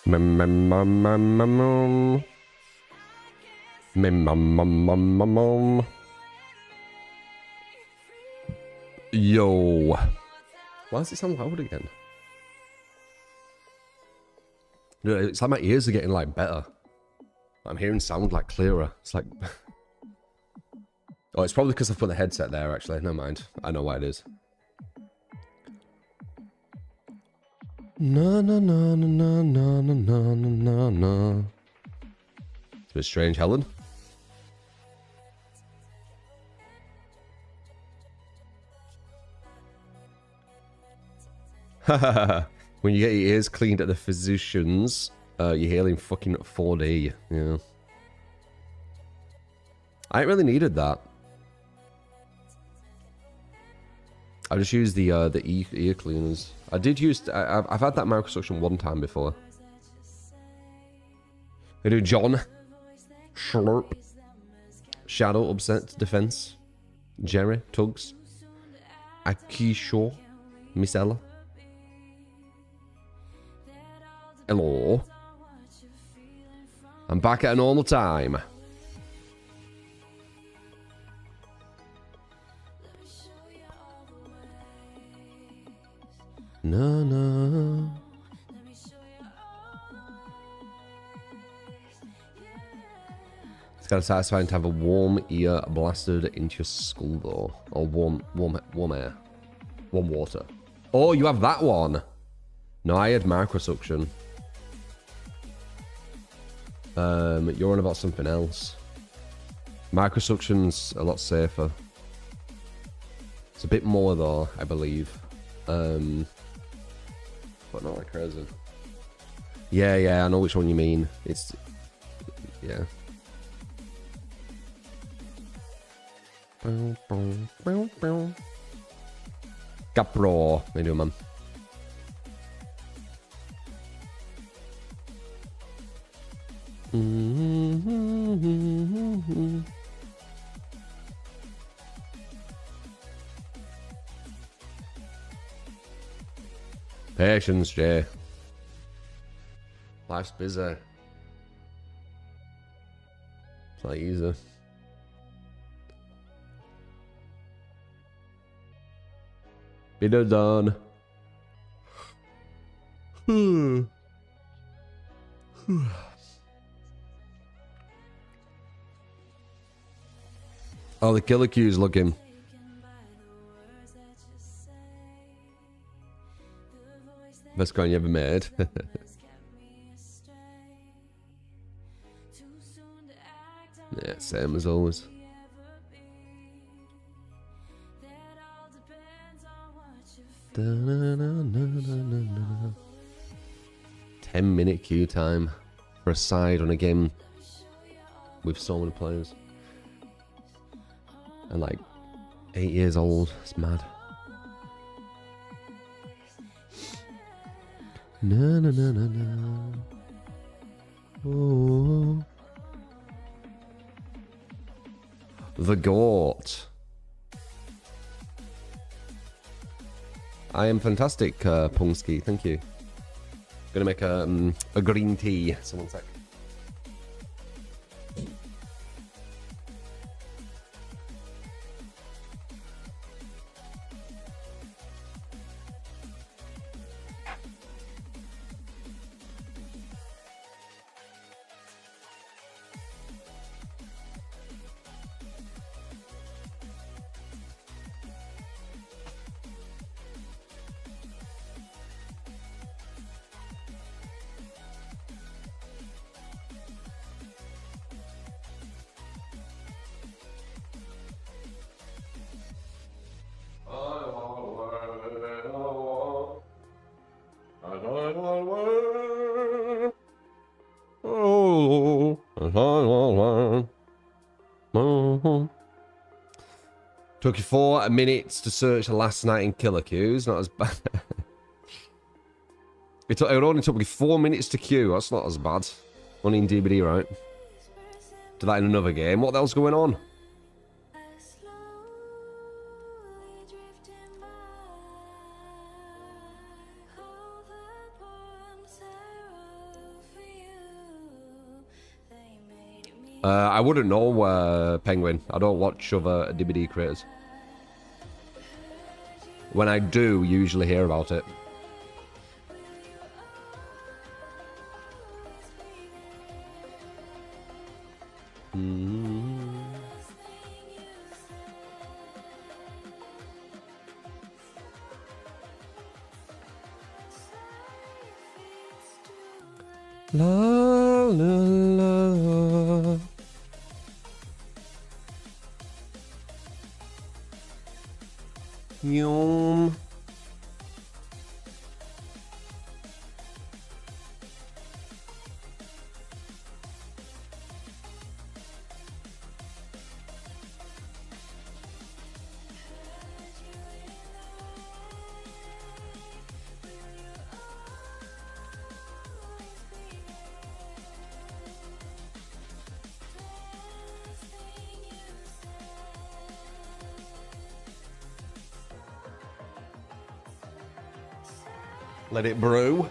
Mum, mum, mum, mum, mum, mum. Mum, mum, mum, mum, mum, mum. Yo. Why does it sound loud again? No, it's like my ears are getting like better. I'm hearing sound like clearer. It's like... Oh, it's probably because I've put the headset there, actually. Never mind. I know why it is. Na na na na na na na na na. It's a bit strange, Helen. When you get your ears cleaned at the physician's, you're hearing fucking 4D. Yeah. I ain't really needed that. I just used the ear cleaners. I did use... I've had that microsuction one time before. I do John. Slurp. Shadow Upset Defense. Jerry. Tugs. Akisho. Miss Ella. Hello. I'm back at a normal time. No, no. It's kind of satisfying to have a warm ear blasted into your skull, though. Or warm air. Warm water. Oh, you have that one. No, I had microsuction. You're on about something else. Microsuction's a lot safer. It's a bit more, though, I believe. But not like crazy. Yeah, I know which one you mean. It's... Yeah. Capro. How you doing, man? Patience, Jay. Life's busy. It's not easy. Be done. Oh, the killer cue's looking. Best coin you ever made. Yeah, same as always. Da, na, na, na, na, na. 10-minute queue time for a side on a game with so many players. And like 8 years old. It's mad. Na na na na na. Oh. The goat. I am fantastic, Pungsky. Thank you. Gonna make a green tea. So 1 sec. Took you 4 minutes to search last night in killer queues. Not as bad. It only took me 4 minutes to queue. That's not as bad. Only in DBD, right? Do that in another game. What the hell's going on? I wouldn't know, Penguin. I don't watch other DBD creators. When I do, usually hear about it. La la la. Yum. Let it brew.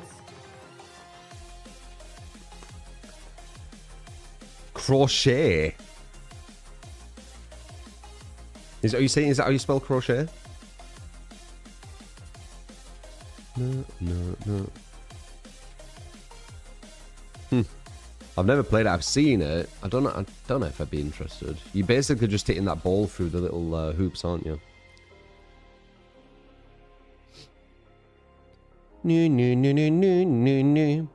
Crochet. Is that, are you saying, is that how you spell crochet? No, no, no. I've never played it. I've seen it. I don't know if I'd be interested. You're basically just hitting that ball through the little hoops, aren't you? No, no, no, no, no, no, no.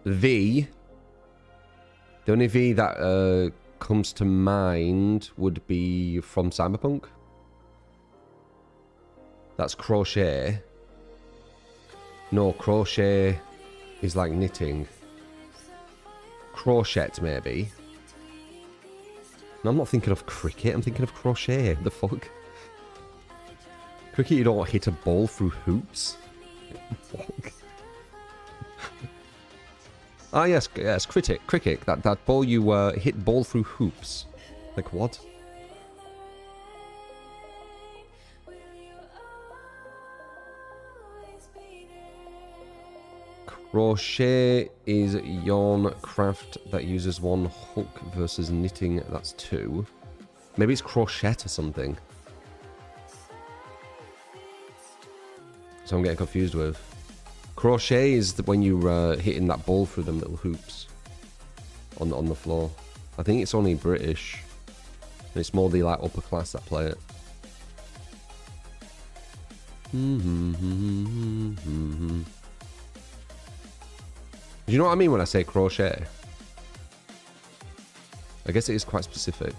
V. The only V that comes to mind would be from Cyberpunk. That's crochet. No, crochet is like knitting. Crochet, maybe. No, I'm not thinking of cricket. I'm thinking of crochet. The fuck? Cricket, you don't hit a ball through hoops. Ah, yes, yes, cricket. That ball you hit ball through hoops. Like what? Crochet is yarn craft that uses one hook versus knitting. That's 2. Maybe it's crochet or something. So I'm getting confused with. Crochet is when you're hitting that ball through them little hoops on the floor. I think it's only British. And it's more the like upper class that play it. Do you know what I mean when I say crochet? I guess it is quite specific.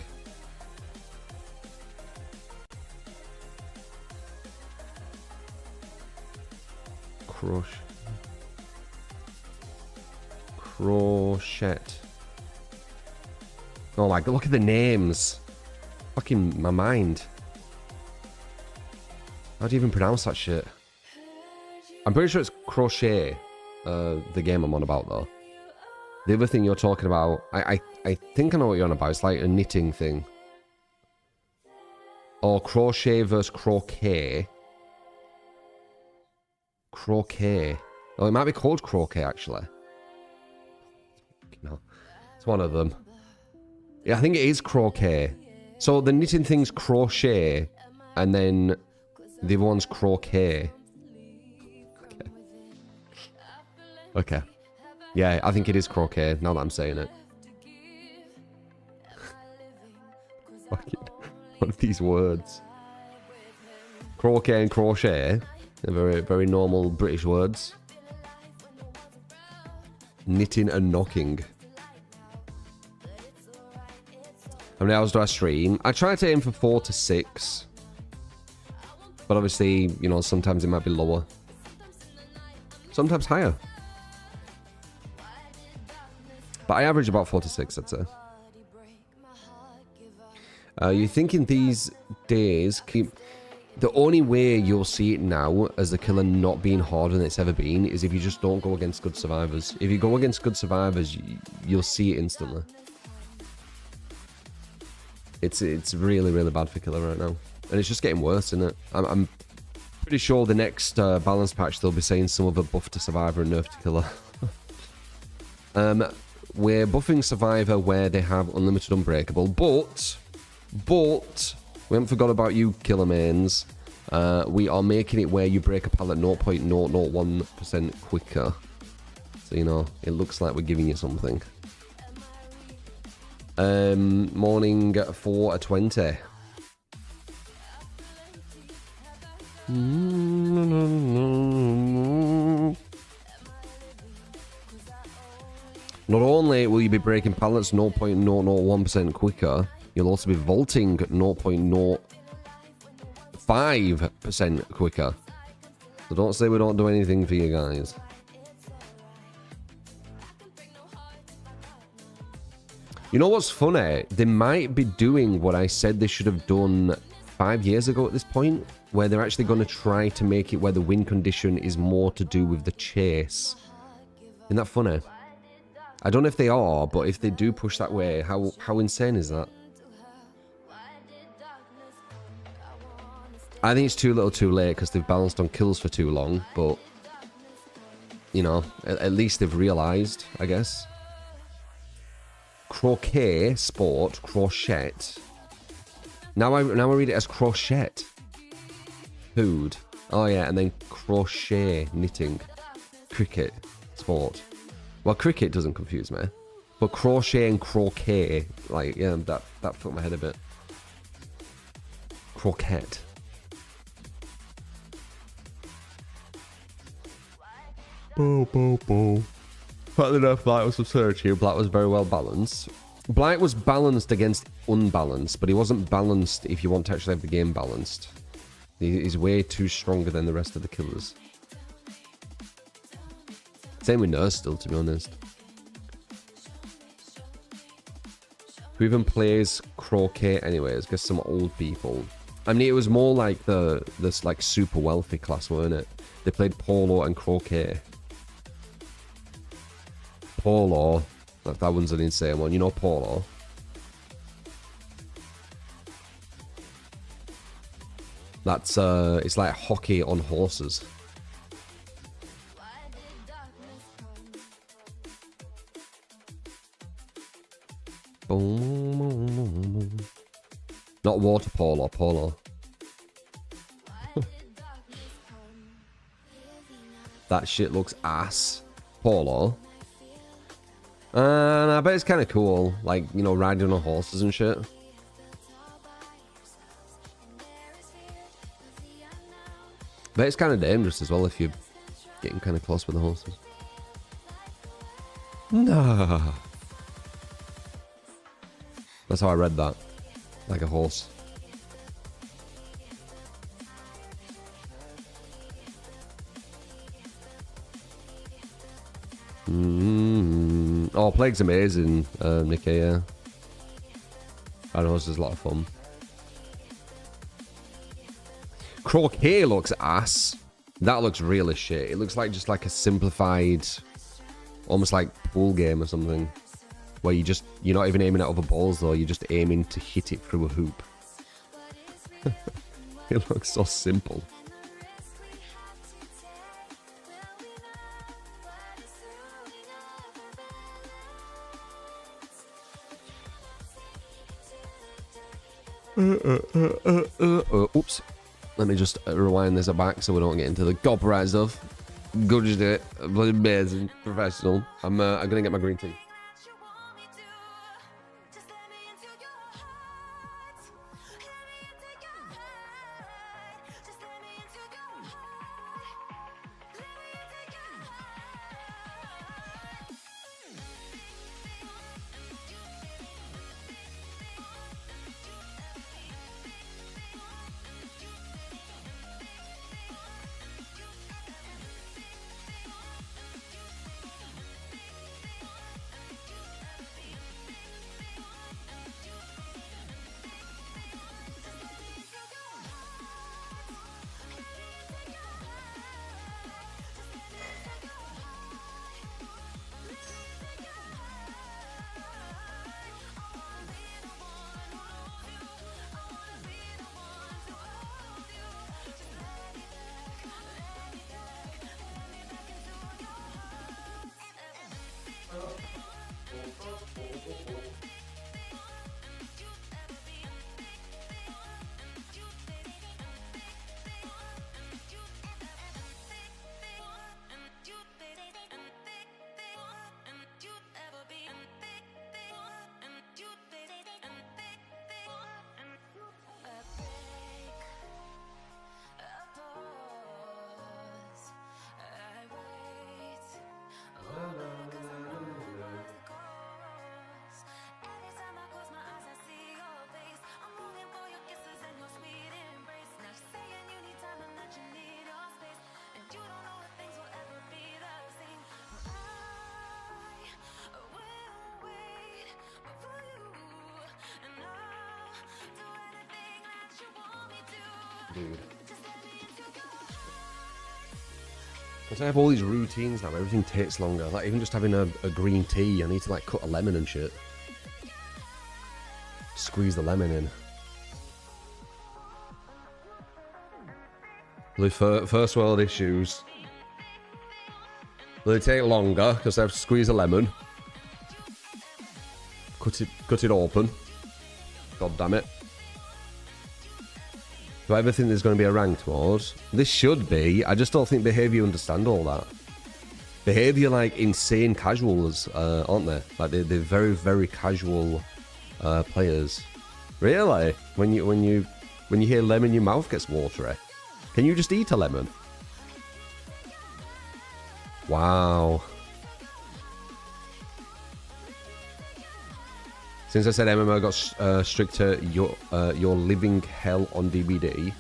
Crochet. Oh my god, look at the names. Fucking my mind. How do you even pronounce that shit? I'm pretty sure it's crochet. The game I'm on about though. The other thing you're talking about, I think I know what you're on about. It's like a knitting thing. Or crochet versus croquet. Croquet. Oh, it might be called croquet actually. No, it's one of them. Yeah, I think it is croquet. So the knitting thing's crochet, and then the other one's croquet. Okay. Yeah, I think it is croquet, now that I'm saying it. Fucking, what are these words? Croquet and crochet. They're very, very normal British words. Knitting and knocking. How many hours do I stream? I try to aim for 4 to 6. But obviously, you know, sometimes it might be lower. Sometimes higher. But I average about 4 to 6, I'd say. You think in these days, the only way you'll see it now as the killer not being harder than it's ever been is if you just don't go against good survivors. If you go against good survivors, you'll see it instantly. It's really, really bad for killer right now. And it's just getting worse, isn't it? I'm pretty sure the next balance patch they'll be saying some other buff to survivor and nerf to killer. we're buffing Survivor where they have unlimited unbreakable, but we haven't forgot about you, Killer Mains. We are making it where you break a pallet 0.001% quicker. So, you know, it looks like we're giving you something. Morning for a 20. Not only will you be breaking pallets 0.001% quicker, you'll also be vaulting 0.05% quicker. So don't say we don't do anything for you guys. You know what's funny? They might be doing what I said they should have done 5 years ago at this point, where they're actually going to try to make it where the win condition is more to do with the chase. Isn't that funny? I don't know if they are, but if they do push that way, how insane is that? I think it's too little too late because they've balanced on kills for too long, but, you know, at least they've realised, I guess. Croquet, sport, crochet. Now I read it as crochet. Food. Oh yeah, and then crochet, knitting. Cricket, sport. Well, cricket doesn't confuse me. But crochet and croquet, like, yeah, that fucked my head a bit. Croquette. Funnily enough, Blight was absurd here. Blight was very well balanced. Blight was balanced against unbalanced, but he wasn't balanced if you want to actually have the game balanced. He's way too stronger than the rest of the killers. Same with Nurse still, to be honest. Who even plays croquet anyways? Guess some old people. I mean, it was more like this like super wealthy class, weren't it? They played polo and croquet. Polo. That one's an insane one. You know polo? That's, it's like hockey on horses. Not water polo, polo. That shit looks ass. Polo. And I bet it's kind of cool, like, you know, riding on horses and shit. But it's kind of dangerous as well if you're getting kind of close with the horses. Nah. That's how I read that. Like a horse. Oh, Plague's amazing, Nicky, yeah. I know this is a lot of fun. Croquet looks ass. That looks real as shit. It looks like just like a simplified, almost like pool game or something. Where you're not even aiming at other balls though, you're just aiming to hit it through a hoop. It looks so simple. Oops. Let me just rewind this back so we don't get into the copyright stuff. Good as it. Bloody amazing. Professional. I'm gonna get my green tea. Dude. Because I have all these routines now, everything takes longer. Like, even just having a green tea, I need to, like, cut a lemon and shit. Squeeze the lemon in. The first world issues. They take longer because I have to squeeze a lemon. Cut it open. God damn it. Do I ever think there's going to be a ranked mode? This should be. I just don't think Behaviour understand all that. Behaviour like insane casuals, aren't they? Like they're very, very casual players. Really? When you hear lemon, your mouth gets watery. Can you just eat a lemon? Wow. Since I said MMO got stricter, you're living hell on DBD.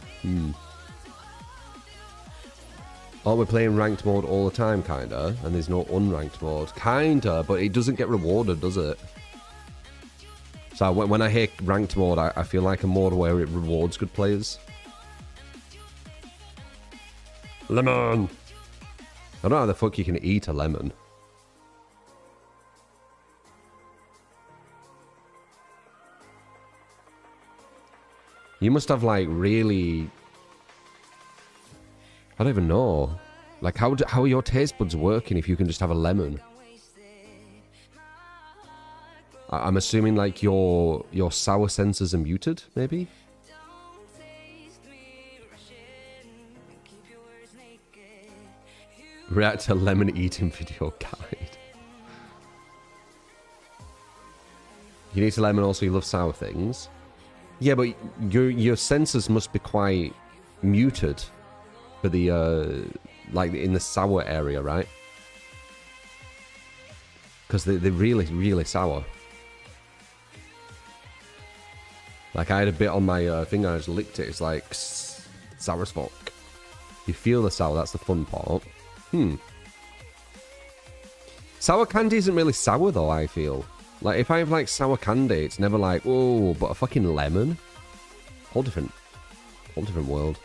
Aren't we playing ranked mode all the time, kinda? And there's no unranked mode. Kinda, but it doesn't get rewarded, does it? So when I hear ranked mode, I feel like a mode where it rewards good players. Lemon! I don't know how the fuck you can eat a lemon. You must have, like, really... I don't even know. Like, how are your taste buds working if you can just have a lemon? I'm assuming, like, your sour sensors are muted, maybe? React to lemon eating video guide. You need a lemon, also you love sour things. Yeah, but your sensors must be quite muted for the like in the sour area, right? Because they're really, really sour. Like I had a bit on my finger, I just licked it. It's like sour as fuck. You feel the sour. That's the fun part. Sour candy isn't really sour though, I feel. Like, if I have, like, sour candy, it's never like, oh, but a fucking lemon? Whole different world.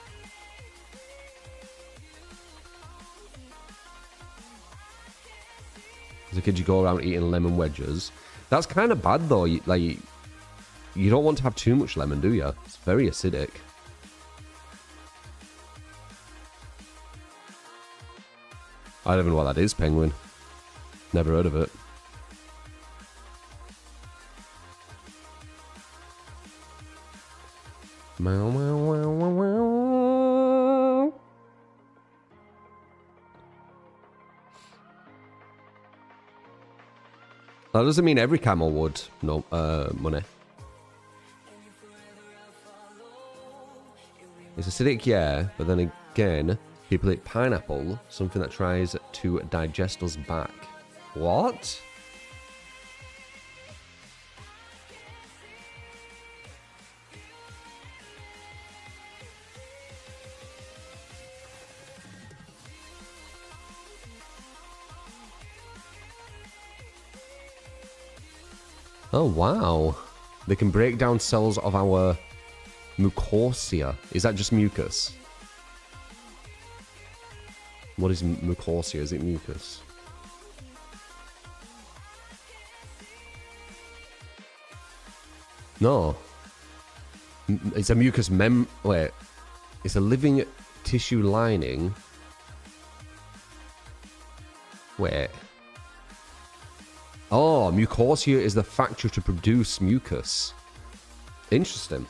As a kid, you go around eating lemon wedges. That's kind of bad, though. You don't want to have too much lemon, do you? It's very acidic. I don't even know what that is, penguin. Never heard of it. Meow, meow, meow, meow, meow. That doesn't mean every camel would. No, money. It's acidic, yeah, but then again, people eat pineapple, something that tries to digest us back. What? Oh, wow. They can break down cells of our mucosia. Is that just mucus? What is mucosia? Is it mucus? No. It's a mucus wait. It's a living tissue lining. Wait. Oh, mucosia is the factor to produce mucus. Interesting.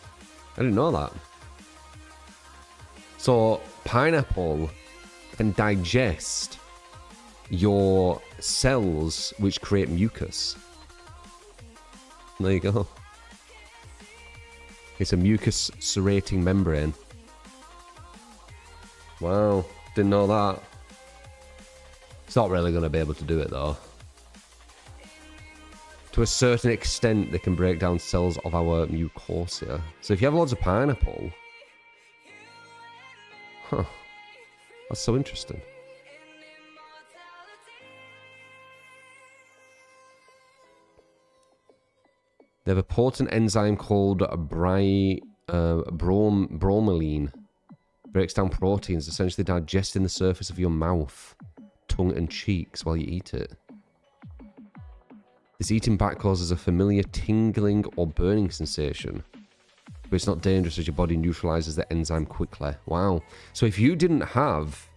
I didn't know that. So, pineapple can digest your cells which create mucus. There you go. It's a mucus serrating membrane. Wow, didn't know that. It's not really going to be able to do it though. To a certain extent, they can break down cells of our mucosa. So if you have loads of pineapple... Huh. That's so interesting. They have a potent enzyme called bromelain. Breaks down proteins, essentially digesting the surface of your mouth, tongue, and cheeks while you eat it. This eating back causes a familiar tingling or burning sensation, but it's not dangerous as your body neutralizes the enzyme quickly. Wow. So if you didn't have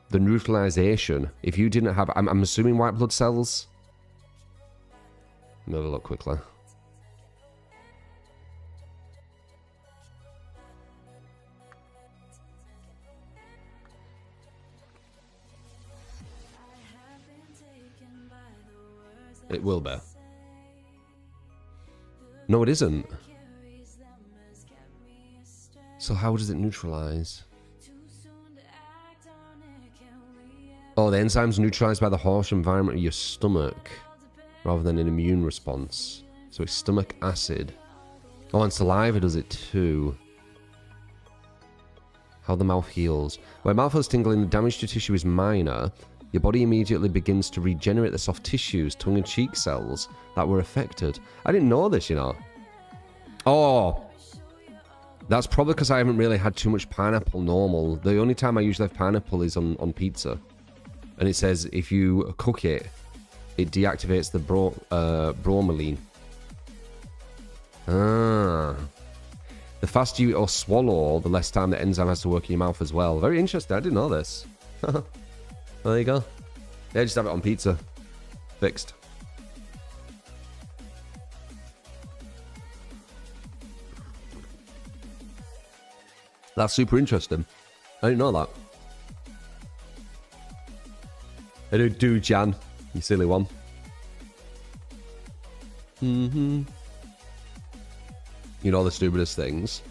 the neutralization, if you didn't have, I'm assuming white blood cells. Let me have a look quickly. It will be. No, it isn't. So how does it neutralize? Oh, the enzyme's neutralized by the harsh environment of your stomach rather than an immune response. So it's stomach acid. Oh, and saliva does it too. How the mouth heals. When mouth feels tingling, the damage to tissue is minor. Your body immediately begins to regenerate the soft tissues, tongue and cheek cells that were affected. I didn't know this, you know. Oh, that's probably because I haven't really had too much pineapple normal. The only time I usually have pineapple is on pizza. And it says if you cook it, it deactivates the bromelain. Ah. The faster you eat or swallow, the less time the enzyme has to work in your mouth as well. Very interesting. I didn't know this. There you go. Yeah, just have it on pizza. Fixed. That's super interesting. I didn't know that. I do, Jan. You silly one. You know the stupidest things.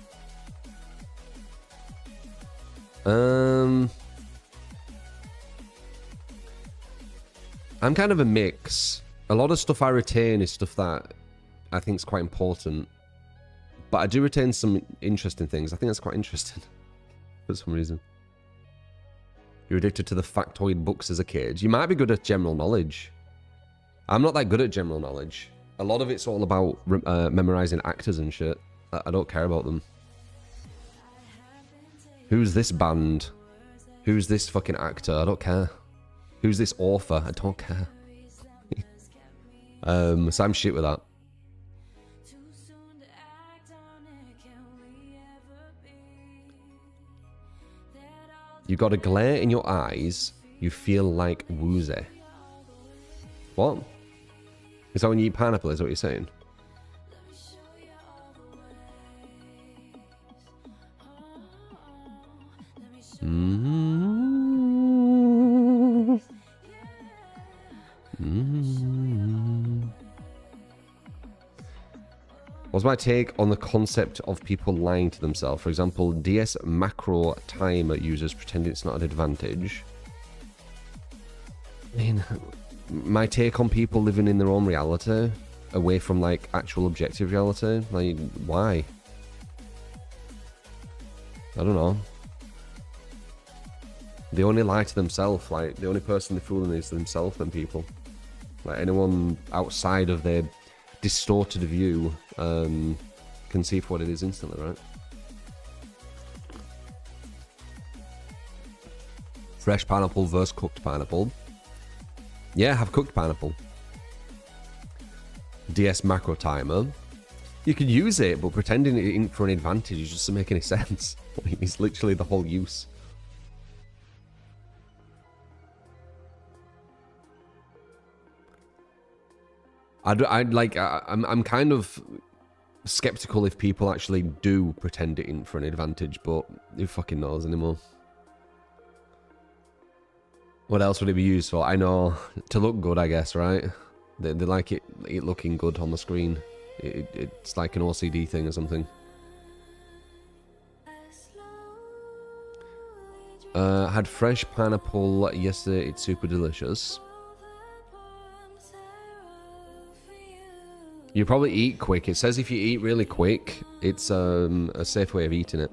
I'm kind of a mix. A lot of stuff I retain is stuff that I think is quite important. But I do retain some interesting things. I think that's quite interesting. For some reason. You're addicted to the factoid books as a kid. You might be good at general knowledge. I'm not that good at general knowledge. A lot of it's all about memorizing actors and shit. I don't care about them. Who's this band? Who's this fucking actor? I don't care. Who's this author? I don't care. So I'm shit with that. You got a glare in your eyes. You feel like woozy. What? Is that when you eat pineapple? Is that what you're saying? What's my take on the concept of people lying to themselves? For example, DS macro timer users pretending it's not an advantage. I mean, my take on people living in their own reality, away from like actual objective reality. Like, why? I don't know. They only lie to themselves. Like, the only person they're fooling is themselves and people. Like, anyone outside of their distorted view can see for what it is instantly, right? Fresh pineapple versus cooked pineapple. Yeah, have cooked pineapple. DS macro timer. You could use it, but pretending it isn't for an advantage just doesn't make any sense. It's literally the whole use. I'm kind of skeptical if people actually do pretend it in for an advantage, but who fucking knows anymore? What else would it be used for? I know, to look good, I guess, right? They like it looking good on the screen. It's like an OCD thing or something. Had fresh pineapple yesterday. It's super delicious. You probably eat quick. It says if you eat really quick, it's a safe way of eating it.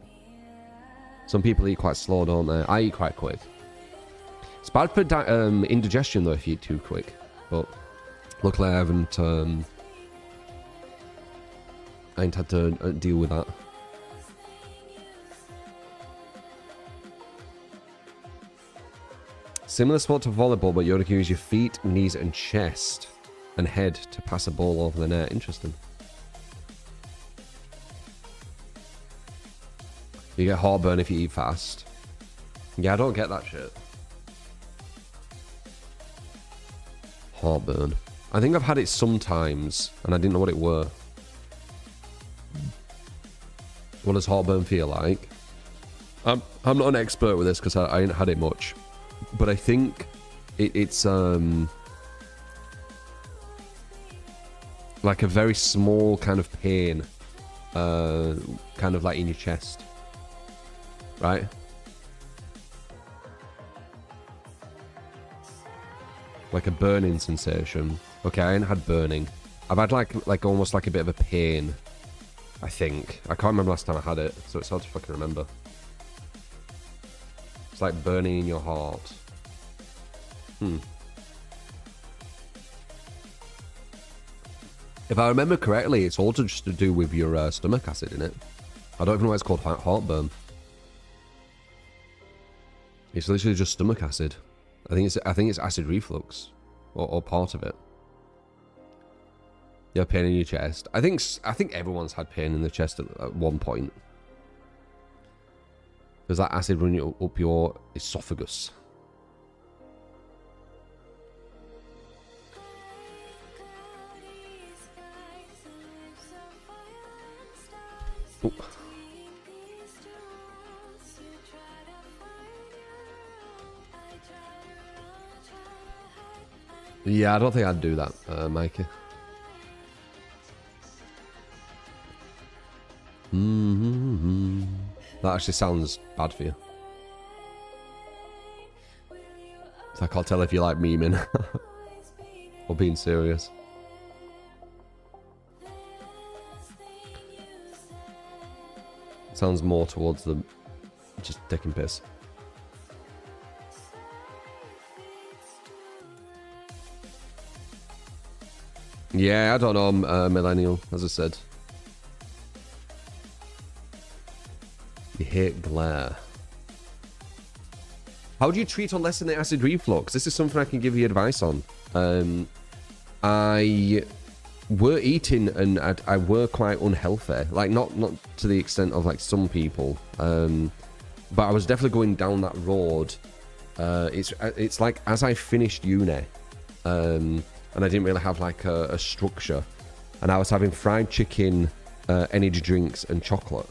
Some people eat quite slow, don't they? I eat quite quick. It's bad for indigestion though if you eat too quick. But luckily I haven't had to deal with that. Similar sport to volleyball, but you only can use your feet, knees, and chest and head to pass a ball over the net. Interesting. You get heartburn if you eat fast. Yeah, I don't get that shit. Heartburn. I think I've had it sometimes, and I didn't know what it were. What does heartburn feel like? I'm not an expert with this because I ain't had it much. But I think it's like a very small kind of pain, kind of like in your chest, right? Like a burning sensation. Okay, I ain't had burning. I've had like almost like a bit of a pain, I think. I can't remember last time I had it, so it's hard to fucking remember. It's like burning in your heart. If I remember correctly, it's all just to do with your stomach acid in it. I don't even know why it's called heartburn. It's literally just stomach acid. I think it's acid reflux, or part of it. You have pain in your chest. I think everyone's had pain in the chest at one point. There's that acid running up your esophagus. Ooh. Yeah, I don't think I'd do that, Mikey. That actually sounds bad for you. It's like, I'll tell if you like memeing or being serious. Sounds more towards the just taking piss. Yeah, I don't know, millennial, as I said. You hate glare. How do you treat or lessen the acid reflux? This is something I can give you advice on. I were eating and I were quite unhealthy. Like, not to the extent of like some people. But I was definitely going down that road. It's like as I finished uni, and I didn't really have like a structure, and I was having fried chicken, energy drinks, and chocolate.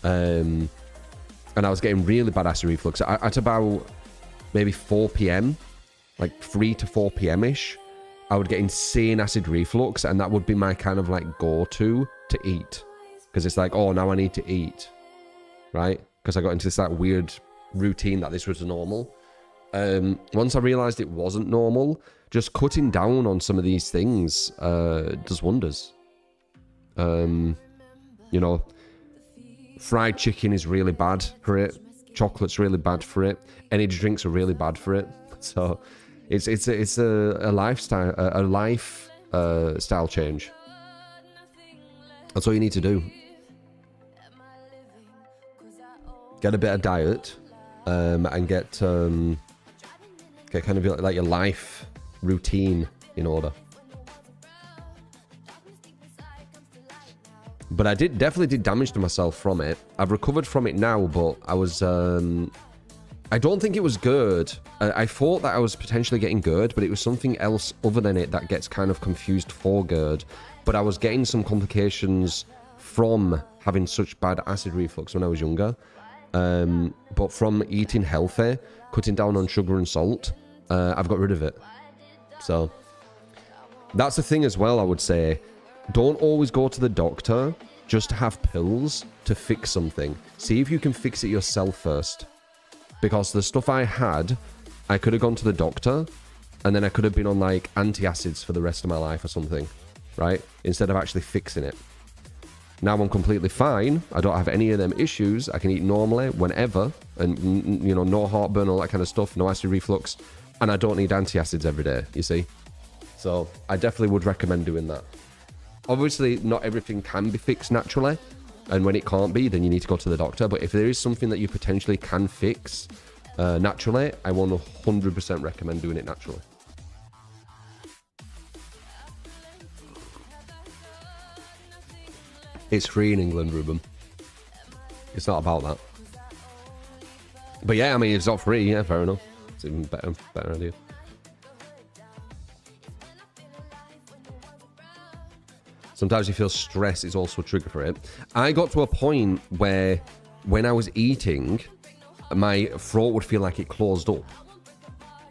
And I was getting really bad acid reflux. At about maybe 4 p.m, like 3 to 4 p.m-ish, I would get insane acid reflux, and that would be my kind of like go-to to eat. Because it's like, oh, now I need to eat, right? Because I got into this like weird routine that this was normal. Once I realized it wasn't normal, just cutting down on some of these things does wonders. You know, fried chicken is really bad for it. Chocolate's really bad for it. Energy drinks are really bad for it. So it's a lifestyle, a life style change. That's all you need to do. Get a bit of diet, and get kind of like your life routine in order. But I definitely did damage to myself from it. I've recovered from it now, but I was I don't think it was GERD. I thought that I was potentially getting GERD, but it was something else other than it that gets kind of confused for GERD. But I was getting some complications from having such bad acid reflux when I was younger. But from eating healthy, cutting down on sugar and salt, I've got rid of it. So that's the thing as well, I would say. Don't always go to the doctor just to have pills to fix something. See if you can fix it yourself first. Because the stuff I had, I could have gone to the doctor, and then I could have been on like antacids for the rest of my life or something, right? Instead of actually fixing it. Now I'm completely fine. I don't have any of them issues. I can eat normally whenever, and you know, no heartburn, all that kind of stuff, no acid reflux, and I don't need antacids every day, you see? So I definitely would recommend doing that. Obviously, not everything can be fixed naturally, and when it can't be, then you need to go to the doctor. But if there is something that you potentially can fix, naturally, I 100% recommend doing it naturally. It's free in England, Ruben. It's not about that. But yeah, I mean, it's not free. Yeah, fair enough. It's even better idea. Sometimes you feel stress is also a trigger for it. I got to a point where when I was eating, my throat would feel like it closed up.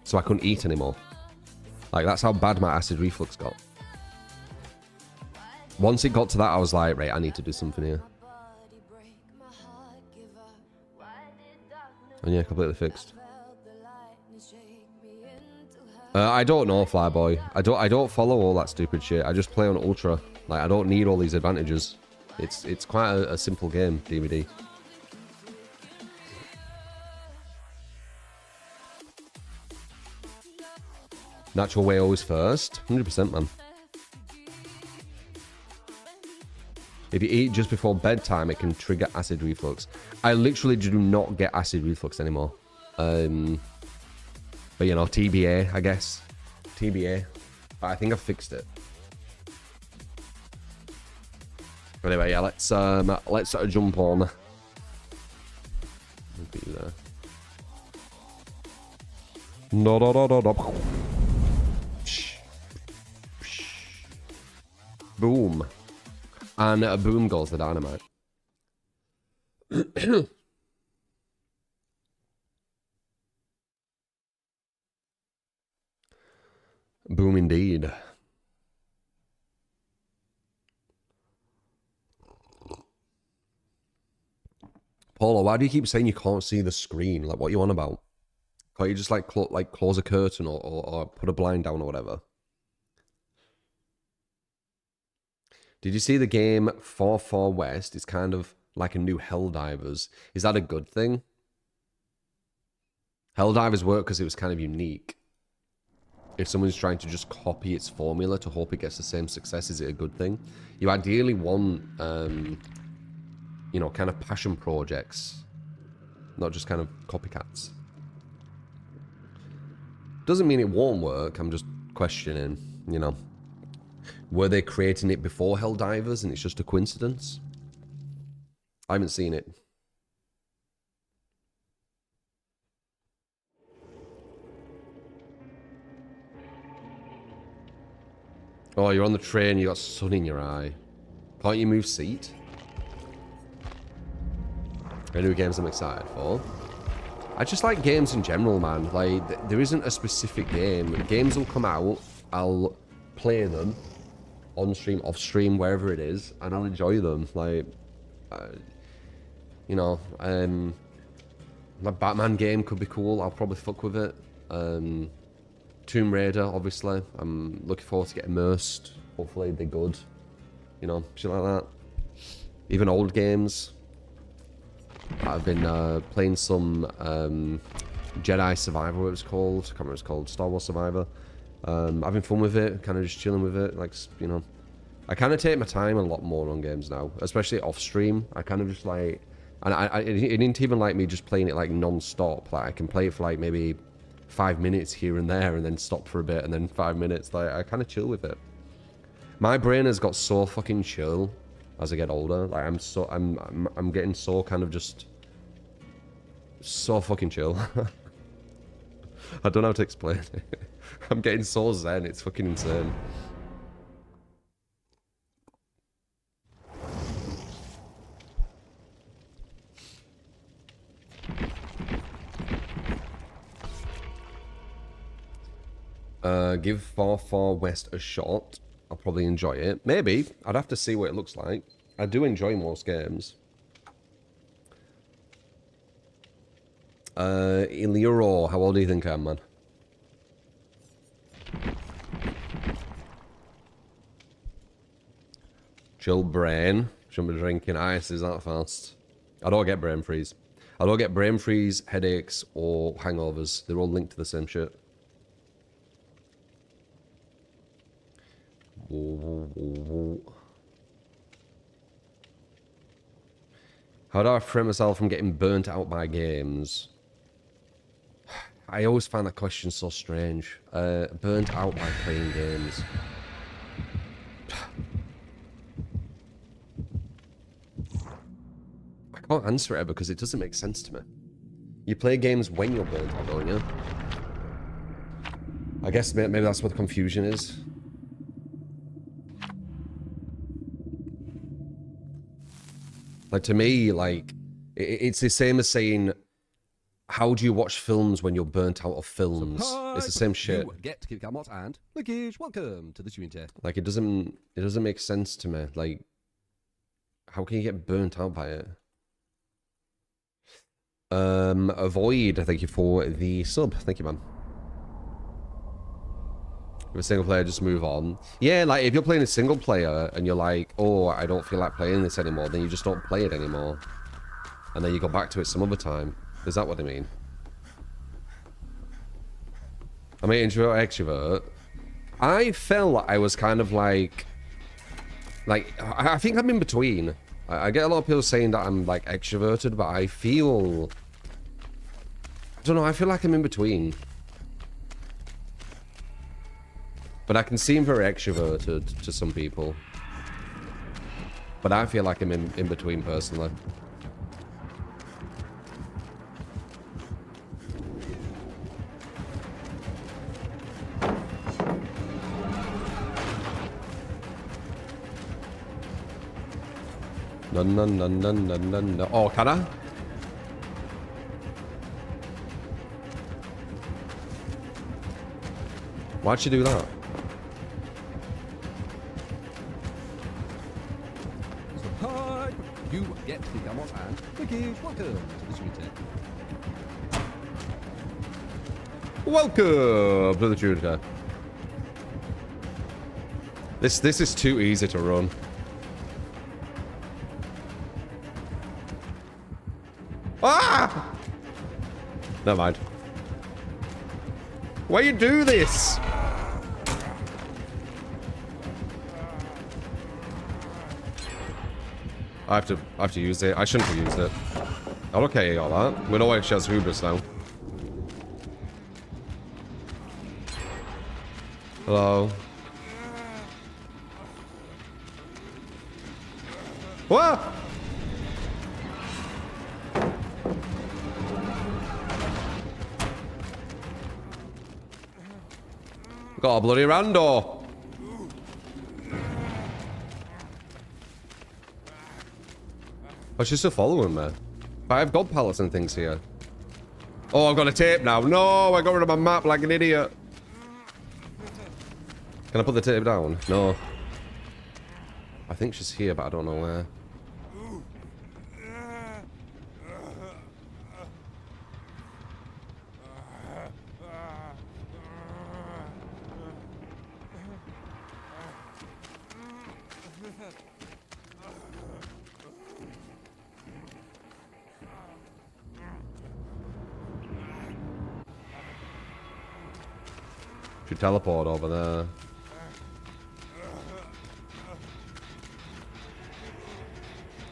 So I couldn't eat anymore. Like, that's how bad my acid reflux got. Once it got to that, I was like, right, I need to do something here. And yeah, completely fixed. I don't know, Flyboy. I don't follow all that stupid shit. I just play on Ultra. Like, I don't need all these advantages. It's quite a simple game, DVD. Natural way always first. 100%, man. If you eat just before bedtime, it can trigger acid reflux. I literally do not get acid reflux anymore. But, you know, TBA, I guess. TBA. But I think I fixed it. Anyway, yeah, let's jump on. Put you there. No. Boom. And boom goes the dynamite. Boom indeed. Paulo, why do you keep saying you can't see the screen? Like, what are you on about? Can't you just like close a curtain or put a blind down or whatever? Did you see the game 4-4 West? It's kind of like a new Helldivers. Is that a good thing? Helldivers worked because it was kind of unique. If someone's trying to just copy its formula to hope it gets the same success, is it a good thing? You ideally want, you know, kind of passion projects, not just kind of copycats. Doesn't mean it won't work. I'm just questioning, you know. Were they creating it before Helldivers and it's just a coincidence? I haven't seen it. Oh, you're on the train, you got sun in your eye. Can't you move seat? Any new games I'm excited for? I just like games in general, man. Like, there isn't a specific game. Games will come out, I'll play them on stream, off stream, wherever it is, and I'll enjoy them. Like, you know, my Batman game could be cool. I'll probably fuck with it. Tomb Raider, obviously. I'm looking forward to get immersed. Hopefully they're good. You know, shit like that. Even old games. I've been playing some Jedi Survivor, what it was called. I can't remember what it's called. Star Wars Survivor. Having fun with it. Kind of just chilling with it. Like, you know. I kind of take my time a lot more on games now. Especially off stream. I kind of just like... And it didn't even like me just playing it like non-stop. Like, I can play it for like maybe 5 minutes here and there and then stop for a bit and then 5 minutes. Like, I kind of chill with it. My brain has got so fucking chill as I get older. Like, I'm getting so kind of just so fucking chill. I don't know how to explain it. I'm getting so zen, it's fucking insane. Give 4-4 West a shot. I'll probably enjoy it. Maybe. I'd have to see what it looks like. I do enjoy most games. Iliro, how old do you think I am, man? Chill brain. Shouldn't be drinking ice, is that fast? I don't get brain freeze. I don't get brain freeze, headaches, or hangovers. They're all linked to the same shit. How do I frame myself from getting burnt out by games? I always find that question so strange. Burnt out by playing games. I can't answer it because it doesn't make sense to me. You play games when you're burnt out, don't you? I guess maybe that's what the confusion is. Like, to me, like, it's the same as saying, how do you watch films when you're burnt out of films? It's the same shit. Get Gamot and Luggage, welcome to the community. Like, it doesn't make sense to me. Like, how can you get burnt out by it? Avoid, thank you for the sub. Thank you, man. If a single player, just move on. Yeah, like, if you're playing a single player and you're like, oh, I don't feel like playing this anymore, then you just don't play it anymore. And then you go back to it some other time. Is that what I mean? I mean, introvert or extrovert. I felt I was kind of like, I think I'm in between. I get a lot of people saying that I'm like extroverted, but I feel, I don't know, I feel like I'm in between. But I can seem very extroverted to some people. But I feel like I'm in between personally. No. Oh, can I? Why'd you do that? So, hi, you get Gamot and Luggage, welcome to the community. Welcome to the Junior. This is too easy to run. Ah! Never mind. Why you do this? I have to use it. I shouldn't have used it. Oh, okay, all that. We know why she has hubris now. Hello. What? Got a bloody rando. Oh, she's still following me. But I've got pallets and things here. Oh, I've got a tape now. No, I got rid of my map like an idiot. Can I put the tape down? No. I think she's here, but I don't know where. Should teleport over there.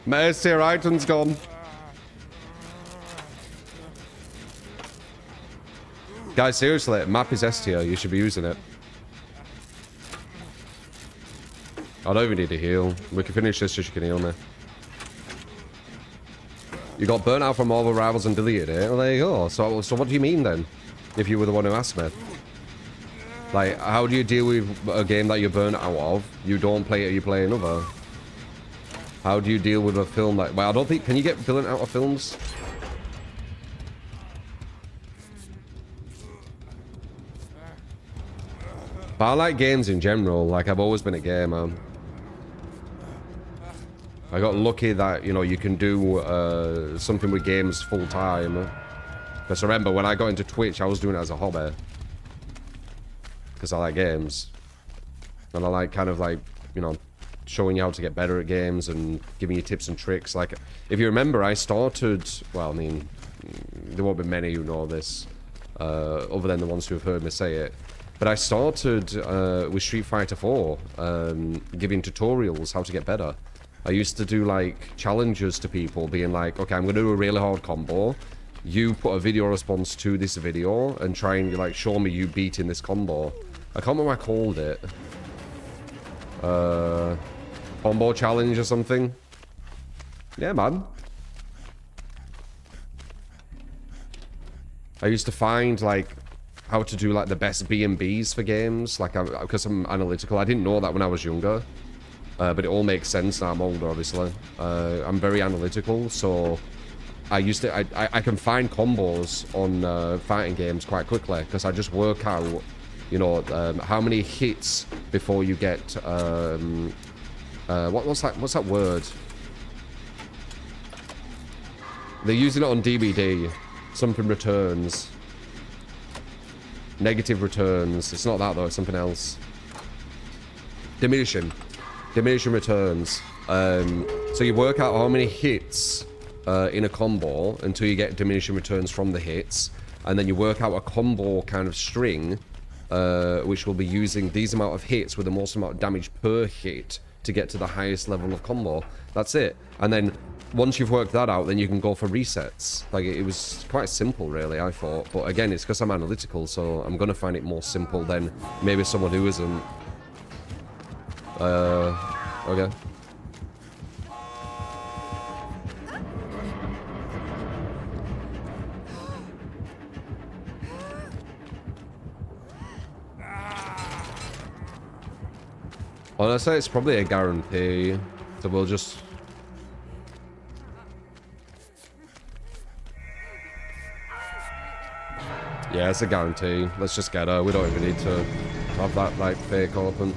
Mercy, her item's gone. Guys, seriously, map is S tier. You should be using it. I don't even need to heal. We can finish this so she can heal me. You got burnt out from Marvel Rivals and deleted it? Well, there you go. So what do you mean then? If you were the one who asked me. Like, how do you deal with a game that you're burnt out of? You don't play it, you play another. How do you deal with a film like... Well, I don't think... Can you get burnt out of films? But I like games in general. Like, I've always been a gamer. I got lucky that, you know, you can do something with games full time. Because remember, when I got into Twitch, I was doing it as a hobby. Because I like games. And I like kind of like, you know, showing you how to get better at games and giving you tips and tricks. Like, if you remember, I started... Well, I mean, there won't be many who know this. Other than the ones who have heard me say it. But I started with Street Fighter 4. Giving tutorials how to get better. I used to do, like, challenges to people. Being like, okay, I'm going to do a really hard combo. you put a video response to this video and try and like show me you beating this combo. I can't remember what I called it. Combo challenge or something. Yeah, man. I used to find like how to do like the best B&Bs for games, like because I'm analytical. I didn't know that when I was younger, but it all makes sense now I'm older, obviously. I'm very analytical, so I can find combos on fighting games quite quickly because I just work out, you know, how many hits before you get what's that word? They're using it on DBD. Something returns. Negative returns. It's not that though, it's something else. Diminishing. Diminishing returns. So you work out how many hits in a combo until you get diminishing returns from the hits. And then you work out a combo kind of string, which will be using these amount of hits with the most amount of damage per hit to get to the highest level of combo. That's it. And then once you've worked that out, then you can go for resets. Like, it was quite simple, really, I thought. But again, it's because I'm analytical, so I'm going to find it more simple than maybe someone who isn't. Okay. Honestly, it's probably a guarantee. So we'll just... Yeah, it's a guarantee. Let's just get her. We don't even need to have that, like, fake open.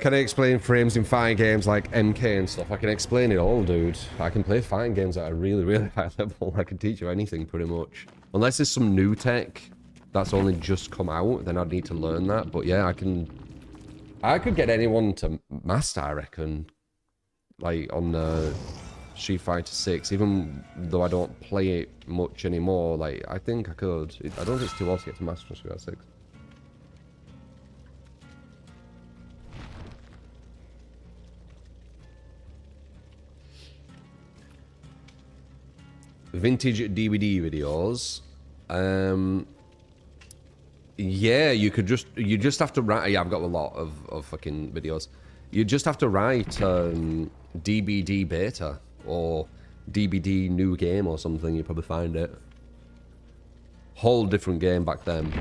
Can I explain frames in fighting games like MK and stuff? I can explain it all, dude. I can play fighting games at a really, really high level. I can teach you anything, pretty much. Unless there's some new tech that's only just come out, then I'd need to learn that. But yeah, I could get anyone to master, I reckon. Like, on Street Fighter 6, even though I don't play it much anymore, like, I think I could. I don't think it's too hard to get to master Street Fighter 6. Vintage DVD videos. Yeah, you just have to write. Yeah, I've got a lot of fucking videos. You just have to write DBD beta or DBD new game or something. You probably find it. Whole different game back then.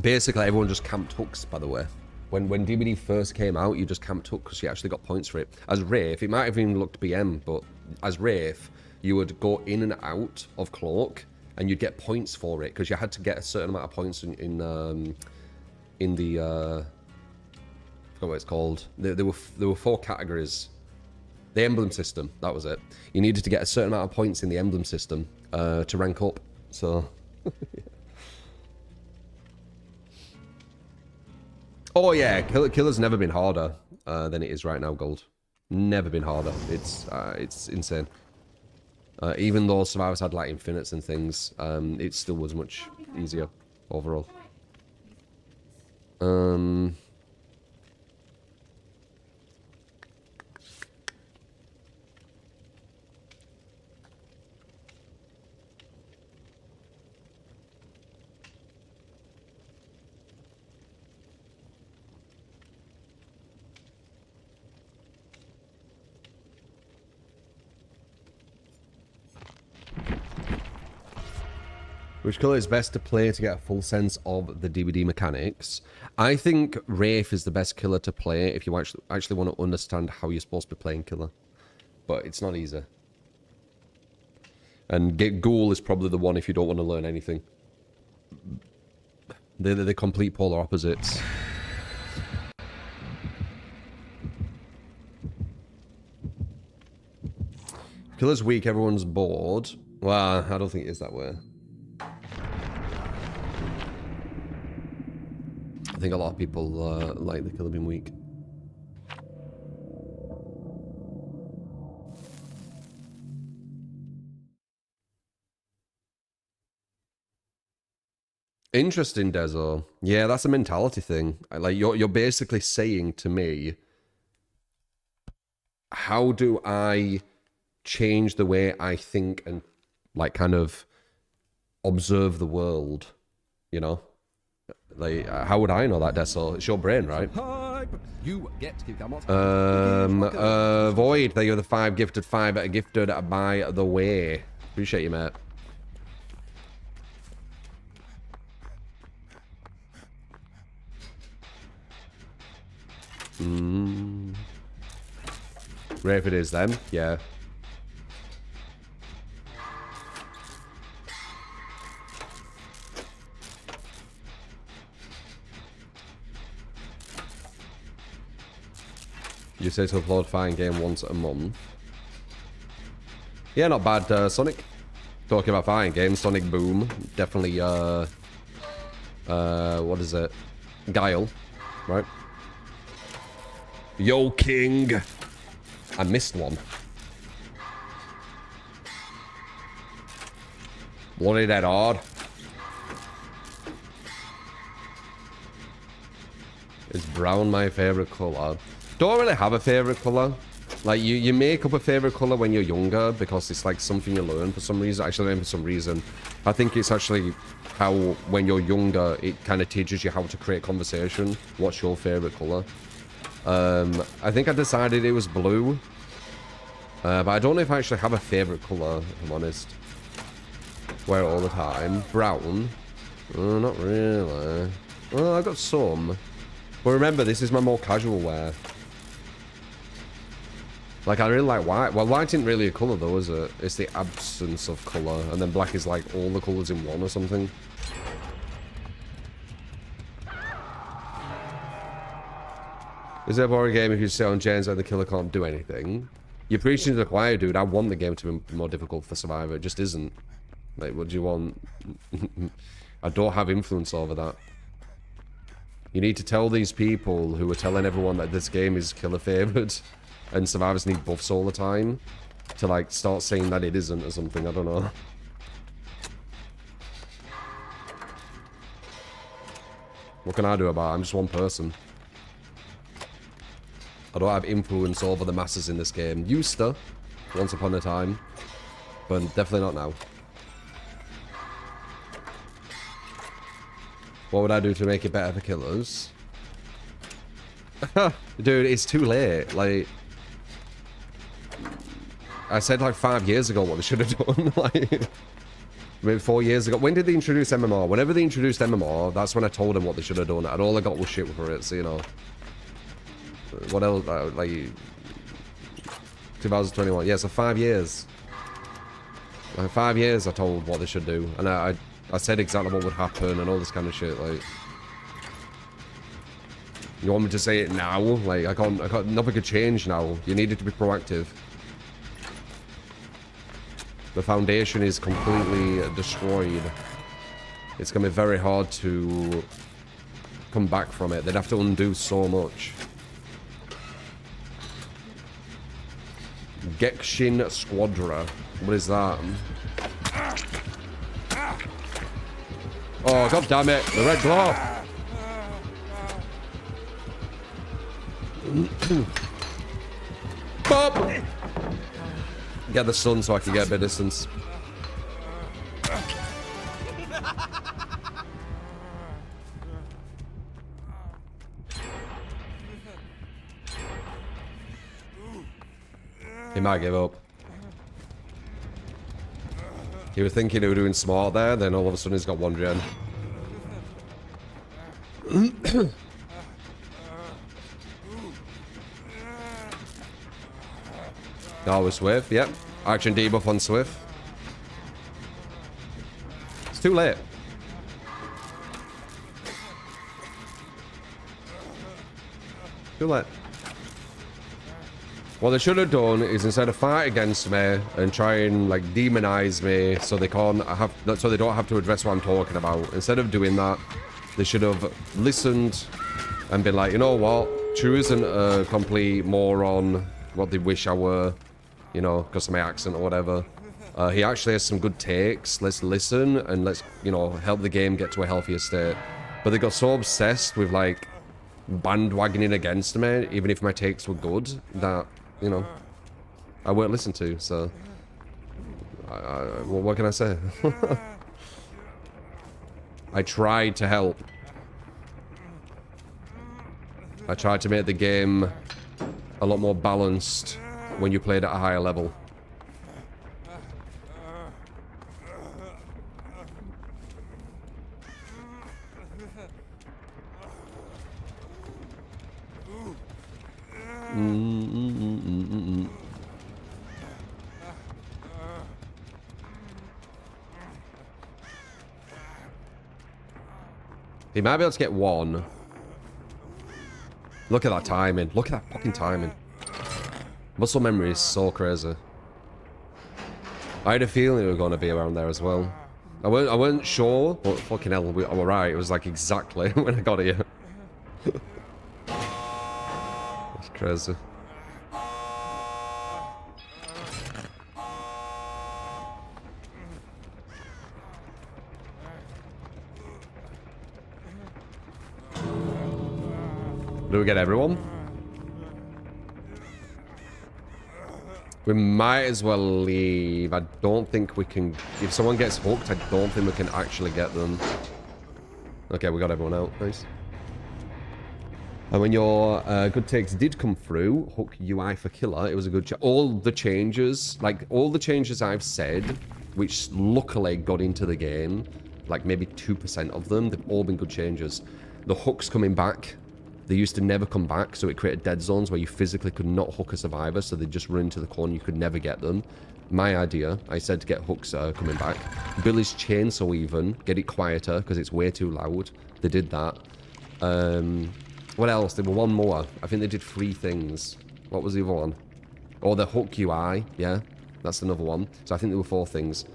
Basically, everyone just camped hooks. By the way, when DBD first came out, you just camped hooks because you actually got points for it. As Wraith, it might have even looked BM, but as Wraith, you would go in and out of Cloak, and you'd get points for it because you had to get a certain amount of points in the I forgot what it's called. There were 4 categories. The emblem system, that was it. You needed to get a certain amount of points in the emblem system to rank up. So, oh yeah, Killer's never been harder than it is right now. Gold, never been harder. It's insane. Even though Survivors had like infinites and things, it still was much easier overall. Which color is best to play to get a full sense of the DBD mechanics? I think Wraith is the best killer to play if you actually want to understand how you're supposed to be playing killer. But it's not easy. And Ghoul is probably the one if you don't want to learn anything. They're the complete polar opposites. Killer's weak, everyone's bored. Well, I don't think it is that way. I think a lot of people like the killer being weak. Interesting, Dezo. Yeah, that's a mentality thing. Like you're basically saying to me, how do I change the way I think and like kind of observe the world? You know, like how would I know that, Dezo? It's your brain, right? You get Void. Thank you for the 5 gifted 5 gifted by the way. Appreciate you, mate. Rare if it is then, yeah. You say to upload fighting game once a month. Yeah, not bad, Sonic. Talking about fighting games, Sonic Boom. Definitely, what is it? Guile, right? Yo, King. I missed one. Bloody that hard. Is brown my favorite color? Don't really have a favorite color. Like you make up a favorite color when you're younger because it's like something you learn for some reason. Actually, for some reason, I think it's actually how when you're younger it kind of teaches you how to create conversation. What's your favorite color? I think I decided it was blue, but I don't know if I actually have a favorite color. If I'm honest, wear it all the time. Brown? Not really. Well, I got some, but remember this is my more casual wear. Like, I really like white. Well, white isn't really a colour, though, is it? It's the absence of colour. And then black is, like, all the colours in one or something. Is it a boring game if you sit on James and the killer can't do anything? You're preaching to the choir, dude. I want the game to be more difficult for Survivor. It just isn't. Like, what do you want? I don't have influence over that. You need to tell these people who are telling everyone that this game is killer favoured and survivors need buffs all the time to like start saying that it isn't or something. I don't know. What can I do about it? I'm just one person. I don't have influence over the masses in this game. Used to, once upon a time, but definitely not now. What would I do to make it better for killers? Dude, it's too late. Like, I said like 5 years ago what they should have done. Like, maybe 4 years ago. When did they introduce MMR? Whenever they introduced MMR, that's when I told them what they should have done. And all I got was shit for it, so you know. What else? Like, 2021. Yeah, so 5 years. Like 5 years I told what they should do. And I said exactly what would happen and all this kind of shit, like. You want me to say it now? Like, I can't, nothing could change now. You needed to be proactive. The foundation is completely destroyed. It's going to be very hard to come back from it. They'd have to undo so much. Gexshin Squadra. What is that? Oh, god damn it. The red glow. Bob! Get the sun so I can get a bit of distance. He might give up. He was thinking he was doing smart there, then all of a sudden he's got 1 gen. Oh, with Swift, yep. Action debuff on Swift. It's too late. Too late. What they should have done is instead of fight against me and try and like demonize me so they can't have, so they don't have to address what I'm talking about. Instead of doing that, they should have listened and been like, you know what? True isn't a complete moron. What they wish I were. You know, because of my accent or whatever. He actually has some good takes. Let's listen and let's, you know, help the game get to a healthier state. But they got so obsessed with, like, bandwagoning against me, even if my takes were good, that, you know, I weren't listened to, so... well, what can I say? I tried to help. I tried to make the game a lot more balanced when you played at a higher level. He might be able to get one. Look at that timing. Look at that fucking timing. Muscle memory is so crazy. I had a feeling it was going to be around there as well. I weren't sure, but fucking hell, I was right. It was like exactly when I got here. That's crazy. Do we get everyone? We might as well leave. I don't think we can... If someone gets hooked, I don't think we can actually get them. Okay, we got everyone out. Nice. And when your good takes did come through, hook UI for killer, it was a good... all the changes, like all the changes I've said, which luckily got into the game, like maybe 2% of them, they've all been good changes. The hooks coming back... They used to never come back, so it created dead zones where you physically could not hook a survivor, so they'd just run into the corner, you could never get them. My idea, I said to get hooks coming back. Billy's chainsaw even, get it quieter, because it's way too loud. They did that. What else? There were one more. I think they did 3 things. What was the other one? Oh, the hook UI, yeah. That's another one. So I think there were 4 things.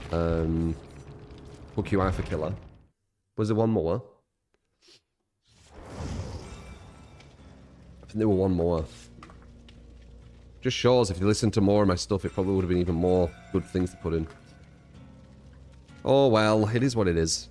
Hook UI for killer. Was there one more? I think there were one more. Just shows if you listen to more of my stuff, it probably would have been even more good things to put in. Oh well, it is what it is.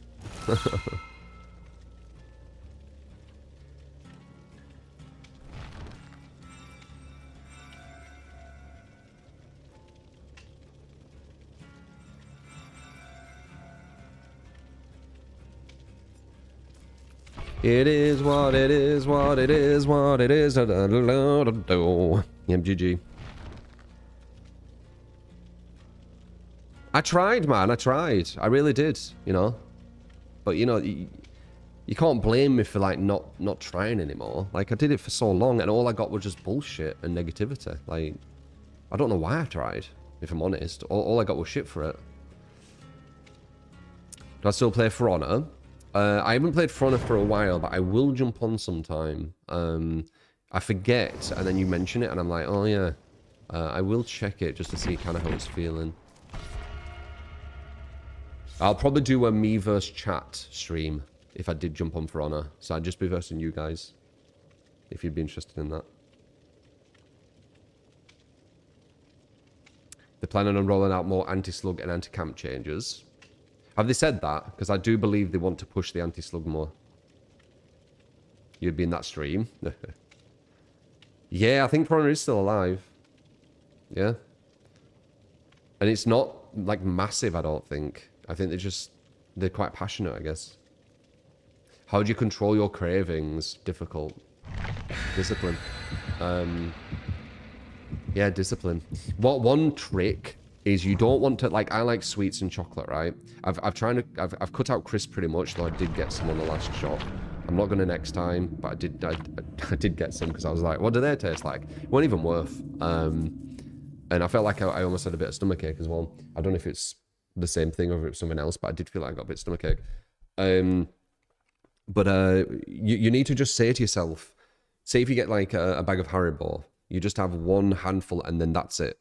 It is what it is, what it is, what it is. MGG. I tried, man. I tried. I really did, you know. But, you know, you can't blame me for, like, not trying anymore. Like, I did it for so long, and all I got was just bullshit and negativity. Like, I don't know why I tried, if I'm honest. All I got was shit for it. Do I still play For Honor? I haven't played For Honor for a while, but I will jump on sometime. I forget, and then you mention it, and I'm like, oh yeah. I will check it just to see kind of how it's feeling. I'll probably do a me versus chat stream if I did jump on For Honor. So I'd just be versing you guys, if you'd be interested in that. They're planning on rolling out more anti-slug and anti-camp changes. Have they said that? Because I do believe they want to push the anti-slug more. You'd be in that stream. Yeah, I think For Honor is still alive. Yeah. And it's not, like, massive, I don't think. I think they're quite passionate, I guess. How do you control your cravings? Difficult. Discipline. Yeah, discipline. One trick is you don't want to, like, I like sweets and chocolate, right? I've cut out crisps pretty much, though I did get some on the last shop. I'm not gonna next time, but I did get some because I was like, what do they taste like? It weren't even worth. And I felt like I almost had a bit of stomachache as well. I don't know if it's the same thing or if it's something else, but I did feel like I got a bit of stomachache. But you need to just say to yourself, say if you get like a bag of Haribo, you just have one handful and then that's it.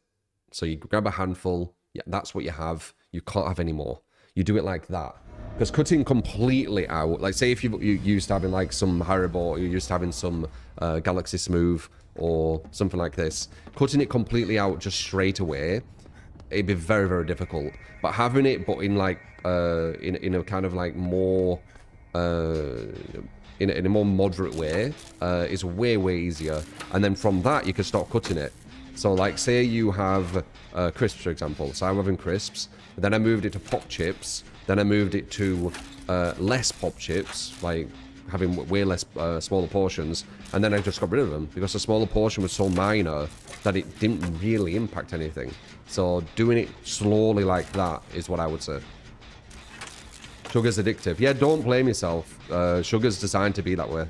So you grab a handful, yeah, that's what you have. You can't have any more. You do it like that. Because cutting completely out, like say if you used to having like some Haribo, or you're used to having some Galaxy Smooth or something like this, cutting it completely out just straight away it'd be very, very difficult. But having it, but in like, in a kind of like more, in a more moderate way, is way, way easier. And then from that, you can start cutting it. So like, say you have crisps, for example. So I'm having crisps, then I moved it to pop chips, then I moved it to less pop chips, like having way less smaller portions, and then I just got rid of them because the smaller portion was so minor that it didn't really impact anything. So doing it slowly like that is what I would say. Sugar's addictive. Yeah, don't blame yourself. Sugar's designed to be that way.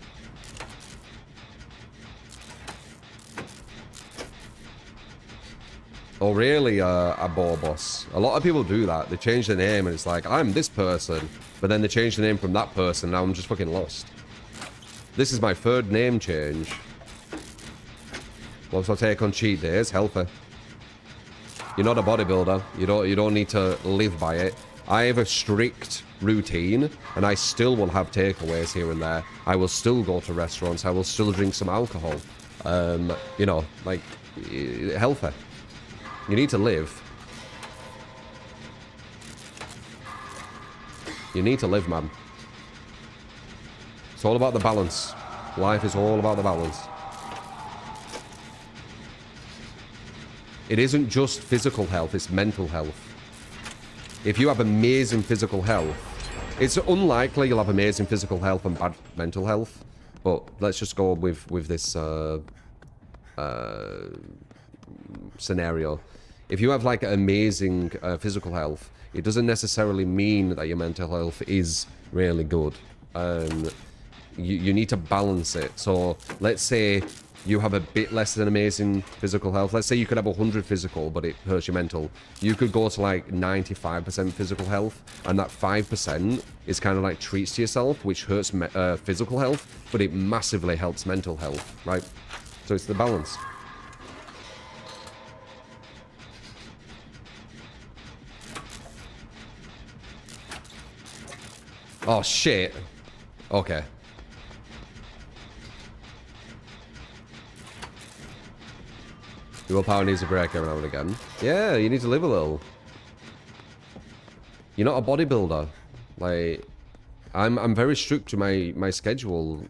Oh, really, a boss? A lot of people do that. They change their name and it's like, I'm this person. But then they change the name from that person. Now I'm just fucking lost. This is my third name change. What's our take on cheat days? Healthy. You're not a bodybuilder. You don't need to live by it. I have a strict routine, and I still will have takeaways here and there. I will still go to restaurants. I will still drink some alcohol. You know, like, healthy. You need to live. You need to live, man. It's all about the balance. Life is all about the balance. It isn't just physical health, it's mental health. If you have amazing physical health, it's unlikely you'll have amazing physical health and bad mental health. But let's just go with this scenario. If you have like amazing physical health, it doesn't necessarily mean that your mental health is really good. You need to balance it. So let's say you have a bit less than amazing physical health. Let's say you could have 100 physical, but it hurts your mental. You could go to like 95% physical health, and that 5% is kind of like treats to yourself, which hurts physical health, but it massively helps mental health, right? So it's the balance. Oh, shit. Okay. Willpower needs a break every now and again. Yeah, you need to live a little. You're not a bodybuilder. Like, I'm very strict to my schedule,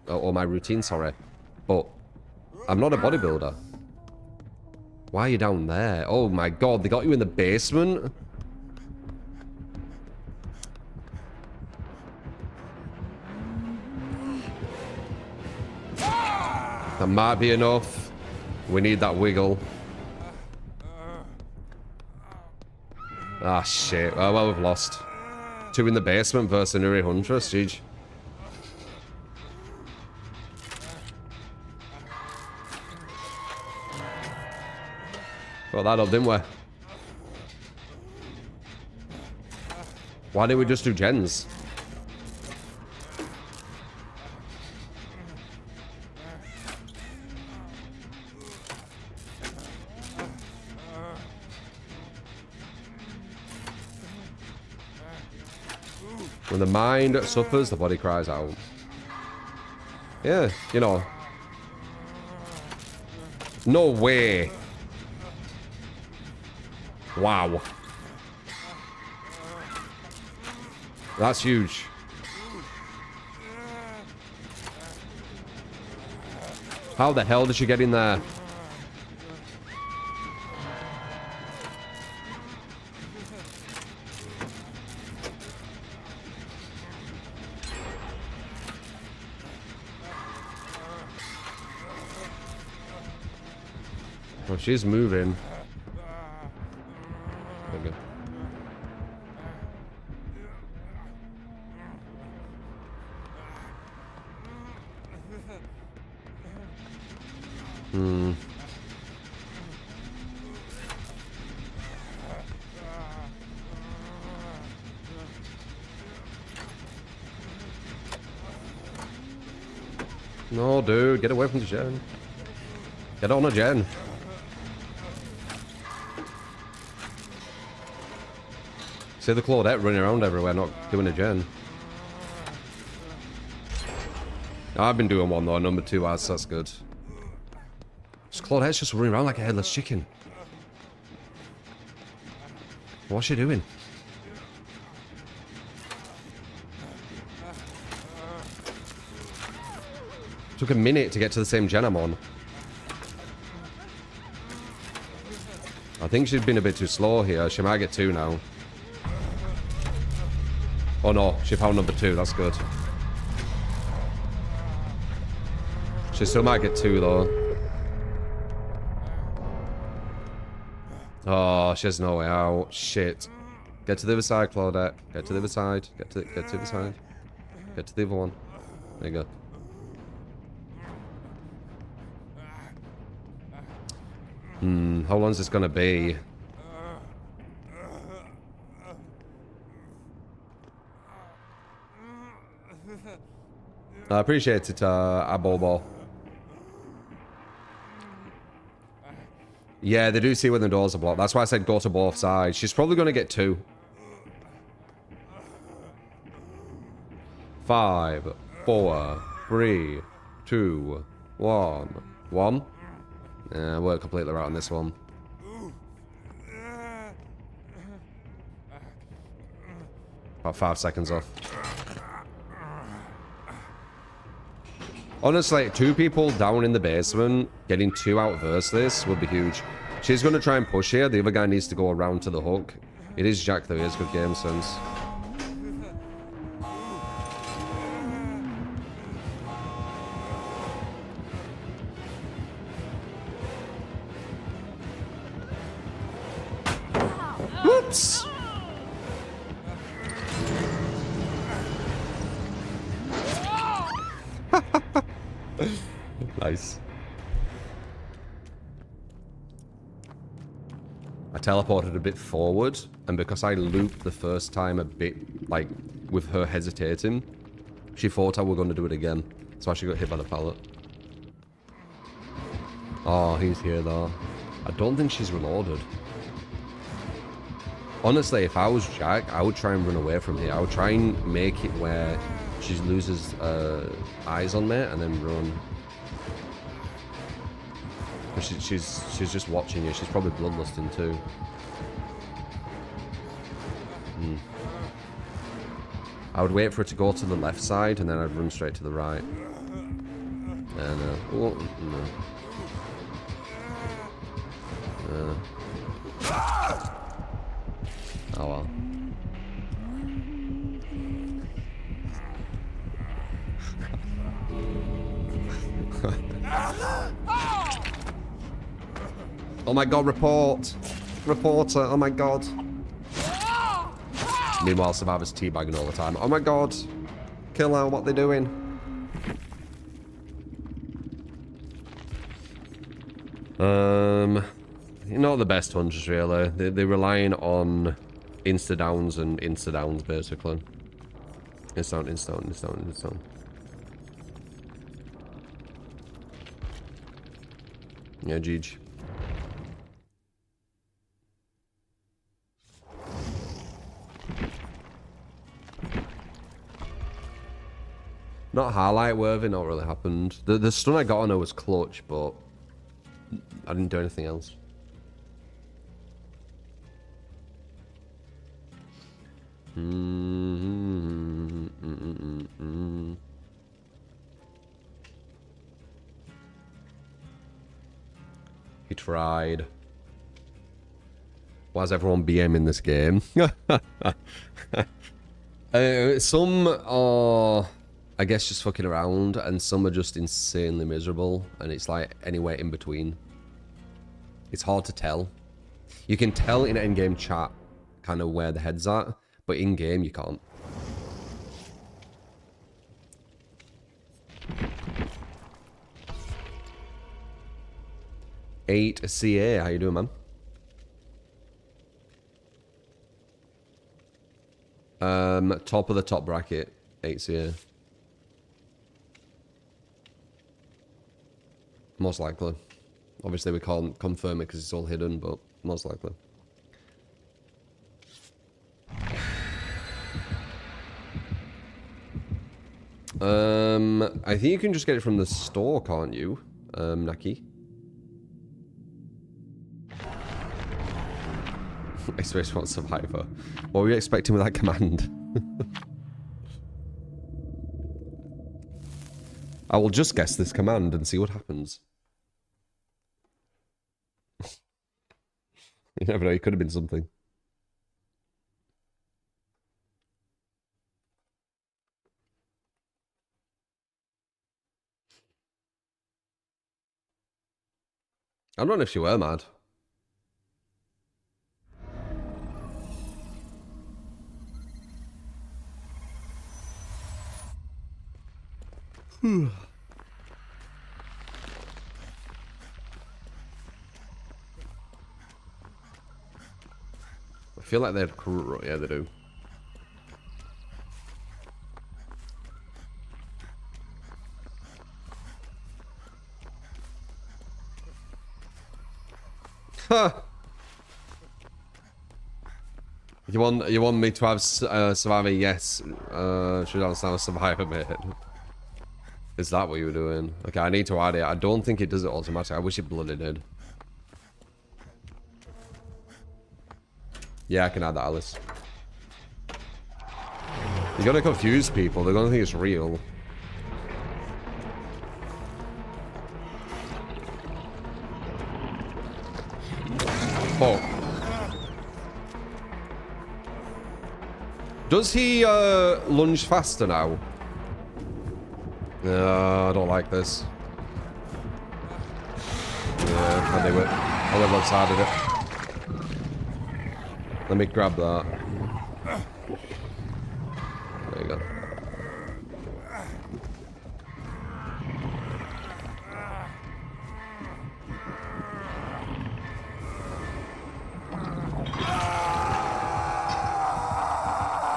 or my routine, sorry. But I'm not a bodybuilder. Why are you down there? Oh my god, they got you in the basement? That might be enough. We need that wiggle. Ah, shit. Oh, well, we've lost. 2 in the basement versus an Uri Huntress. GG. Got that up, didn't we? Why didn't we just do gens? When the mind suffers, the body cries out. Yeah, you know. No way. Wow. That's huge. How the hell did she get in there? Oh, she's moving. Okay. No, dude, get away from the gen. Get on a gen. See the Claudette running around everywhere, not doing a gen. I've been doing one though, number 2 as, that's good. Claudette's just running around like a headless chicken. What's she doing? Took a minute to get to the same gen I'm on. I think she's been a bit too slow here. She might get 2 now. Oh no, she found number 2. That's good. She still might get 2 though. Oh, she has no way out. Shit. Get to the other side, Claudette. Get to the other side. Get to the other side. Get to the other one. There you go. How long is this gonna be? I appreciate it, Abobo. Yeah, they do see when the doors are blocked. That's why I said go to both sides. She's probably gonna get 2. 5, 4, 3, 2, 1. 1. Yeah, we're completely right on this one. About 5 seconds off. Honestly, 2 people down in the basement, getting 2 out versus this would be huge. She's going to try and push here. The other guy needs to go around to the hook. It is Jack though. He has good game sense. Whoops! Nice. I teleported a bit forward, and because I looped the first time a bit, like, with her hesitating, she thought I were going to do it again. So she got hit by the pallet. Oh, he's here though. I don't think she's reloaded. Honestly, if I was Jack, I would try and run away from here. I would try and make it where she loses eyes on me and then run. She's just watching you. She's probably bloodlusting too. I would wait for her to go to the left side and then I'd run straight to the right. And oh no. Oh well. Oh my god, report! Reporter, oh my god. Meanwhile, survivors teabagging all the time. Oh my god! Kill her, what they doing? Not the best hunters, really. They're relying on insta-downs and insta-downs, basically. Insta-down, insta-down, insta-down, insta-down. Yeah, Jeej. Not highlight worthy, not really happened. The stun I got on her was clutch, but I didn't do anything else. He tried. Why is everyone BM in this game? Some are, I guess, just fucking around, and some are just insanely miserable, and it's like anywhere in between. It's hard to tell. You can tell in in-game chat kind of where the head's at, but in-game you can't. Eight CA, how you doing, man? Top of the top bracket, 8 CA. Most likely. Obviously we can't confirm it because it's all hidden, but most likely. I think you can just get it from the store, can't you, Naki? Experience one survivor. What were you expecting with that command? I will just guess this command and see what happens. You never know, it could have been something. I don't know if she were mad. I feel like they're... Yeah, they do. Huh. You want me to have survivor? Yes. Should I have survivor, mate? Is that what you were doing? Okay, I need to add it. I don't think it does it automatically. I wish it bloody did. Yeah, I can add that, Alice. You're gonna confuse people. They're gonna think it's real. Oh. Does he lunge faster now? No, I don't like this. Yeah, I knew it. I went outside of it. Let me grab that. There you go.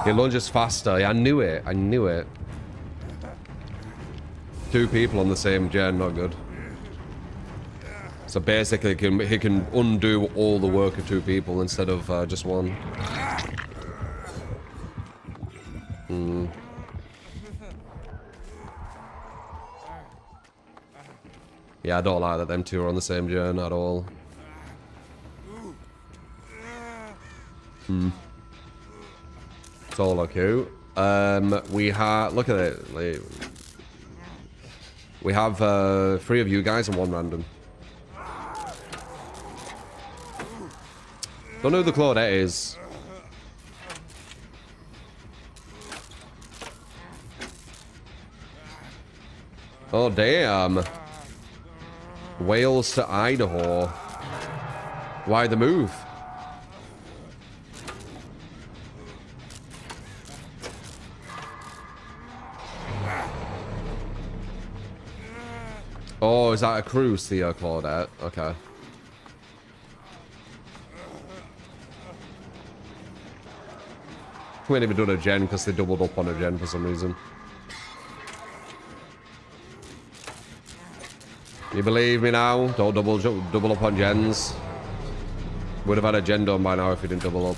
He lunges faster. Yeah, I knew it. I knew it. 2 people on the same gen, not good. So basically, he can undo all the work of 2 people instead of just one. Hmm. Yeah, I don't like that them 2 are on the same gen at all. Hmm. It's all okay. We have... Look at it. We have 3 of you guys and 1 random. Don't know who the Claudette is. Oh, damn. Wales to Idaho. Why the move? Oh, is that a cruise, the Claudette? Okay. We ain't even done a gen because they doubled up on a gen for some reason. You believe me now? Don't double up on gens. Would have had a gen done by now if we didn't double up.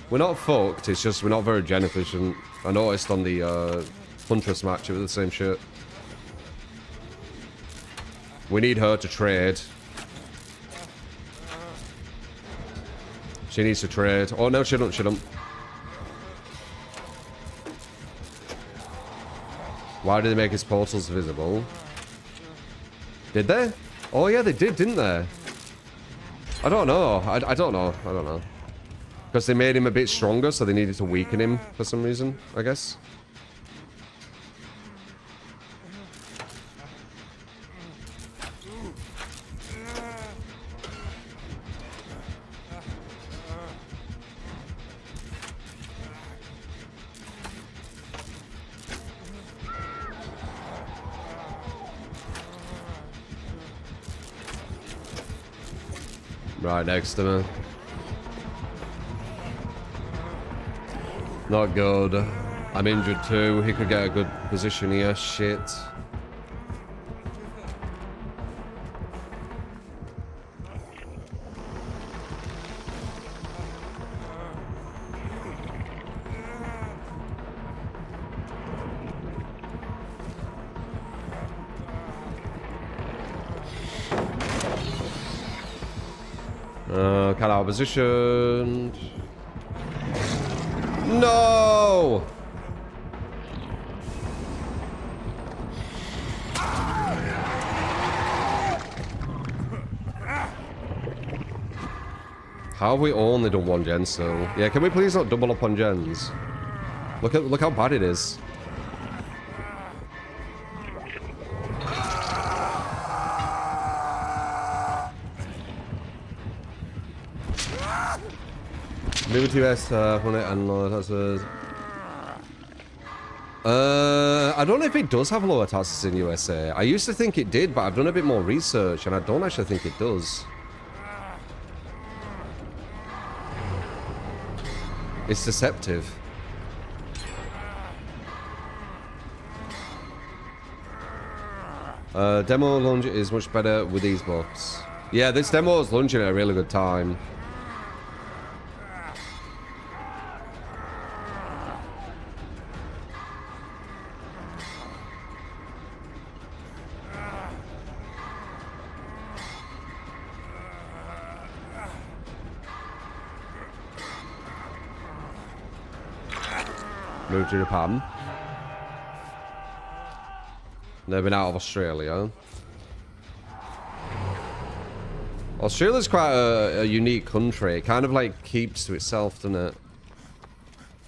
We're not fucked, it's just we're not very gen efficient. I noticed on the Huntress match it was the same shit. We need her to trade. She needs to trade. Oh no, she don't. Why did they make his portals visible? Did they? Oh yeah, they did, didn't they? I don't know. I don't know. I don't know. Because they made him a bit stronger, so they needed to weaken him for some reason, I guess. Right next to me. Not good. I'm injured too. He could get a good position here. Shit. Cut out position. No! How have we only done one gen still? Yeah, can we please not double up on gens? Look how bad it is. Liberty West, on it and lower taxes. I don't know if it does have lower taxes in USA. I used to think it did, but I've done a bit more research and I don't actually think it does. It's deceptive. Demo lunge is much better with these buffs. Yeah, this demo is lunging at a really good time. Move to Japan. They've been out of Australia. Australia's quite a unique country. It kind of like keeps to itself, doesn't it?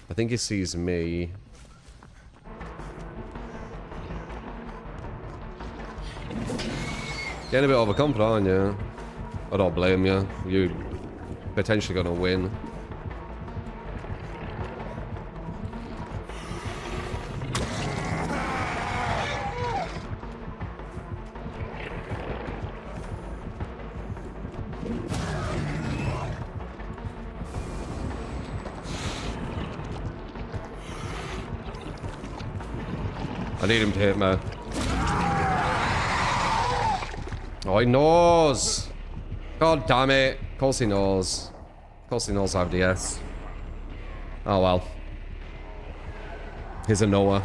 I think it sees me. Getting a bit overconfident, aren't you? I don't blame you. You're potentially gonna win. I need him to hit me. Oh, he knows. God damn it. Of course he knows. Of course he knows I have DS. Oh well. He's a Noah.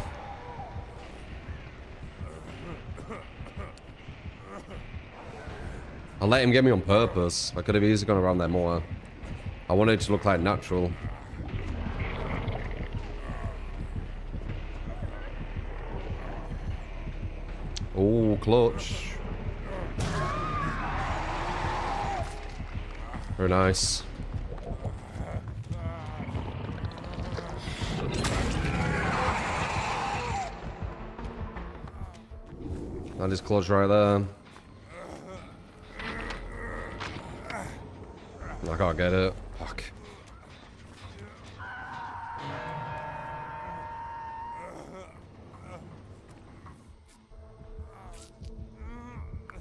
I let him get me on purpose. I could have easily gone around there more. I wanted it to look like natural. Oh, clutch. Very nice. That is clutch right there. I can't get it. Fuck.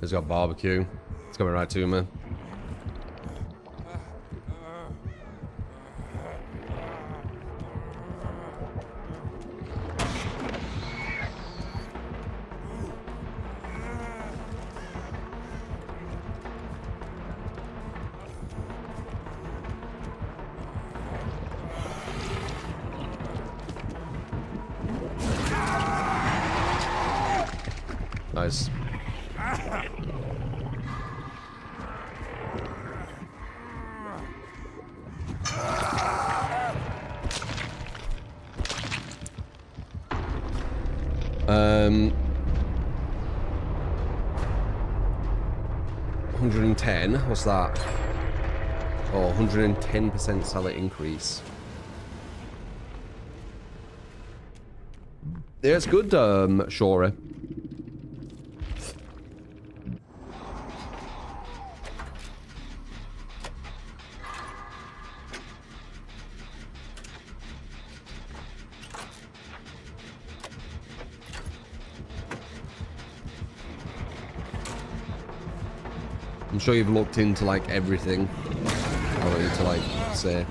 He's got barbecue. It's coming right to me. Nice. 110, what's that? Oh, 110% salary increase. Yeah, it's good, Shora. I'm sure you've looked into like everything. I don't need to like say.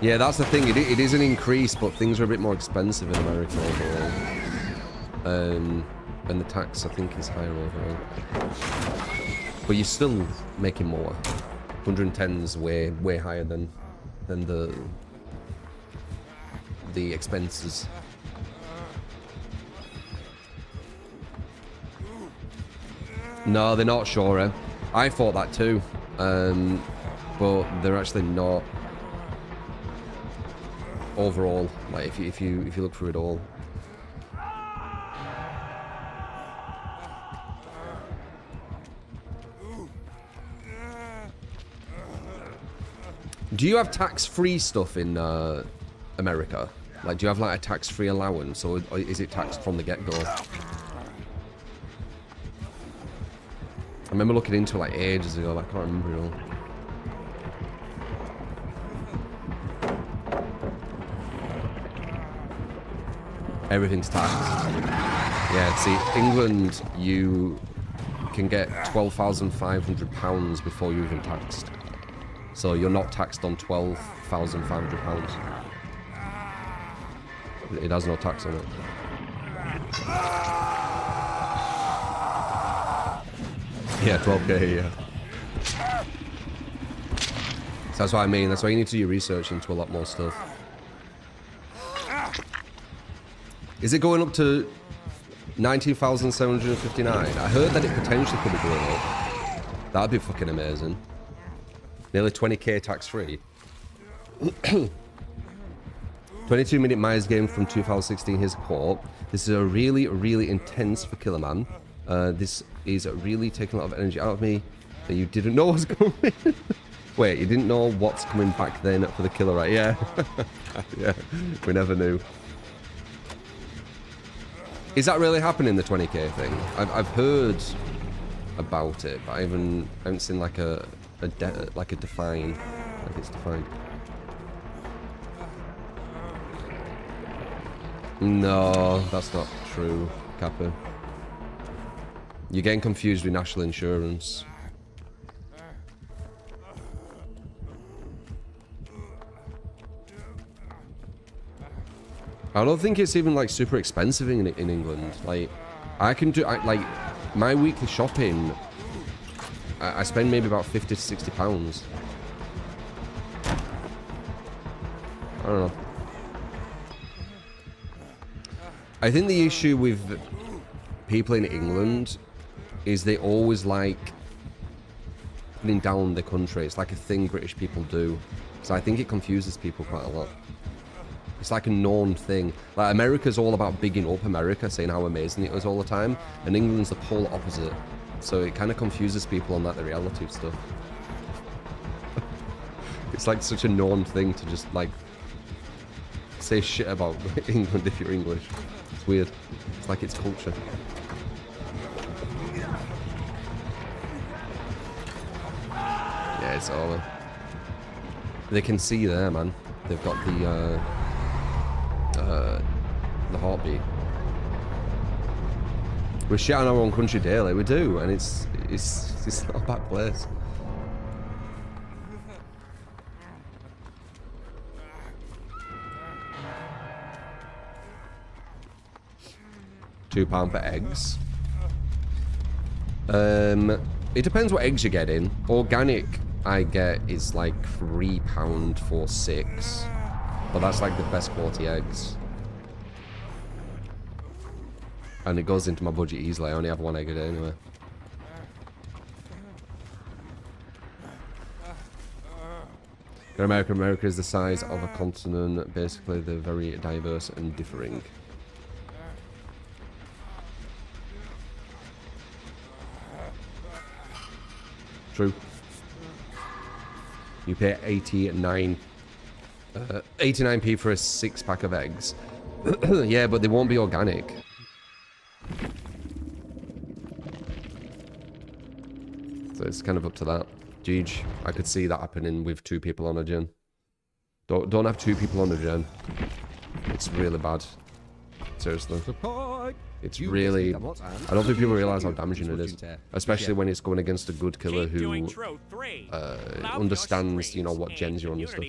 Yeah, that's the thing. It is an increase, but things are a bit more expensive in America overall. And the tax, I think, is higher overall. But you're still making more. 110's way higher than the expenses. No, they're not sure. I thought that too, but they're actually not. Overall, like if you look through it all. Do you have tax-free stuff in America? Like, do you have like a tax-free allowance, or is it taxed from the get-go? I remember looking into it like ages ago, but I can't remember it all. Everything's taxed. Yeah, see, England, you can get £12,500 before you're even taxed. So you're not taxed on £12,500. It has no tax on it. Yeah, 12k, yeah. So that's what I mean. That's why you need to do your research into a lot more stuff. Is it going up to 19,759? I heard that it potentially could be going up. That'd be fucking amazing. Nearly 20k tax-free. 22-minute Myers game from 2016. Here's a quote. This is a really, really intense for Killer Man. This is really taking a lot of energy out of me that you didn't know was coming. Wait, you didn't know what's coming back then for the killer, right? Yeah. Yeah, we never knew. Is that really happening, the 20k thing? I've heard about it, but I haven't seen like a define, like it's defined. No, that's not true, Kappa. You're getting confused with national insurance. I don't think it's even like super expensive in England. Like, I can do like my weekly shopping. I spend maybe about £50 to £60. I don't know. I think the issue with people in England is they always like putting down the country. It's like a thing British people do. So I think it confuses people quite a lot. It's like a known thing. Like, America's all about bigging up America, saying how amazing it is all the time. And England's the polar opposite. So it kind of confuses people on, like, the reality of stuff. It's like such a known thing to just, like, say shit about England if you're English. It's weird. It's like it's culture. Yeah, it's over. They can see there, man. They've got the heartbeat. We shit on our own country daily, we do, and it's not a bad place. £2 for eggs. It depends what eggs you're getting. Organic, I get is like £3 for 6, but that's like the best quality eggs. And it goes into my budget easily. I only have one egg a day anyway. In America is the size of a continent. Basically, they're very diverse and differing. True. You pay 89p for a 6-pack of eggs. Yeah, but they won't be organic. So it's kind of up to that. Jeej, I could see that happening with 2 people on a gen. Don't have 2 people on a gen. It's really bad. Seriously. It's really... I don't think people realise how damaging it is. Especially when it's going against a good killer who understands, you know, what gens you're on and stuff.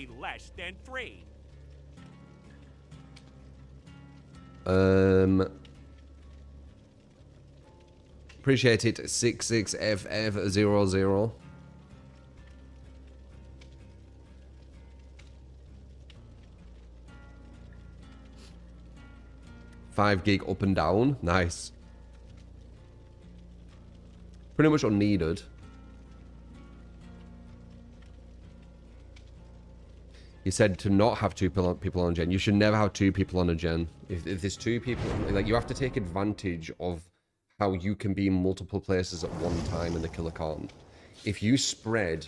Appreciate it, 66FF00. £5 gig up and down, nice. Pretty much unneeded. He said to not have two people on a gen. You should never have two people on a gen. If there's two people, like, you have to take advantage of how you can be in multiple places at one time and the killer can't. If you spread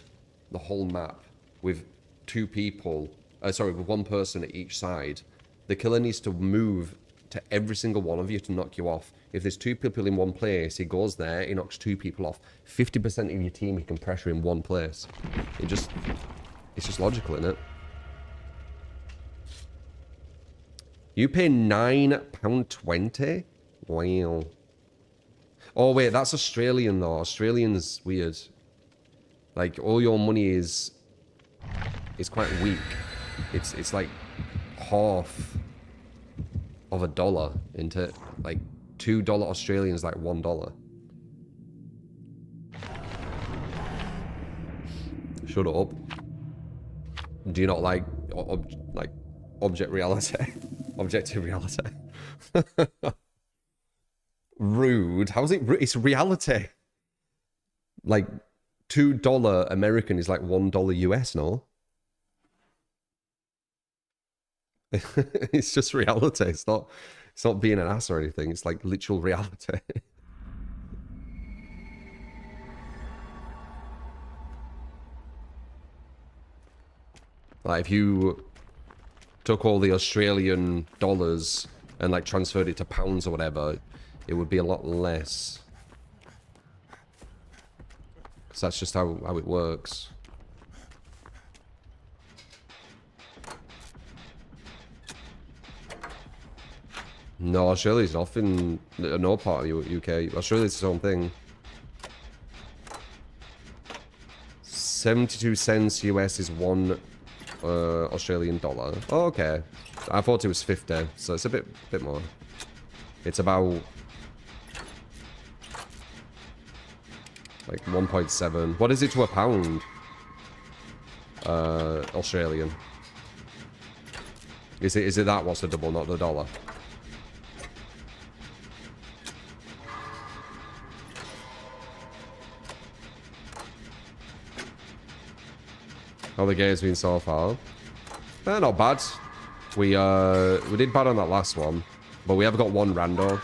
the whole map with two people, with one person at each side, the killer needs to move to every single one of you to knock you off. If there's two people in one place, he goes there, he knocks two people off. 50% of your team he can pressure in one place. It's just logical, isn't it? You pay £9.20? Wow. Oh wait, that's Australian though. Australian's weird. Like, all your money is quite weak. It's like half of $1 into, like, $2 Australian is like $1. Shut up. Do you not like object reality? Objective reality. Rude. How's it? It's reality. Like, $2 American is like $1 US, no? It's just reality. It's not being an ass or anything. It's like literal reality. Like, if you took all the Australian dollars and like transferred it to pounds or whatever, it would be a lot less. Because that's just how it works. No, Australia's nothing. No part of the UK. Australia's its own thing. 72 cents US is one Australian dollar. Oh, okay. I thought it was 50, so it's a bit more. It's about like 1.7. What is it to a pound? Australian. Is it that? What's the double, not the dollar? How the game's been so far? Not bad. We did bad on that last one, but we have got one rando.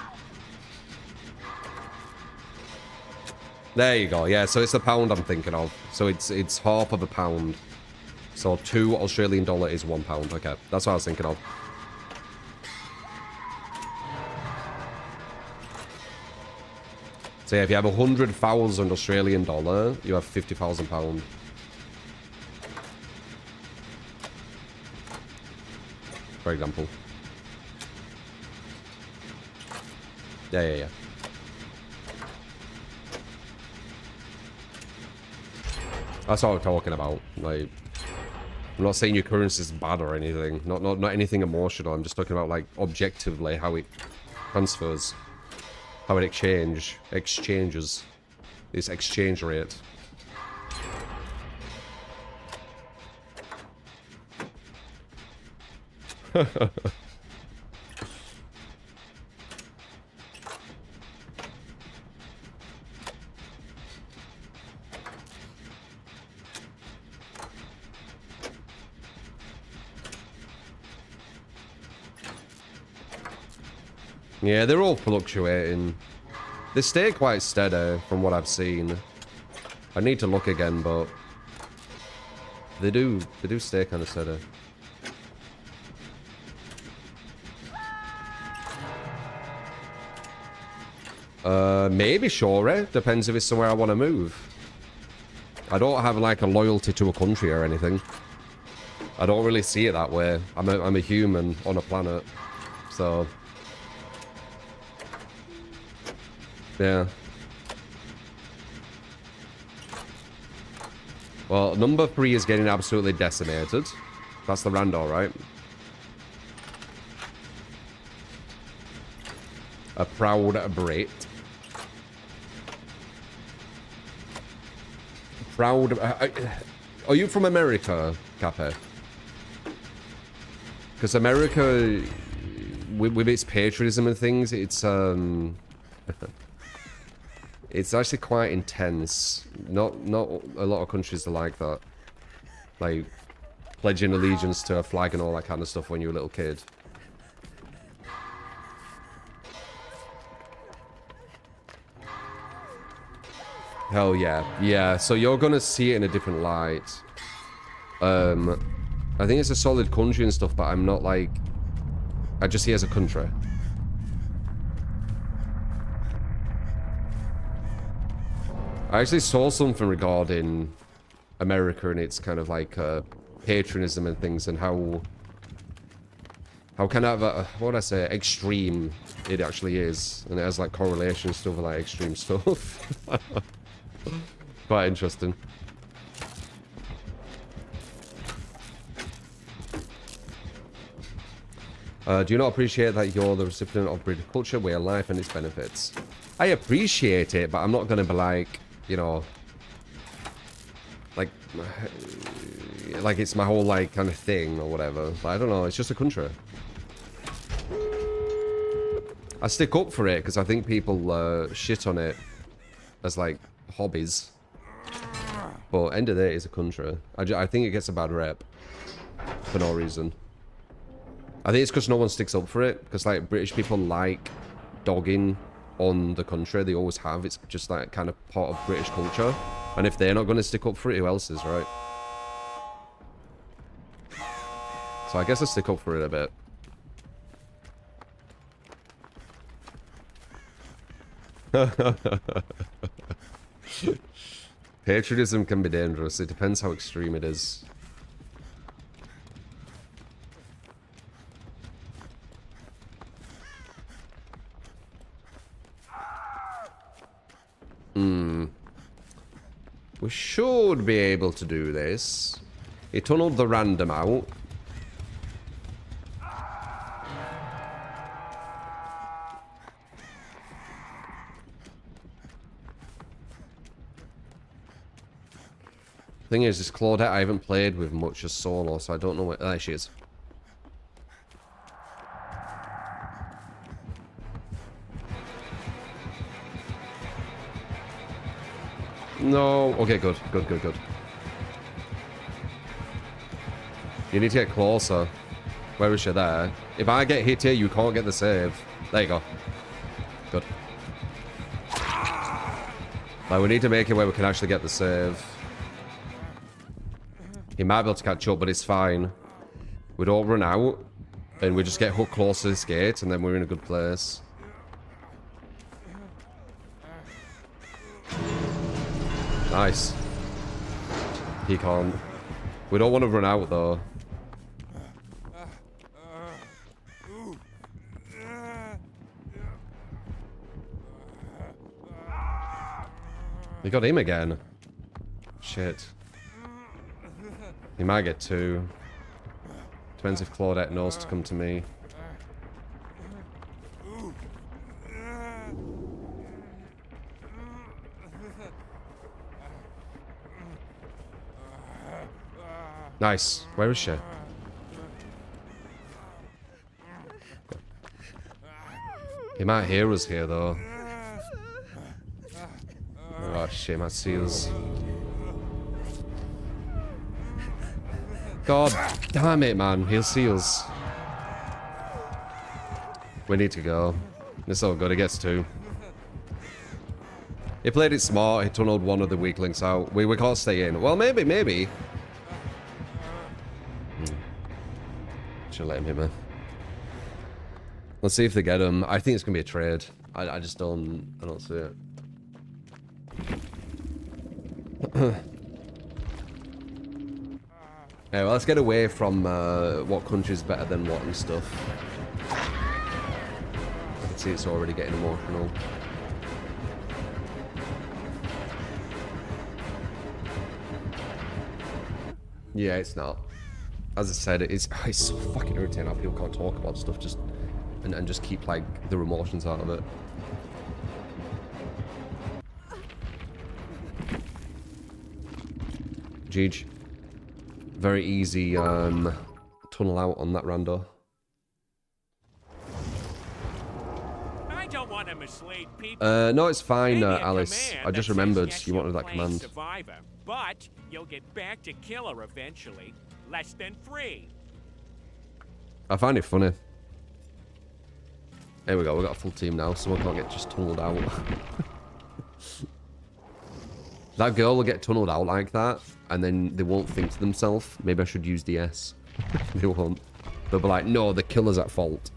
There you go. Yeah, so it's the pound I'm thinking of. So it's half of a pound. So $2 Australian is £1. Okay, that's what I was thinking of. So yeah, if you have 100,000 Australian dollar, you have £50,000. For example. Yeah. That's what I'm talking about. Like, I'm not saying your currency is bad or anything. Not anything emotional. I'm just talking about, like, objectively how it transfers, how it exchanges, this exchange rate. Yeah, they're all fluctuating. They stay quite steady from what I've seen. I need to look again, but they do stay kind of steady. Maybe sure. Depends if it's somewhere I want to move. I don't have like a loyalty to a country or anything. I don't really see it that way. I'm a human on a planet, so yeah. Well, number 3 is getting absolutely decimated. That's the rando, right? A proud Brit. Proud. Are you from America, Cape? Because America, with its patriotism and things, it's It's actually quite intense. Not a lot of countries are like that. Like, pledging allegiance to a flag and all that kind of stuff when you're a little kid. Hell yeah. Yeah, so you're gonna see it in a different light. I think it's a solid country and stuff, but I'm not like... I just see it as a country. I actually saw something regarding America and its kind of like patriotism and things, and how kind of what would I say, extreme it actually is, and it has like correlation stuff with like extreme stuff. Quite interesting. Do you not appreciate that you're the recipient of British culture, way of life, and its benefits? I appreciate it, but I'm not going to be like, you know, like it's my whole, like, kind of thing or whatever. But I don't know, it's just a country. I stick up for it because I think people shit on it as, like, hobbies. But end of the day, it's a country. I think it gets a bad rep for no reason. I think it's because no one sticks up for it. Because, like, British people like dogging on the country. They always have. It's just, like, kind of part of British culture. And if they're not going to stick up for it, who else is, right? So I guess I stick up for it a bit. Patriotism can be dangerous. It depends how extreme it is. We should be able to do this. He tunneled the random out. Thing is, this Claudette I haven't played with much as solo, so I don't know what... There she is. No. Okay, good. Good, good, good. You need to get closer. Where is she? There. If I get hit here, you can't get the save. There you go. Good. Like, we need to make it where we can actually get the save. He might be able to catch up, but it's fine. We don't run out, and we just get hooked close to this gate, and then we're in a good place. Nice. He can't. We don't want to run out, though. You got him again. Shit. He might get two. Depends if Claudette knows to come to me. Nice. Where is she? He might hear us here, though. Oh, shit, he might see us. God damn it, man. He'll see us. We need to go. It's all good. He gets two. He played it smart. He tunneled one of the weak links out. We can't stay in. Well, maybe. Should let him hit me. Let's see if they get him. I think it's gonna be a trade. I just don't. I don't see it. Yeah, well, let's get away from what country's better than what and stuff. I can see it's already getting emotional. Yeah, it's not. As I said, it's so fucking irritating how people can't talk about stuff just and just keep like their emotions out of it. Jeej. Very easy tunnel out on that rando. I don't want to persuade people. No, it's fine, Maybe a Alice. command I just that says, remembered yes, you wanted you're that playing command. Survivor, but you'll get back to killer eventually. Less than free. I find it funny. Here we go, we've got a full team now. Someone can't get just tunneled out. That girl will get tunneled out like that, and then they won't think to themselves, maybe I should use DS. They won't. They'll be like, no, the killer's at fault.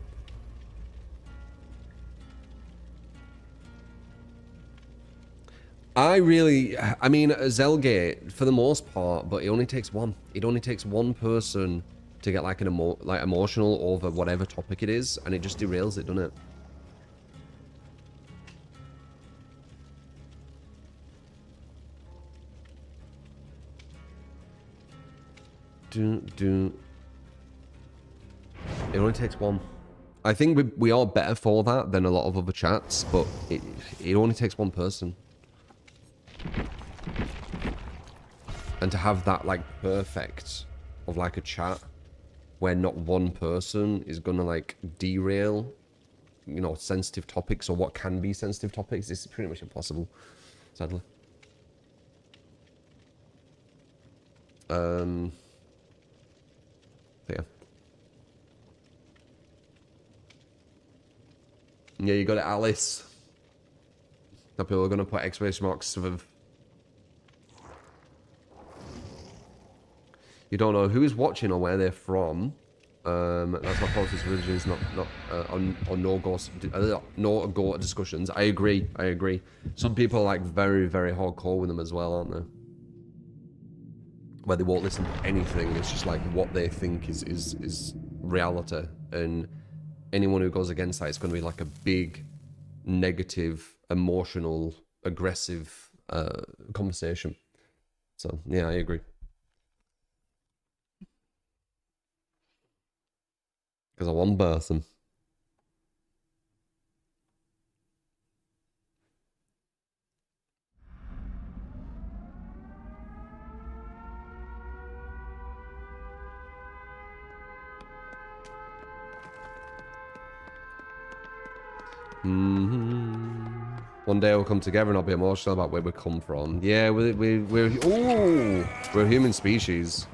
I mean, Zellgate, for the most part, but it only takes one. It only takes one person to get like an emotional over whatever topic it is, and it just derails it, doesn't it? It only takes one. I think we are better for that than a lot of other chats, but it only takes one person. And to have that like perfect of like a chat where not one person is gonna like derail, you know, sensitive topics or what can be sensitive topics, is pretty much impossible, sadly. So yeah. Yeah, you got it, Alice. Now people are gonna put exclamation marks of. You don't know who is watching or where they're from. That's my politics religion is not on no go discussions. I agree. Some people are like very hardcore with them as well, aren't they? Where they won't listen to anything. It's just like what they think is reality, and anyone who goes against that, it's going to be like a big negative, emotional, aggressive conversation. So yeah, I agree. Because I one person. One day we'll come together and I'll be emotional about where we come from. Yeah, we're a human species.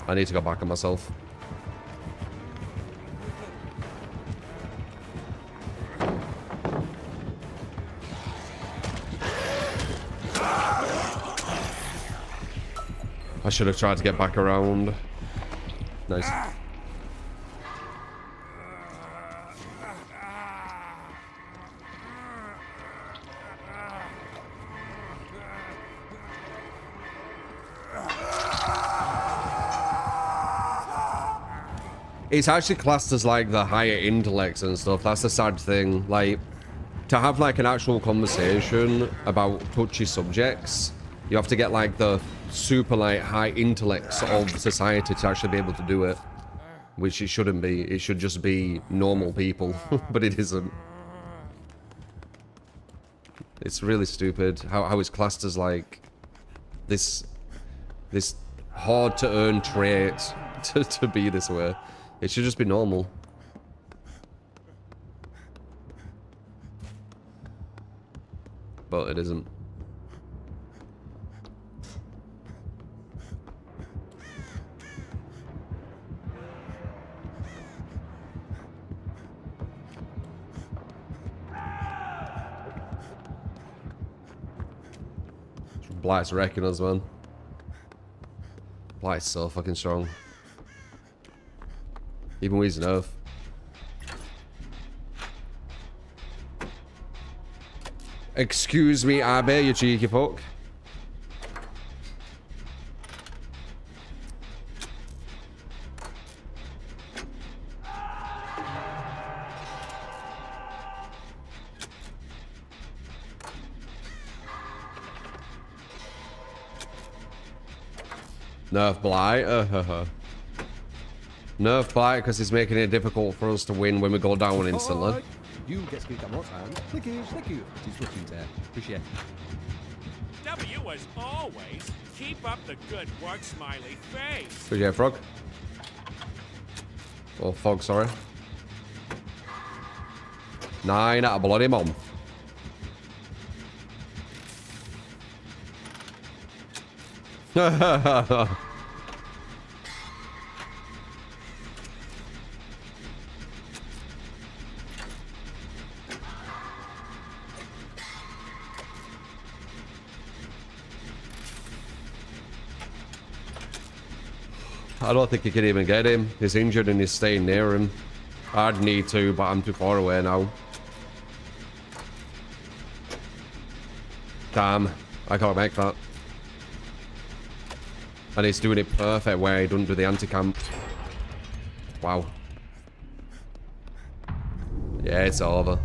I need to go back on myself. I should have tried to get back around. Nice. It's actually classed as like the higher intellects and stuff. That's the sad thing. Like, to have like an actual conversation about touchy subjects, you have to get like the super like high intellects of society to actually be able to do it. Which it shouldn't be. It should just be normal people, but it isn't. It's really stupid how it's classed as like this hard to earn trait to be this way. It should just be normal. But it isn't. Blight's wrecking us, man. Blight's so fucking strong. Even with his nerf. Excuse me, Abby, you cheeky fuck. Nerf Blight. Nerf Blight because it's making it difficult for us to win when we go down instantly. You get speak up more time. Thank you. She's looking there. Appreciate it. W as always, keep up the good work, smiley face. Appreciate it, Frog. Or Fog, sorry. 9 out of bloody month. I don't think he can even get him. He's injured and he's staying near him. I'd need to, but I'm too far away now. Damn, I can't make that. And he's doing it perfect where he doesn't do the anti-camp. Wow. Yeah, it's over.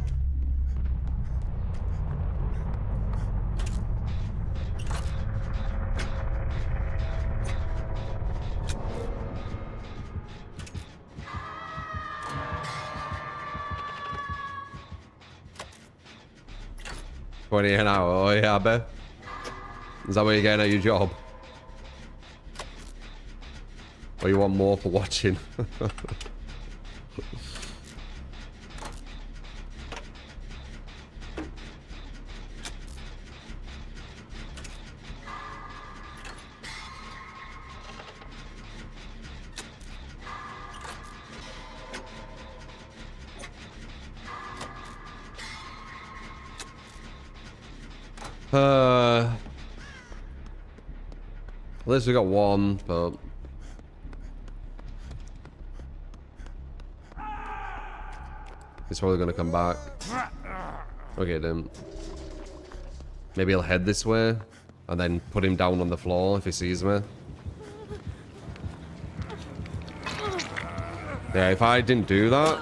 $20 an hour. Oh yeah, I bet. Is that what you're getting at your job? Or you want more for watching? At least we got one, but he's probably gonna come back. Okay, then maybe he'll head this way and then put him down on the floor if he sees me. Yeah, if I didn't do that,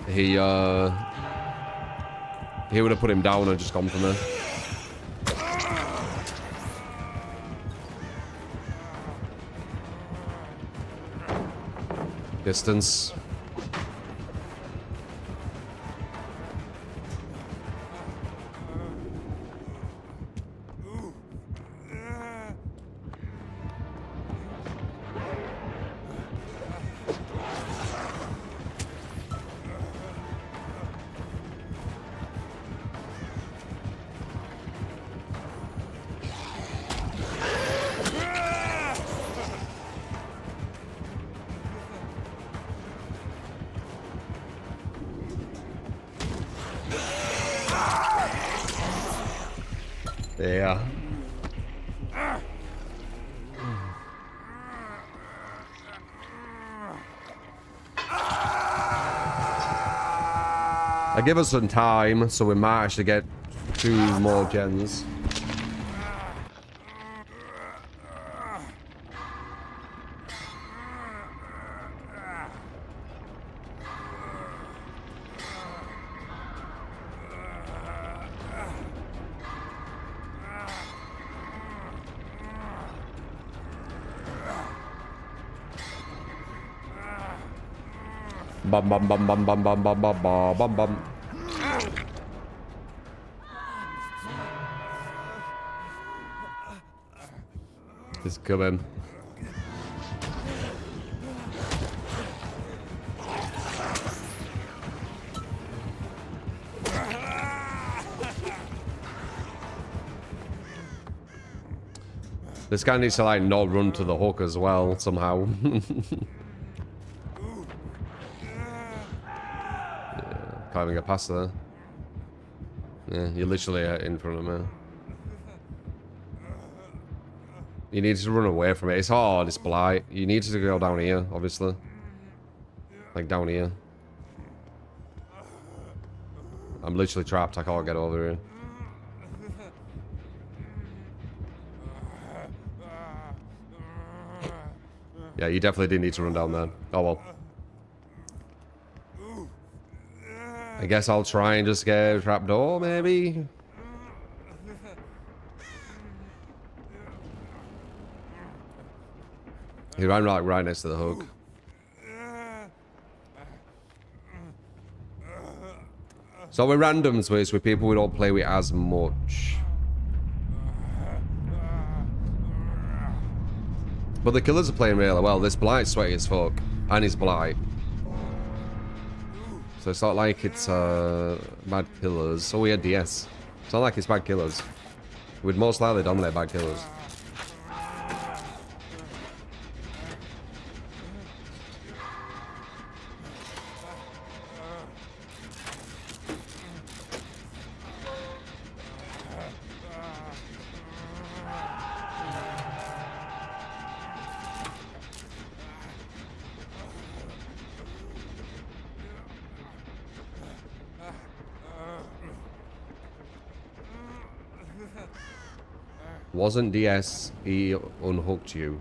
he would have put him down and just gone for me. Distance. Yeah. I give us some time, so we might actually get 2 more gens. Bum bum bum bum bum bum bum bum bum bum bum. Just come in. This guy needs to like not run to the hook as well somehow. Can't even get past there. Yeah, you're literally in front of me. You need to run away from it. It's hard, it's blight. You need to go down here, obviously. Like down here. I'm literally trapped, I can't get over here. Yeah, you definitely did need to run down there. Oh well. I guess I'll try and just get a trapdoor, maybe? He ran like right next to the hook. So we're randoms, but it's with people we don't play with as much. But the killers are playing really well. This Blight's sweaty as fuck. And he's Blight. So it's not like it's bad killers. Oh, we had DS. It's not like it's bad killers. We'd most likely dominate bad killers. Wasn't DS, he unhooked you.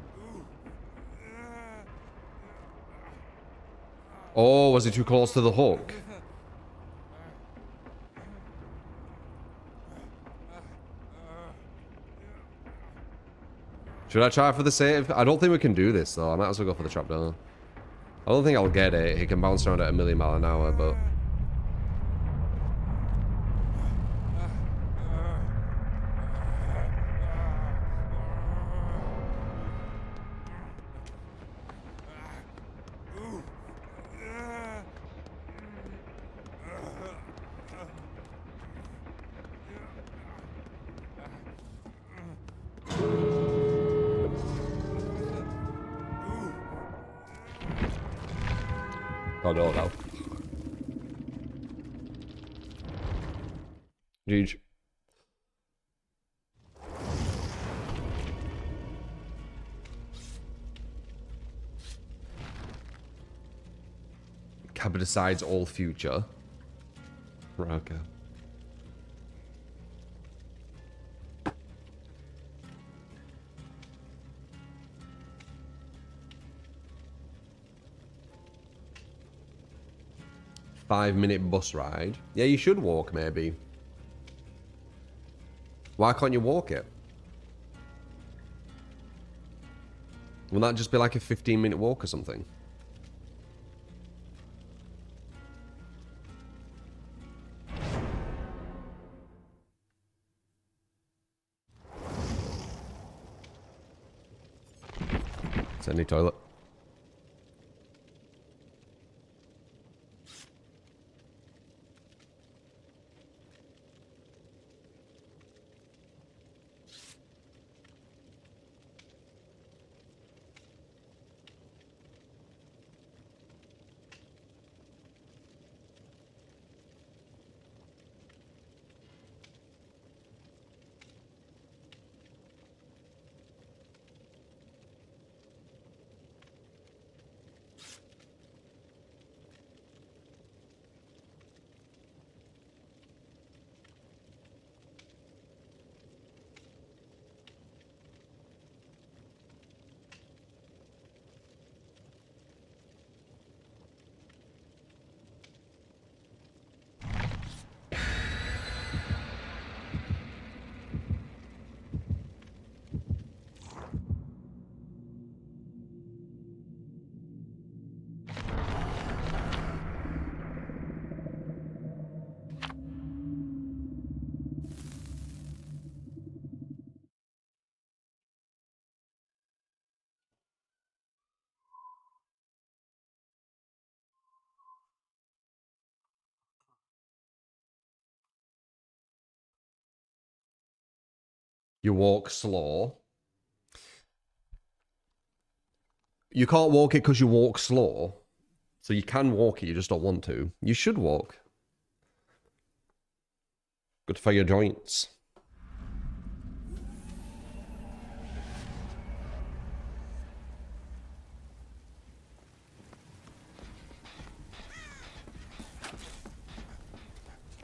Oh, was he too close to the hook? Should I try for the save? I don't think we can do this though. I might as well go for the trapdoor. I don't think I'll get it. He can bounce around at 1,000,000 miles an hour, but... Oh no, no. Jeez. Cabin decides all future. Right, okay. Five-minute bus ride. Yeah, you should walk, maybe. Why can't you walk it? Will that just be like a 15-minute walk or something? Is there any toilet? You walk slow. You can't walk it because you walk slow. So you can walk it, you just don't want to. You should walk. Good for your joints.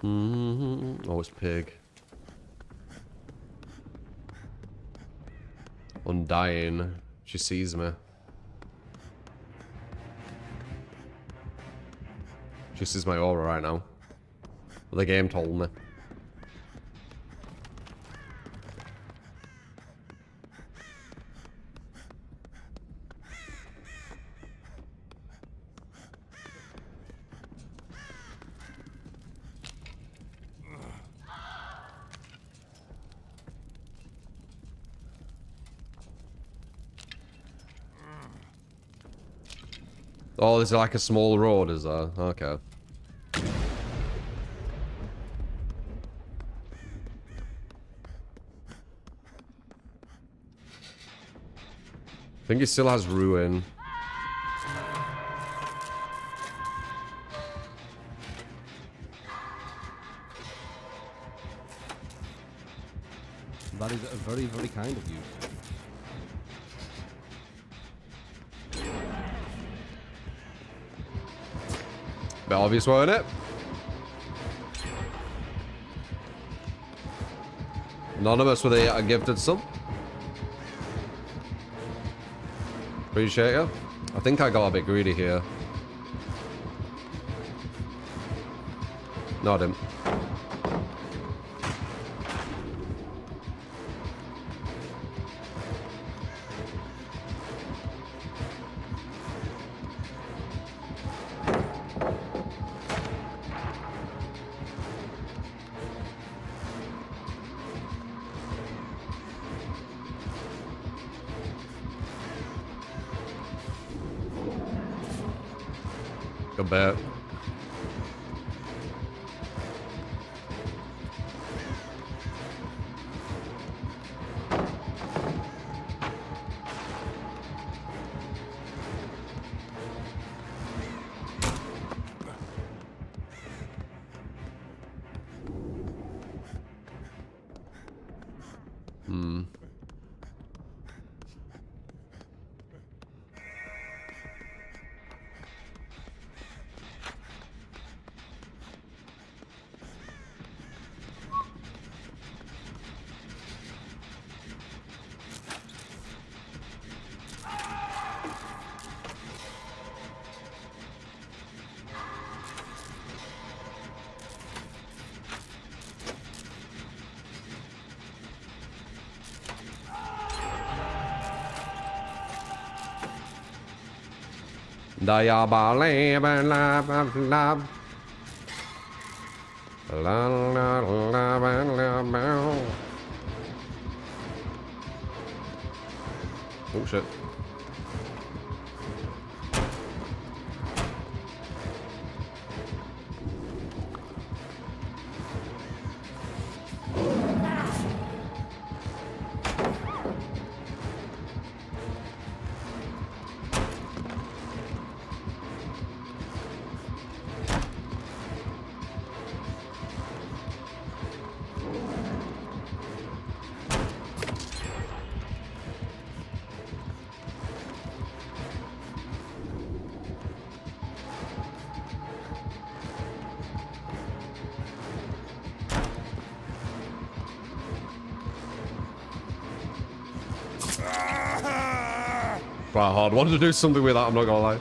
Oh, it's pig. Undying. She sees me. She sees my aura right now. Well, the game told me. Oh, there's like a small road, is there? Okay. I think he still has ruin. That is very, very kind of you. Bit obvious, wasn't it? Anonymous with a gifted sub. Appreciate you. I think I got a bit greedy here. No, I didn't. Good bet. Oh shit. Quite hard. Wanted to do something with that, I'm not gonna lie.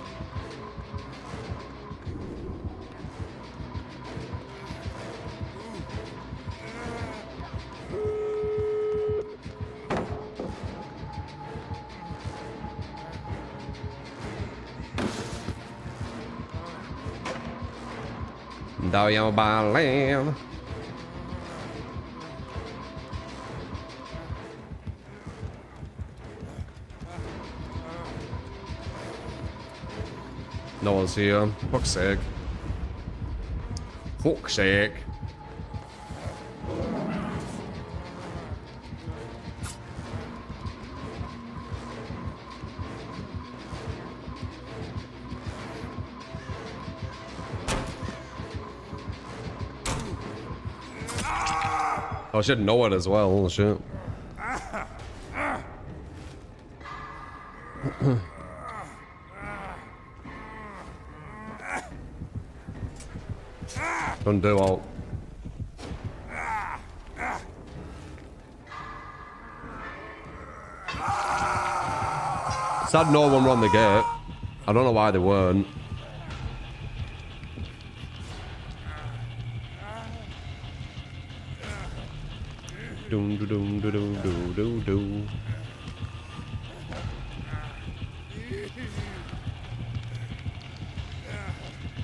No one's here. Fuck's sake. Fuck's sake. Oh shit, know it as well. Oh shit. Don't do all. Sad no one run the gate. I don't know why they weren't. Doom do doom do do do do do.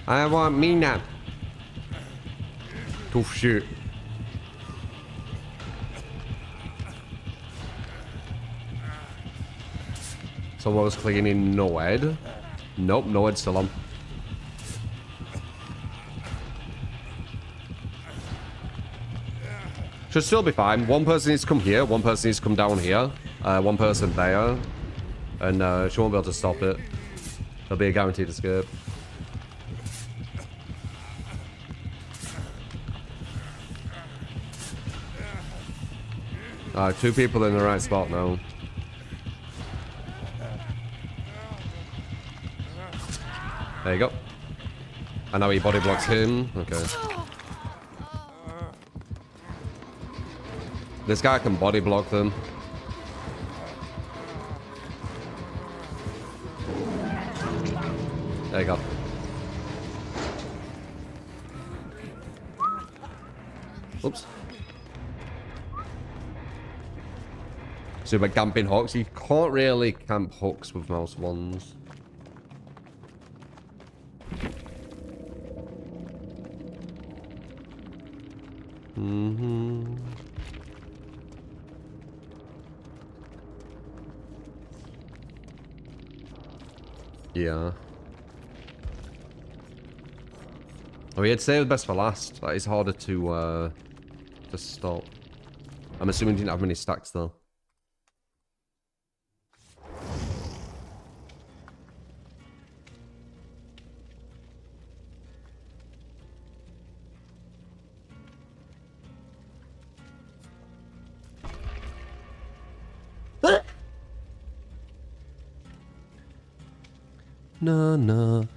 I want Mina. Tough shit. Someone was clicking in no head. Nope, no head still on. Should still be fine. One person needs to come here, one person needs to come down here, one person there. And she won't be able to stop it. There'll be a guaranteed escape. Two people in the right spot now. There you go. And now he body blocks him. Okay. This guy can body block them. There you go. Oops. So by camping hooks, you can't really camp hooks with mouse wands. Yeah. Oh, yeah, I'd say the best for last. That is harder to stop. I'm assuming you didn't have many stacks though. No.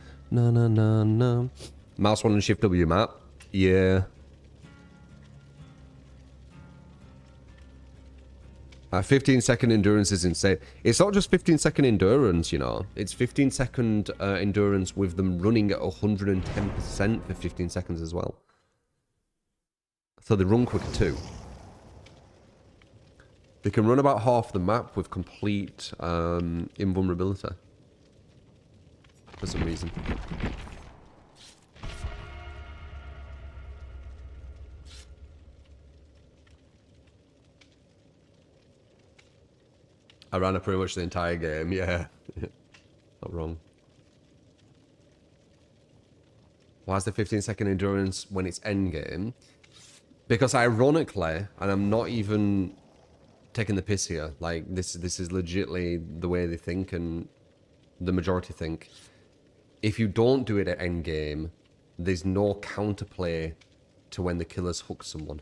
Mouse 1 and Shift W map. Yeah. 15-second endurance is insane. It's not just 15-second endurance, you know. It's 15-second endurance with them running at 110% for 15 seconds as well. So they run quicker too. They can run about half the map with complete invulnerability. For some reason. I ran it pretty much the entire game, yeah. Not wrong. Why is the 15-second endurance when it's endgame? Because ironically, and I'm not even taking the piss here, like this is legitimately the way they think and the majority think. If you don't do it at endgame, there's no counterplay to when the killers hook someone.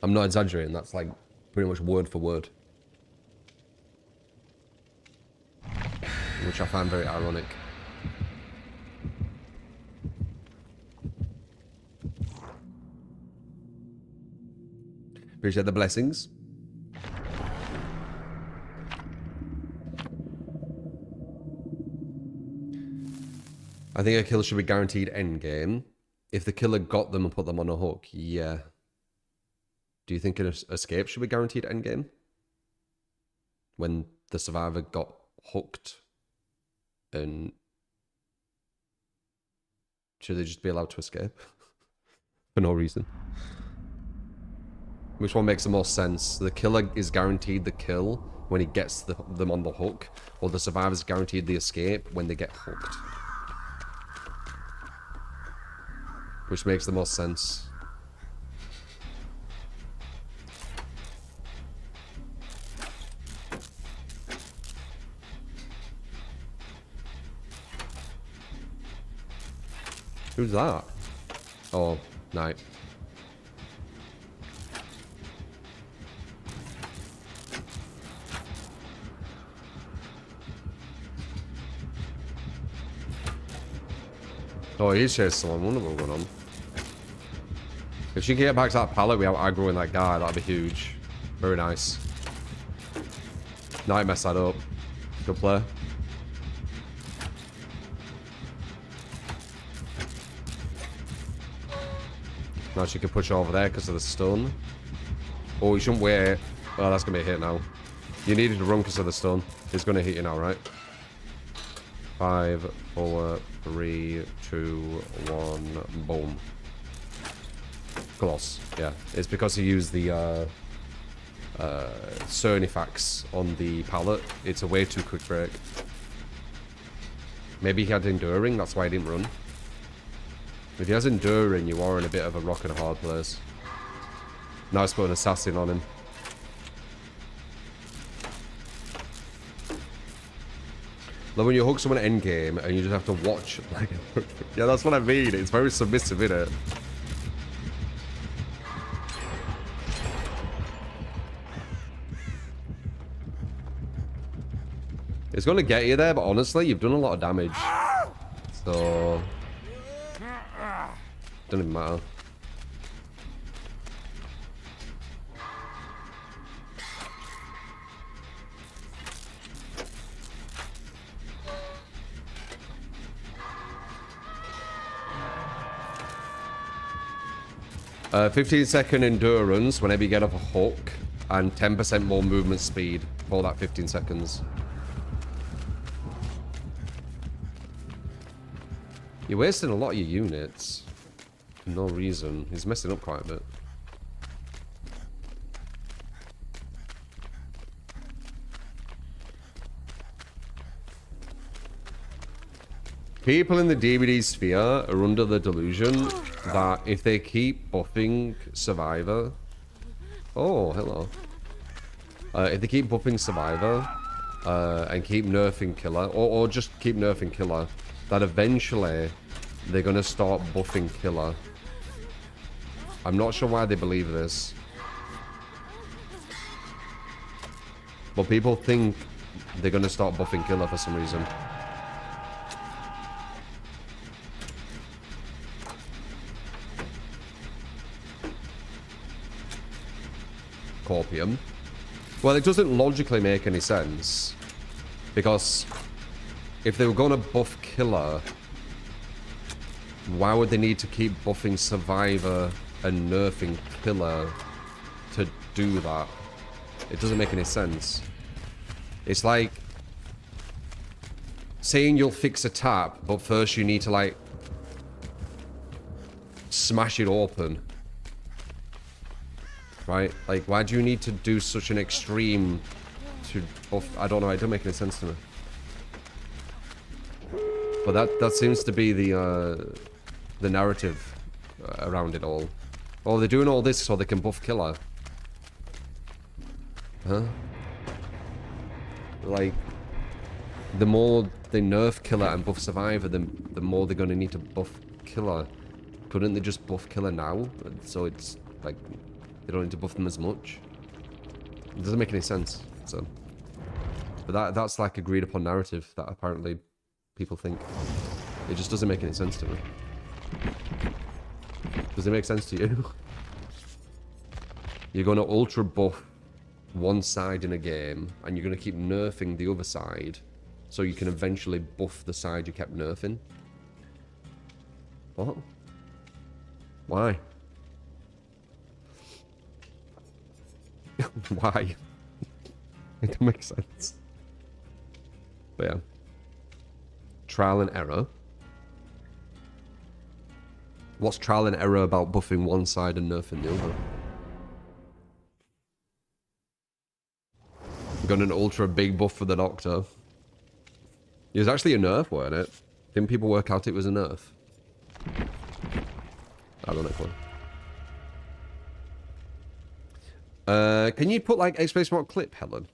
I'm not exaggerating, that's like pretty much word for word. Which I find very ironic. Appreciate the blessings. I think a kill should be guaranteed endgame. If the killer got them and put them on a hook, yeah. Do you think an escape should be guaranteed endgame? When the survivor got hooked, and should they just be allowed to escape for no reason? Which one makes the most sense? The killer is guaranteed the kill when he gets them on the hook, or the survivor's guaranteed the escape when they get hooked? Which makes the most sense? Who's that? Oh, night. Oh, he's chasing someone. I wonder what's going on. If she can get back to that pallet without aggroing that guy, that'd be huge. Very nice. Night messed that up. Good play. Now she can push over there because of the stun. Oh, you shouldn't wait. Oh, that's going to be a hit now. You needed to run because of the stun. It's going to hit you now, right? 5, 4, 3, 2, 1, boom. Close. Yeah. It's because he used the Cernifax on the pallet. It's a way too quick break. Maybe he had enduring, that's why he didn't run. If he has enduring, you are in a bit of a rock and a hard place. Now it's put an assassin on him. Like when you hook someone end game and you just have to watch. Like, yeah, that's what I mean. It's very submissive, isn't it? It's going to get you there, but honestly, you've done a lot of damage. So... doesn't even matter. Uh, 15-second endurance whenever you get off a hook, and 10% more movement speed for that 15 seconds. You're wasting a lot of your units for no reason. He's messing up quite a bit. People in the DVD sphere are under the delusion that if they keep buffing Survivor... Oh, hello. If they keep buffing Survivor and keep nerfing Killer, or just keep nerfing Killer, that eventually they're going to start buffing Killer. I'm not sure why they believe this. But people think they're going to start buffing Killer for some reason. Corpium. Well, it doesn't logically make any sense. Because if they were going to buff Killer, why would they need to keep buffing Survivor and nerfing Killer to do that? It doesn't make any sense. It's like saying you'll fix a tap, but first you need to, like, smash it open. Right? Like, why do you need to do such an extreme to buff? I don't know, it doesn't make any sense to me. But that seems to be the narrative around it all. Oh, they're doing all this so they can buff Killer. Huh? Like, the more they nerf Killer and buff Survivor, the more they're going to need to buff Killer. Couldn't they just buff Killer now? So it's, like, they don't need to buff them as much. It doesn't make any sense. So, but that's like agreed upon narrative that apparently people think. It just doesn't make any sense to me. Does it make sense to you? You're going to ultra buff one side in a game, and you're going to keep nerfing the other side, so you can eventually buff the side you kept nerfing. What? Why? Why? It doesn't make sense. But yeah. Trial and error. What's trial and error about buffing one side and nerfing the other? Got an ultra big buff for the Doctor. It was actually a nerf, weren't it? Didn't people work out it was a nerf? I don't know. Can you put like exclamation mark clip, Helen?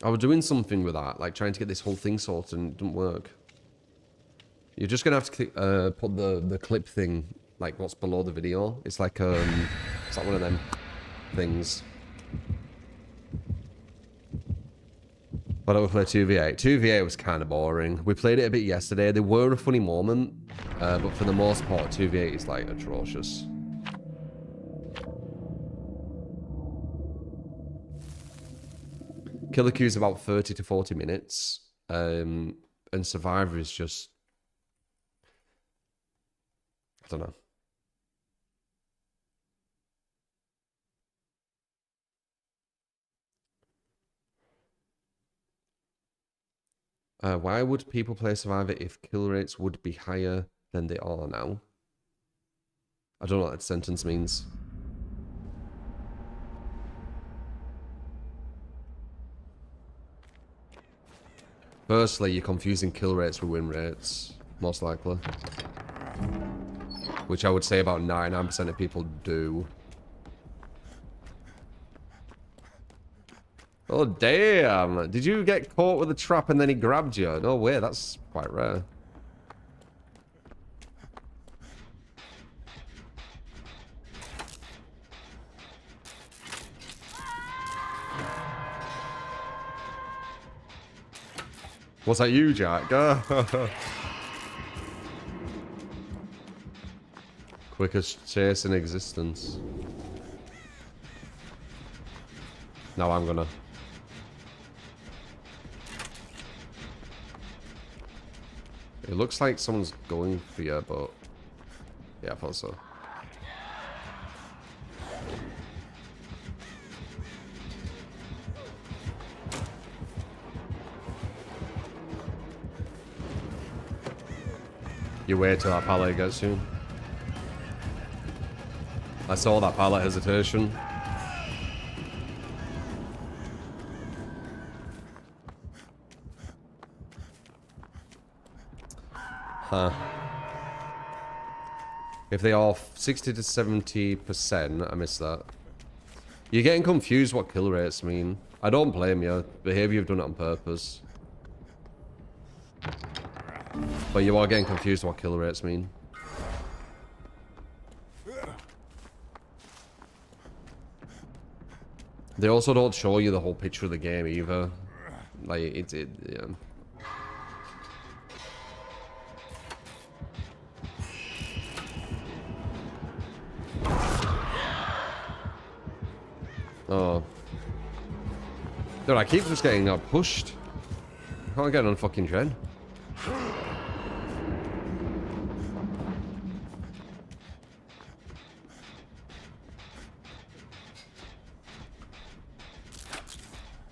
I was doing something with that, like trying to get this whole thing sorted, and it didn't work. You're just gonna have to put the clip thing, like what's below the video. It's like it's like one of them things. Why don't we play 2v8? 2v8 was kind of boring. We played it a bit yesterday. There were a funny moment, but for the most part, 2v8 is like atrocious. Killer queue is about 30 to 40 minutes, and Survivor is just, I don't know. Why would people play Survivor if kill rates would be higher than they are now? I don't know what that sentence means. Firstly, you're confusing kill rates with win rates, most likely. which I would say about 99% of people do. Oh, damn. Did you get caught with a trap and then he grabbed you? No way, that's quite rare. Was that you, Jack? Quickest chase in existence. Now I'm gonna. It looks like someone's going for you, but yeah, I thought so. You wait till that pallet gets you. I saw that pallet hesitation. Huh. If they are 60 to 70%, I missed that. You're getting confused what kill rates mean. I don't blame you. Behavior, you've done it on purpose. But you are getting confused what kill rates mean. They also don't show you the whole picture of the game either. Like, yeah. Oh. Dude, I keep just getting pushed. I can't get on fucking gen.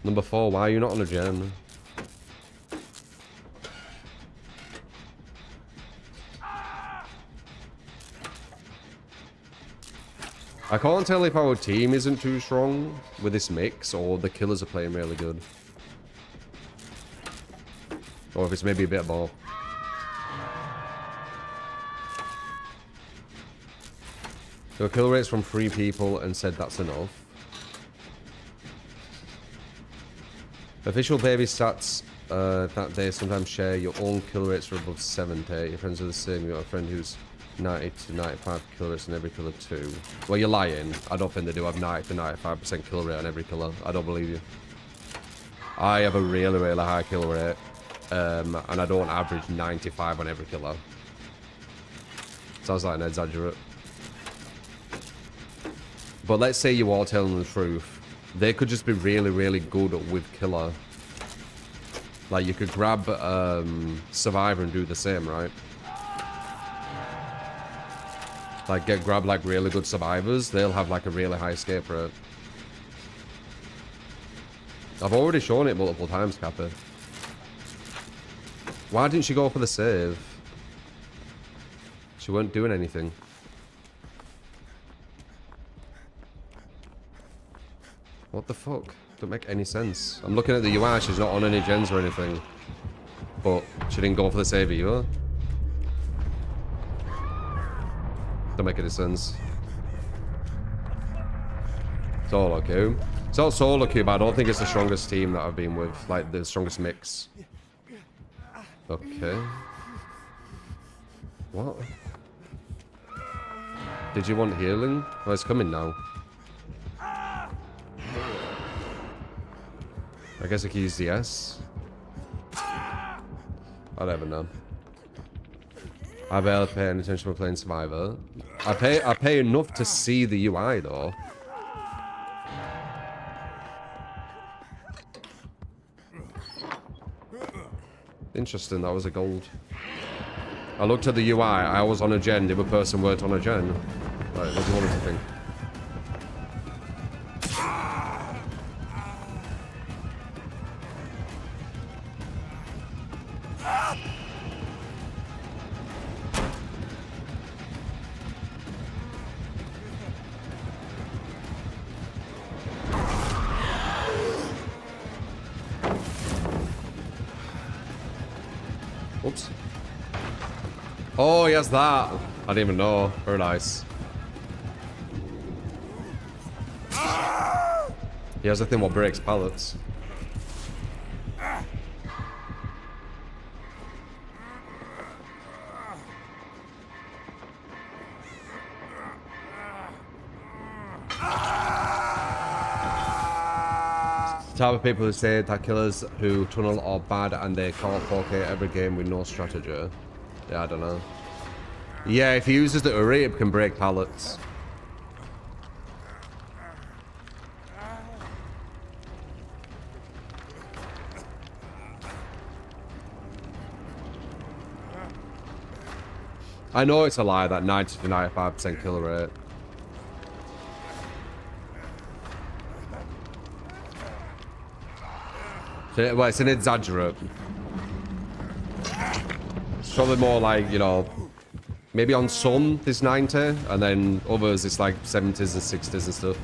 Number 4, why are you not on a gen? I can't tell if our team isn't too strong with this mix or the killers are playing really good. Or if it's maybe a bit of both. So kill rates from 3 people and said that's enough. Official baby stats that they sometimes share your own kill rates for above 70. Your friends are the same. You've got a friend who's 90 to 95 kill rates on every killer too. Well, you're lying. I don't think they do have 90 to 95% kill rate on every killer. I don't believe you. I have a really, really high kill rate. And I don't average 95 on every killer. Sounds like an exaggerate. But let's say you are telling the truth. They could just be really, really good with killer. Like, you could grab Survivor and do the same, right? Like, grab, like, really good Survivors. They'll have, like, a really high escape rate. I've already shown it multiple times, Kappa. Why didn't she go for the save? She weren't doing anything. What the fuck? Don't make any sense. I'm looking at the UI, she's not on any gens or anything. But she didn't go for the save either. Don't make any sense. Solo queue. It's not solo queue, but I don't think it's the strongest team that I've been with. Like, the strongest mix. Okay. What? Did you want healing? Oh, it's coming now. I guess I can use the S. I never know. I barely pay any attention when playing Survivor. I pay enough to see the UI though. Interesting, that was a gold. I looked at the UI, I was on a gen, the other person weren't on a gen. Right, what do you want me to think? Oops. Oh, he has that. I didn't even know. Very nice. He has a thing what breaks pallets. The type of people who say that killers who tunnel are bad and they can't 4K every game with no strategy. Yeah, I don't know. Yeah, if he uses the Uri, it can break pallets. I know it's a lie, that 90 to 95% kill rate. Well, it's an exaggerate. It's probably more like, you know, maybe on some there's 90, and then others it's like 70s and 60s and stuff.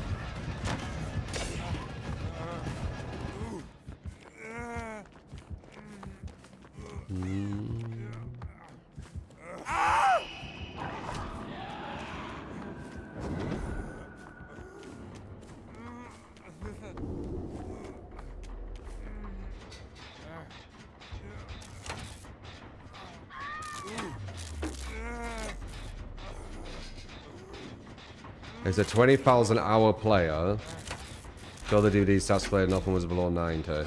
As a 20,000 hour player, show the DVD stats played, nothing was below 90.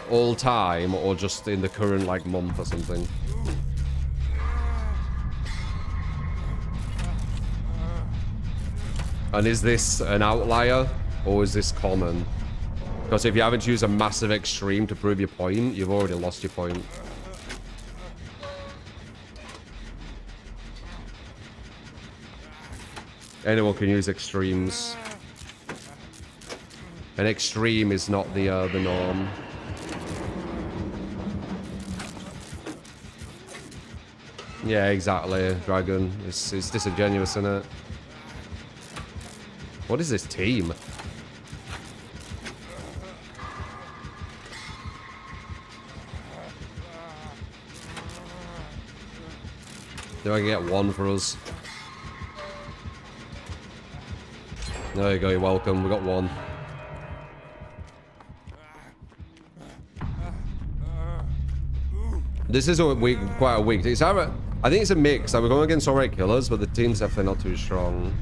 All time, or just in the current like month or something? And is this an outlier, or is this common? Because if you haven't used a massive extreme to prove your point, you've already lost your point. Anyone can use extremes. An extreme is not the norm. Yeah, exactly, Dragon. It's disingenuous, isn't it? What is this team? Do I can get one for us? There you go, you're welcome. We got one. This is a weak, quite a weak. It's either, I think it's a mix. Like, we're going against alright killers, but the team's definitely not too strong.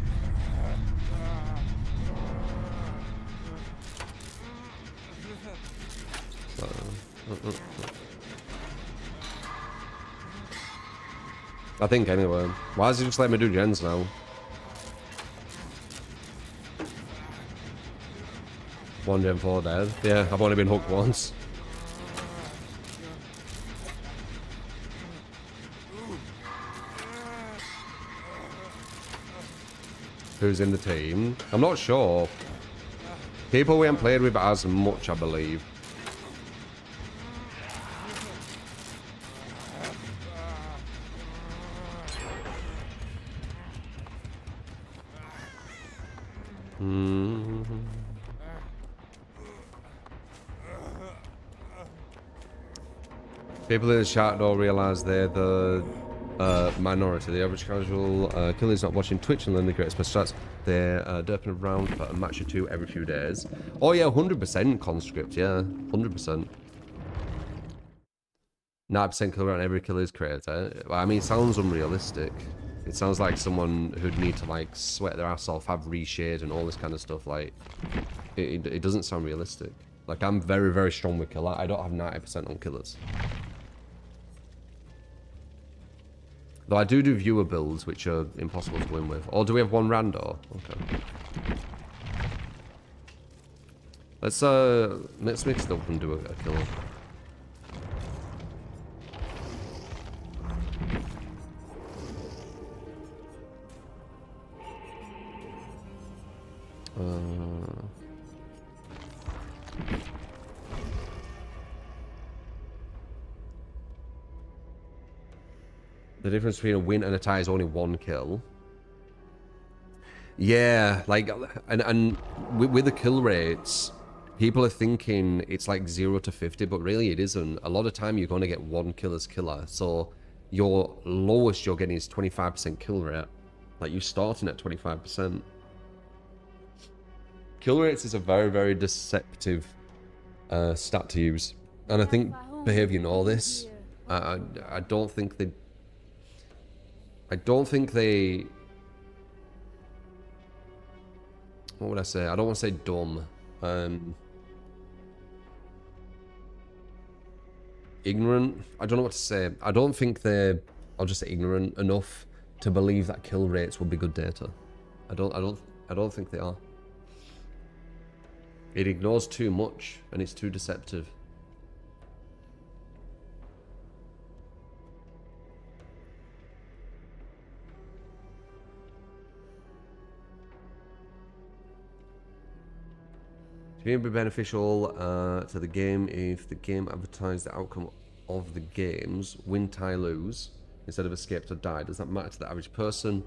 I think anyway. Why does he just let me do gens now? One gen 4 dead. Yeah, I've only been hooked once. Who's in the team? I'm not sure. People we haven't played with as much, I believe. People in the chat don't realise they're the minority. The average casual killer is not watching Twitch and learning the greatest best stats. They're derping around for a match or two every few days. Oh yeah, 100% conscript, yeah. 100%. 9% kill around every killer's creator. Well, I mean, it sounds unrealistic. It sounds like someone who'd need to like sweat their ass off, have reshade and all this kind of stuff. Like, it doesn't sound realistic. Like, I'm very, very strong with killer. I don't have 90% on killers. Though I do viewer builds, which are impossible to win with. Or do we have one rando? Okay. Let's mix it up and do a killer. The difference between a win and a tie is only one kill. Yeah, like, and with the kill rates, people are thinking it's like 0 to 50, but really it isn't. A lot of time you're going to get one killer's killer. So your lowest you're getting is 25% kill rate. Like, you're starting at 25%. Kill rates is a very, very deceptive stat to use. And I think Behavior know this. I don't think they... What would I say? I don't want to say dumb. Ignorant? I don't know what to say. I don't think they're... I'll just say ignorant enough to believe that kill rates would be good data. I don't think they are. It ignores too much and it's too deceptive. Do you think it would be beneficial to the game if the game advertised the outcome of the games, win, tie, lose, instead of escaped or die? Does that matter to the average person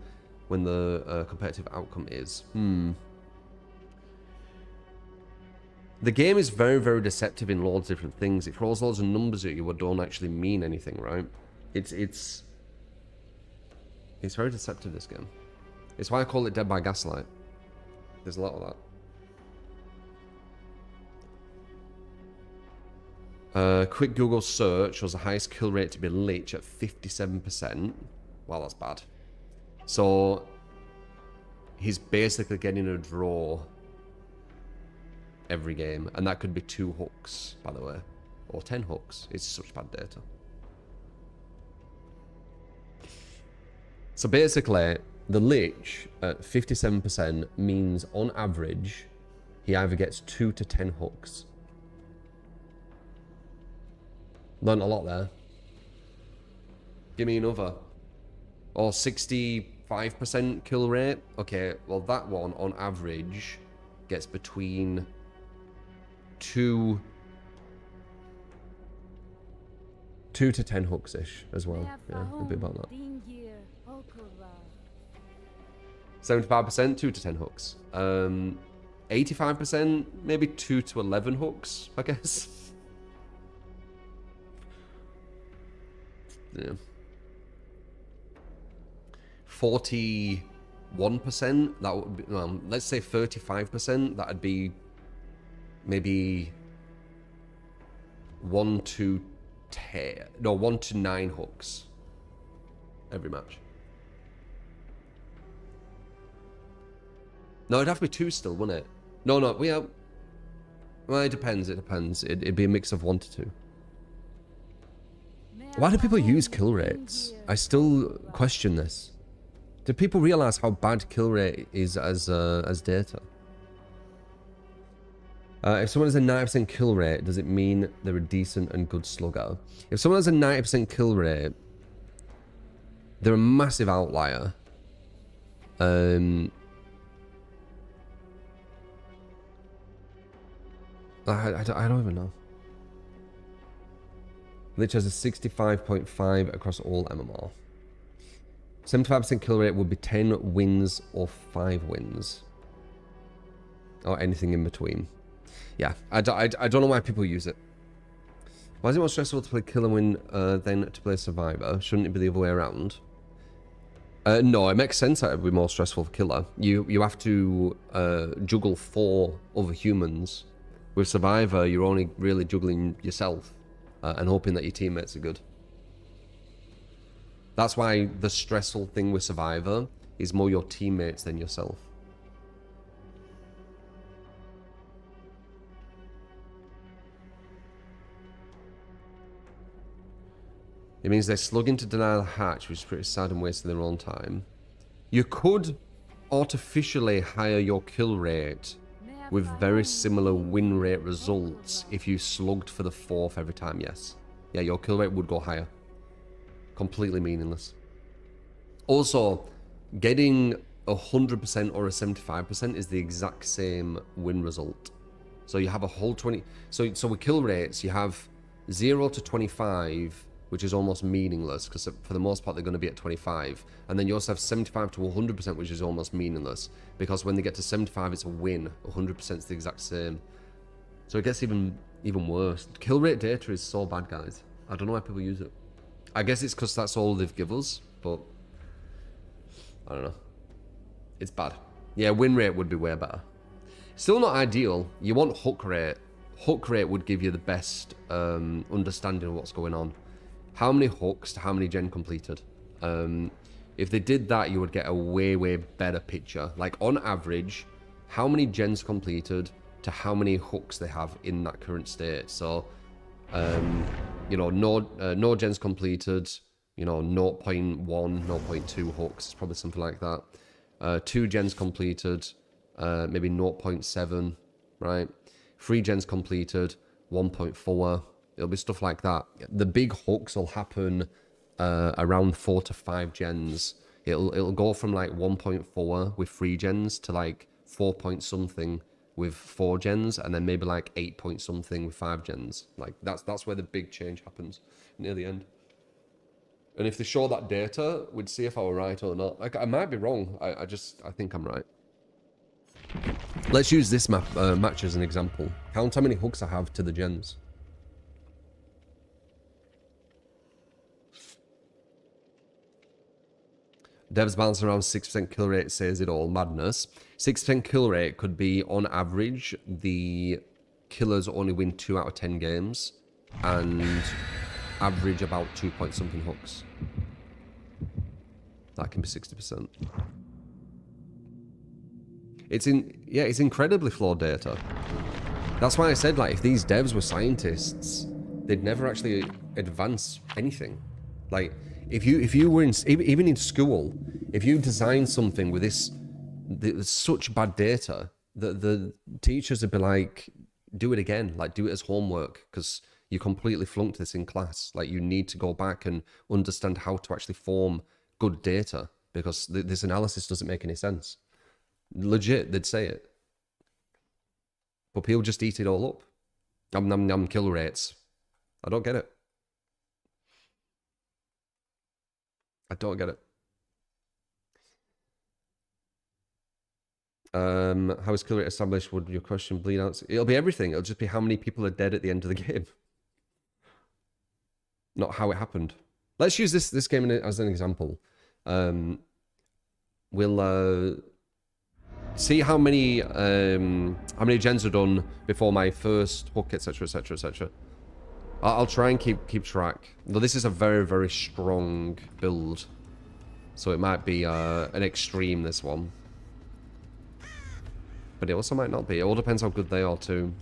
when the competitive outcome is? The game is very, very deceptive in loads of different things. It throws loads of numbers at you that don't actually mean anything, right? It's very deceptive, this game. It's why I call it Dead by Gaslight. There's a lot of that. Quick Google search shows the highest kill rate to be Lich at 57%. Wow, that's bad. So he's basically getting a draw every game, and that could be 2 hooks, by the way, or 10 hooks. It's such bad data. So basically, the Lich at 57% means on average he either gets 2 to 10 hooks. Learned a lot there. Give me another. Or 65% kill rate. Okay, well that one on average gets between 2 to 10 hooks-ish as well. Yeah, a bit about that. 75%, 2 to 10 hooks. 85%, maybe 2 to 11 hooks, I guess. Yeah. 41%, that would be, let's say 35%, that'd be maybe 1 to 10, no, 1 to 9 hooks every match. No, it'd have to be 2 still, wouldn't it? No, well, it depends, It'd be a mix of 1 to 2. Why do people use kill rates? I still question this. Do people realize how bad kill rate is as data? If someone has a 90% kill rate, does it mean they're a decent and good slugger? If someone has a 90% kill rate, they're a massive outlier. I don't even know. Lich has a 65.5 across all MMR. 75% kill rate would be 10 wins or 5 wins. Or anything in between. Yeah, I don't know why people use it. Why is it more stressful to play kill and win than to play survivor? Shouldn't it be the other way around? No, it makes sense that it would be more stressful for killer. You have to juggle 4 other humans. With survivor, you're only really juggling yourself. And hoping that your teammates are good. That's why the stressful thing with Survivor is more your teammates than yourself. It means they slug into Denial Hatch, which is pretty sad and wasting their own time. You could artificially higher your kill rate with very similar win rate results if you slugged for the 4th every time, yes. Yeah, your kill rate would go higher. Completely meaningless. Also, getting 100% or a 75% is the exact same win result. So you have a whole 20... So with kill rates, you have 0 to 25, which is almost meaningless, because for the most part, they're going to be at 25. And then you also have 75 to 100%, which is almost meaningless, because when they get to 75, it's a win. 100% is the exact same. So it gets even worse. Kill rate data is so bad, guys. I don't know why people use it. I guess it's because that's all they've give us, but I don't know. It's bad. Yeah, win rate would be way better. Still not ideal. You want hook rate. Hook rate would give you the best understanding of what's going on. How many hooks to how many gen completed? If they did that, you would get a way, way better picture. Like on average, how many gens completed to how many hooks they have in that current state. So, you know, no gens completed, you know, 0.1, 0.2 hooks, probably something like that. 2 gens completed, maybe 0.7, right? 3 gens completed, 1.4. It'll be stuff like that. The big hooks will happen around 4 to 5 gens. It'll go from like 1.4 with 3 gens to like 4 point something with 4 gens, and then maybe like 8 point something with 5 gens. Like that's where the big change happens near the end. And if they show that data, we'd see if I were right or not. Like I might be wrong. I think I'm right. Let's use this match as an example. Count how many hooks I have to the gens. Devs balance around 6% kill rate says it all. Madness. 6% kill rate could be, on average, the killers only win 2 out of 10 games and average about 2 point something hooks. That can be 60%. It's incredibly flawed data. That's why I said, like, if these devs were scientists, they'd never actually advance anything. Like, if you were in, even in school, if you designed something with this such bad data, the teachers would be like, do it again, like do it as homework, because you completely flunked this in class. Like, you need to go back and understand how to actually form good data, because this analysis doesn't make any sense. Legit, they'd say it. But people just eat it all up. Num kill rates. I don't get it. I don't get it. How is kill rate established? Would your question bleed out? It'll be everything. It'll just be how many people are dead at the end of the game. Not how it happened. Let's use this game as an example. We'll see how many gens are done before my first hook, etc, etc, etc. I'll try and keep track. Though this is a very, very strong build, so it might be an extreme, this one. But it also might not be. It all depends how good they are too.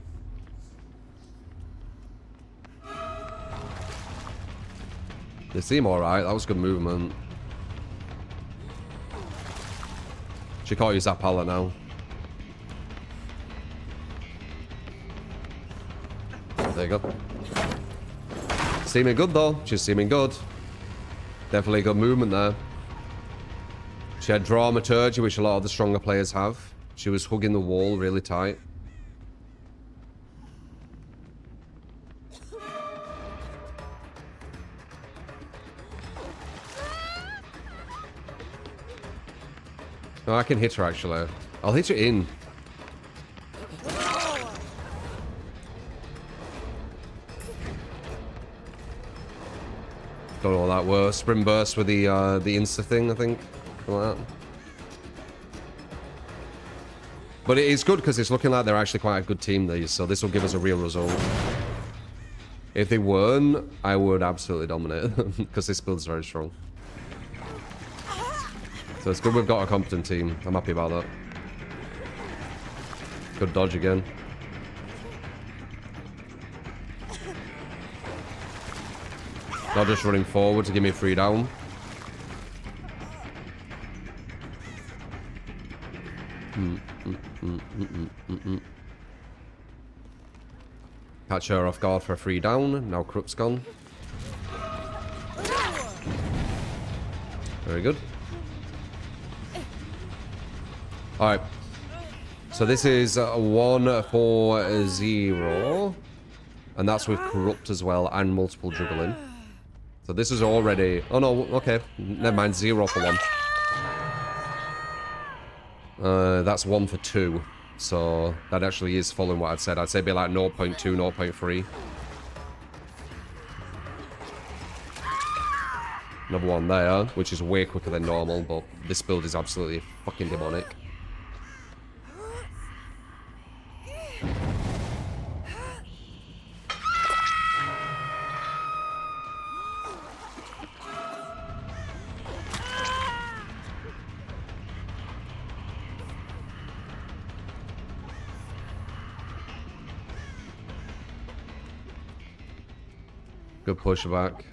They seem alright. That was good movement. She can't use that pallet now. There you go. Seeming good though. She's seeming good. Definitely good movement there. She had dramaturgy, which a lot of the stronger players have. She was hugging the wall really tight. No, I can hit her actually. I'll hit her in. Don't know what that was. Spring burst with the insta thing, I think. Something like that. But it is good because it's looking like they're actually quite a good team, these. So this will give us a real result. If they weren't, I would absolutely dominate them because this build's very strong. So it's good we've got a competent team. I'm happy about that. Good dodge again. Not just running forward to give me a free down. Catch her off guard for a free down. Now Crook's gone. Very good. Alright. So this is 1-4-0. And that's with Corrupt as well and multiple juggling. So this is already... Oh no, okay. Never mind, 0 for 1. That's 1 for 2. So that actually is following what I'd said. I'd say it'd be like 0.2, 0.3. Another one there, which is way quicker than normal, but this build is absolutely fucking demonic. Good pushback.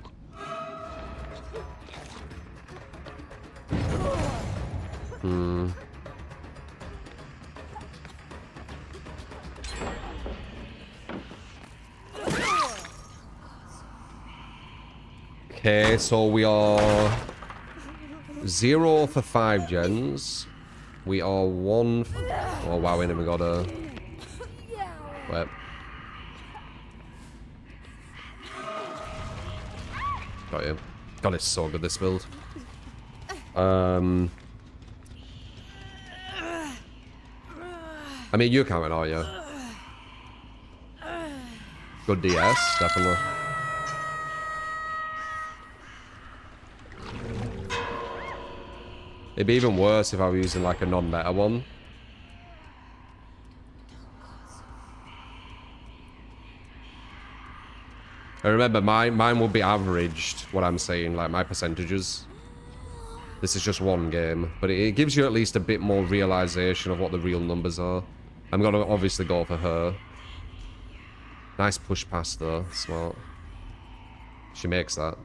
Okay, so we are 0 for 5 gens. We are 1 oh wow, we got a... Wait. Got you. God, it's so good, this build. I mean, you're coming, are you? Good DS, definitely. It'd be even worse if I were using like a non-meta one. I remember mine will be averaged, what I'm saying, like my percentages. This is just one game, but it gives you at least a bit more realization of what the real numbers are. I'm gonna obviously go for her. Nice push pass though, smart. She makes that.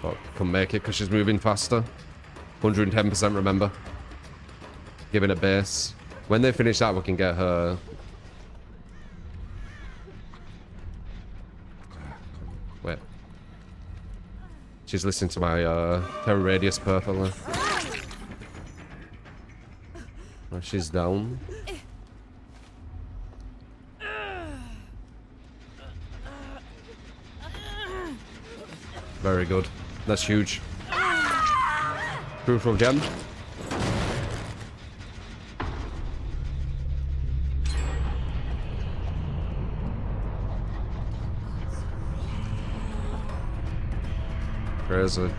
But couldn't make it because she's moving faster. 110%, remember. Giving a base. When they finish that, we can get her. Wait. She's listening to my terror radius perfectly. Oh, she's down. Very good. That's huge. Crucial gem. Crazy.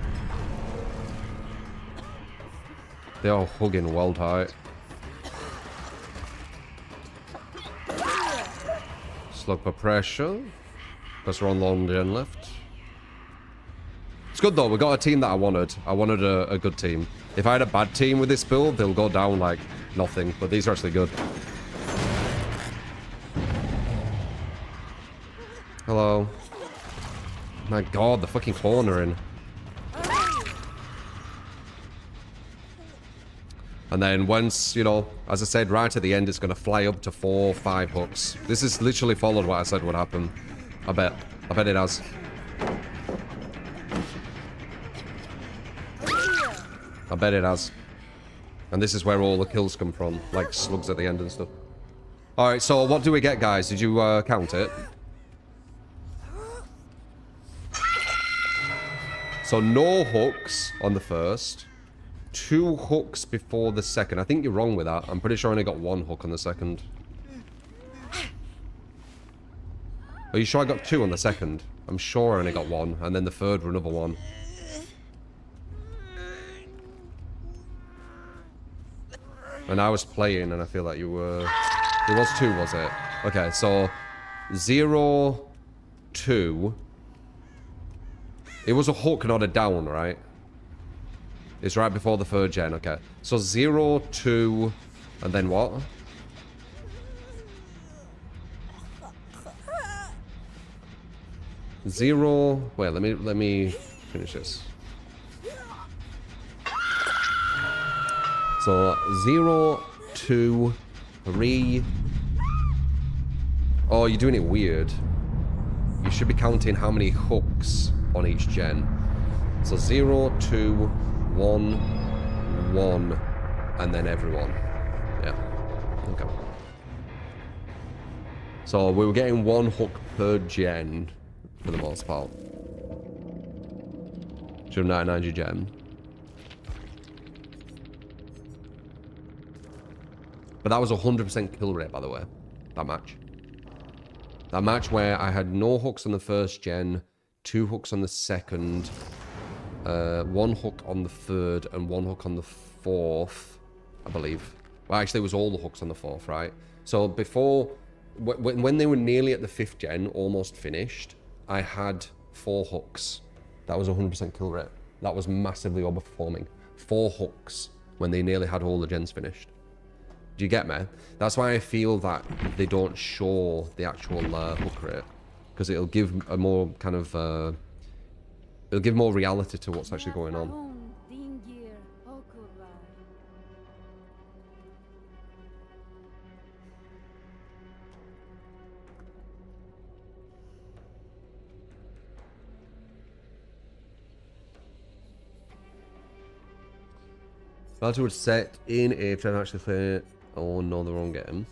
They're all hugging well tight. Slug for pressure. Because we're on long gen left. It's good though, we got a team that I wanted. I wanted a good team. If I had a bad team with this build, they'll go down like nothing. But these are actually good. Hello. My god, the fucking cornering. And then once, you know, as I said, right at the end, it's going to fly up to 4 or 5 hooks. This is literally followed what I said would happen. I bet it has. I bet it has. And this is where all the kills come from. Like slugs at the end and stuff. Alright, so what do we get, guys? Did you count it? So no hooks on the first. 2 hooks before the second. I think you're wrong with that. I'm pretty sure I only got 1 hook on the second. Are you sure I got 2 on the second? I'm sure I only got 1. And then the third were another 1. And I was playing and I feel like you were... It was 2, was it? Okay, so... 0, 2... It was a hook, not a down, right? It's right before the third gen, okay. So 0, 2, and then what? Zero. Wait, let me finish this. So 0, 2, 3. Oh, you're doing it weird. You should be counting how many hooks on each gen. So 0, 2, 1, 1, and then everyone. Yeah. Okay. So we were getting 1 hook per gen for the most part. 299 gem. But that was 100% kill rate, by the way, that match. That match where I had no hooks on the first gen, 2 hooks on the second, 1 hook on the third, and 1 hook on the fourth, I believe. Well, actually, it was all the hooks on the fourth, right? So before, when they were nearly at the 5th gen, almost finished, I had 4 hooks. That was 100% kill rate. That was massively overperforming. 4 hooks when they nearly had all the gens finished. Do you get me? That's why I feel that they don't show the actual hook rate, because it'll give a more kind of it'll give more reality to what's actually going on. Value would set in if they actually play. Oh no, the wrong game.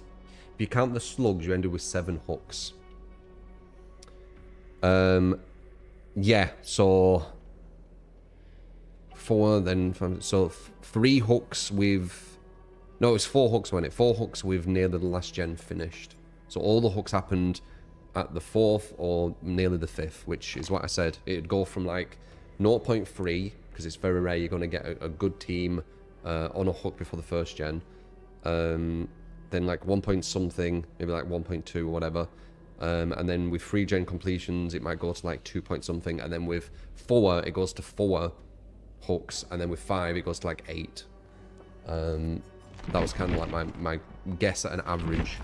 If you count the slugs, you end up with 7 hooks. Yeah, so 4 then, so 3 hooks with, no, it was 4 hooks, wasn't it? 4 hooks with nearly the last gen finished. So all the hooks happened at the 4th or nearly the 5th, which is what I said. It'd go from like 0.3, because it's very rare you're going to get a good team on a hook before the 1st gen. Then like 1 point something, maybe like 1.2 or whatever. And then with 3 gen completions, it might go to like 2 point something. And then with 4, it goes to 4 hooks. And then with 5, it goes to like 8. That was kind of like my guess at an average.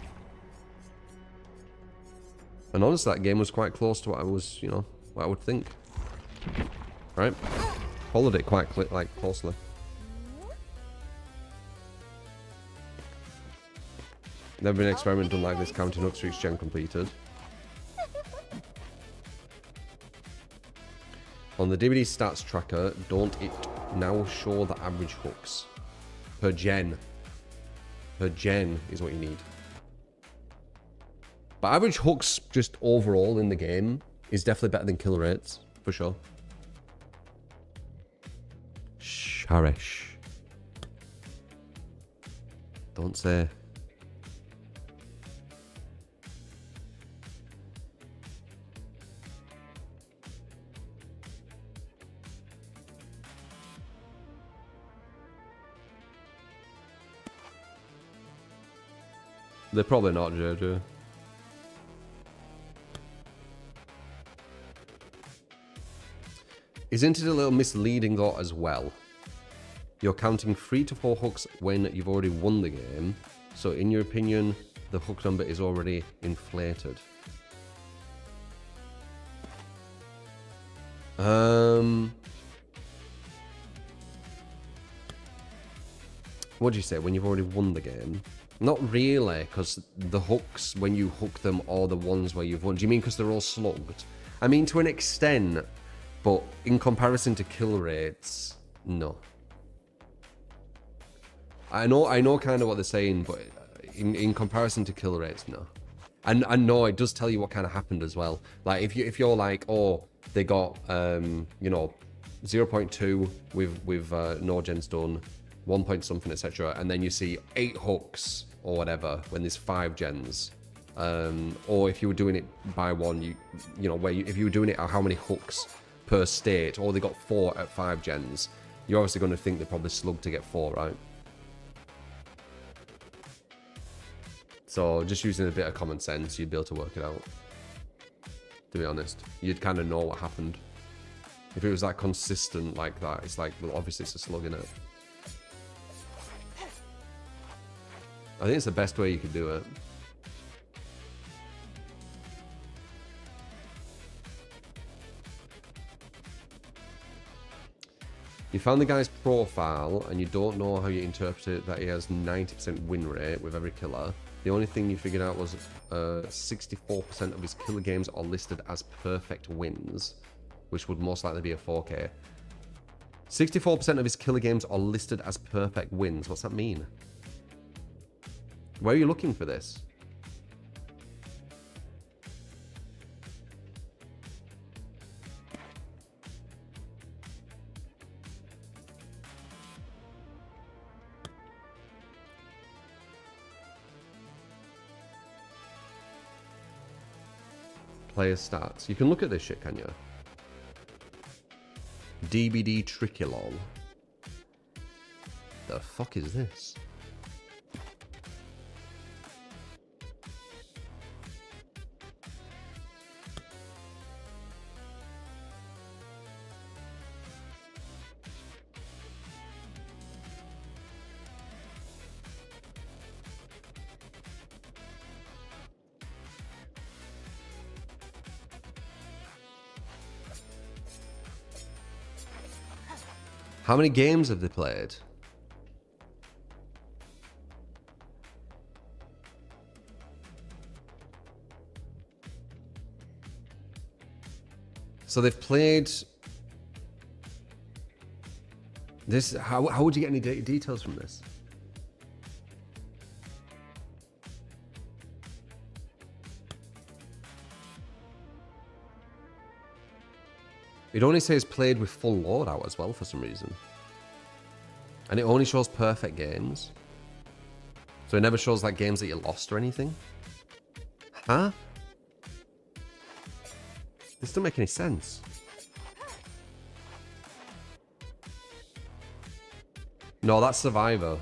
And honestly, that game was quite close to what I was, you know, what I would think. Right? Followed it quite closely. Never been an experiment done like this, counting hooks for each gen completed. On the DVD stats tracker, don't it now show the average hooks? Per gen. Per gen is what you need. But average hooks, just overall in the game, is definitely better than kill rates, for sure. Sharish. Don't say. They're probably not, JJ. Isn't it a little misleading though as well? You're counting 3 to 4 hooks when you've already won the game. So in your opinion, the hook number is already inflated. What do you say? When you've already won the game? Not really, because the hooks, when you hook them, are the ones where you've won. Do you mean because they're all slugged? I mean, to an extent, but in comparison to kill rates, no. I know kind of what they're saying, but in comparison to kill rates, no. And no, it does tell you what kind of happened as well. Like, if you're like, oh, they got, you know, 0.2 with no gens done, 1 point something, etc., and then you see 8 hooks or whatever when there's 5 gens, or if you were doing it by one, you know, where if you were doing it at how many hooks per state, or they got 4 at 5 gens, you're obviously going to think they probably slugged to get 4, right? So just using a bit of common sense, you'd be able to work it out. To be honest, you'd kind of know what happened. If it was like consistent like that, it's like, well, obviously it's a slug in it. I think it's the best way you could do it. You found the guy's profile and you don't know how you interpret it that he has 90% win rate with every killer. The only thing you figured out was 64% of his killer games are listed as perfect wins, which would most likely be a 4K. 64% of his killer games are listed as perfect wins. What's that mean? Where are you looking for this? Player stats. You can look at this shit, can you? DBD Triculol. The fuck is this? How many games have they played? So they've played this. How would you get any details from this? It only says played with full loadout as well for some reason. And it only shows perfect games. So it never shows like games that you lost or anything. Huh? This doesn't make any sense. No, that's Survivor.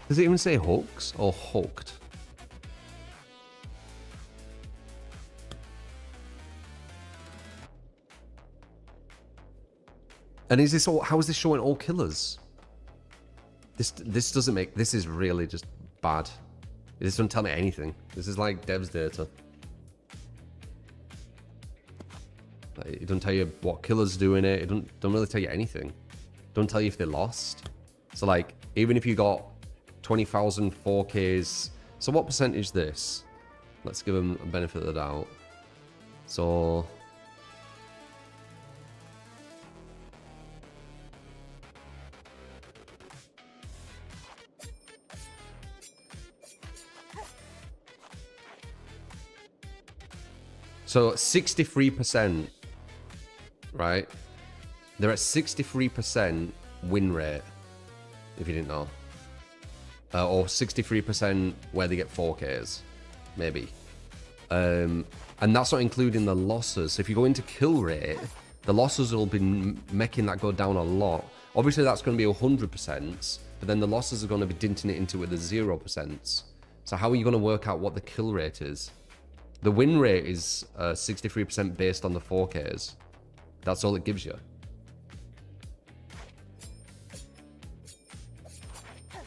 Does it even say hooks or hooked? And is this all? How is this showing all killers? This doesn't make. This is really just bad. This doesn't tell me anything. This is like devs data. Like, it doesn't tell you what killers do in it. It don't really tell you anything. Don't tell you if they lost. So like, even if you got 20,000 4Ks. So what percentage this? Let's give them a benefit of the doubt. So So 63%, right? They're at 63% win rate, if you didn't know. Or 63% where they get 4Ks, maybe. And that's not including the losses. So if you go into kill rate, the losses will be making that go down a lot. Obviously, that's going to be 100%, but then the losses are going to be dinting it into with the 0%. So how are you going to work out what the kill rate is? The win rate is 63% based on the 4Ks. That's all it gives you.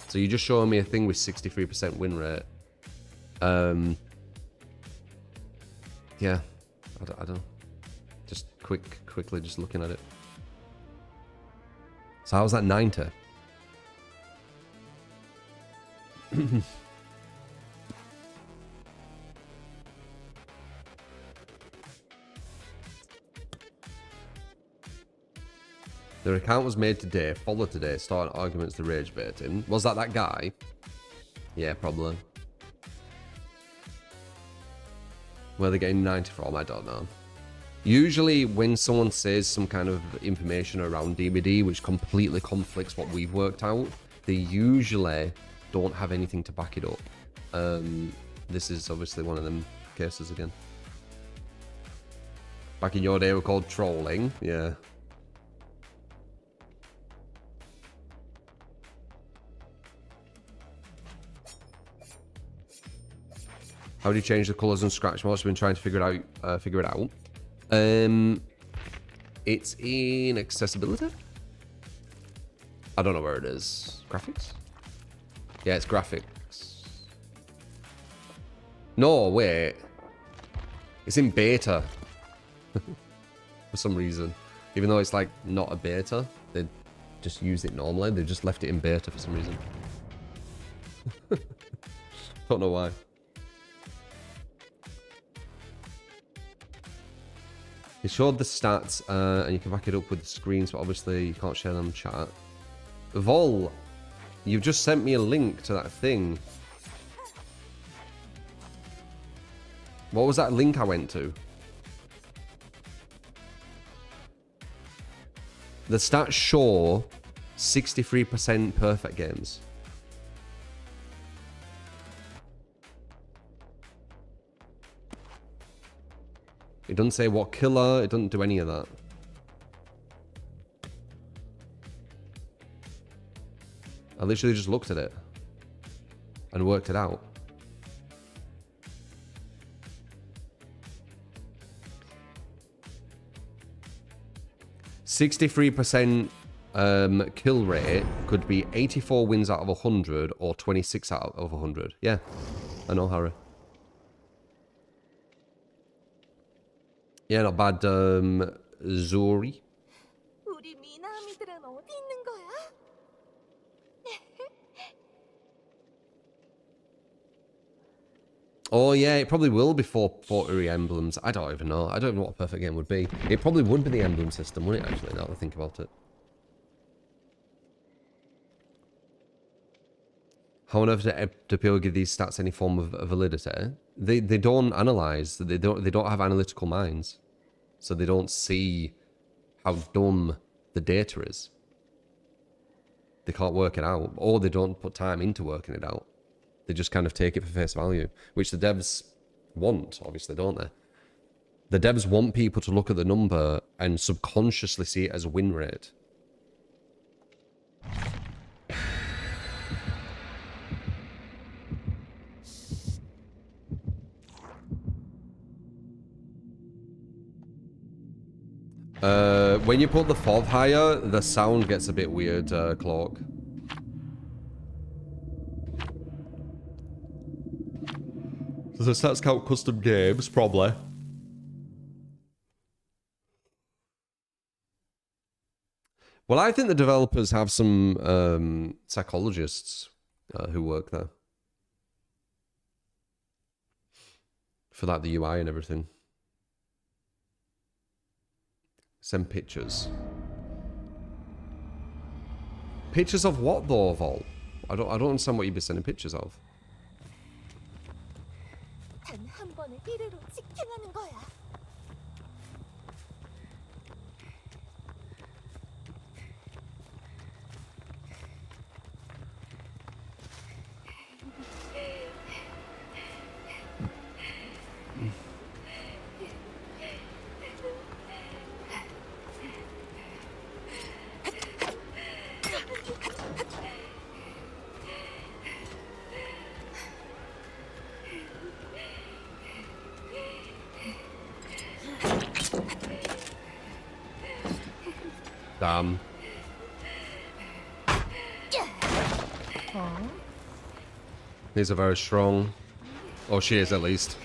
So you're just showing me a thing with 63% win rate. Yeah, I don't. Just quickly just looking at it. So how's that 90? Their account was made today, followed today, starting arguments to rage baiting. Was that guy? Yeah, probably. Where they're getting 90 from, I don't know. Usually when someone says some kind of information around DBD, which completely conflicts what we've worked out, they usually don't have anything to back it up. This is obviously one of them cases again. Back in your day, we're called trolling. Yeah. How do you change the colors and scratch modes? I've been trying to figure it out. It's in accessibility. I don't know where it is. Graphics? Yeah, it's graphics. No, wait. It's in beta. For some reason. Even though it's like not a beta, they just used it normally. They just left it in beta for some reason. Don't know why. It showed the stats, and you can back it up with the screens, but obviously you can't share them in chat. Vol, you've just sent me a link to that thing. What was that link I went to? The stats show 63% perfect games. It doesn't say what killer, it doesn't do any of that. I literally just looked at it and worked it out. %63% kill rate could be 84 wins out of 100 or 26 out of 100. Yeah, I know, Harry. Yeah, not bad, Zuri. 우리 미나미들은 어디 있는 거야? Oh yeah, it probably will be for 40 emblems. I don't even know. I don't know what a perfect game would be. It probably would be the emblem system, wouldn't it, actually, now that I think about it. How on earth do people give these stats any form of validity? They don't analyze. They don't have analytical minds, so they don't see how dumb the data is. They can't work it out, or they don't put time into working it out. They just kind of take it for face value, which the devs want, obviously, don't they? The devs want people to look at the number and subconsciously see it as a win rate. When you put the FOV higher, the sound gets a bit weird, Cloak. Does the stats count custom games? Probably. Well, I think the developers have some psychologists who work there. For like the UI and everything. Send pictures. Pictures of what though, Vol? I don't understand what you'd be sending pictures of. 단 한 번의 1회로 직행하는 거야. Damn. These are very strong. Or she is, at least.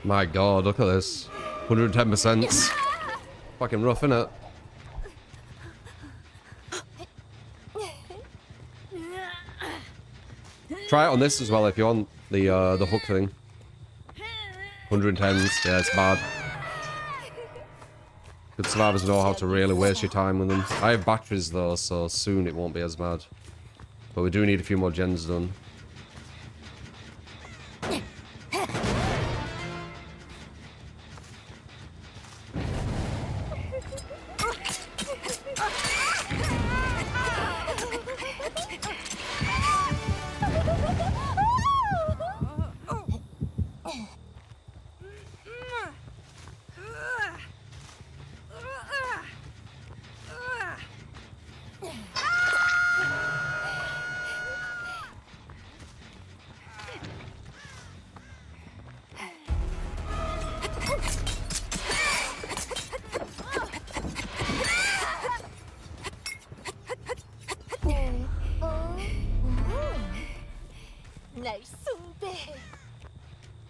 My god, look at this. 110%. Fucking rough, innit? Try it on this as well if you want the hook thing. 110s, yeah, it's bad. Good survivors know how to really waste your time with them. I have batteries though, so soon it won't be as bad. But we do need a few more gens done.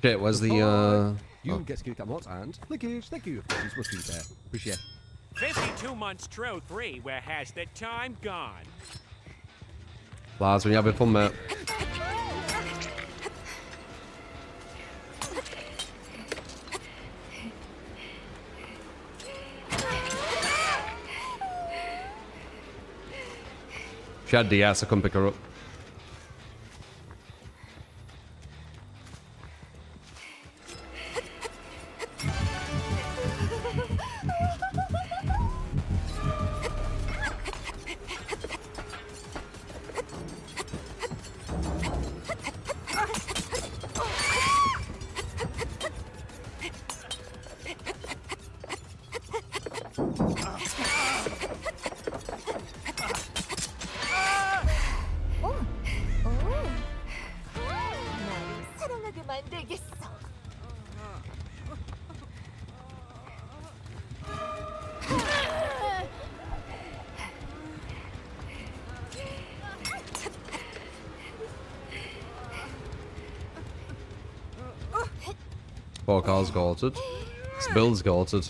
Shit, where's the You get to keep that much and thank you. This must be there. Appreciate. 52 months true 3, where has the time gone? Lars, when you having fun, mate? She had DS, I couldn't pick her up. 나를 사랑하게 만들겠어. Poor Carl's golted. This build's golted.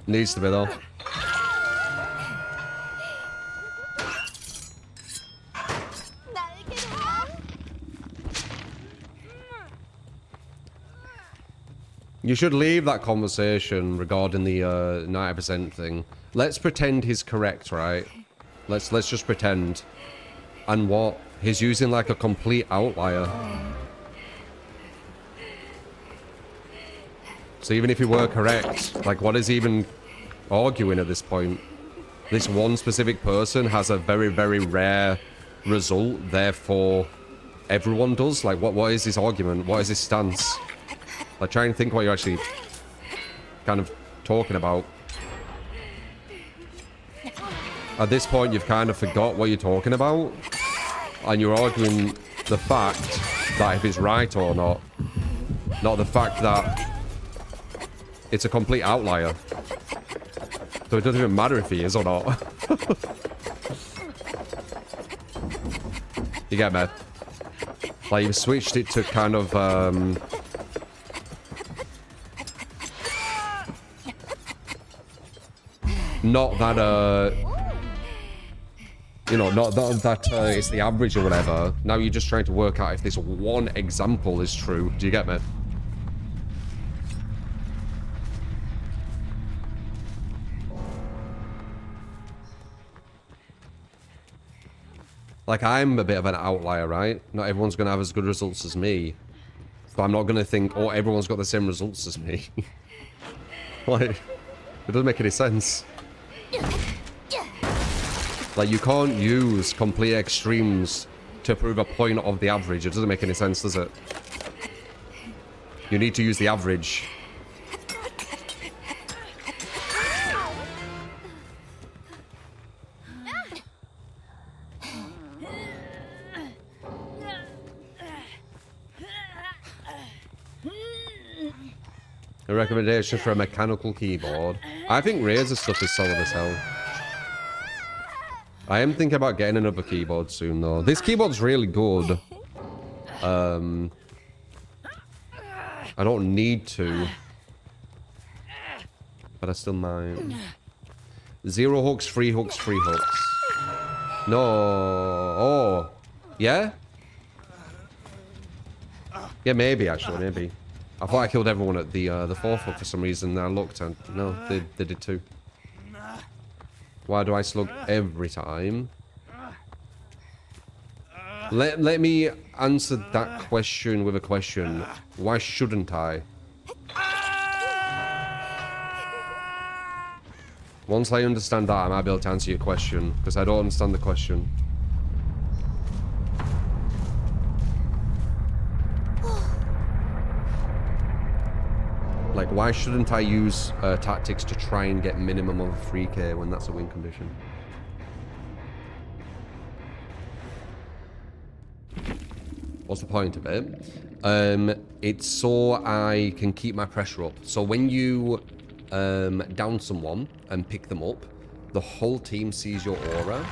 Needs to be though. 날개로 와. You should leave that conversation regarding the 90% thing. Let's pretend he's correct, right? Let's just pretend. And what? He's using like a complete outlier. So even if he were correct, like what is he even arguing at this point? This one specific person has a very, very rare result, therefore everyone does? Like what is his argument? What is his stance? Like try and think what you're actually kind of talking about. At this point you've kind of forgot what you're talking about. And you're arguing the fact that if it's right or not the fact that it's a complete outlier. So it doesn't even matter if he is or not. You get me? Like you've switched it to kind of not that you know, not that it's the average or whatever. Now you're just trying to work out if this one example is true. Do you get me? Like, I'm a bit of an outlier, right? Not everyone's going to have as good results as me. So I'm not going to think, oh, everyone's got the same results as me. Like, it doesn't make any sense. Like, you can't use complete extremes to prove a point of the average. It doesn't make any sense, does it? You need to use the average. A recommendation for a mechanical keyboard. I think Razer stuff is solid as hell. I am thinking about getting another keyboard soon, though. This keyboard's really good. I don't need to. But I still might. 0 hooks, 3 hooks, 3 hooks. No. Oh. Yeah? Yeah, maybe, actually, maybe. I thought I killed everyone at the 4th hook for some reason. I looked and... No, they did too. Why do I slug every time? Let me answer that question with a question. Why shouldn't I? Once I understand that, I might be able to answer your question. Because I don't understand the question. Like, why shouldn't I use tactics to try and get minimum of 3k when that's a win condition? What's the point of it? It's so I can keep my pressure up. So when you down someone and pick them up, the whole team sees your aura.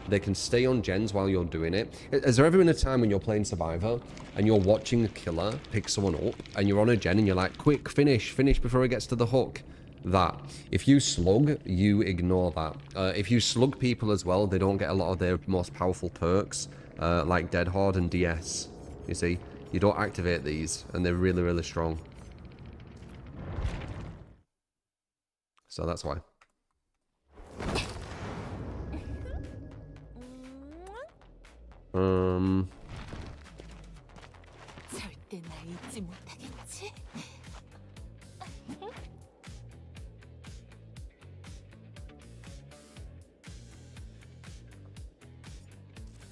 they can stay on gens while you're doing it. Has there ever been a time when you're playing Survivor and you're watching a killer pick someone up and you're on a gen and you're like, quick, finish before it gets to the hook? That. If you slug, you ignore that. If you slug people as well, they don't get a lot of their most powerful perks, like Dead Hard and DS. You see? You don't activate these, and they're really, really strong. So that's why. 절대 나 잊지 못하겠지.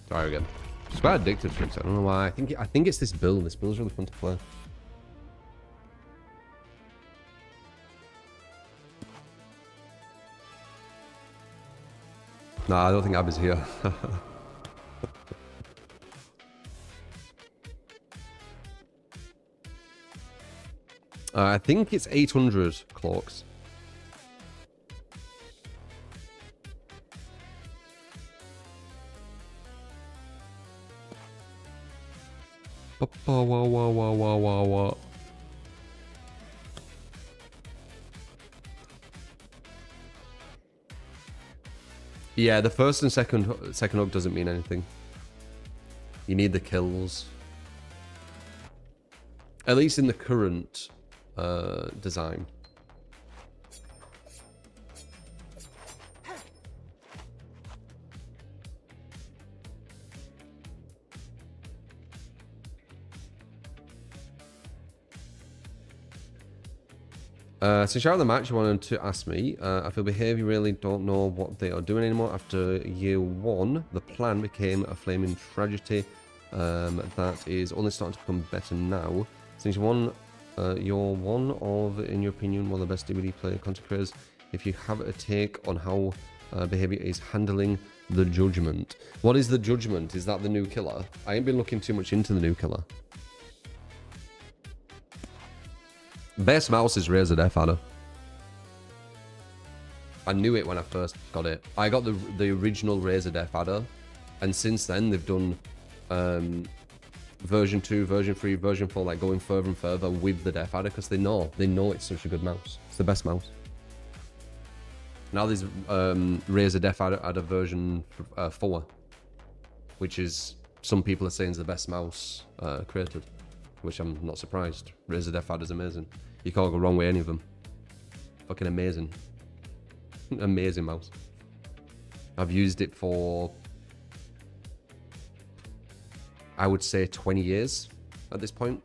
Sorry again. It's quite addictive to it. I don't know why. I think it's this build. This build's really fun to play. Nah, I don't think Abby's here. I think it's 800 cloaks. Wah. Yeah, the first and second hook doesn't mean anything. You need the kills. At least in the current design. Since you're out of the match, you wanted to ask me. I feel behavior really don't know what they are doing anymore. After year 1, the plan became a flaming tragedy. That is only starting to become better now. Since you're one of, in your opinion, one of the best DVD player content creators. If you have a take on how behavior is handling the judgment. What is the judgment? Is that the new killer? I ain't been looking too much into the new killer. Best mouse is Razor Death Adder. I knew it when I first got it. I got the original Razor Death Adder, and since then they've done version 2, version 3, version 4, like going further and further with the Death Adder because they know it's such a good mouse. It's the best mouse. Now there's Razor Death Adder version 4, which is some people are saying is the best mouse created. Which I'm not surprised. Razor Death Adder's amazing. You can't go wrong with any of them. Fucking amazing. Amazing mouse. I've used it for, I would say 20 years at this point.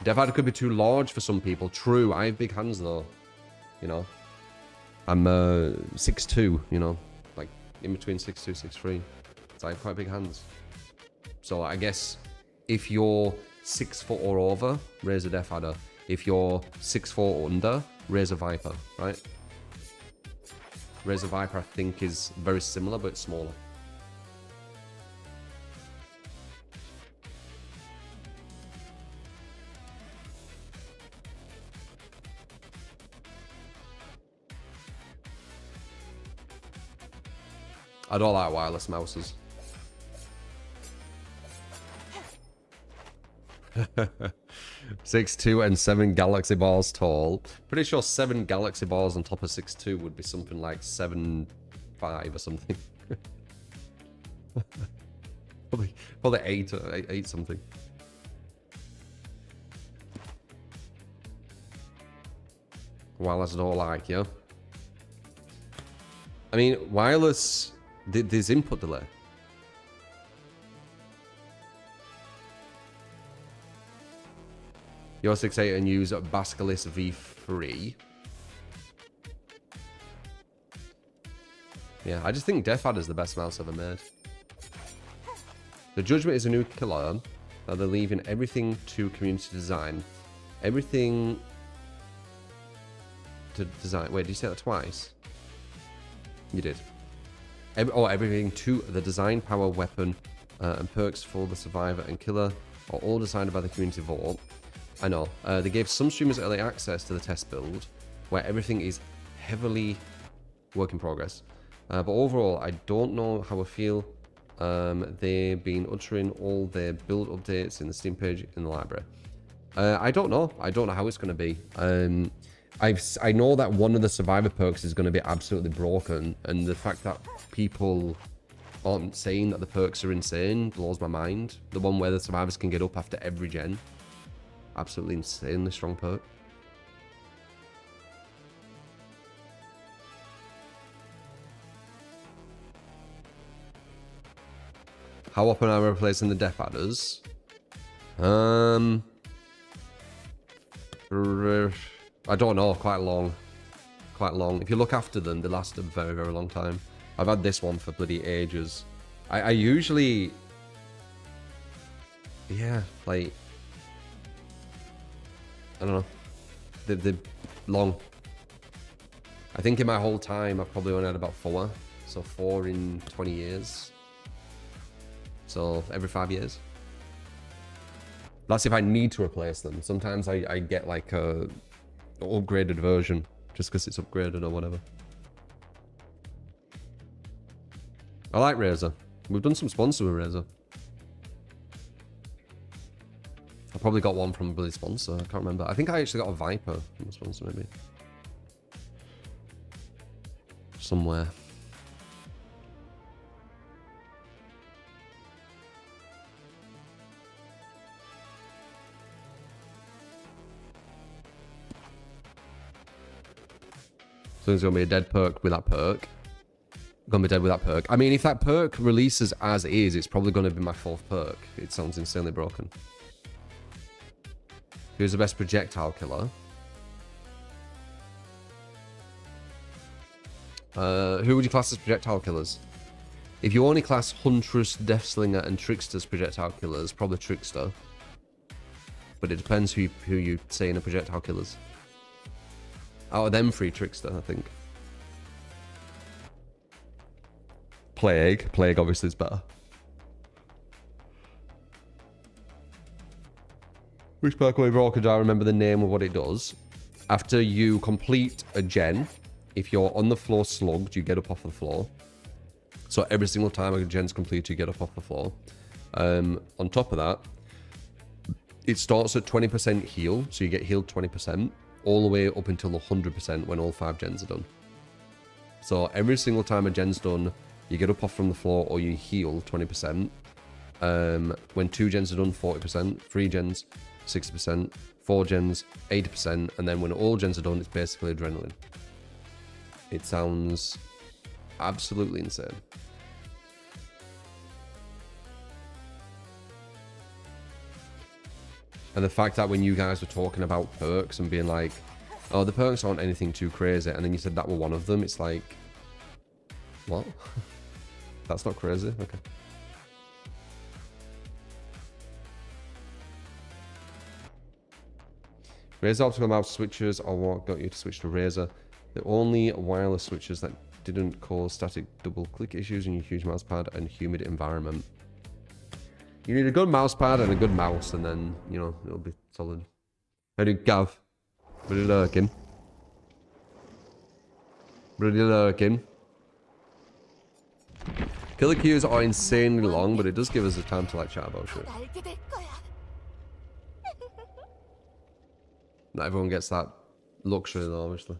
Death Adder could be too large for some people. True, I have big hands though. You know. I'm 6'2", you know. Like in between 6'2", 6'3". So I have quite big hands. So I guess if you're 6 foot or over, Razor Death Adder. If you're 6 foot or under, Razor Viper, right? Razor Viper I think is very similar but smaller. I don't like wireless mouses. 6'2" and 7 galaxy balls tall. Pretty sure 7 galaxy balls on top of 6'2" would be something like 7'5" or something. probably 8 something. Wireless I don't like, yeah. I mean, wireless, there's input delay. You're 6'8" and use Bascalis V3. Yeah, I just think Death Adder is the best mouse ever made. The Judgment is a new killer that they're leaving everything to community design. Everything to design. Wait, did you say that twice? You did. Everything to the design, power, weapon, and perks for the survivor and killer are all decided by the community vault. I know. They gave some streamers early access to the test build, where everything is heavily work in progress. But overall, I don't know how I feel. They've been uttering all their build updates in the Steam page in the library. I don't know. I don't know how it's going to be. I know that one of the survivor perks is going to be absolutely broken, and the fact that people aren't saying that the perks are insane blows my mind. The one where the survivors can get up after every gen. Absolutely insanely strong perk. How often are we replacing the death adders? I don't know. Quite long. Quite long. If you look after them, they last a very, very long time. I've had this one for bloody ages. I usually... Yeah, like... I don't know. They're long. I think in my whole time, I've probably only had about 4. So 4 in 20 years. So every 5 years. That's if I need to replace them. Sometimes I get like a upgraded version just because it's upgraded or whatever. I like Razer. We've done some sponsor with Razer. I probably got one from a Billy sponsor. I can't remember. I think I actually got a Viper from a sponsor maybe. Somewhere. So there's going to be a dead perk with that perk. Going to be dead with that perk. I mean, if that perk releases as is, it's probably going to be my 4th perk. It sounds insanely broken. Who's the best projectile killer? Who would you class as projectile killers? If you only class Huntress, Deathslinger, and Trickster's projectile killers, probably Trickster. But it depends who you say in a projectile killers. Out of them 3, Trickster, I think. Plague. Plague obviously is better. Which perk will be broken? Do I remember the name of what it does? After you complete a gen, if you're on the floor slugged, you get up off the floor. So every single time a gen's completed, you get up off the floor. On top of that, it starts at 20% heal, so you get healed 20%. All the way up until 100% when all 5 gens are done. So every single time a gen's done, you get up off from the floor or you heal 20%. When 2 gens are done, 40%. 3 gens, 60%. 4 gens, 80%. And then when all gens are done, it's basically adrenaline. It sounds absolutely insane. And the fact that when you guys were talking about perks and being like, oh, the perks aren't anything too crazy, and then you said that were one of them, it's like, what? That's not crazy? Okay. Razer optical mouse switches are what got you to switch to Razer. The only wireless switches that didn't cause static double click issues in your huge mouse pad and humid environment. You need a good mouse pad and a good mouse, and then, you know, it'll be solid. How do Gav? What are you lurking? What are you lurking? Killer queues are insanely long, but it does give us the time to like chat about shit. Not everyone gets that luxury though, obviously.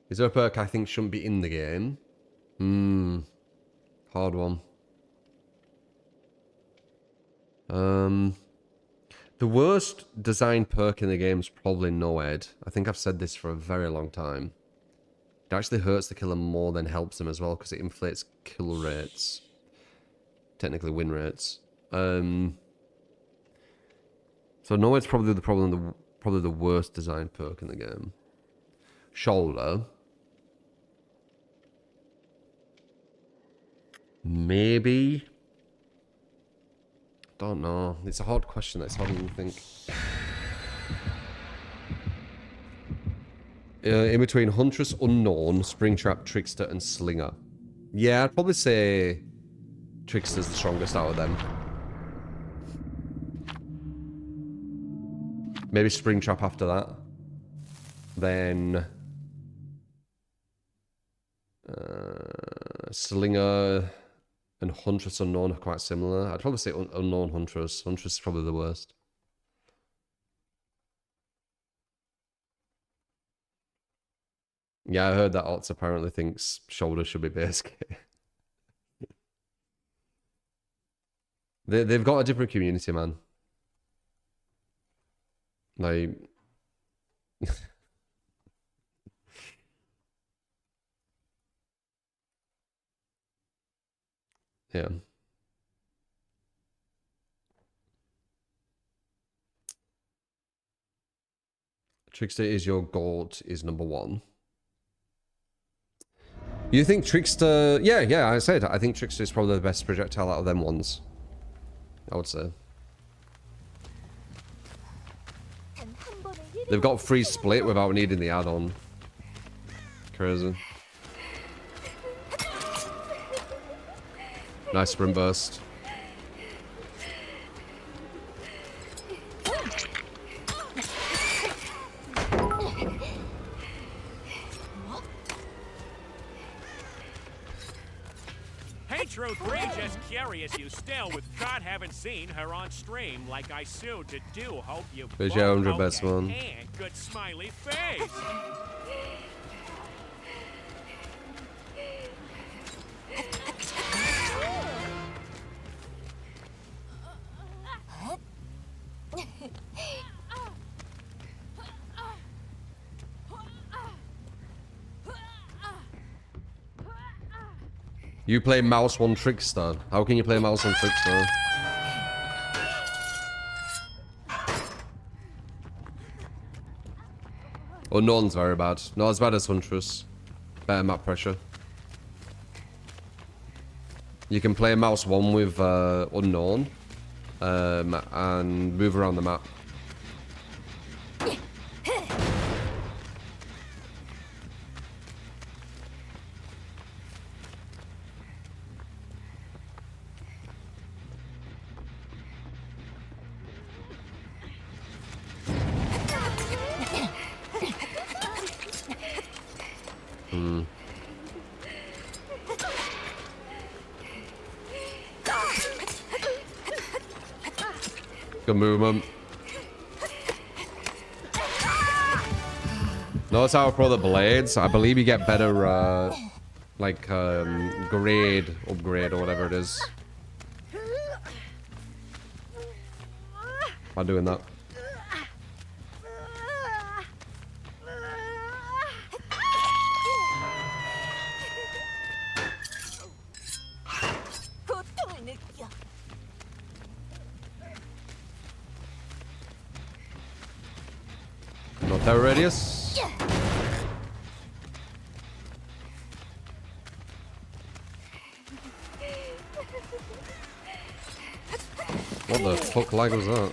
Is there a perk I think shouldn't be in the game? Hard one. The worst design perk in the game is probably No-Ed. I think I've said this for a very long time. It actually hurts the killer more than helps him as well because it inflates kill rates. Technically win rates. So No-Ed's probably the worst design perk in the game. Shoulder. Maybe. Don't know. It's a hard question. It's hard to think. In between Huntress, Unknown, Springtrap, Trickster, and Slinger. Yeah, I'd probably say Trickster's the strongest out of them. Maybe Springtrap after that. Then Slinger and Huntress Unknown are quite similar. I'd probably say Unknown Huntress. Huntress is probably the worst. Yeah, I heard that Ots apparently thinks Shoulder should be base kit. They've got a different community, man. Like... yeah. Trickster is your GOAT is number 1. You think Trickster... Yeah, I said. I think Trickster is probably the best projectile out of them ones. I would say. They've got free split without needing the add-on. Crazy. Nice sprint burst. Truth 3 just curious you still with God haven't seen her on stream like I soon to do. Hope you both okay best one. And good smiley face. You play Mouse 1 Trickster. How can you play Mouse 1 Trickster? Unknown's very bad. Not as bad as Huntress. Better map pressure. You can play Mouse 1 with Unknown and move around the map. Good movement. Notice how I throw the blades. I believe you get better, grade upgrade or whatever it is. By doing that. Not that radius. What the fuck lag was that?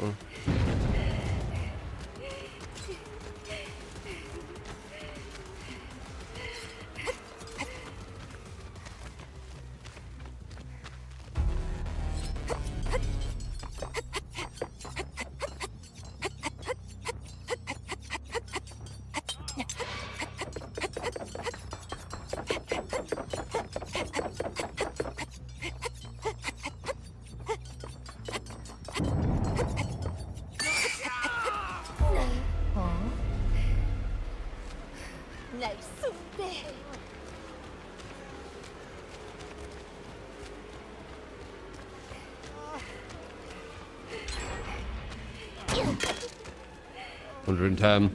$110.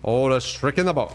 Oh, the Strick in the box.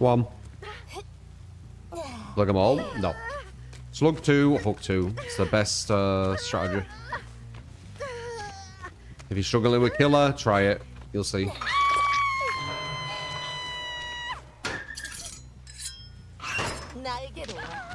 One. Plug them all? No. Slug 2, hook 2. It's the best strategy. If you're struggling with killer, try it. You'll see. 나에게로 와.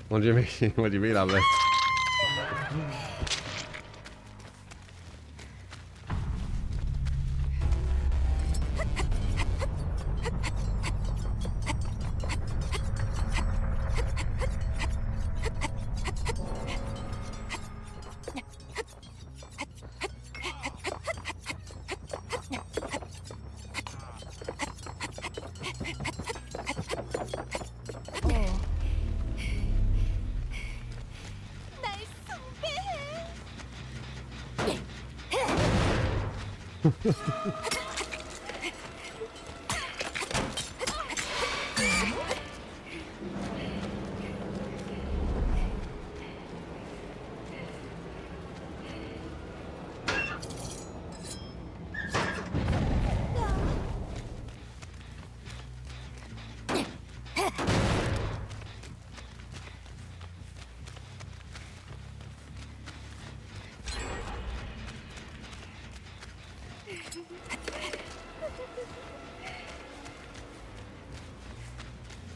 What do you mean? What do you mean, Abby? 날 숭배해.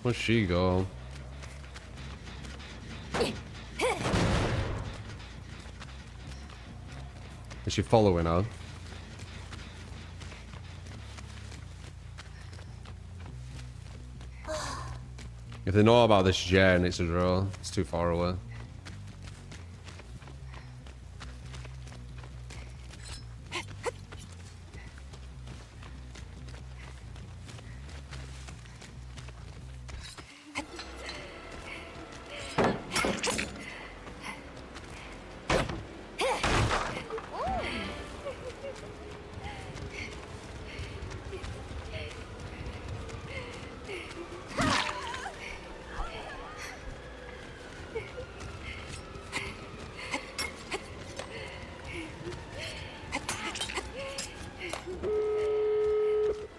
Where'd she go? Is she following her? If they know about this gen, it's a draw. It's too far away.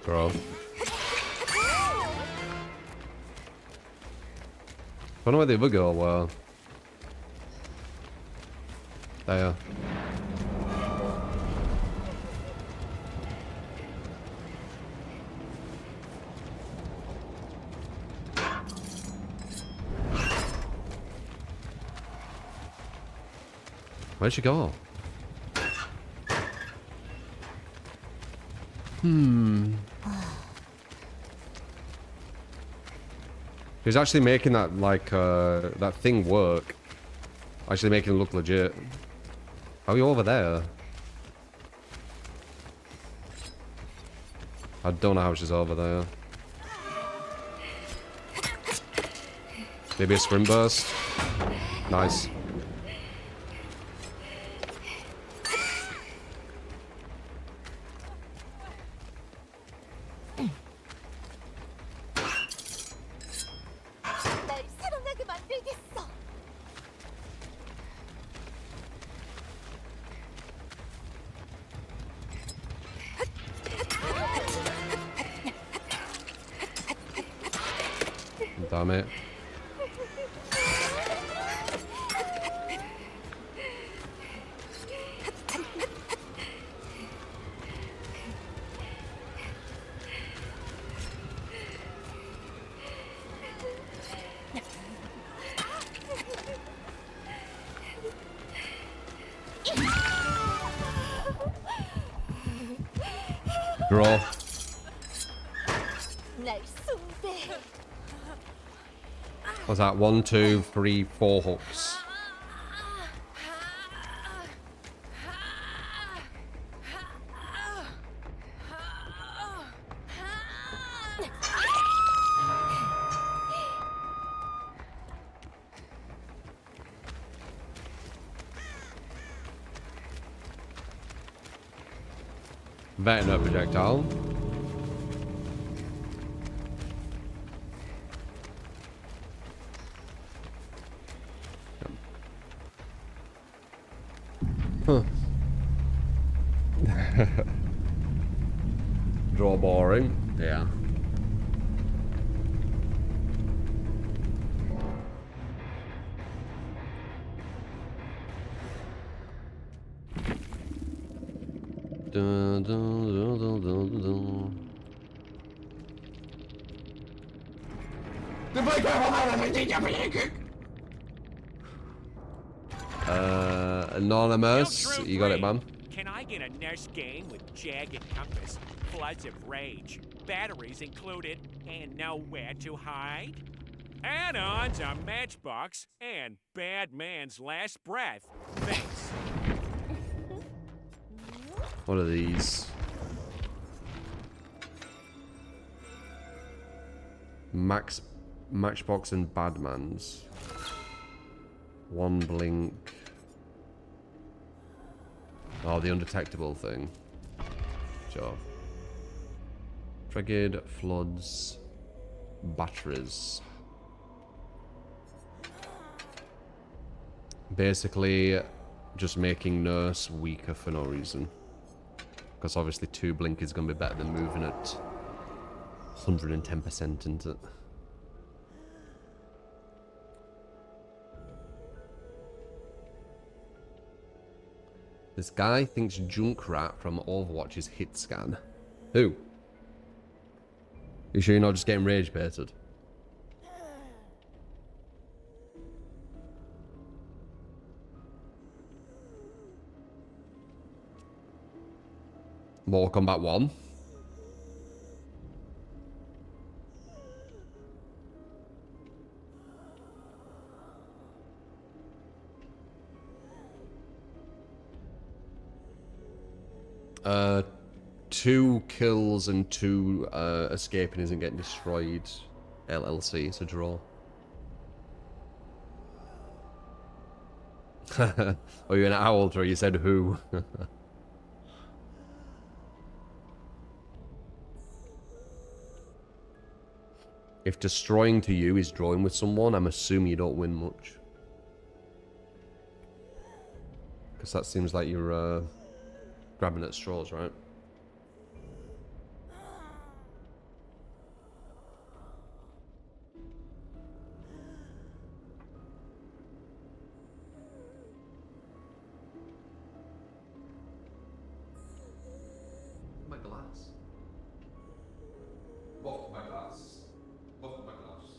Bro. I don't know where the other girl were. There. Where'd she go? He's actually making that, like, that thing work. Actually making it look legit. How are you over there? I don't know how she's over there. Maybe a sprint burst? Nice. 날 사랑하게 만들겠어. Damn it. Draw. 날 숭배해. What's that? 1, 2, 3, 4 hooks. Veteran projectile. Huh. Draw boring. Yeah. Dun, dun, dun, dun, dun, dun. Anonymous. You got it, man. Can I get a nurse game with jagged compass, floods of rage, batteries included, and nowhere to hide? Add-ons a matchbox and bad man's last breath. Thanks. What are these? Matchbox and Badman's. One blink. Oh, the undetectable thing. Sure. Triggered, floods, batteries. Basically, just making nurse weaker for no reason. Because obviously 2 blink is going to be better than moving at 110%, isn't it? This guy thinks Junkrat from Overwatch is hit scan. Who? You sure you're not just getting rage baited? Mortal Kombat 1. Uh, 2 kills and 2 escaping isn't getting destroyed. LLC, it's a draw. Oh, you're an owl, or you said who? If destroying to you is drawing with someone, I'm assuming you don't win much. Because that seems like you're grabbing at straws, right? My glass. What? My glass. What? My glass.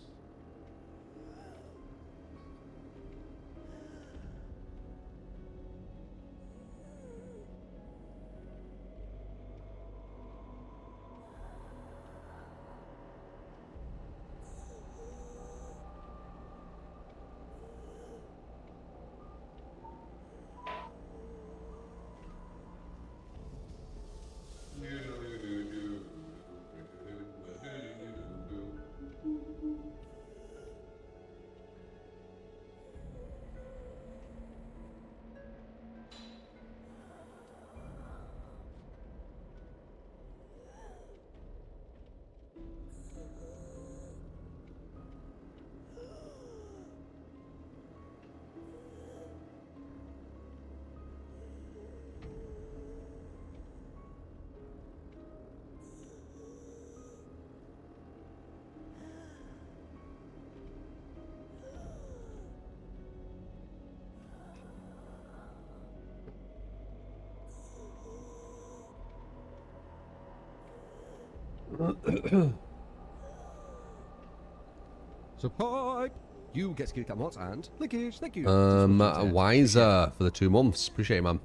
So pipe, you get skitty cat mods and lickage. Thank you. Wiser for the 2 months. Appreciate it, man.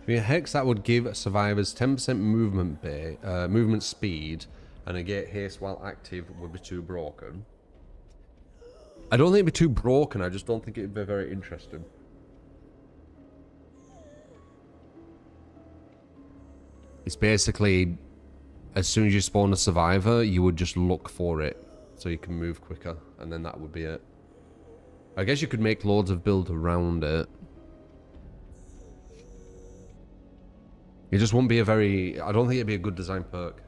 For a hex, that would give survivors 10% movement speed, and negate haste while active would be too broken. I don't think it'd be too broken, I just don't think it'd be very interesting. It's basically, as soon as you spawn a survivor, you would just look for it, so you can move quicker, and then that would be it. I guess you could make loads of builds around it. It just won't be a very... I don't think it'd be a good design perk.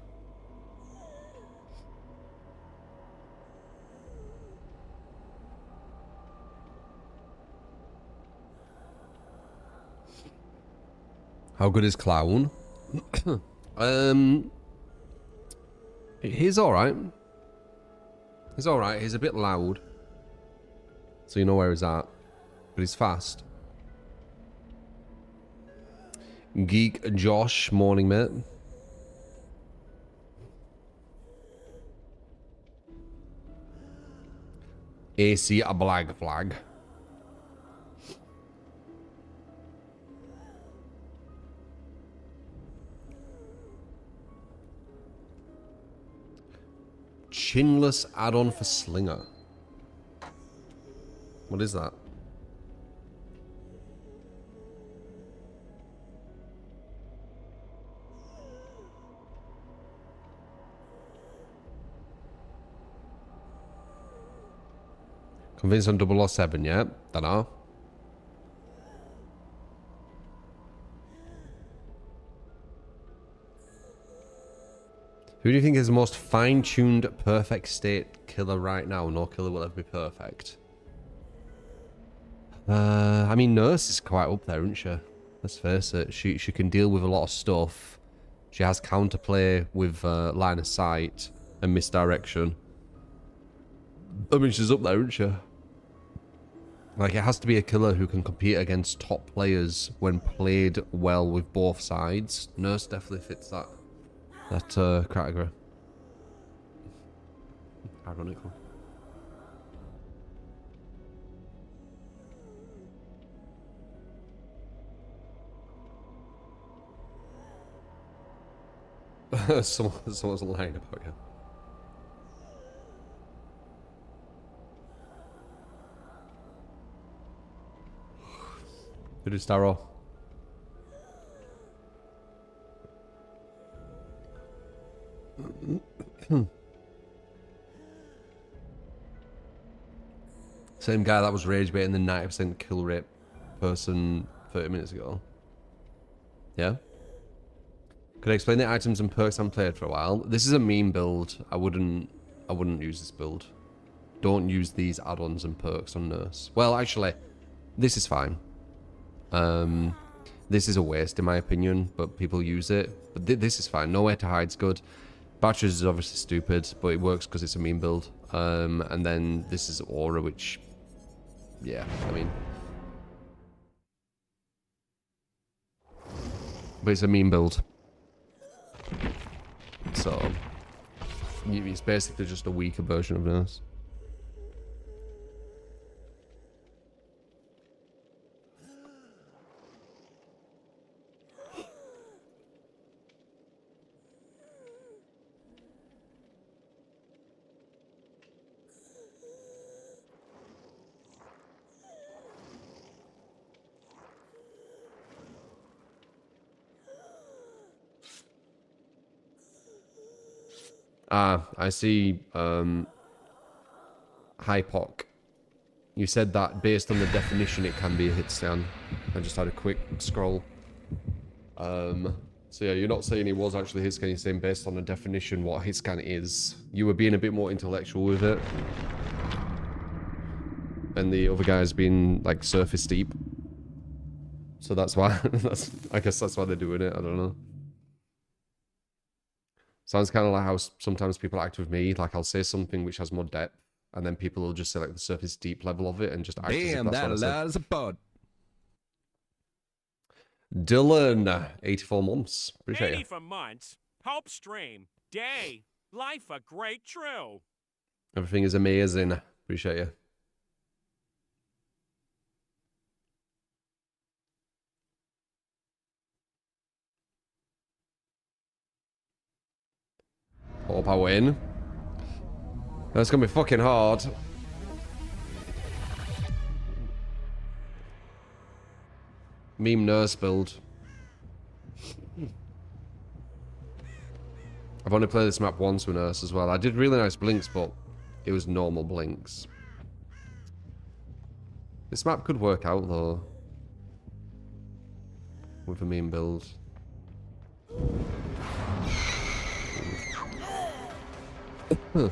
How good is Clown? He's alright. He's alright. He's a bit loud. So you know where he's at. But he's fast. Geek Josh, morning mate. AC a blag flag. Chinless add-on for Slinger. What is that? Convinced on 007, yeah? Dunno. Who do you think is the most fine-tuned, perfect state killer right now? No killer will ever be perfect. I mean, Nurse is quite up there, isn't she? Let's face it. She can deal with a lot of stuff. She has counterplay with line of sight and misdirection. I mean, she's up there, isn't she? Like, it has to be a killer who can compete against top players when played well with both sides. Nurse definitely fits that category. Ironical. Someone's lying about you. Who did Starro? Same guy that was rage baiting the 90% kill rate person 30 minutes ago. Yeah? Could I explain the items and perks I've played for a while? This is a meme build. I wouldn't use this build. Don't use these add-ons and perks on Nurse. Well, actually, this is fine. This is a waste in my opinion, but people use it. But this is fine. Nowhere to Hide's good. Batches is obviously stupid, but it works because it's a meme build. And then this is Aura, which, yeah, I mean, but it's a meme build, so it's basically just a weaker version of Nurse. I see, Hypoc. You said that based on the definition it can be a hit scan. I just had a quick scroll. So yeah, you're not saying it was actually hit scan, you're saying based on the definition what hit scan is. You were being a bit more intellectual with it. And the other guy's been like surface deep. So that's why, I guess that's why they're doing it, I don't know. Sounds kind of like how sometimes people act with me, like I'll say something which has more depth, and then people will just select the surface deep level of it and just act as if Damn, that's that what I said. loud as a pod. Dylan, 84 months. Appreciate 80 you. for months. Hope stream. Day. Life a great true. Everything is amazing. Appreciate you. Hope I win. That's gonna be fucking hard. Meme nurse build. I've only played this map once with nurse as well. I did really nice blinks, but it was normal blinks. This map could work out though. With a meme build. Huh.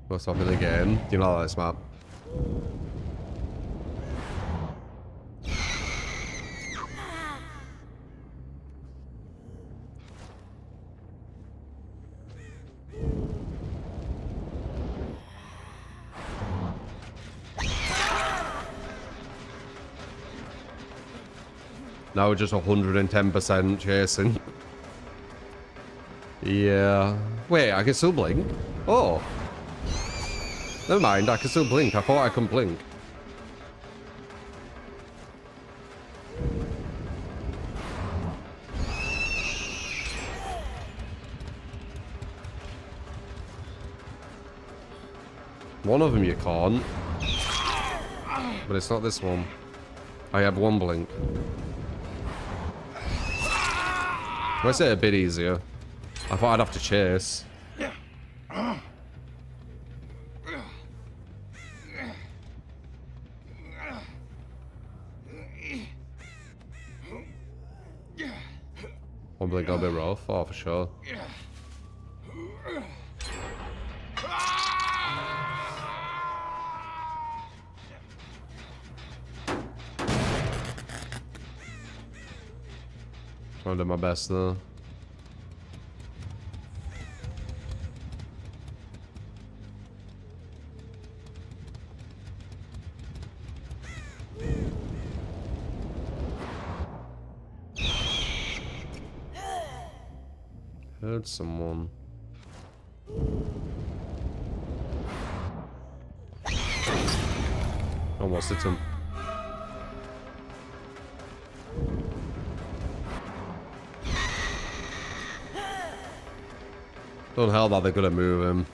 What's happening again? Do you know this map? Now we're just 110% chasing. Yeah. Wait, I can still blink? Oh. Never mind, I can still blink. I thought I couldn't blink. One of them you can't. But it's not this one. I have one blink. I say it a bit easier. I thought I'd have to chase. One blink got a bit rough, oh for sure. Trying to do my best though. Heard someone. Almost hit him. Don't hell that they're gonna move him.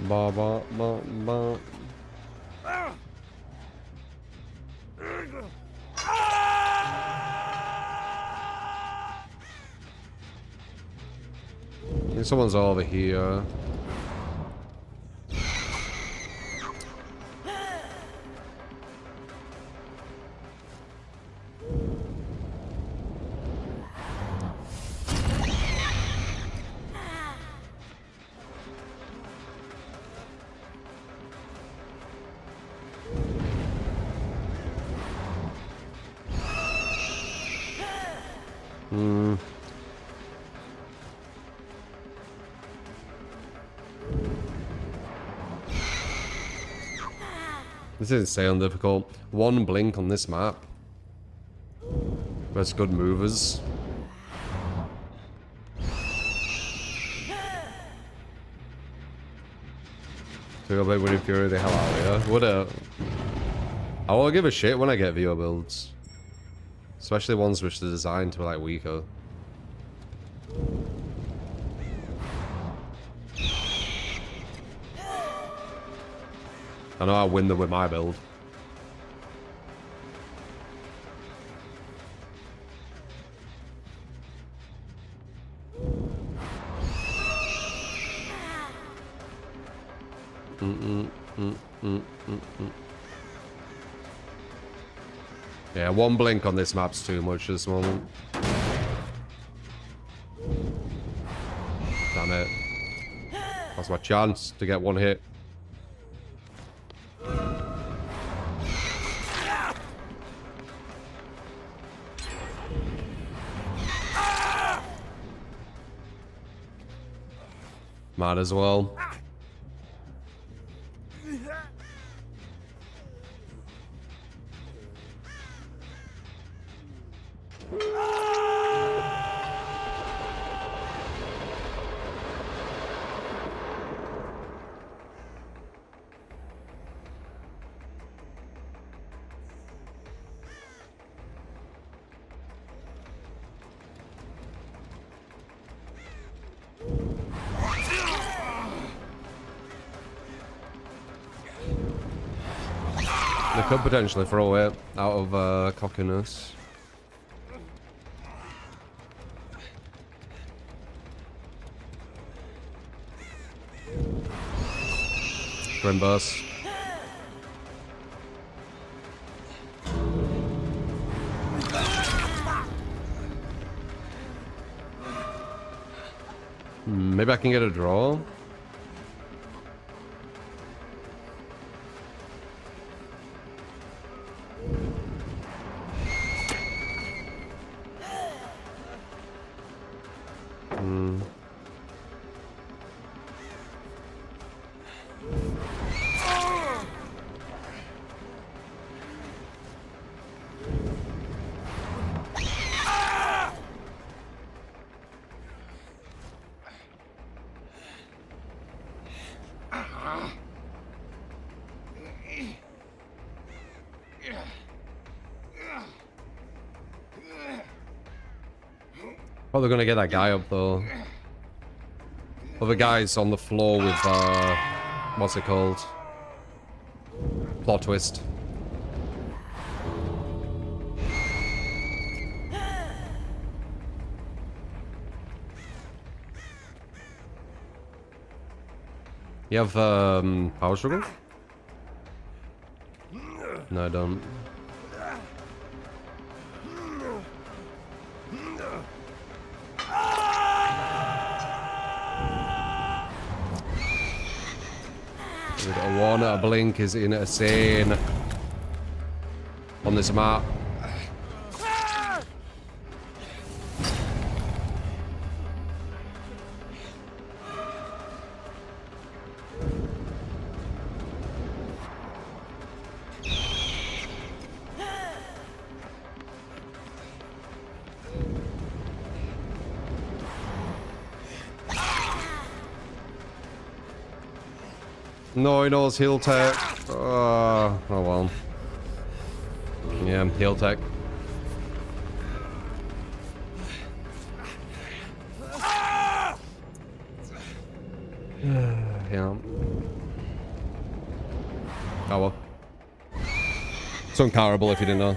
Ba ba ba ba. I think someone's over here. This is insane difficult. One blink on this map. That's good movers. Viewer build would infuriate the hell out of you. Would it? I won't give a shit when I get viewer builds. Especially ones which are designed to be like weaker. I know I win them with my build. Yeah, one blink on this map's too much at this moment. Damn it. That's my chance to get one hit. Might as well. They could potentially throw it out of cockiness. Grim burst. Maybe I can get a draw. Oh, they're gonna get that guy up though. Other guy's on the floor with what's it called? Plot twist. You have power struggle? No, I don't. We've got a one, a blink is in a sane on this map. No, he knows heal tech. Oh well. Yeah, heal tech. Yeah. Oh well. It's uncarable if you didn't know.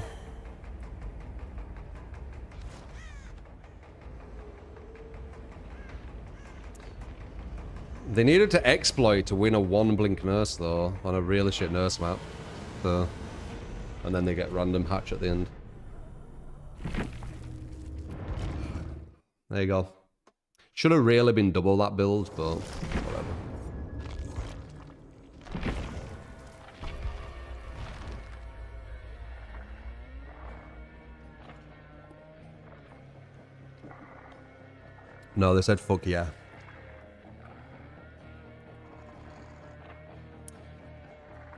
They needed to exploit to win a one blink nurse though on a really shit nurse map. So, and then they get random hatch at the end. There you go. Should have really been double that build, but whatever. No, they said fuck yeah.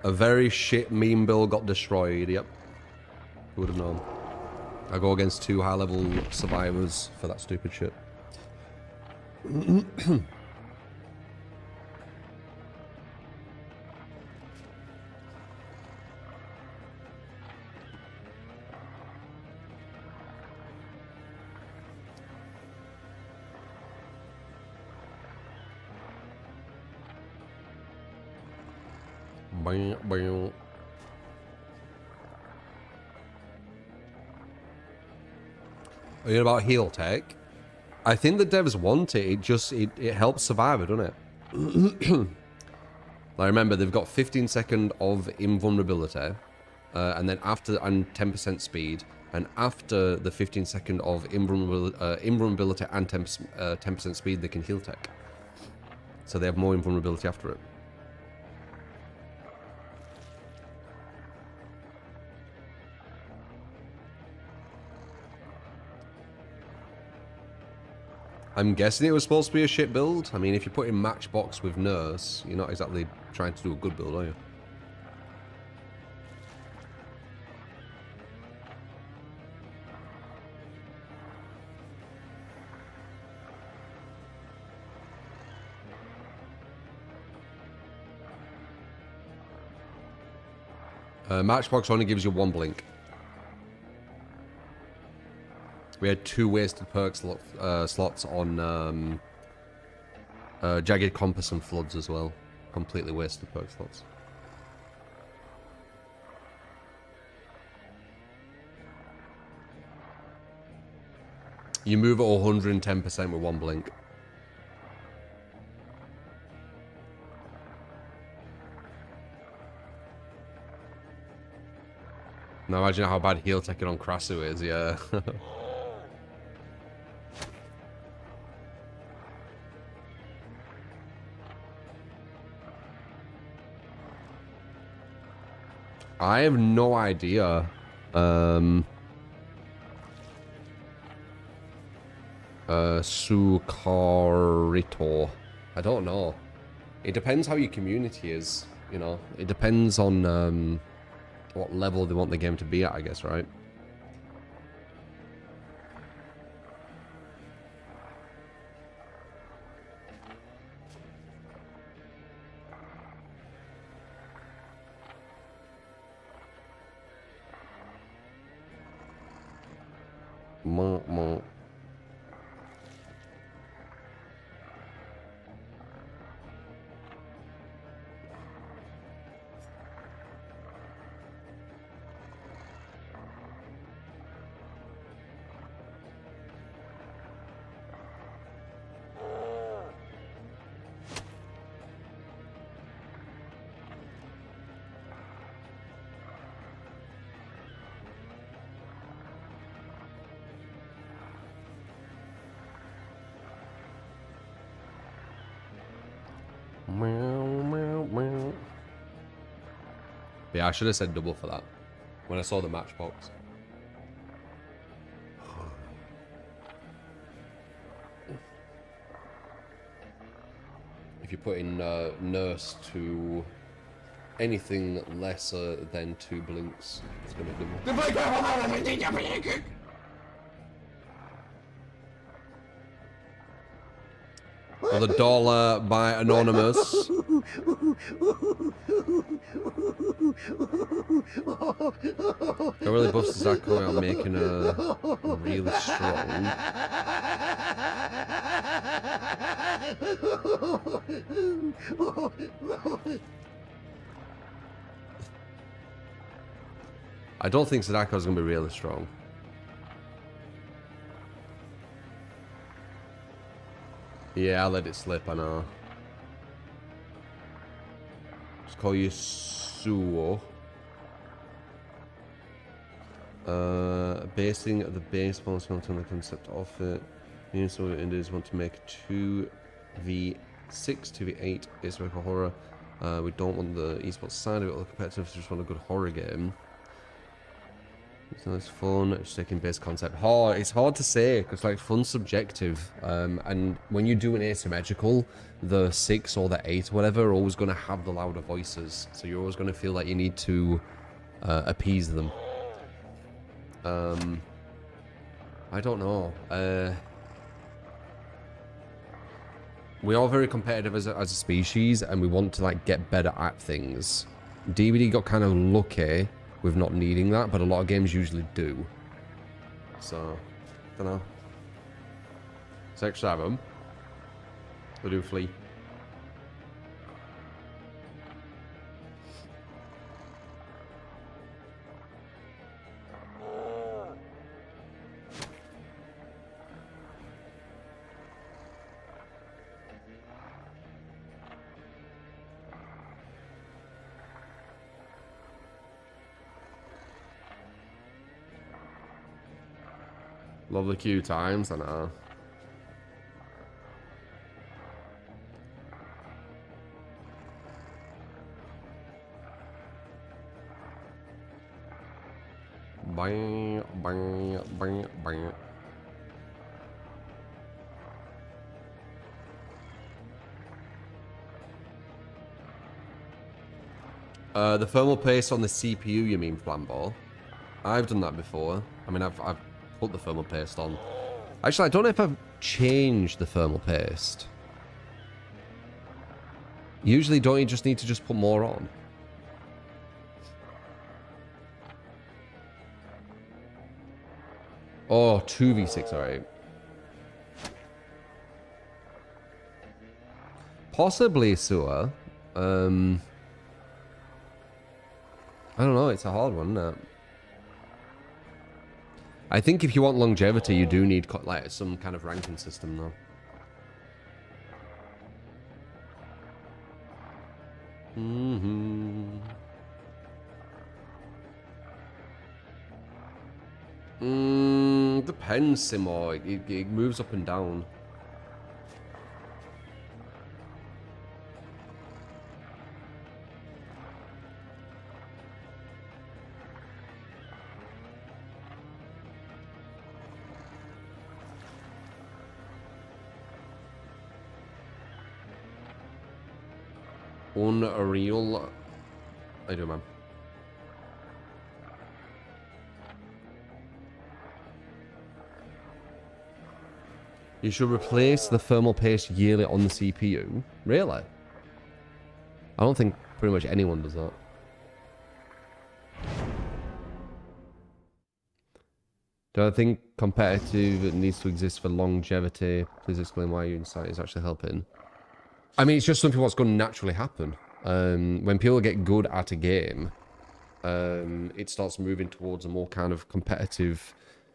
A very shit meme build got destroyed, yep. Who would have known? I go against 2 high-level survivors for that stupid shit. Bing, bing. Are you about heal tech? I think the devs want it. It helps survivor, doesn't it? Like, remember, they've got 15-second of invulnerability, and then after, and 10% speed, and after the 15-second of invulnerability and 10% speed, they can heal tech. So they have more invulnerability after it. I'm guessing it was supposed to be a shit build. I mean, if you put in Matchbox with Nurse, you're not exactly trying to do a good build, are you? Matchbox only gives you one blink. We had 2 wasted perk slots on Jagged Compass and Floods as well. Completely wasted perk slots. You move at 110% with 1 blink. Now imagine how bad heal taking on Krasu is, yeah. I have no idea. Sukarito. I don't know. It depends how your community is, you know. It depends on what level they want the game to be at, I guess, right? Yeah, I should have said double for that when I saw the matchbox. If you put in Nurse to anything lesser than 2 blinks, it's gonna double. Another dollar by Anonymous. That really busts Zachary out making her really strong. I don't think Sadako's gonna be really strong. Yeah, I let it slip, I know. Just call you Suo. Basing the base bonus on the concept of it. So Indians want to make 2v6, 2v8 asymmetrical horror. We don't want the esports side of it or the competitive, we just want a good horror game. So it's fun, it's taking base concept. It's hard to say, because like fun's subjective. And when you do an asymmetrical, the 6 or the 8 or whatever are always going to have the louder voices. So you're always going to feel like you need to appease them. I don't know. We are very competitive as a species, and we want to like get better at things. DVD got kind of lucky with not needing that, but a lot of games usually do. So, don't know. 6-7. We'll do Flea. Love the queue times, I know. Bang, bang, bang, bang. The thermal paste on the CPU, you mean, Flambeau? I've done that before. I mean, I've put the thermal paste on. Actually, I don't know if I've changed the thermal paste. Usually, don't you just need to just put more on? Oh, 2v6, alright. Possibly sewer. I don't know, it's a hard one, isn't it? I think if you want longevity, you do need like some kind of ranking system, though. Depends, Simo. It moves up and down. Unreal. I do, man. You should replace the thermal paste yearly on the CPU. Really? I don't think pretty much anyone does that. Do I think competitive needs to exist for longevity? Please explain why your insight is actually helping. I mean, it's just something what's going to naturally happen. When people get good at a game, it starts moving towards a more kind of competitive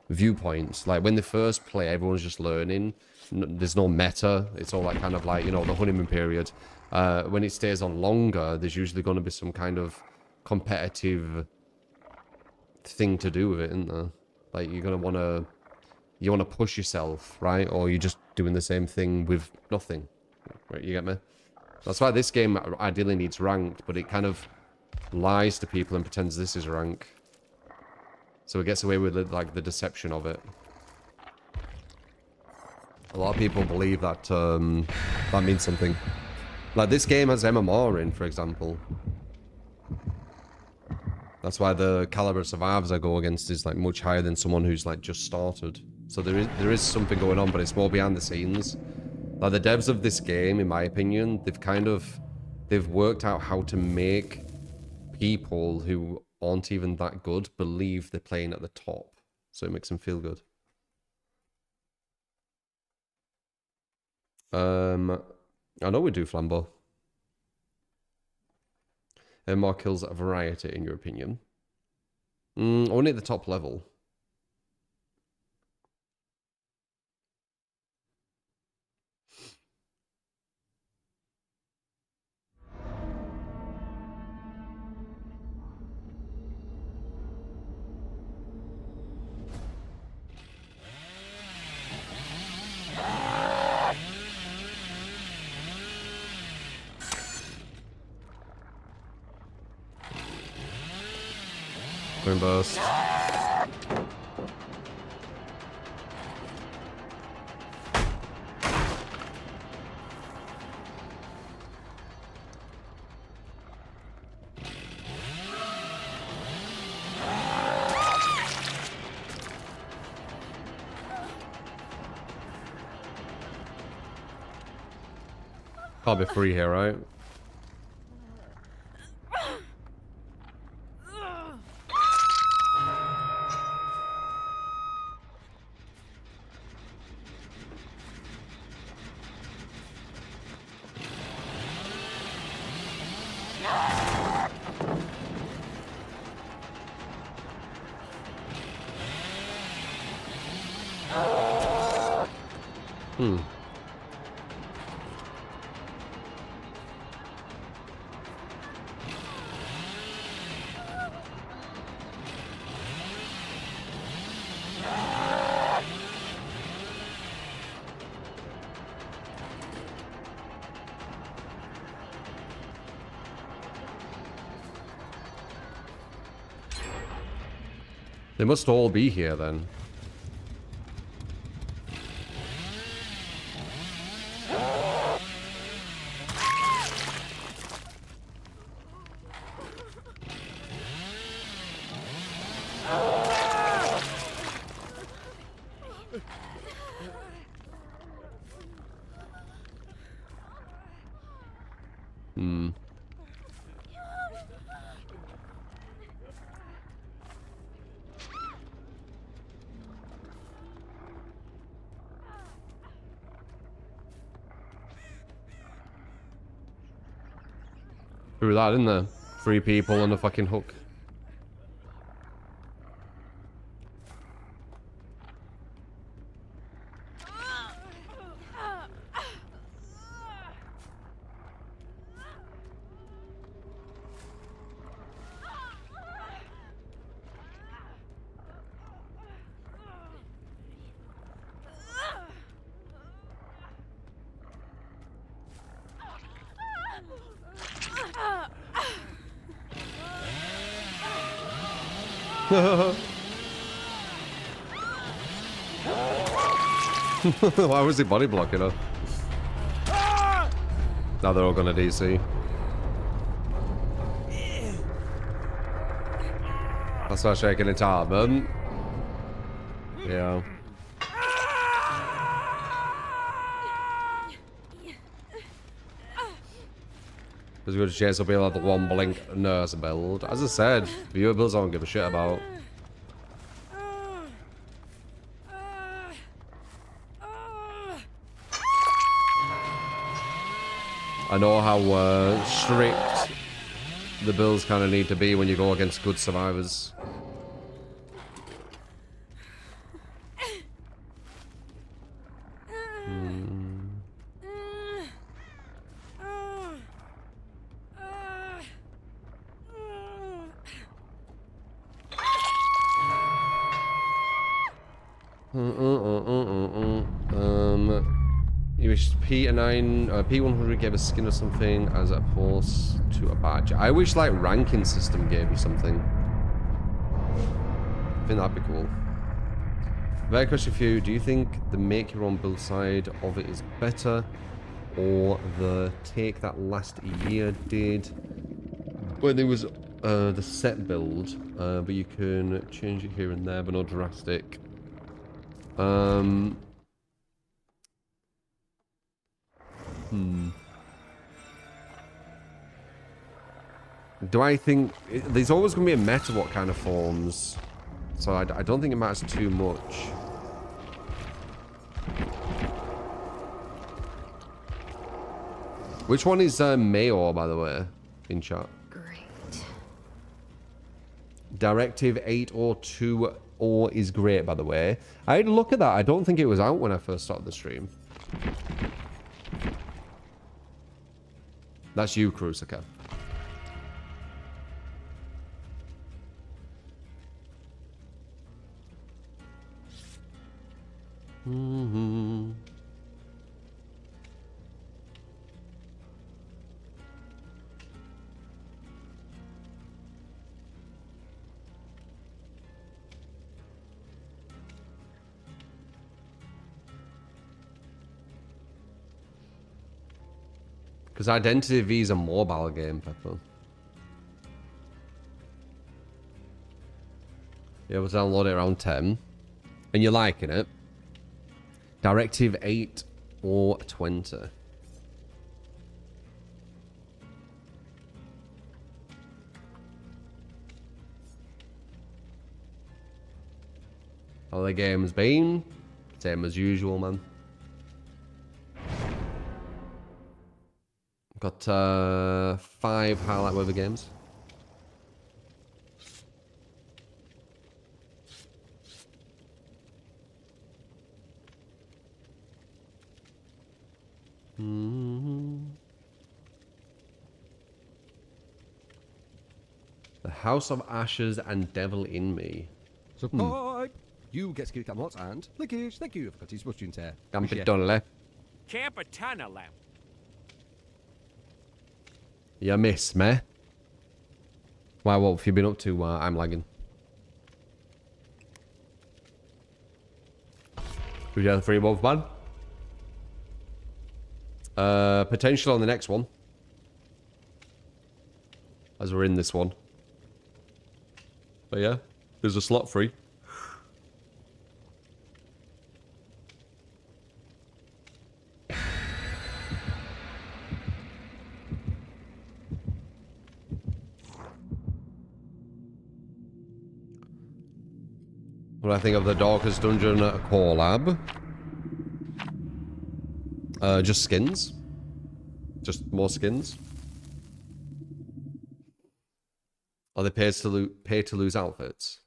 viewpoints. Like when they first play, everyone's just learning. There's no meta. It's all like kind of like, you know, the honeymoon period. When it stays on longer, there's usually going to be some kind of competitive thing to do with it, isn't there? Like you're going to want to, you want to push yourself, right? Or you're just doing the same thing with nothing. Right, you get me? That's why this game ideally needs ranked, but it kind of lies to people and pretends this is rank. So it gets away with it, like the deception of it. A lot of people believe that that means something. Like this game has MMR in, for example. That's why the caliber of survivors I go against is like much higher than someone who's like just started. So there is something going on, but it's more behind the scenes. Like the devs of this game, in my opinion, they've worked out how to make people who aren't even that good believe they're playing at the top. So it makes them feel good. I know we do, Flambeau. And more kills a variety, in your opinion. Only at the top level. Boom burst. Can't be free here, right? They must all be here then. Threw that in there. 3 people on a fucking hook. Why was he body blocking her? Now they're all gonna DC. That's why shaking its arm, man. Yeah. There's a good chance it'll be like the one blink nurse build. As I said, viewer builds I don't give a shit about. I know how strict the builds kind of need to be when you go against good survivors. You wish P100 gave a skin or something as opposed to a badge. I wish like ranking system gave you something. I think that'd be cool. Very question for you. Do you think the make your own build side of it is better, or the take that last year did when there was the set build, but you can change it here and there, but not drastic? Do I think there's always going to be a meta what kind of forms, so I don't think it matters too much. Which one is Mayor, by the way, in chat? Great. Directive 802 or is great, by the way. I had a look at that. I don't think it was out when I first started the stream. That's you, Krusaka. Because Identity V is a mobile game, Pepper. Yeah, we'll download it around 10. And you're liking it. Directive 8 or 20. How the game's been? Same as usual, man. Got 5 highlight weather games. The House of Ashes and Devil in Me. Subscribe. You get skill cameras and clickish. Thank you for cutting smudging tear. Gampidolle. Campertunnel. You miss me. Why, what have you been up to? I'm lagging. We got the 3-month ban. Potential on the next one. As we're in this one. But yeah, there's a slot free. What do I think of the Darkest Dungeon collab? Just skins. Just more skins. Are they pay to lose outfits?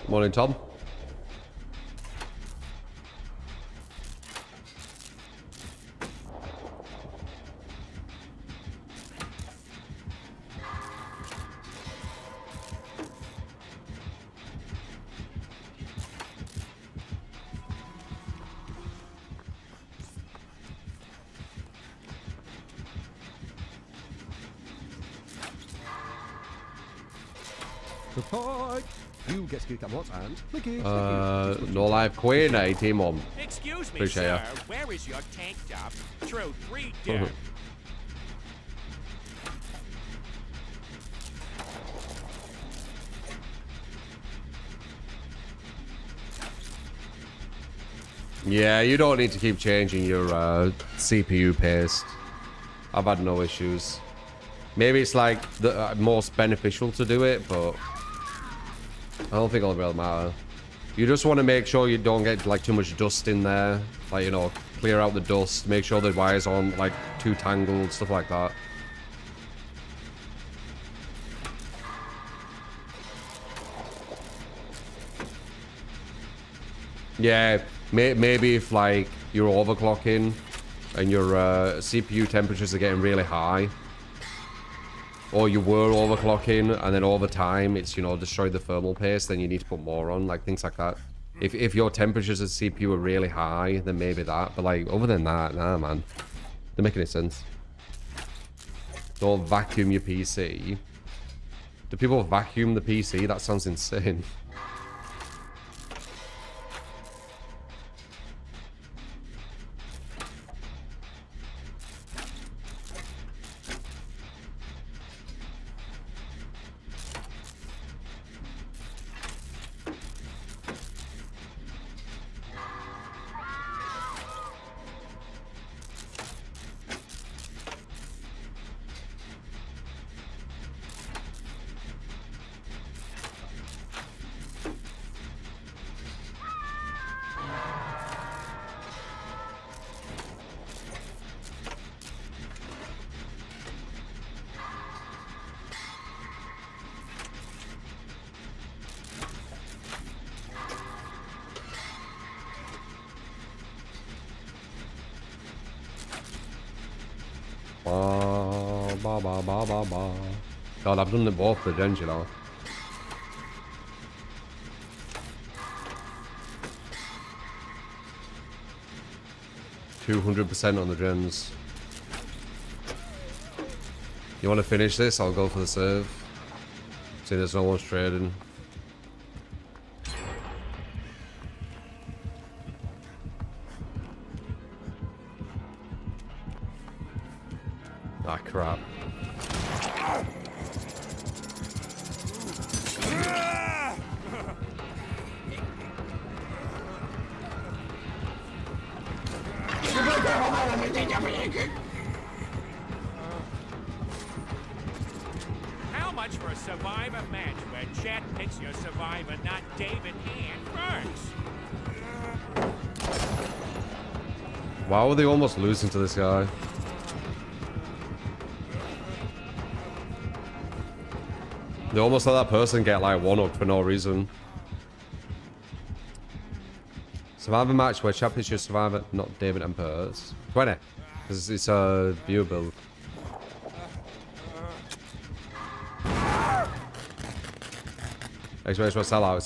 Morning, Tom. Goodbye. You get to kick what and Mickey. No live queen, 18 mom. Excuse me, Appreciate sir. ya. Where is your tank top? Throw 3 down. Yeah, you don't need to keep changing your CPU paste. I've had no issues. Maybe it's like the most beneficial to do it, but I don't think it'll really matter. You just want to make sure you don't get like too much dust in there. Like, you know, clear out the dust, make sure the wires aren't like too tangled, stuff like that. Yeah, maybe if like you're overclocking and your CPU temperatures are getting really high, or you were overclocking and then over time it's, you know, destroyed the thermal paste, then you need to put more on, like things like that. If your temperatures of CPU are really high, then maybe that. But like other than that, nah, man, doesn't make any sense. Don't vacuum your PC. Do people vacuum the PC? That sounds insane. God, I've done them both for gens, you know. $200% on the gens. You want to finish this? I'll go for the serve. See, there's no one's trading. Ah, crap. How much for a Survivor match where chat picks your Survivor, not David and Burns? Why were they almost losing to this guy? They almost let that person get like one-upped for no reason. Survivor match where champions should survive, not David and Purse. 20. Because it's a viewer build. Exclamation sellout. It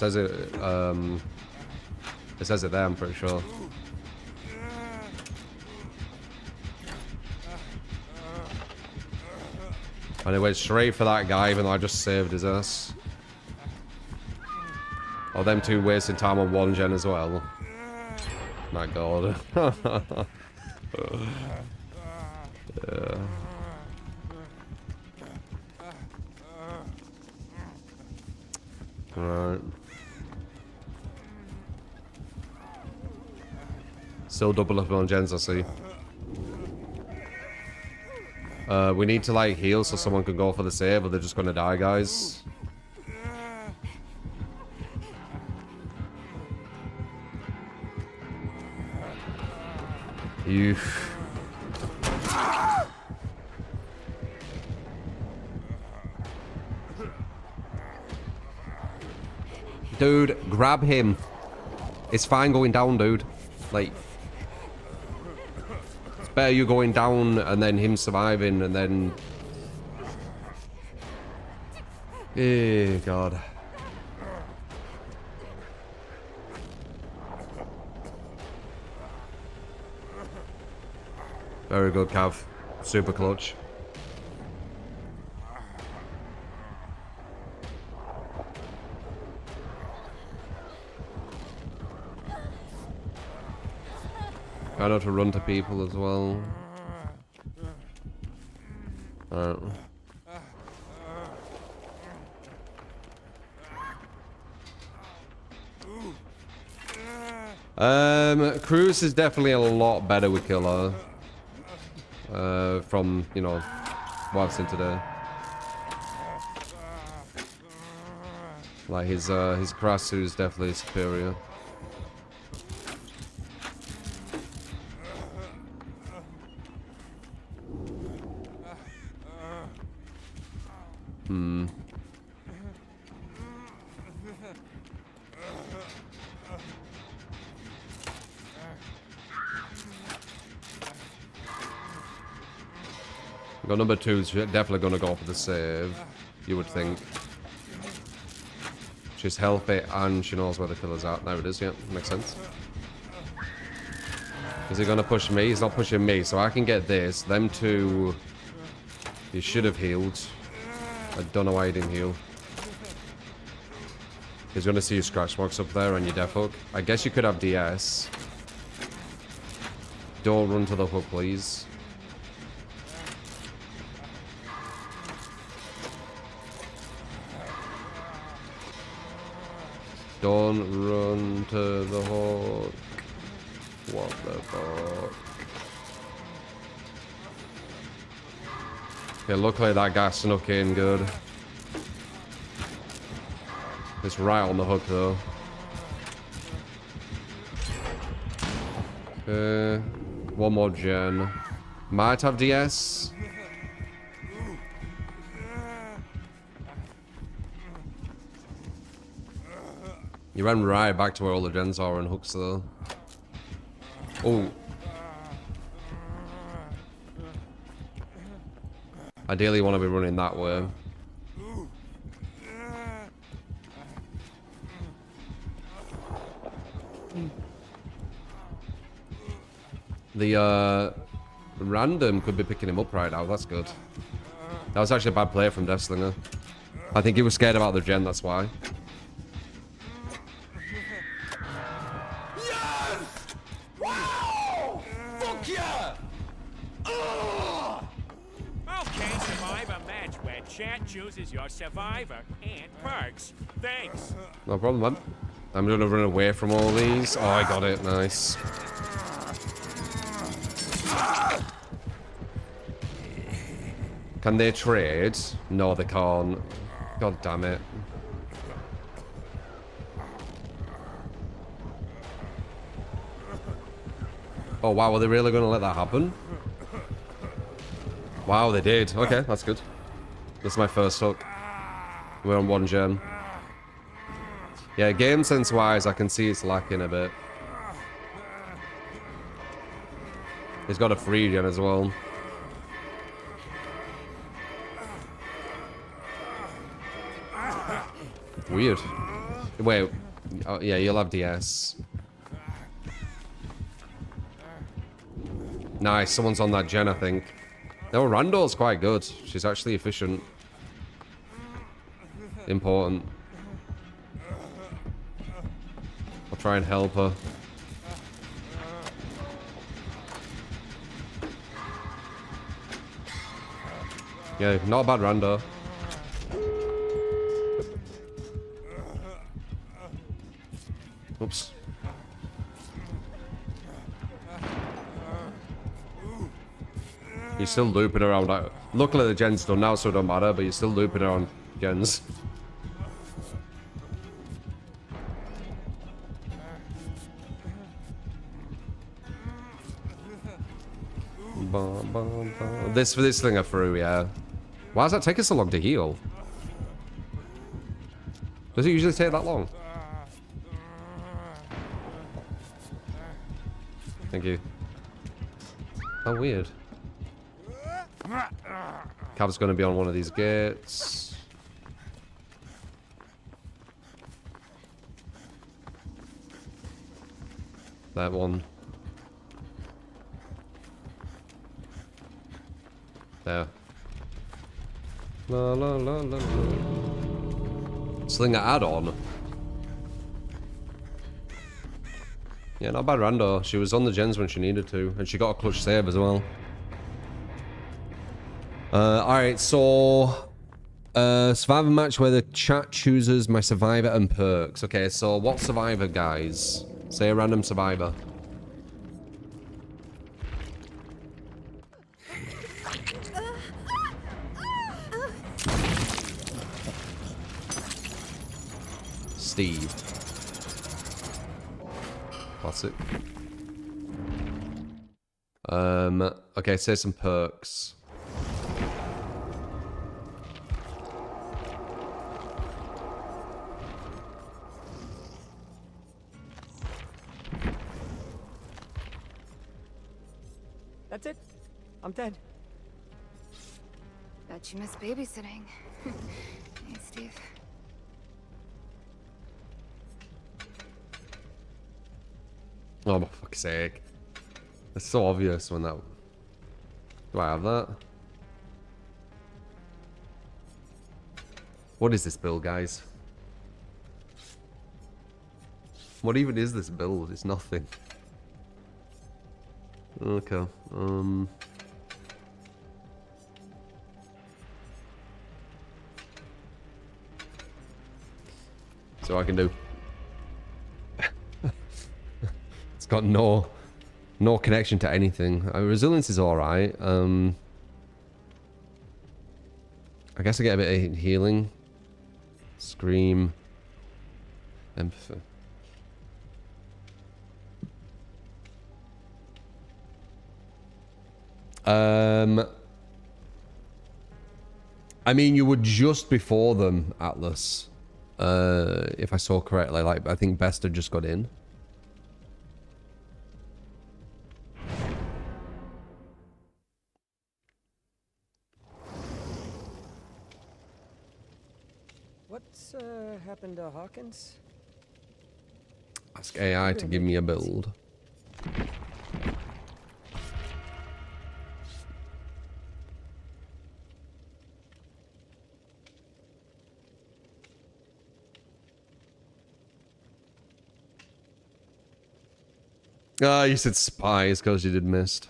says it there, I'm pretty sure. And it went straight for that guy, even though I just saved his ass. Oh, them two wasting time on one gen as well. My god. Yeah. Right. Still double up on gens, I see. We need to like heal so someone can go for the save, or they're just gonna die, guys. You. Dude, grab him. It's fine going down, dude. Like, it's better you going down and then him surviving and then... Eh, God. Very good, Cav. Super clutch. I know to run to people as well. Cruz is definitely a lot better with killer. From, you know, what I've seen today. Like his Krasu is definitely superior. Got number 2's definitely gonna go for the save, you would think. She's healthy and she knows where the killer's at. There it is, yeah, makes sense. Is he gonna push me? He's not pushing me, so I can get this. Them two, he should have healed. I don't know why he didn't heal. He's gonna see your scratch marks up there and your def hook. I guess you could have DS. Don't run to the hook, please. Don't run to the hook. What the fuck? Okay, luckily that guy snuck in good. It's right on the hook though. Okay. One more gen. Might have DS. You ran right back to where all the gens are and hooks though. Oh. Ideally you want to be running that way. The random could be picking him up right now, that's good. That was actually a bad play from Deathslinger. I think he was scared about the gen, that's why. Chat chooses your survivor and perks. Thanks. No problem, man. I'm gonna run away from all these. Oh, I got it. Nice. Can they trade? No, they can't. God damn it. Oh, wow. Were they really gonna let that happen? Wow, they did. Okay, that's good. This is my first hook. We're on 1 gen. Yeah, game sense wise, I can see it's lacking a bit. He's got a 3 gen as well. Weird. Wait. Oh, yeah, you'll have DS. Nice, someone's on that gen, I think. No, Randall's quite good. She's actually efficient. Important. I'll try and help her. Yeah, not a bad Rando. Oops. You're still looping around. Luckily the gen's done now, so it don't matter, but you're still looping around gens. This thing are through, yeah. Why does that take us so long to heal? Does it usually take that long? Thank you. How weird. Cav's gonna be on one of these gates. That one. There. La la la la la. Slinger add-on. Yeah, not bad Rando. She was on the gens when she needed to, and she got a clutch save as well. Alright, so survivor match where the chat chooses my survivor and perks. Okay, so what survivor, guys? Say a random survivor. Steve. Classic. Okay, say some perks. That's it. I'm dead. Bet you miss babysitting. Hey, Steve. Oh, my fuck's sake. It's so obvious when that... Do I have that? What is this build, guys? What even is this build? It's nothing. Okay. So I can do. It's got no connection to anything. Resilience is all right. I guess I get a bit of healing. Scream. Empathy. I mean, you were just before them, Atlas. If I saw correctly, like I think Best had just got in. What's happened to Hawkins? Ask AI to give me a build. Ah, you said spies because you did missed.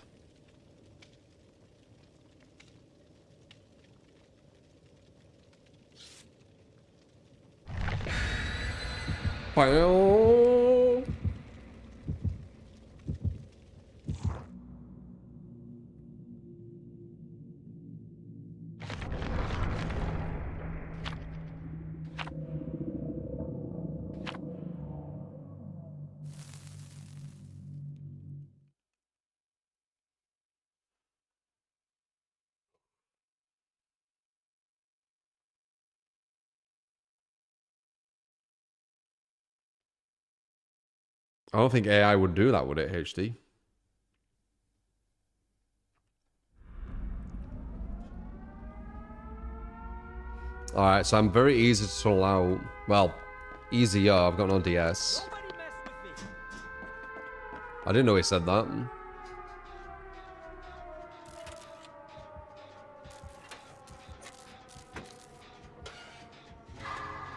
Wow. I don't think AI would do that, would it, HD? Alright, so I'm very easy to sort out. Well, easier. I've got no DS. I didn't know he said that.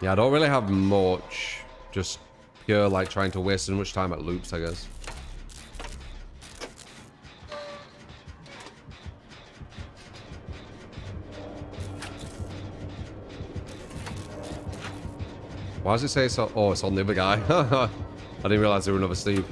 Yeah, I don't really have much. Just pure, like, trying to waste as much time at loops, I guess. Why does it say so? Oh, it's on the other guy. I didn't realize there was another Steve.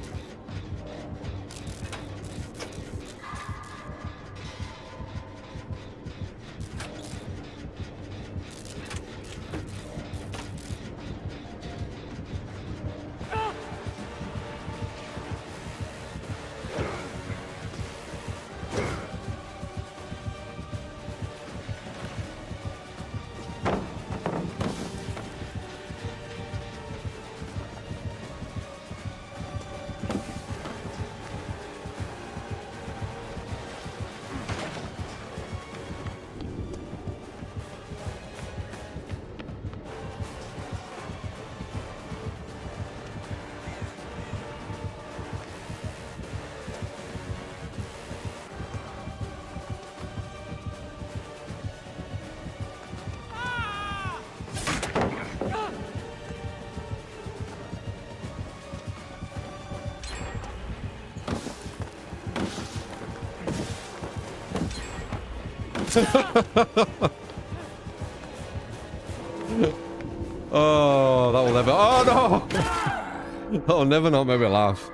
Oh, that will never. Oh no! That'll never not make me laugh.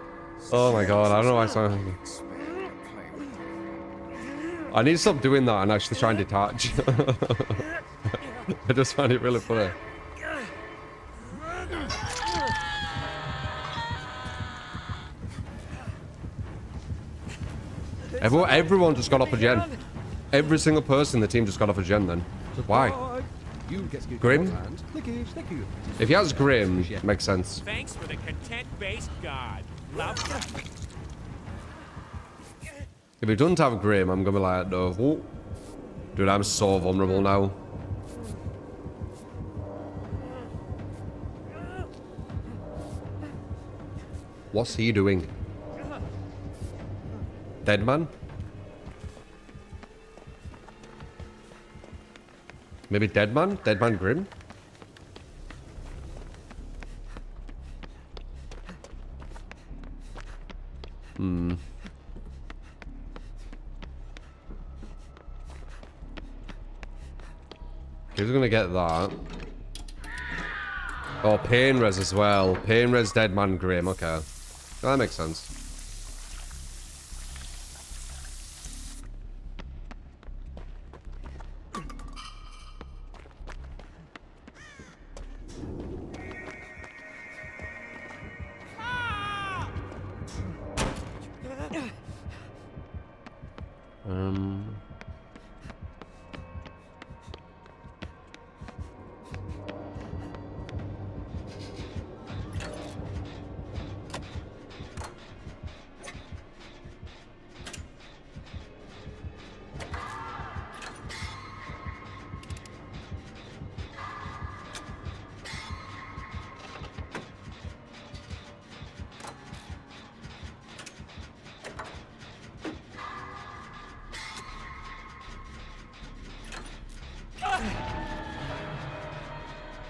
Oh my god, I don't know why I sound. I need to stop doing that and actually try and detach. I just find it really funny. Everyone just got off a gen. Every single person in the team just got off a gen then. Why? Grim? If he has Grim, makes sense. Thanks for the content-based god. Love that. If he doesn't have Grim, I'm gonna be like, no. Oh. Dude, I'm so vulnerable now. What's he doing? Dead man? Maybe Dead Man? Dead Man Grim? Hmm. Who's gonna get that? Oh, Pain Res as well. Pain Res, Dead Man Grim. Okay. That makes sense.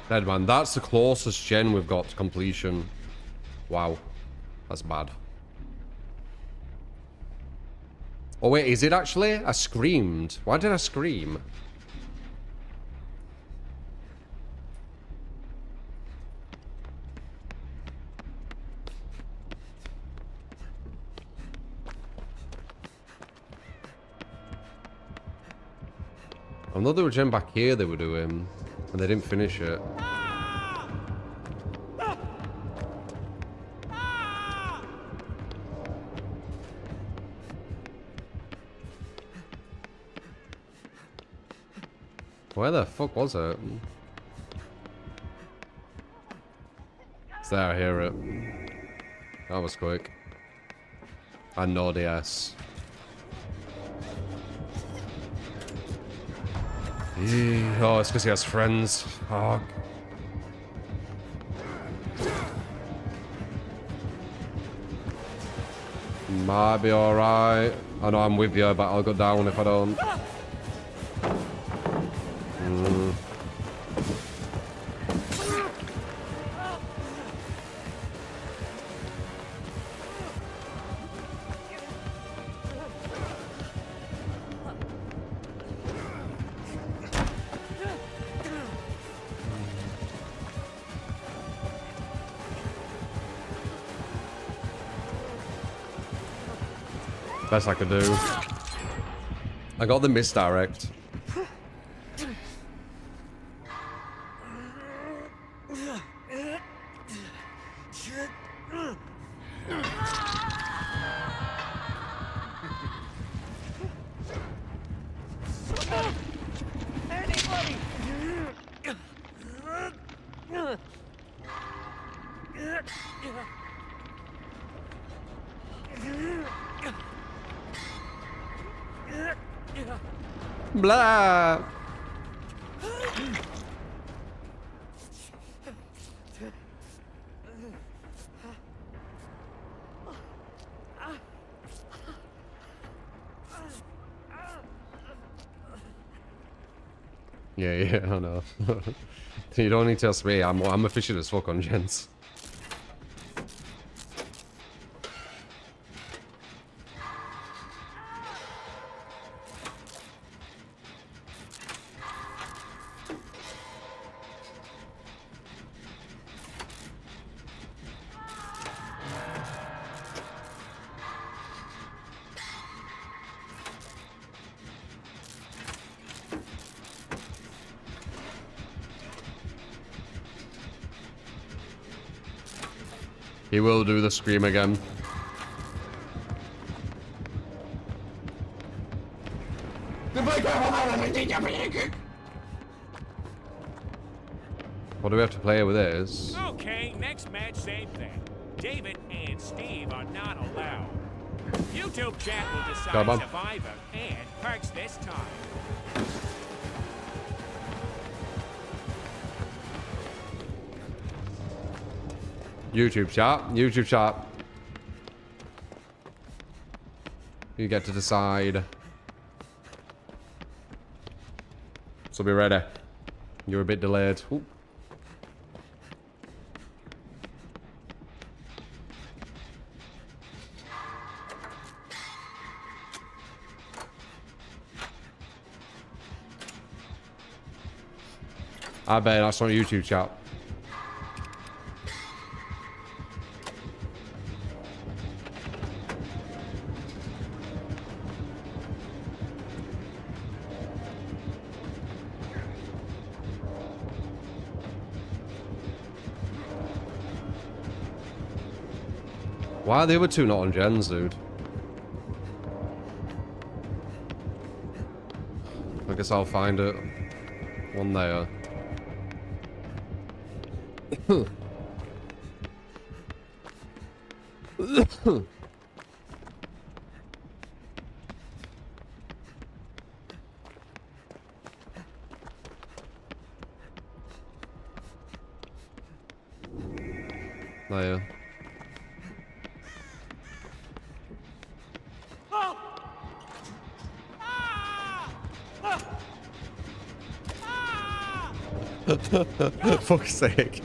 Dead man, that's the closest gen we've got to completion. Wow. That's bad. Oh wait, is it actually? I screamed. Why did I scream? I know there was a gen back here they were doing, and they didn't finish it. Where the fuck was it? It's there, I hear it. That was quick. And no DS. Oh, it's because he has friends. Oh. Might be alright. I know I'm with you, but I'll go down if I don't. Best I could do. I got the misdirect. Blah. Yeah, I know. You don't need to ask me. I'm efficient as fuck on gens. He will do the scream again. What do we have to play with this? Okay, next match, same thing. David and Steve are not allowed. YouTube chat will decide survivor and perks this time. YouTube chat. YouTube chat. You get to decide. So be ready. You're a bit delayed. Ooh. I bet that's not YouTube chat. Why are the other two not on gens, dude? I guess I'll find it. One there. There. Fuck's sake.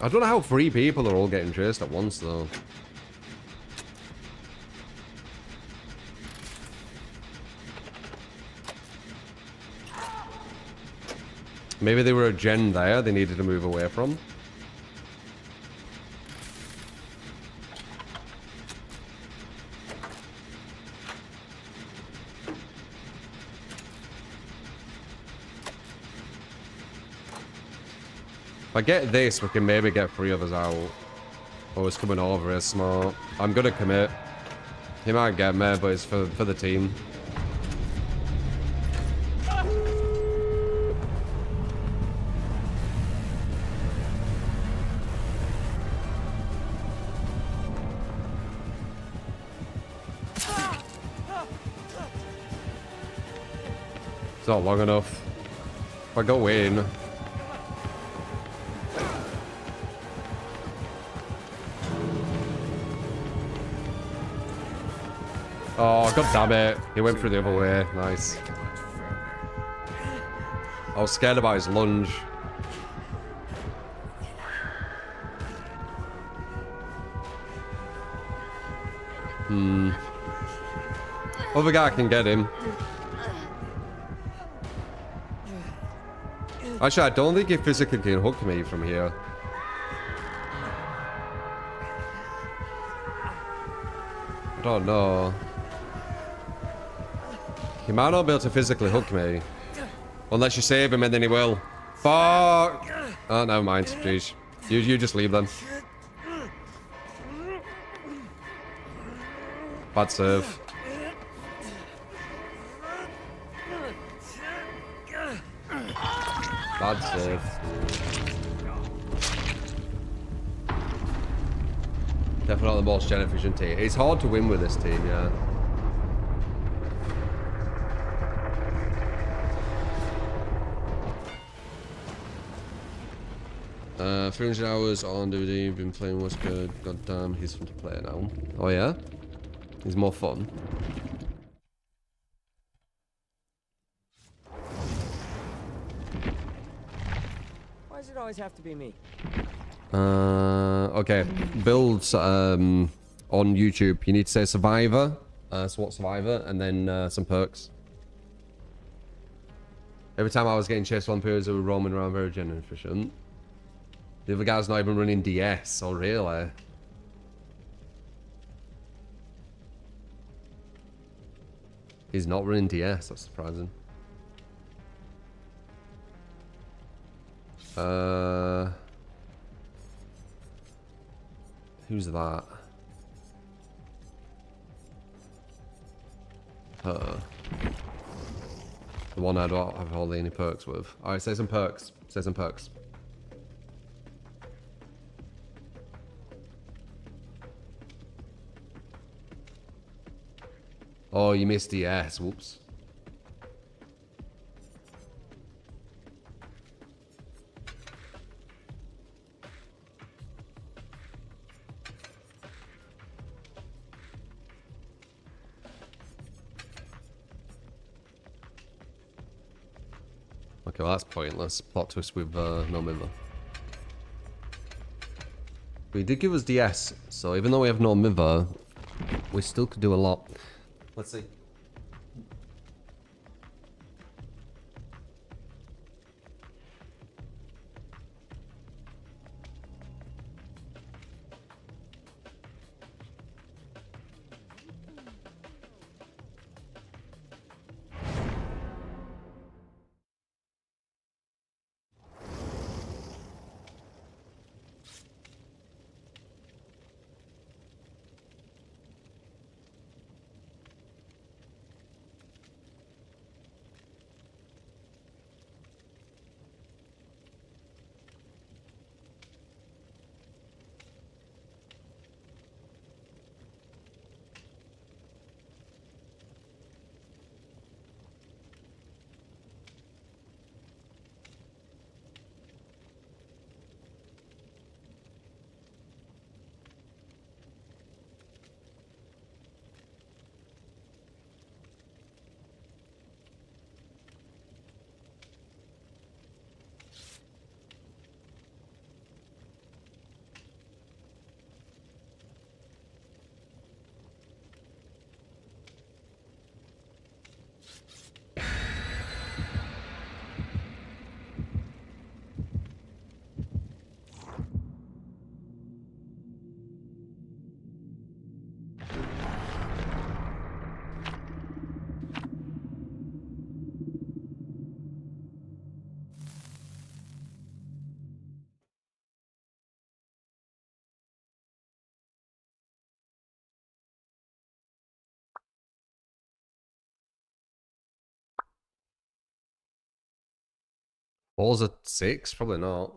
I don't know how 3 people are all getting chased at once, though. Maybe they were a gen there they needed to move away from. If I get this, we can maybe get 3 others out. Oh, it's coming over here, smart. I'm gonna commit. He might get me, but it's for the team. It's not long enough. If I go in... Oh, god damn it. He went through the other way. Nice. I was scared about his lunge. Other guy can get him. Actually, I don't think he physically can hook me from here. I don't know. He might not be able to physically hook me. Unless you save him and then he will. Fuck! Oh, never mind. Jeez. You just leave them. Bad serve. Bad save. Definitely not the most gen efficient team. It's hard to win with this team, yeah. Uh, 300 hours on DVD. Been playing what's good. God damn, he's fun to play now. Oh yeah? He's more fun. Why does it always have to be me? Okay. Builds on YouTube. You need to say Survivor. SWAT Survivor, and then some perks. Every time I was getting chased on periods that were roaming around very gen efficient. The other guy's not even running DS. Oh, really? He's not running DS. That's surprising. Who's that? Her. The one I don't have hardly any perks with. Alright, say some perks. Say some perks. Oh, you missed DS. Whoops. Okay, well that's pointless. Plot twist with no middle. But he did give us DS, so even though we have no Miver, we still could do a lot. Let's see. Balls are 6? Probably not.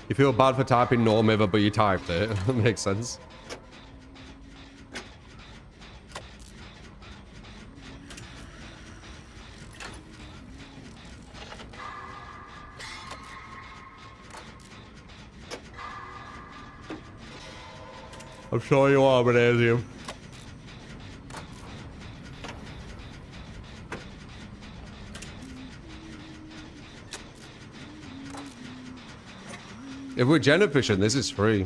You feel bad for typing norm ever, but you typed it. That makes sense. I'm sure you are, Magnesium. If we're Jenna fishing, this is free.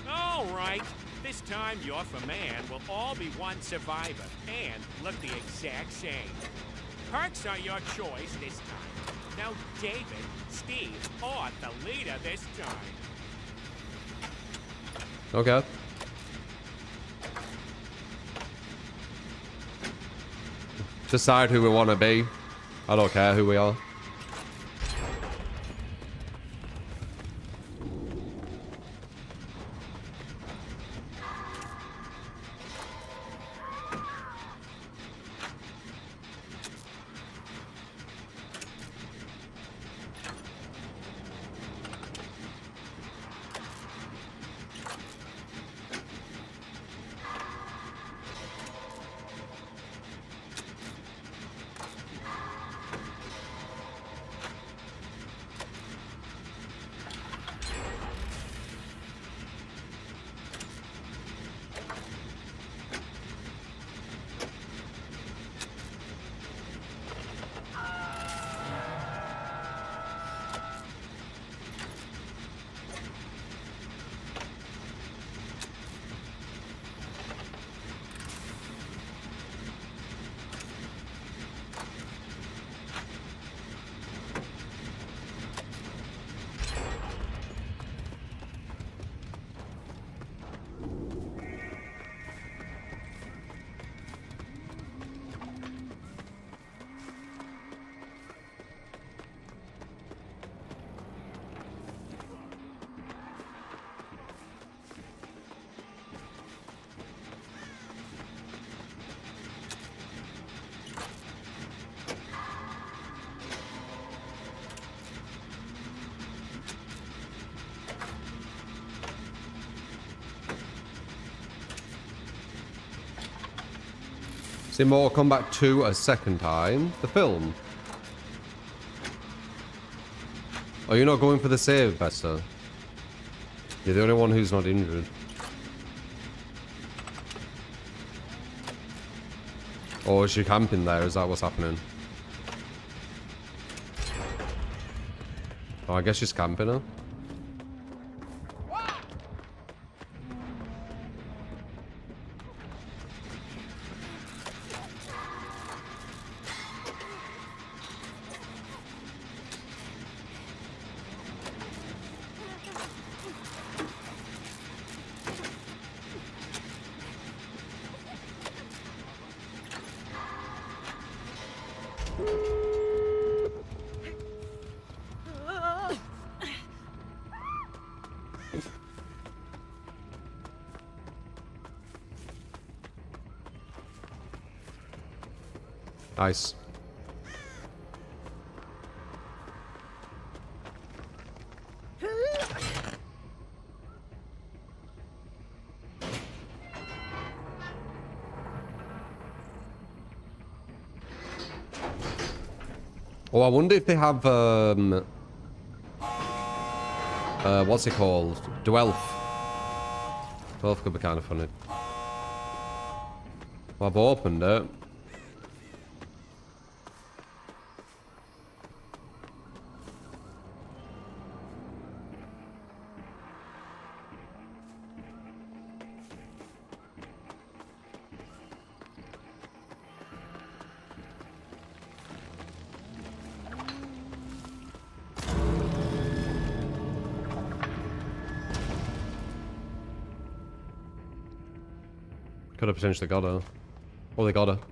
All right. This time, your for man will all be one survivor and look the exact same. Perks are your choice this time. Now, David, Steve, or the leader this time. Okay. Decide who we want to be. I don't care who we are. See Mortal Kombat 2 a second time. The film. Oh, you're not going for the save, Bester. You're the only one who's not injured. Or is she camping there? Is that what's happening? Oh, I guess she's camping her. Nice. Oh, I wonder if they have, what's it called? Dwelf. Dwelf could be kind of funny. Well, I've opened it. Could have potentially got her. Oh, they got her. Alright,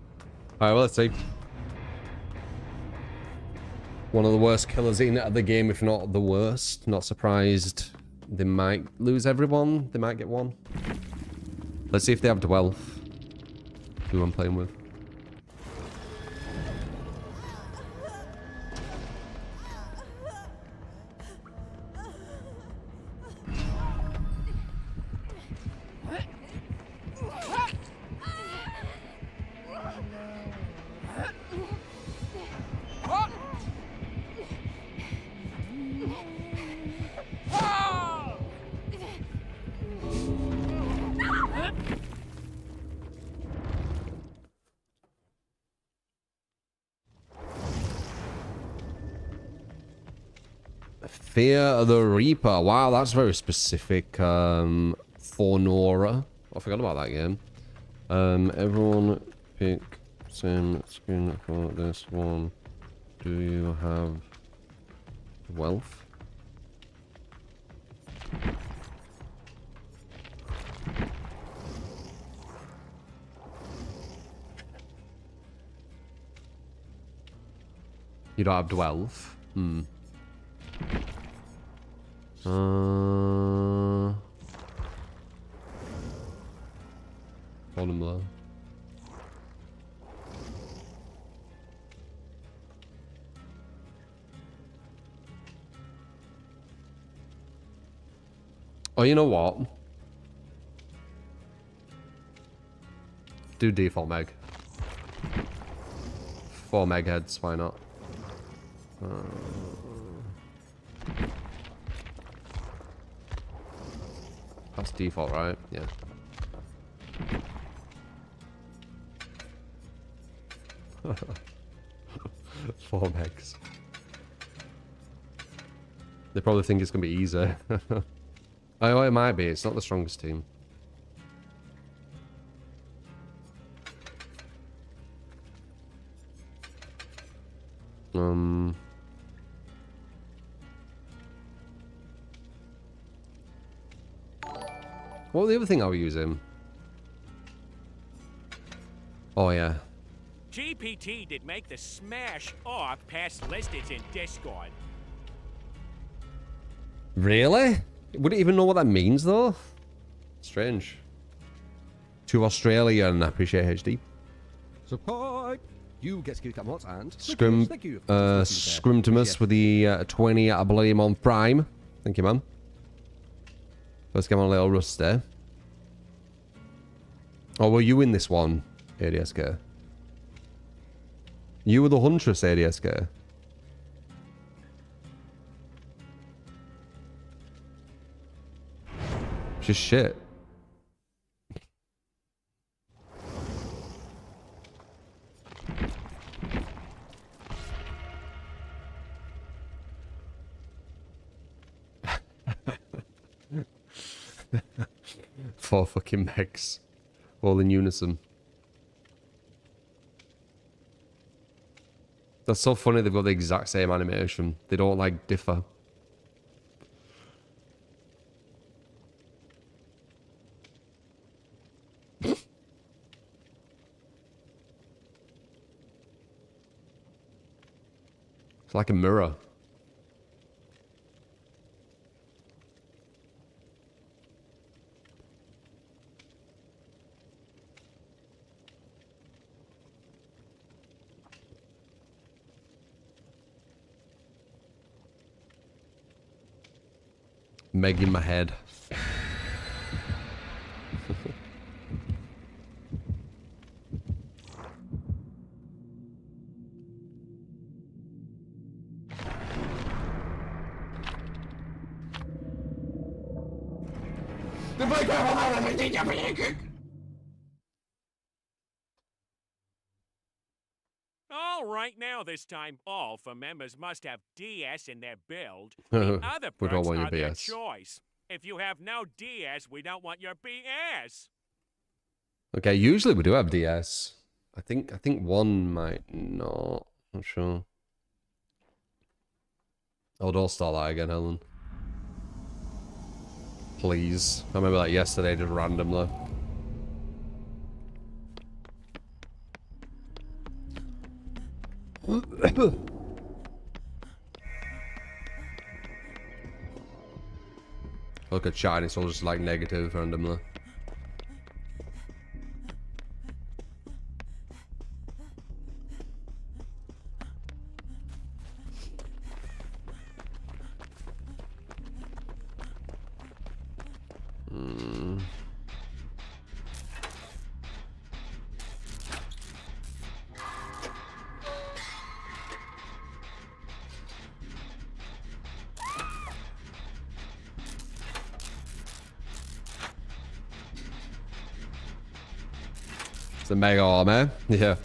well, let's see. One of the worst killers in the game, if not the worst. Not surprised. They might lose everyone. They might get one. Let's see if they have Dwell. Who I'm playing with. Fear the Reaper. Wow, that's very specific. For Nora. I forgot about that game. Everyone pick same screen for this one. Do you have wealth? You don't have wealth? Hmm. Hold him low. Oh, you know what? Do default Meg. 4 Meg heads, why not? That's default, right? Yeah. Four megs. They probably think it's gonna be easy. Oh, it might be. It's not the strongest team. What was the other thing I was using? Oh, yeah. GPT did make the smash off past listed in Discord. Really? Would it even know what that means, though? Strange. To Australian, I appreciate HD. Support! You get to keep up what's and Scrum, thank you. Scrumtimus with the 20 at a bloody month prime. Thank you, man. Let's get on a little rust there. Oh, were you in this one, ADSK? You were the Huntress, ADSK. Just shit. Four fucking megs. All in unison. That's so funny they've got the exact same animation. They don't like differ. It's like a mirror. Meg in my head. All right, now this time, all for members must have DS in their build. The other We don't perks want your are their BS. choice. If you have no DS, we don't want your BS. Okay, usually we do have DS. I think one might not. Not sure. Oh, don't start that again, Helen. Please. I remember that yesterday, just randomly. Look at chat and it's all just like negative randomly. It's a mega armor, yeah.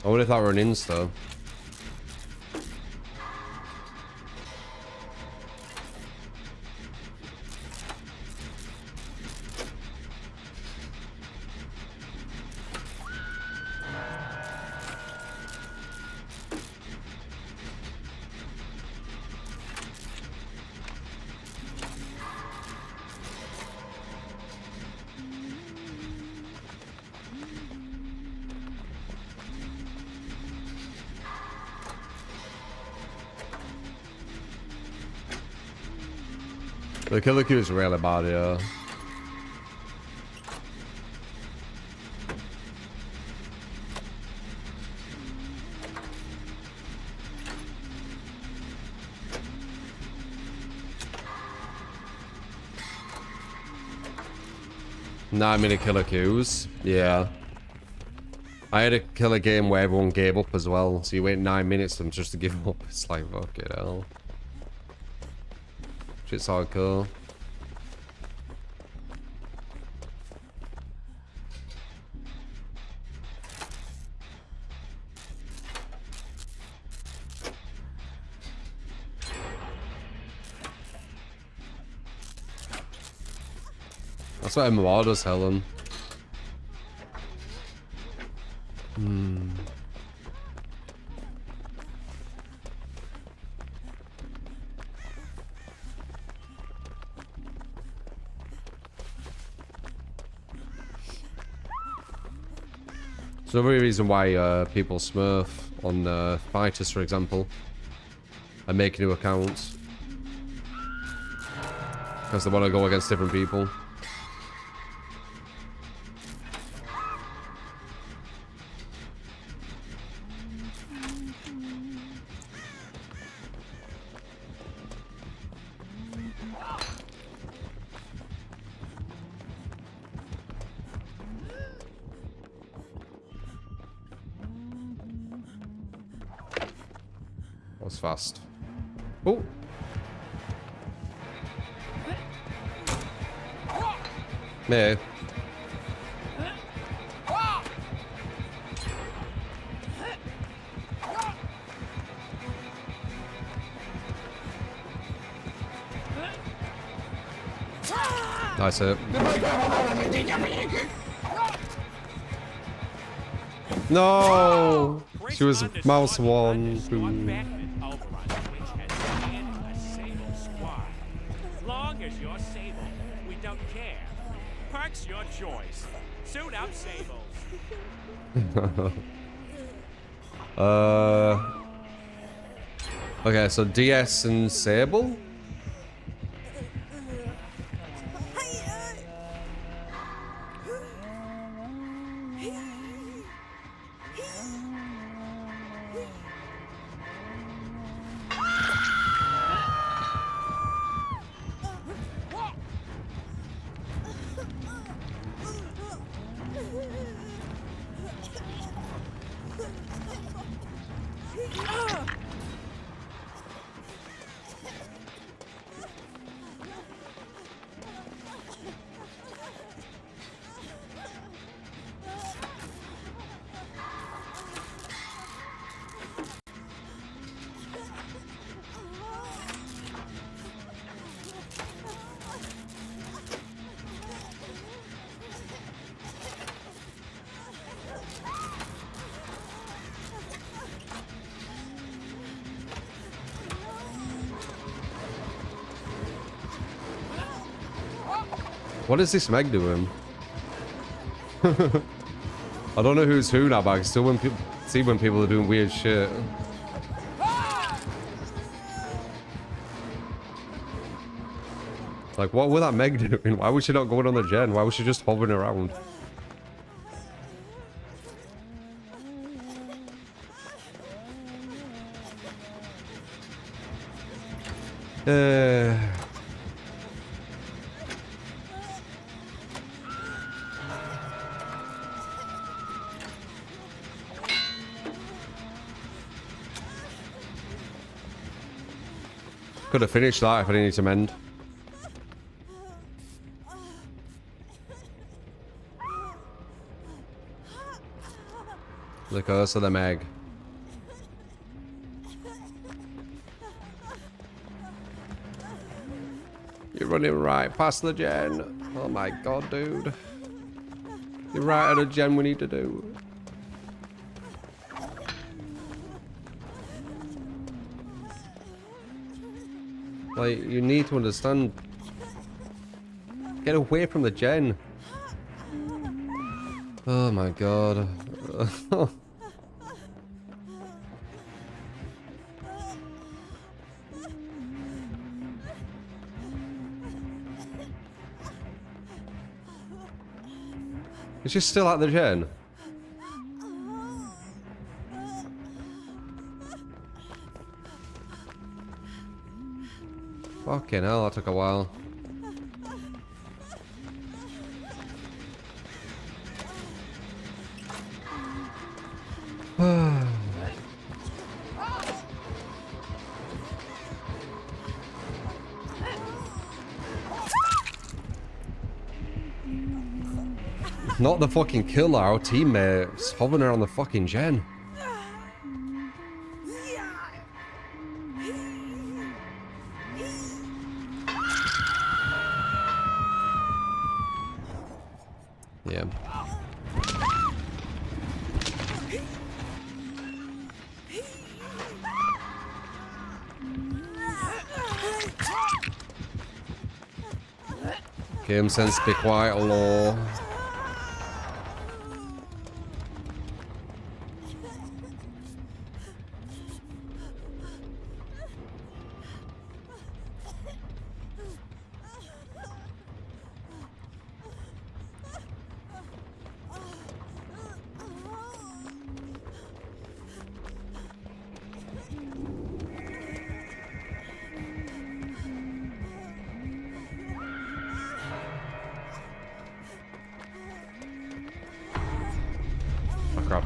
I wonder if that were an insta. The killer Q is really bad, yeah. Nine minute killer queues, yeah. I had a killer game where everyone gave up as well, so you wait 9 minutes for them just to give up. It's like, fuck it hell. Shit's hardcore. That's what MMR does, Helen. It's another reason why people smurf on fighters, for example, and make new accounts. Because they want to go against different people. That was fast. Oh! Me. Nice hit. No! She was mouse one. As long as you're Sable, we don't care. Perks your choice. Suit up, Sables. Okay, so DS and Sable? What is this Meg doing? I don't know who's who now, but I can still see when people are doing weird shit. Like, what was that Meg doing? Why was she not going on the gen? Why was she just hovering around? Could have finished that if I didn't need to mend. The curse of the Meg. You're running right past the gen. Oh my god, dude. You're right at the gen we need to do. Like, you need to understand. Get away from the gen. Oh my god. Is she still at the gen? Fucking hell, that took a while. Not the fucking killer, our teammates hovering around the fucking gen. Yeah. Game sense be quite low. Crap.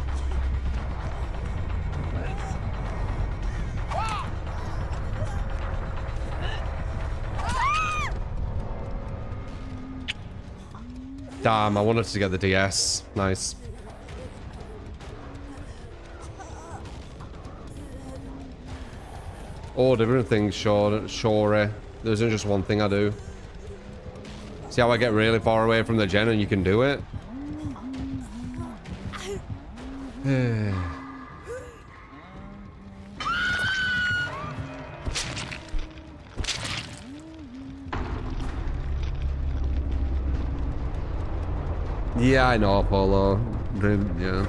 Damn, I wanted to get the DS. Nice. Oh, different things, sure. There isn't just one thing I do. See how I get really far away from the gen and you can do it? Yeah, I know, Apollo. Yeah.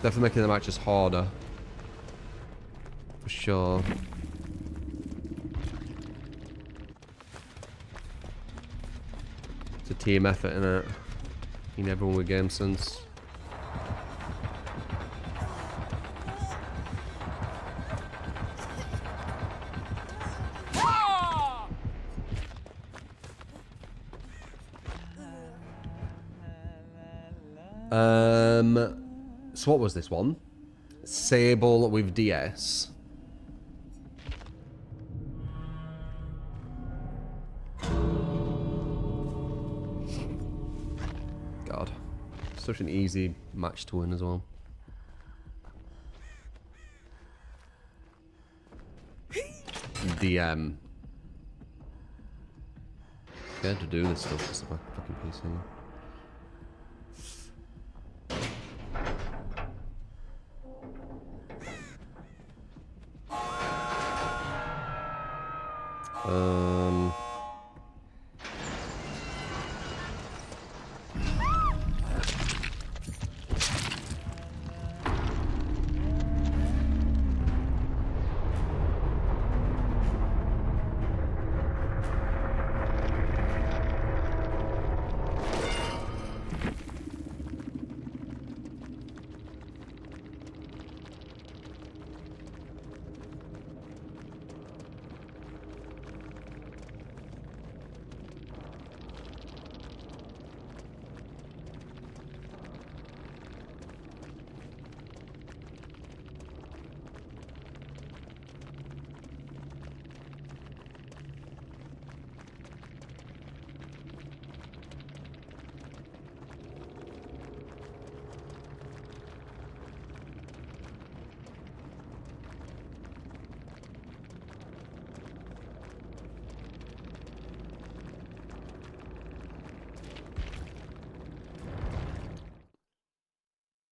Definitely making the matches harder. For sure. It's a team effort, innit? You never won with game sense. So what was this one? Sable with DS. God. Such an easy match to win as well. DM. Scared to do this stuff because of my fucking PC. Um...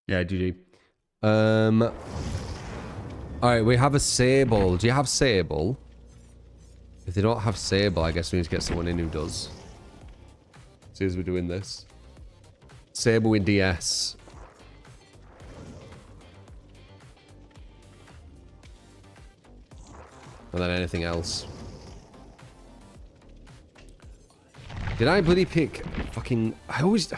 Yeah, GG. Alright, we have a Sable. Do you have Sable? If they don't have Sable, I guess we need to get someone in who does. See as we're doing this. Sable with DS. And then anything else. Did I bloody pick fucking... I always do.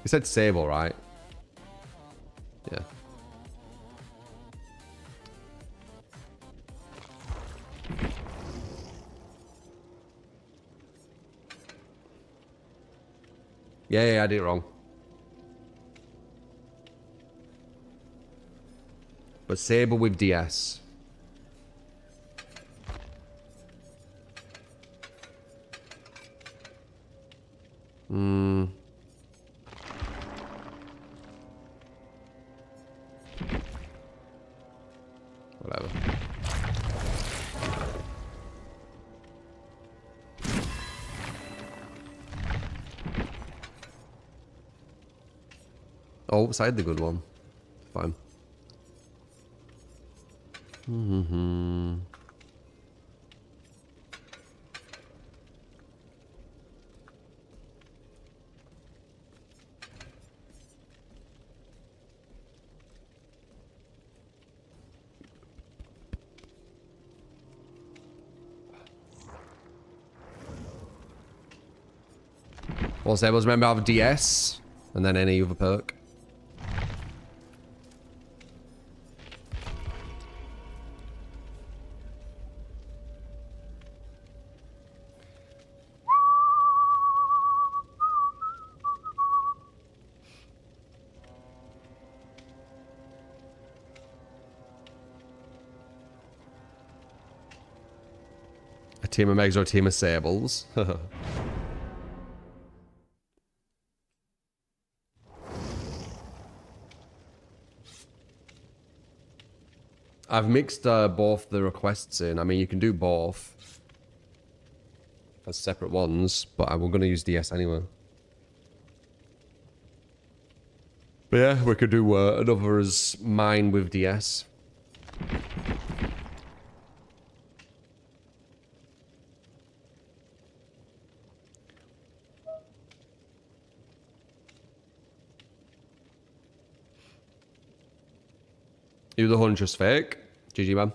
You said Sable, right? Yeah. Yeah, I did it wrong. But Sable with DS. Whatever. Oh, side the good one. Fine. All Sables remember have DS and then any other perk. A team of Megs or a team of Sables. I've mixed both the requests in. I mean, you can do both as separate ones, but we're going to use DS anyway. But yeah, we could do another as mine with DS. You the Huntress fake. GG, man.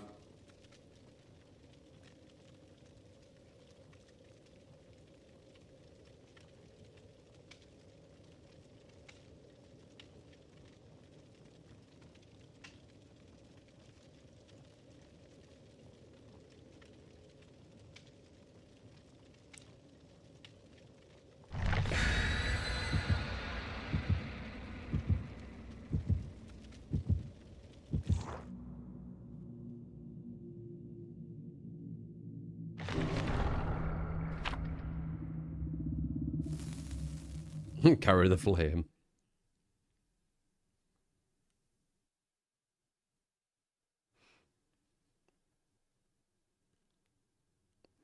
Carry the flame.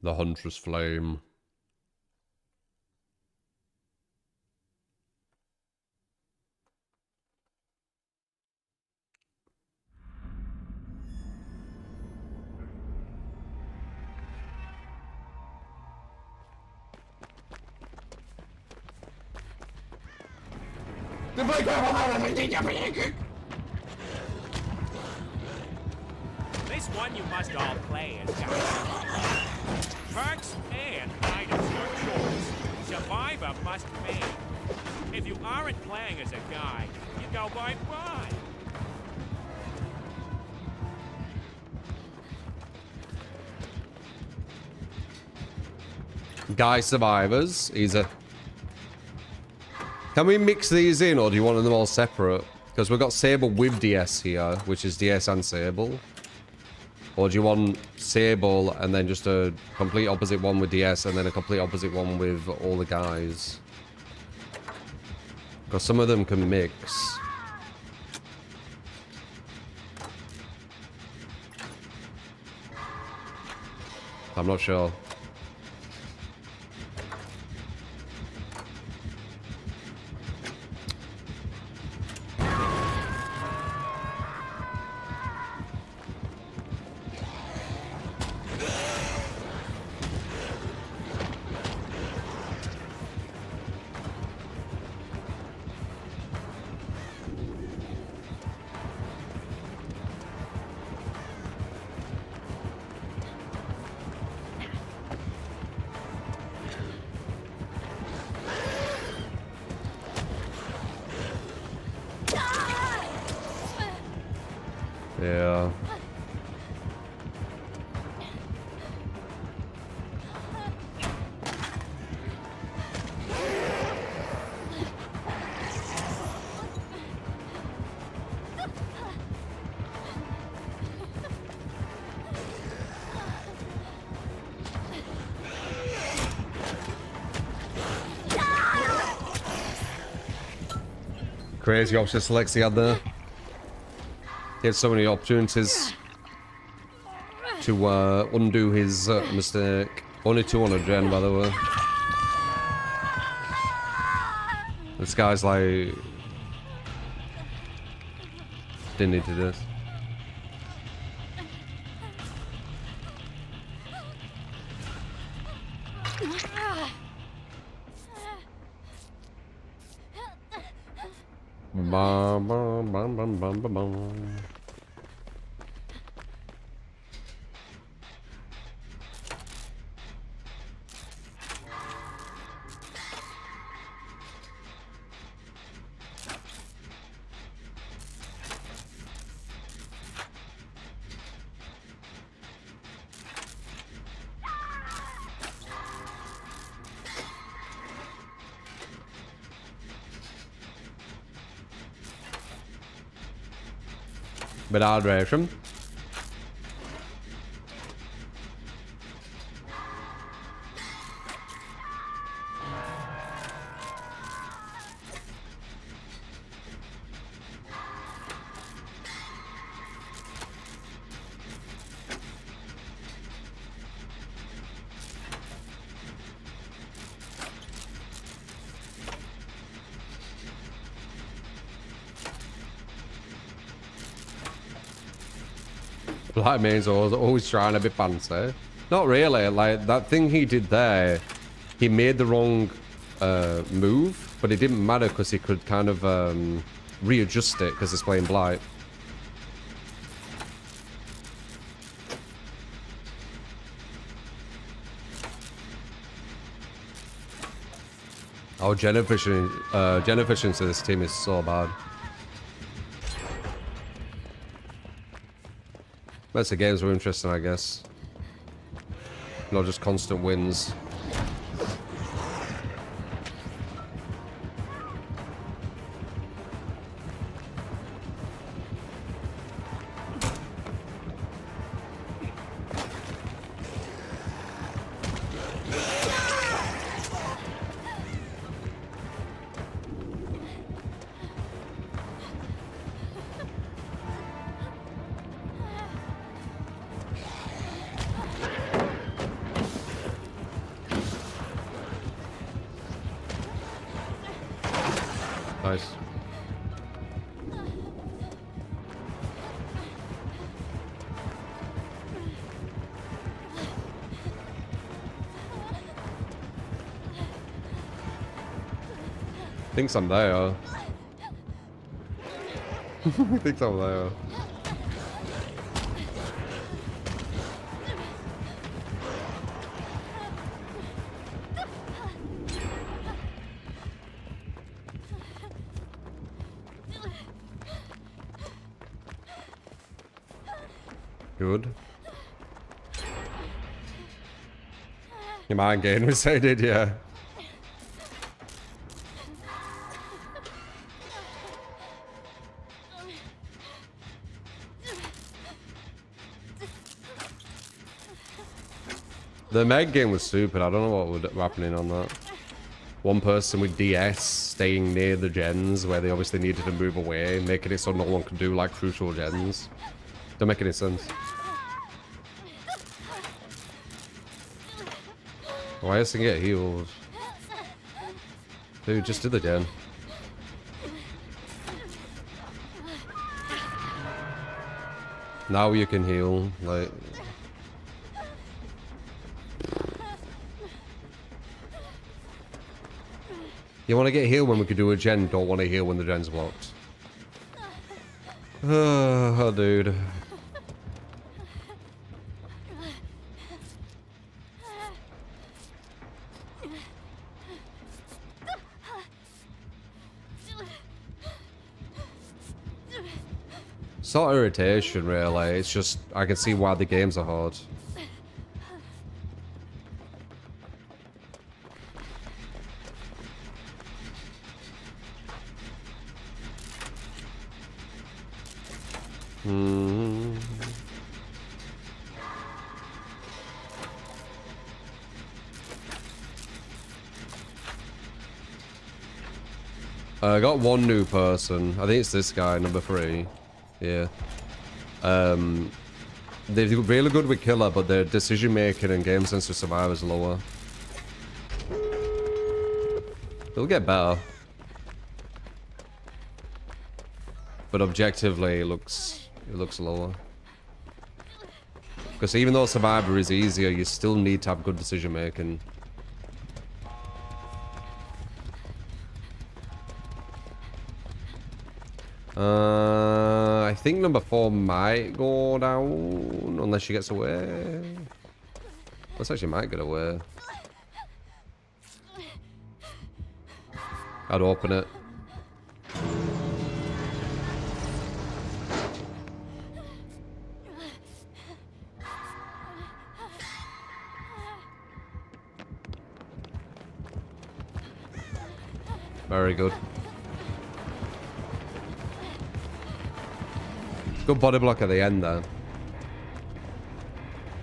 The Huntress flame. This one you must all play as guys. Perks and items your choice. Survivor must pay. If you aren't playing as a guy, you go bye-bye. Guy survivors. Easy. Can we mix these in, or do you want them all separate? Because we've got Sable with DS here, which is DS and Sable. Or do you want Sable and then just a complete opposite one with DS and then a complete opposite one with all the guys? Because some of them can mix. I'm not sure. Yeah. Crazy option selects he had there. He had so many opportunities to undo his mistake. Only 200 gen, by the way. This guy's like... Didn't need to do this. Bum, bum, bum, bum, bum, bum, bum. Bit of hydration. Black Main's always trying to be fancy. Not really. Like, that thing he did there, he made the wrong move, but it didn't matter because he could kind of readjust it because it's playing Blight. Oh, gen efficiency of this team is so bad. Makes the games were interesting, I guess. Not just constant wins. Nice. Thinks I'm there. I think so there. Good. Your mind game was so did, yeah. The Meg game was stupid. I don't know what was happening on that. One person with DS staying near the gens where they obviously needed to move away, making it so no one could do like crucial gens. Don't make any sense. Why doesn't he get healed? Dude, just do the gen. Now you can heal, like... You want to get healed when we could do a gen, don't want to heal when the gen's blocked. Oh, dude. It's not irritation, really. It's just, I can see why the games are hard. I got one new person. I think it's this guy, number 3. Yeah. They're really good with killer, but their decision making and game sense to survive is lower. They'll get better. But objectively, it looks lower. Because even though survivor is easier, you still need to have good decision making. I think number 4 might go down unless she gets away. Looks like she might get away. I'd open it. Very good. Good body block at the end there.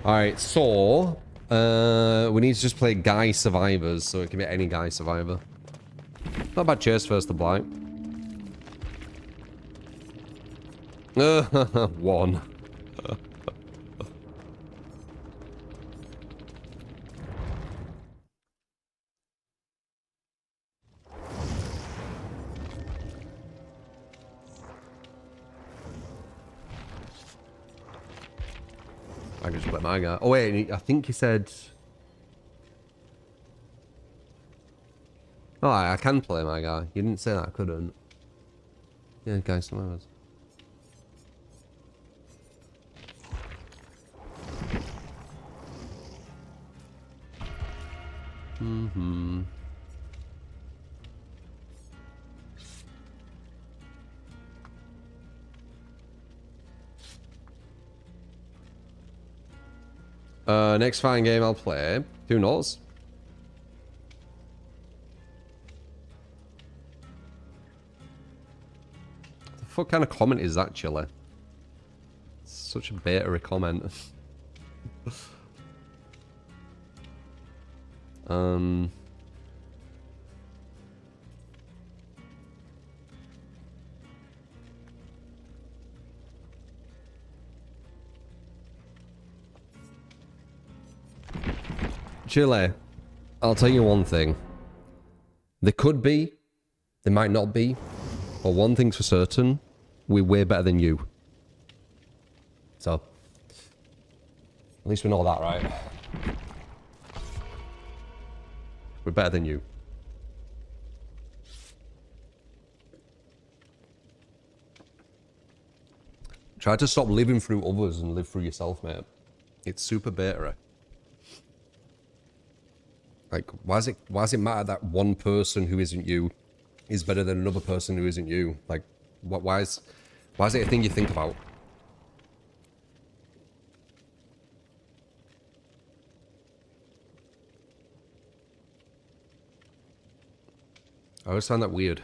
Alright, so we need to just play guy survivors, so it can be any guy survivor. Not bad chase first to blight. 1. I can just play my guy. Oh wait, I think he said... Oh, I can play my guy. You didn't say that I couldn't. Yeah, guy survivors. Next fine game I'll play. Who knows? What kind of comment is that, Chile? Such a beta comment. Chile, I'll tell you one thing. There could be, there might not be, but one thing's for certain, we're way better than you. So, at least we know that, right? We're better than you. Try to stop living through others and live through yourself, mate. It's super beta. Like, why does it matter that one person who isn't you is better than another person who isn't you? Like, why is it a thing you think about? I always find that weird.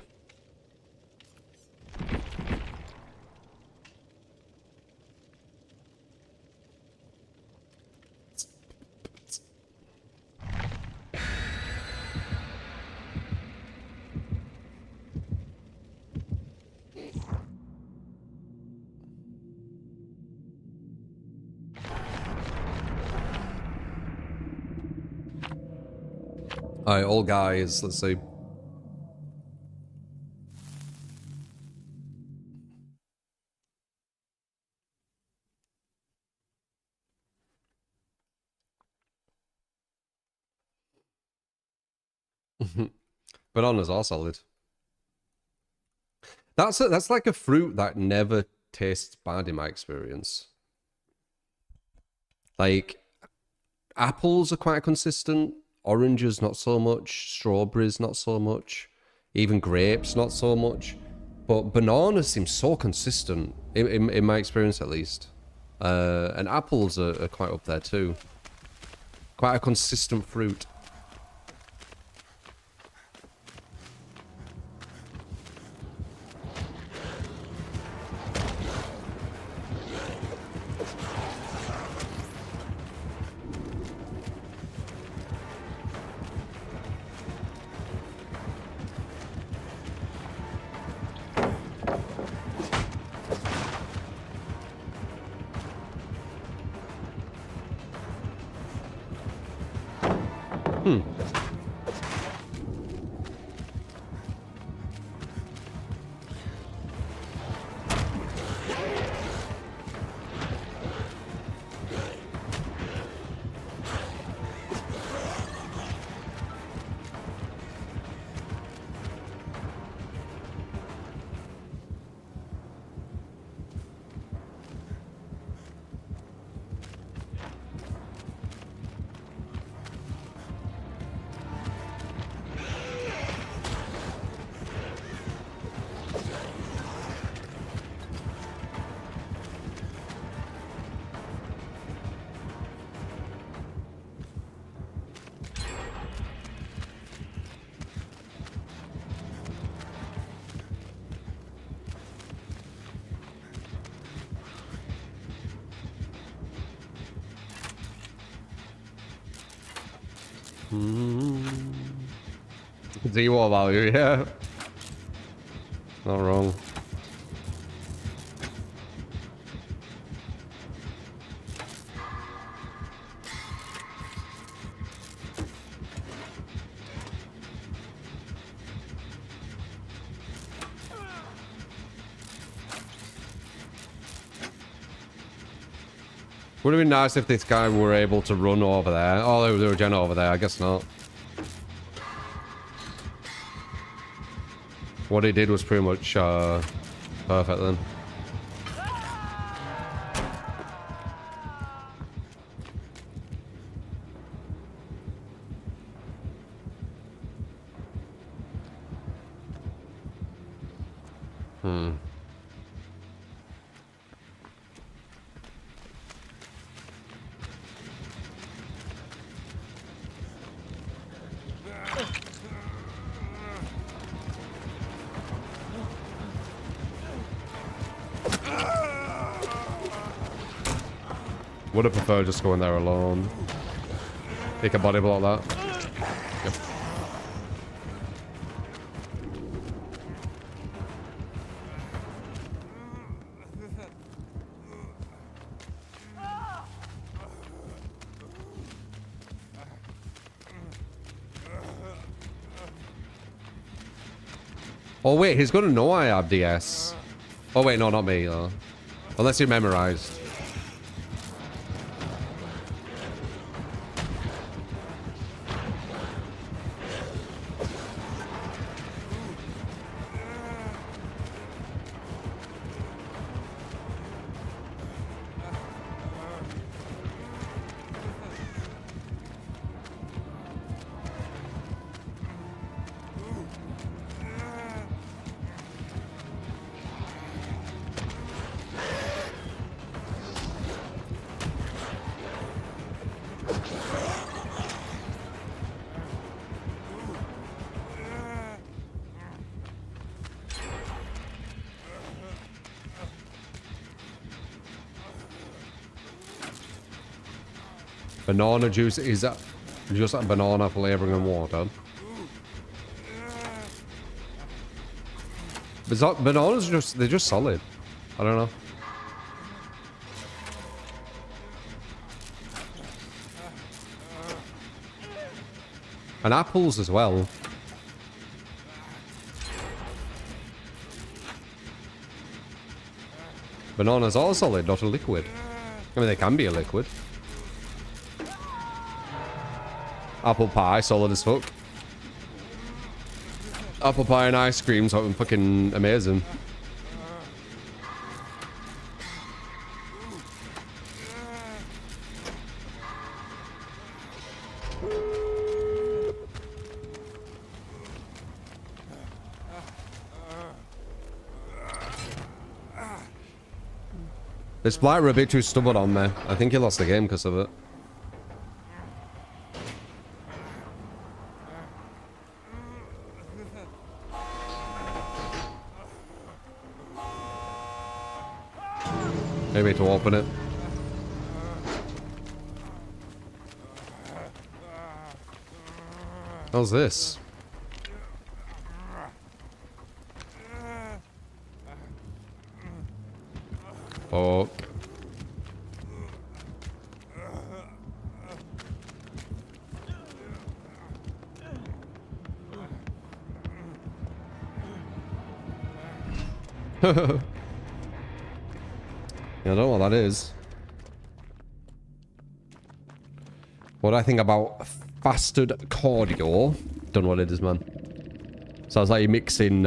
Alright, all guys, let's see. Bananas are solid. That's like a fruit that never tastes bad in my experience. Like, apples are quite consistent. Oranges, not so much. Strawberries, not so much. Even grapes, not so much. But bananas seem so consistent, in my experience at least. And apples are quite up there too. Quite a consistent fruit. Zero value, yeah. Not wrong. Would have been nice if this guy were able to run over there. Oh, there was Jenna over there. I guess not. What he did was pretty much perfect then. Would have preferred just going there alone. Take a body block that. Yep. Oh wait, he's gonna know I have DS. Oh wait, no, not me though. Unless you memorized. Banana juice is just a banana flavoring and water. Bananas they're just solid. I don't know. And apples as well. Bananas are solid, not a liquid. I mean, they can be a liquid. Apple pie, solid as fuck. Apple pie and ice cream, something fucking amazing. This blighter a bit too stubborn on me. I think he lost the game because of it. Maybe to open it. How's this? Oh. Yeah, I don't know what that is. What I think about fasted cardio. Don't know what it is, man. Sounds like you're mixing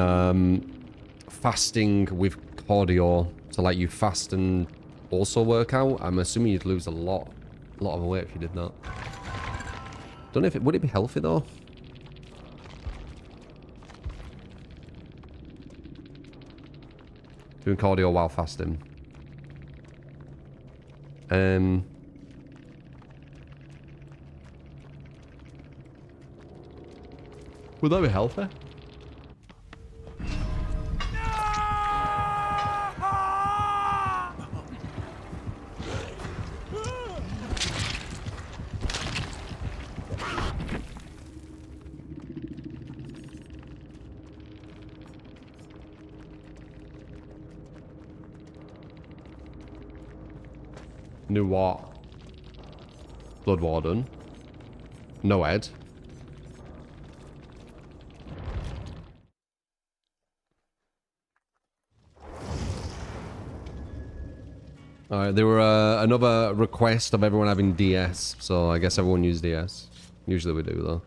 fasting with cardio. So like you fast and also work out. I'm assuming you'd lose a lot of weight if you did that. Don't know if would it be healthy though? Doing cardio while fasting. Would that be healthy? New what? Blood Warden. No Ed. Alright, there were another request of everyone having DS, so I guess everyone used DS. Usually we do though.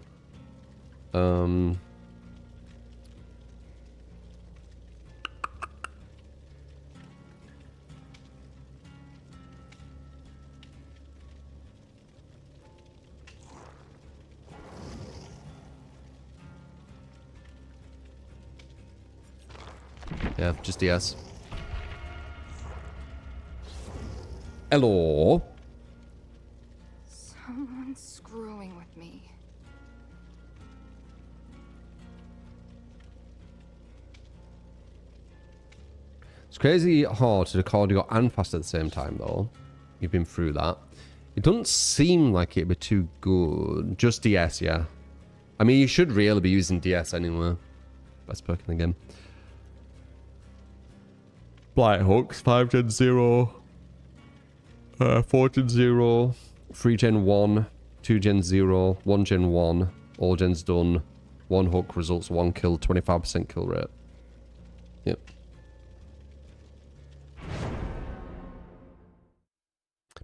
Yeah, just DS. Hello. Someone's screwing with me. It's crazy hard to do cardio and fast at the same time though. You've been through that. It doesn't seem like it'd be too good. Just DS, yeah. I mean, you should really be using DS anyway. Best perk in the game. Blight hooks, 5 gen 0, 4 gen 0, 3 gen 1, 2 gen 0, 1 gen 1, all gens done, 1 hook results 1 kill, 25% kill rate. Yep.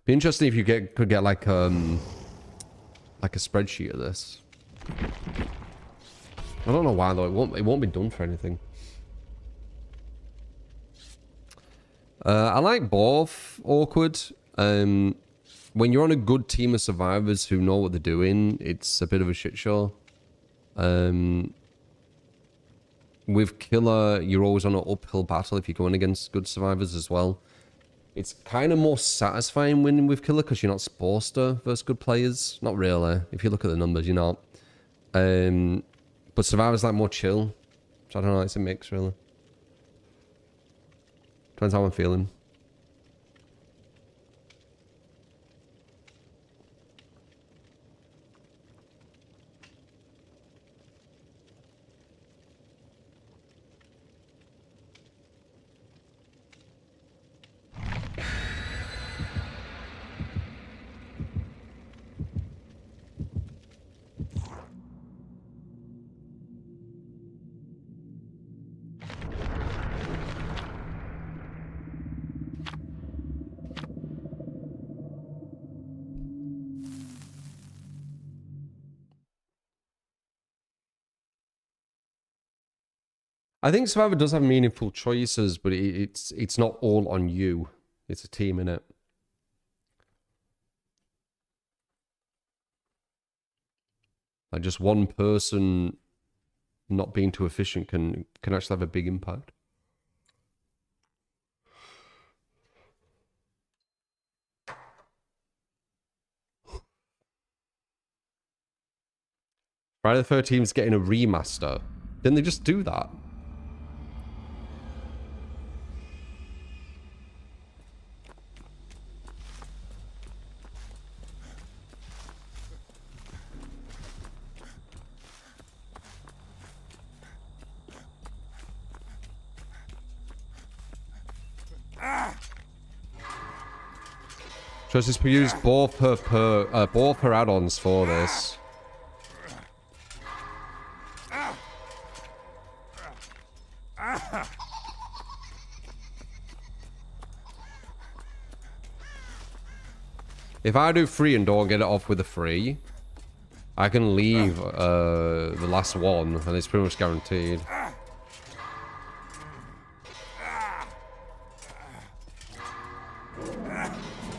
Be interesting if you could get like a spreadsheet of this. I don't know why though, it won't be done for anything. I like both awkward. When you're on a good team of survivors who know what they're doing, it's a bit of a shit show. With Killer, you're always on an uphill battle if you're going against good survivors as well. It's kind of more satisfying winning with Killer because you're not supposed to versus good players. Not really. If you look at the numbers, you're not. But survivors like more chill. So I don't know, it's a mix really. Depends how I'm feeling. I think Survivor does have meaningful choices, but it's not all on you. It's a team, innit? Like just one person not being too efficient can actually have a big impact. Friday the 13th's getting a remaster. Didn't they just do that? Choices we use both her add-ons for this. If I do 3 and don't get it off with a 3, I can leave the last one, and it's pretty much guaranteed.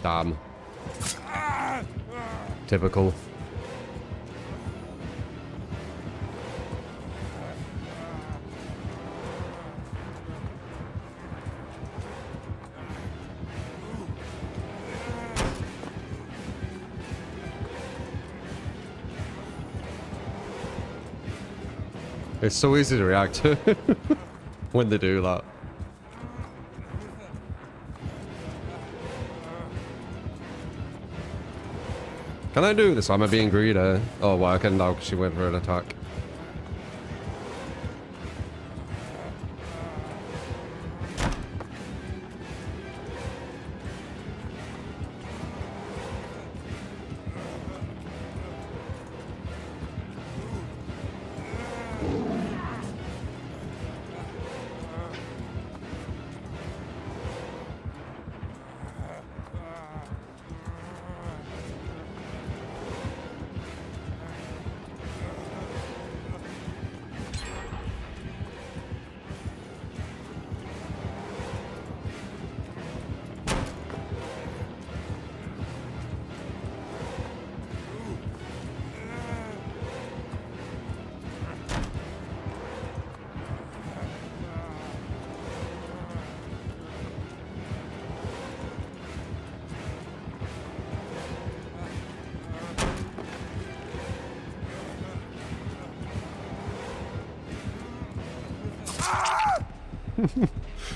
Damn. Typical. It's so easy to react to when they do that. Can I do this? Am I being greedy? Oh, well, I can now because she went for an attack.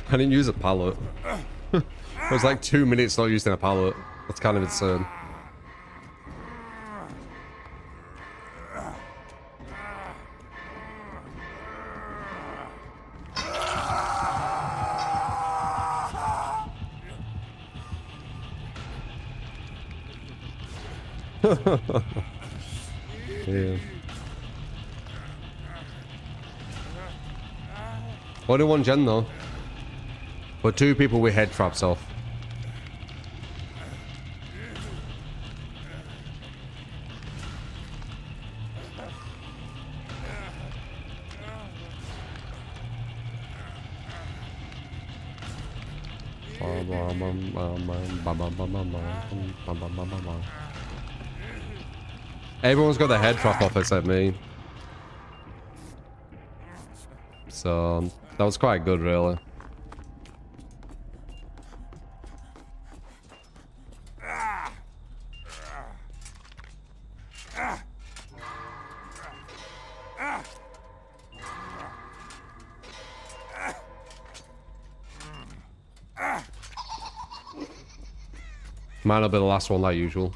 I didn't use a pallet. It was like 2 minutes not using a pallet. That's kind of insane. Yeah. Only 1 gen though. But 2 people with head traps off. Everyone's got their head trap off except me. So that was quite good, really. Might not be the last one like usual.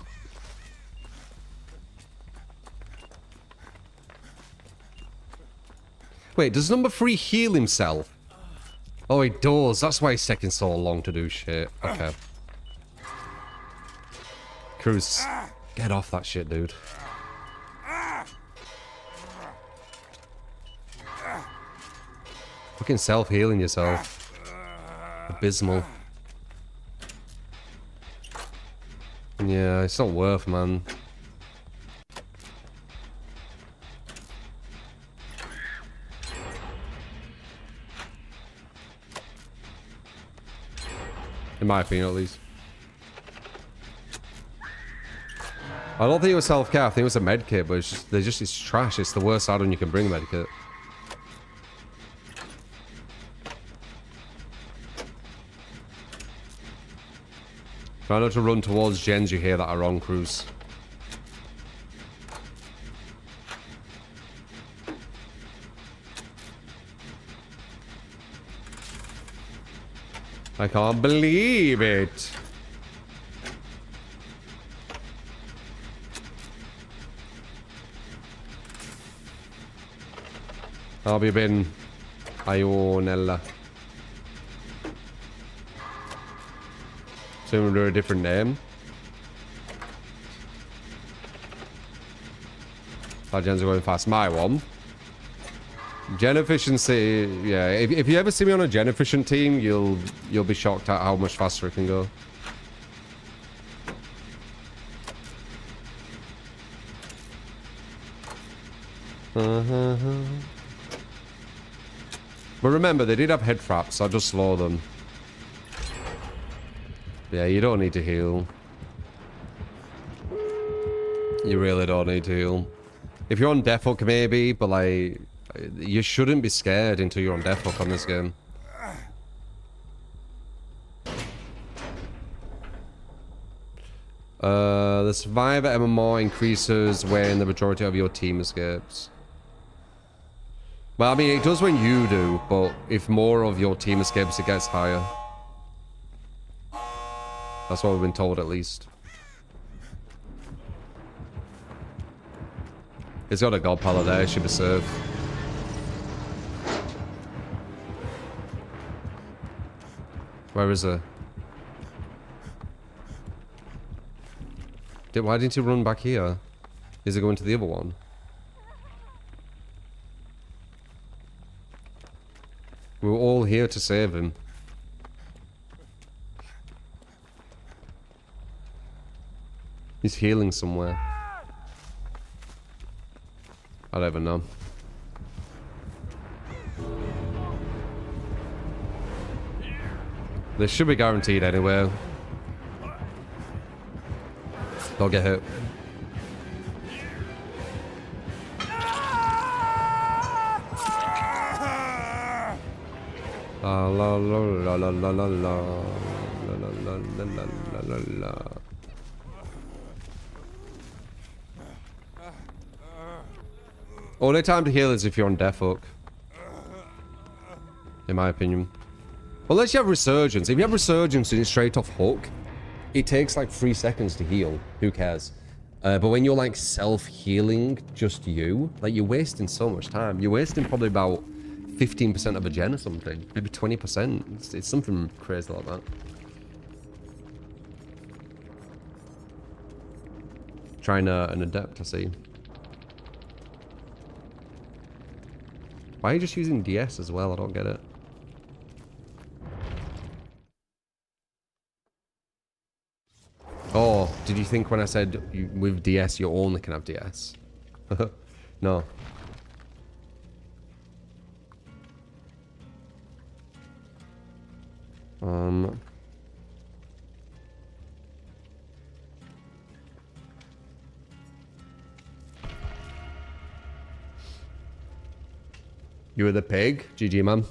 Wait, does number 3 heal himself? Oh, he does. That's why it's taking so long to do shit. Okay. Cruz, get off that shit, dude. Fucking self-healing yourself. Abysmal. Yeah, it's not worth, man. In my opinion, at least. I don't think it was self-care. I think it was a med kit, but it's trash. It's the worst add-on you can bring, med kit. Try not to run towards gens you hear that are on cruise. I can't believe it. How have you been, Ionella? Assume under a different name. Our gens are going fast. My one. Gen efficiency, yeah. If you ever see me on a gen efficient team, you'll be shocked at how much faster it can go. But remember, they did have head traps, so I just slow them. Yeah, you don't need to heal. You really don't need to heal. If you're on death hook, maybe, but like, you shouldn't be scared until you're on death hook on this game. The survivor MMR increases when the majority of your team escapes. Well, I mean, it does when you do, but if more of your team escapes, it gets higher. That's what we've been told, at least. It's got a god pallet there, it should be safe. Where is it? Why didn't you run back here? Is it going to the other one? We were all here to save him. He's healing somewhere. I don't even know. This should be guaranteed anyway. Don't get hit. La la la la la la la la la la la la. Only time to heal is if you're on death hook. In my opinion. Unless you have resurgence. If you have resurgence and it's straight off hook, it takes like 3 seconds to heal. Who cares? But when you're like self-healing, just you, like you're wasting so much time. You're wasting probably about 15% of a gen or something. Maybe 20%. It's something crazy like that. Trying an adept, I see. Why are you just using DS as well? I don't get it. Oh, did you think when I said with DS you only can have DS? No. You were the pig? GG, man.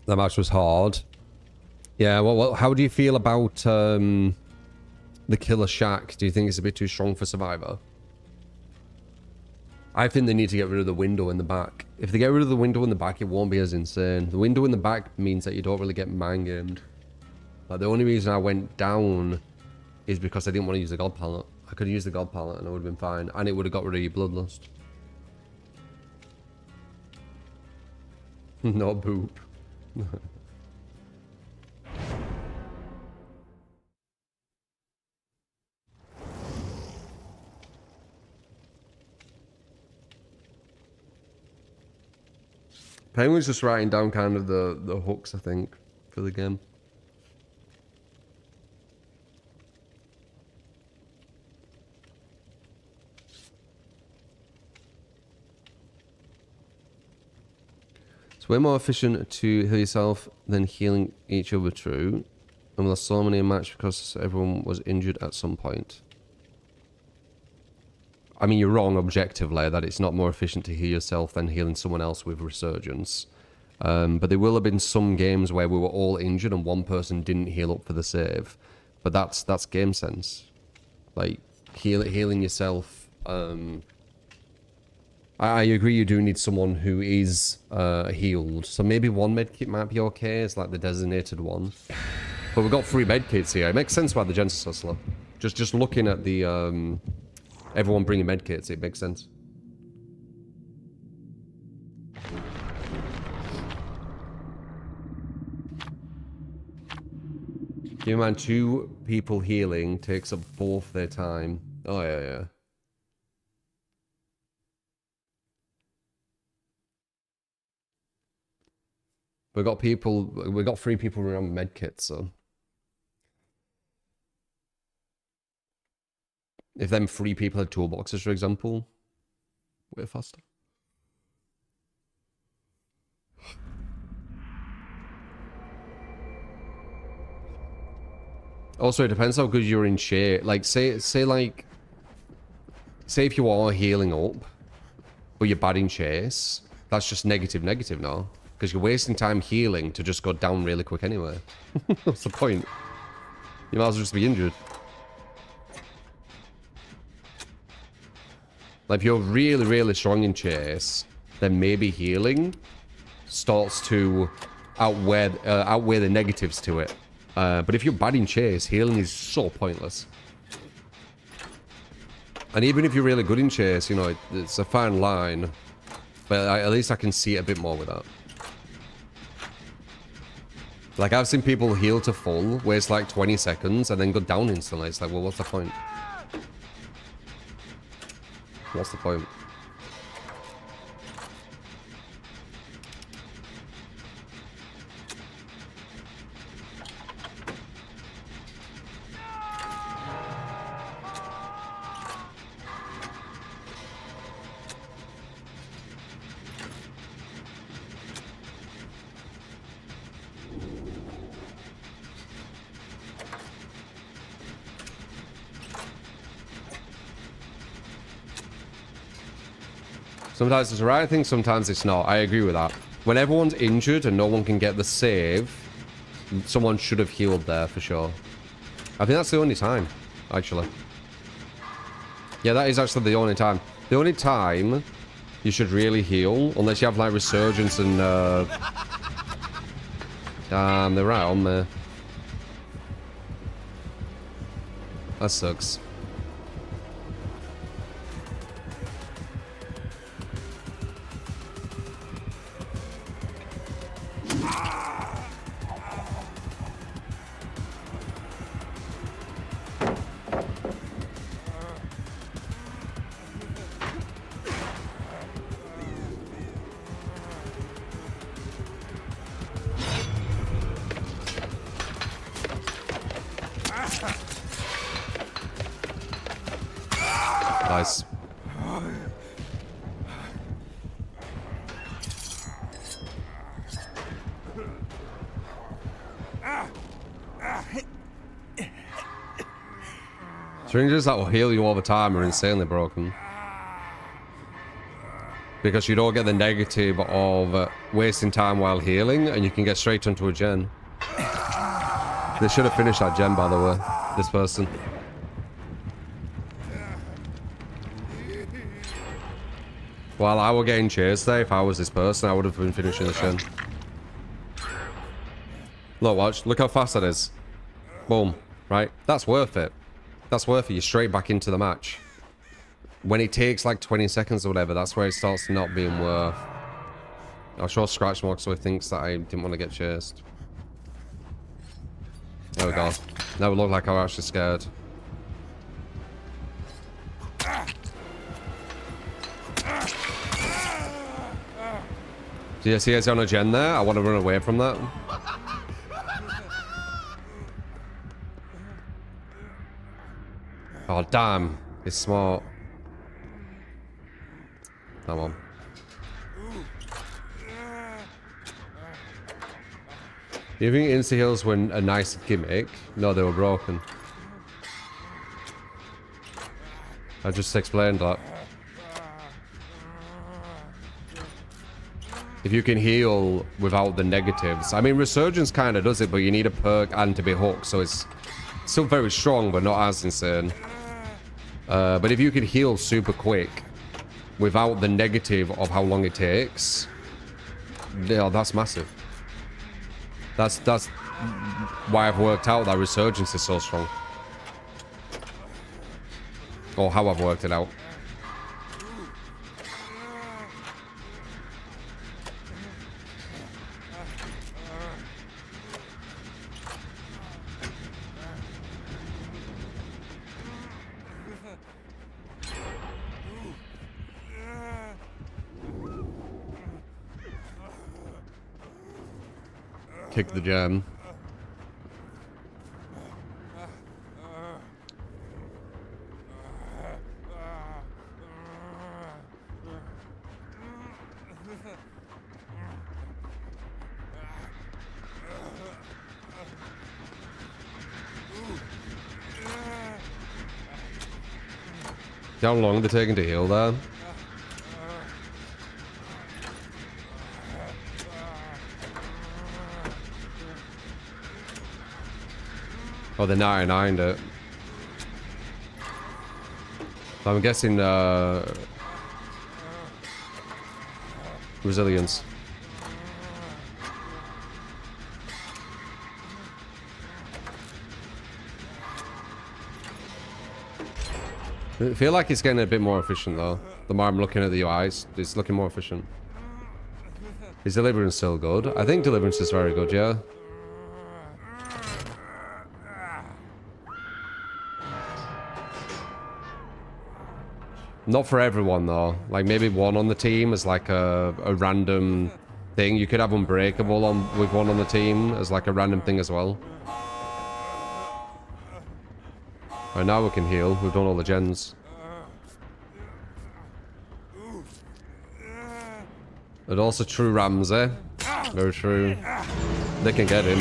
That match was hard. Yeah, well, how do you feel about the Killer Shack? Do you think it's a bit too strong for Survivor? I think they need to get rid of the window in the back. If they get rid of the window in the back, it won't be as insane. The window in the back means that you don't really get mind-gamed. Like, the only reason I went down is because I didn't want to use the God Palette. I could have used the God Palette and it would have been fine. And it would have got rid of your Bloodlust. No boop. Penguin's just writing down kind of the hooks, I think, for the game. It's way more efficient to heal yourself than healing each other, true. And we lost so many a match because everyone was injured at some point. I mean, you're wrong objectively that it's not more efficient to heal yourself than healing someone else with resurgence. But there will have been some games where we were all injured and one person didn't heal up for the save. But that's game sense. Like, healing yourself. I agree you do need someone who is healed. So maybe one medkit might be okay. It's like the designated one. But we've got 3 medkits here. It makes sense why the gens are so slow. Just looking at the... everyone bringing medkits, it makes sense. Keep in mind, 2 people healing takes up both their time. Oh, yeah. We got 3 people around medkits, so... If them 3 people had toolboxes, for example, way faster. Also, it depends how good you're in shape. Like, say if you are healing up, but you're bad in chase, that's just negative now. Because you're wasting time healing to just go down really quick anyway. What's the point? You might as well just be injured. Like, if you're really, really strong in chase, then maybe healing starts to outweigh the negatives to it. But if you're bad in chase, healing is so pointless. And even if you're really good in chase, you know, it's a fine line. But at least I can see it a bit more with that. Like, I've seen people heal to full, waste like 20 seconds, and then go down instantly. It's like, well, what's the point? What's the point? Sometimes it's the right thing, sometimes it's not. I agree with that. When everyone's injured and no one can get the save, someone should have healed there for sure. I think that's the only time, actually. Yeah, that is actually the only time. The only time you should really heal, unless you have like resurgence and... Damn, they're right on there. That sucks. Nice. Syringes that will heal you all the time are insanely broken. Because you don't get the negative of wasting time while healing, and you can get straight into a gen. They should have finished that gen, by the way, this person. While I were getting chased there, if I was this person, I would have been finishing the gen. Look, watch. Look how fast that is. Boom. Right? That's worth it. That's worth it. You're straight back into the match. When it takes like 20 seconds or whatever, that's where it starts not being worth. I'll show Scratch Mark so he thinks that I didn't want to get chased. There we go. Now it looked like I was actually scared. Do you see us on a gen there? I want to run away from that. Oh, damn. He's smart. Come on. You think insta heals were a nice gimmick? No, they were broken. I just explained that. If you can heal without the negatives. I mean, Resurgence kind of does it, but you need a perk and to be hooked, so it's still very strong, but not as insane. But if you can heal super quick without the negative of how long it takes, yeah, that's massive. That's why I've worked out that Resurgence is so strong. Or how I've worked it out. Kick the gem. How long are they taking to heal there? Oh, they're 99'd it. I'm guessing resilience. I feel like it's getting a bit more efficient though. The more I'm looking at the UIs, it's looking more efficient. Is Deliverance still good? I think Deliverance is very good, yeah. Not for everyone though. Like maybe one on the team is like a random thing. You could have Unbreakable on with one on the team as like a random thing as well. Right, now we can heal. We've done all the gens. And also true Ramsey. Very true. They can get him.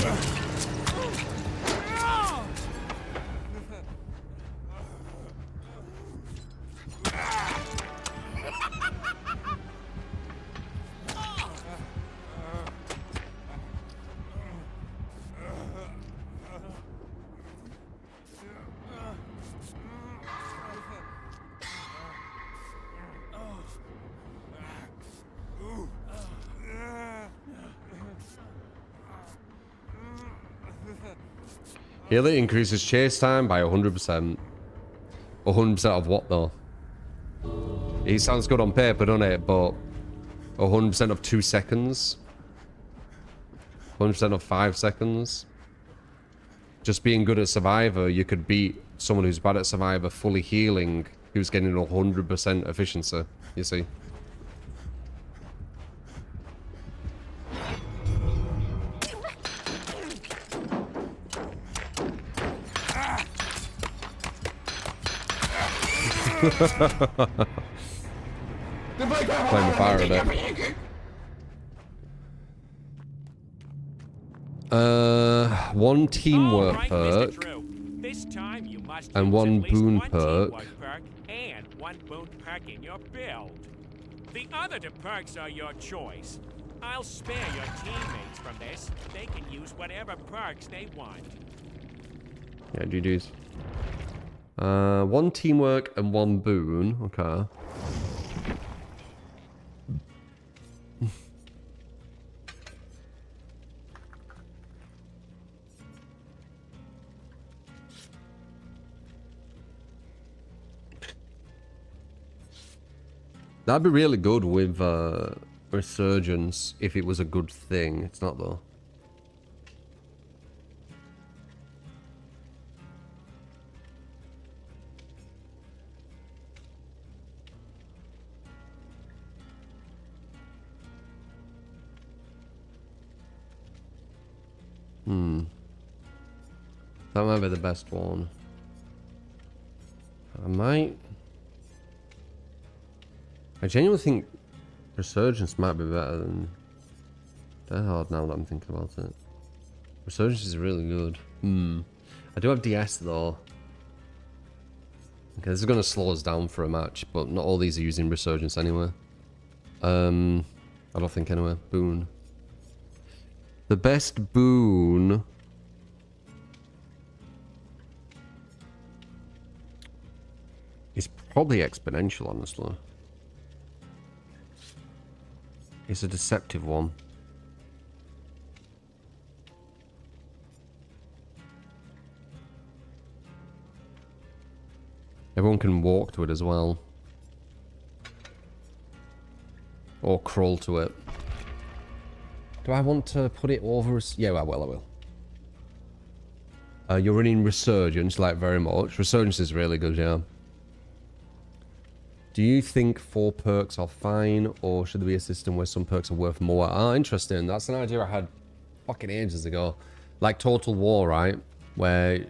Healer increases chase time by 100%. 100% of what though? It sounds good on paper, doesn't it? But 100% of 2 seconds. 100% of 5 seconds. Just being good at Survivor, you could beat someone who's bad at Survivor fully healing, who's getting 100% efficiency, you see. Playing the fire a bit. One teamwork perk and one boon perk. And one boon perk in your build. The other two perks are your choice. I'll spare your teammates from this. They can use whatever perks they want. Yeah, GG's. One teamwork and one boon. Okay. That'd be really good with Resurgence if it was a good thing. It's not though. That might be the best one. I genuinely think Resurgence might be better than Dead Hard now that I'm thinking about it. Resurgence is really good. I do have DS though. Okay, this is going to slow us down for a match, but not all these are using Resurgence anyway. I don't think anyway. Boon. The best boon... is probably Exponential, honestly. It's a deceptive one. Everyone can walk to it as well. Or crawl to it. Do I want to put it over? Yeah, I will. You're running Resurgence, like, very much. Resurgence is really good, yeah. Do you think 4 perks are fine, or should there be a system where some perks are worth more? Ah, interesting. That's an idea I had fucking ages ago. Like Total War, right? Where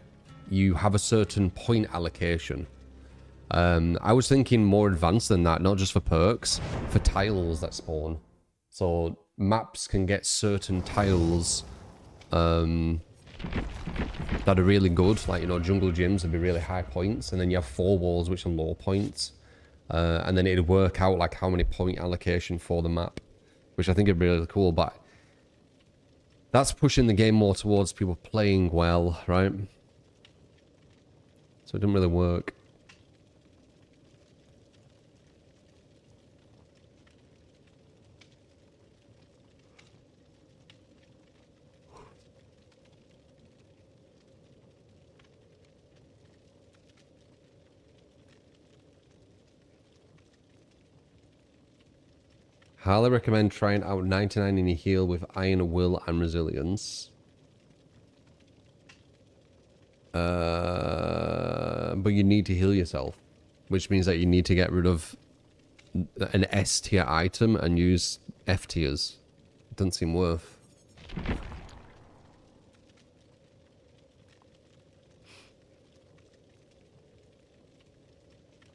you have a certain point allocation. I was thinking more advanced than that, not just for perks, for tiles that spawn. So maps can get certain tiles that are really good. Like, you know, jungle gyms would be really high points, and then you have 4 walls which are low points. And then it'd work out like how many point allocation for the map, which I think would be really cool. But that's pushing the game more towards people playing well, right? So it didn't really work. Highly recommend trying out 99 in your heal with Iron Will and Resilience. But you need to heal yourself, which means that you need to get rid of an S tier item and use F tiers. It doesn't seem worth.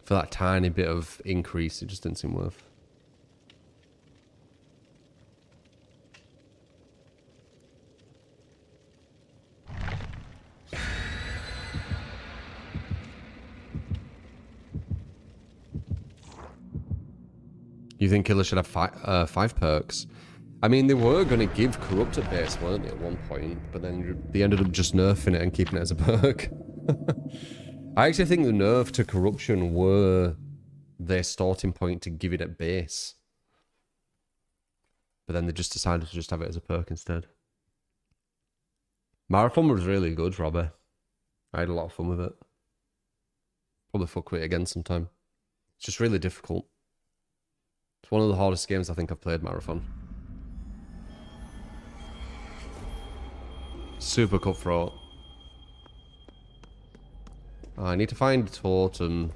For that tiny bit of increase, it just didn't seem worth. You think Killer should have 5 perks? I mean, they were going to give Corrupted base, weren't they, at one point? But then they ended up just nerfing it and keeping it as a perk. I actually think the nerf to Corruption were their starting point to give it at base. But then they just decided to just have it as a perk instead. Marathon was really good, Robbie. I had a lot of fun with it. Probably fuck with it again sometime. It's just really difficult. It's one of the hardest games I think I've played, Marathon. Super cutthroat. Oh, I need to find a totem.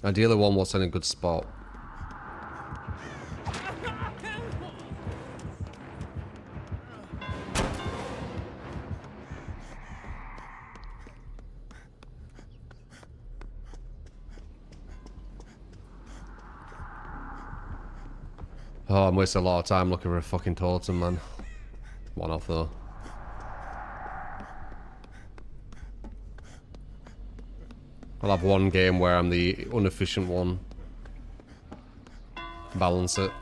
Ideally one what's in a good spot. Oh, I'm wasting a lot of time looking for a fucking totem, man. One off, though. I'll have one game where I'm the inefficient one. Balance it.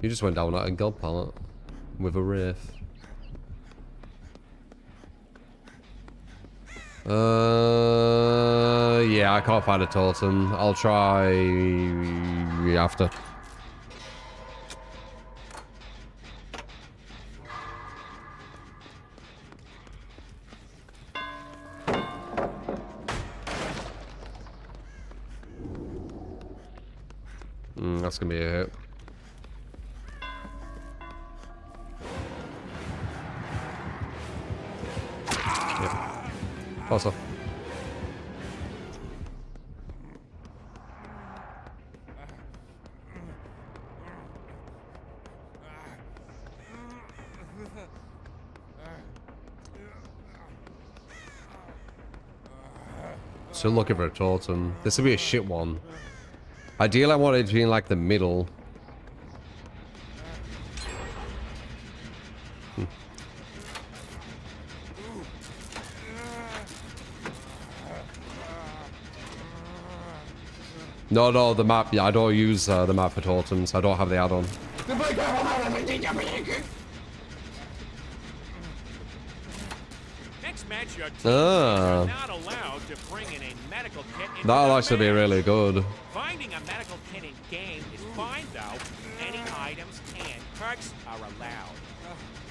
You just went down at a god pallet with a wraith. Yeah, I can't find a totem. I'll try after. That's gonna be a hit. Yeah. Also. Still looking for a totem. This would be a shit one. Ideally, I want it to be in like the middle. No, the map. Yeah, I don't use the map for totems. I don't have the add-on. Next match, your teammates are not allowed to bring in a medical kit into That'll the actually be match. really good. Finding a medical kit in game is fine though. Any items and perks are allowed.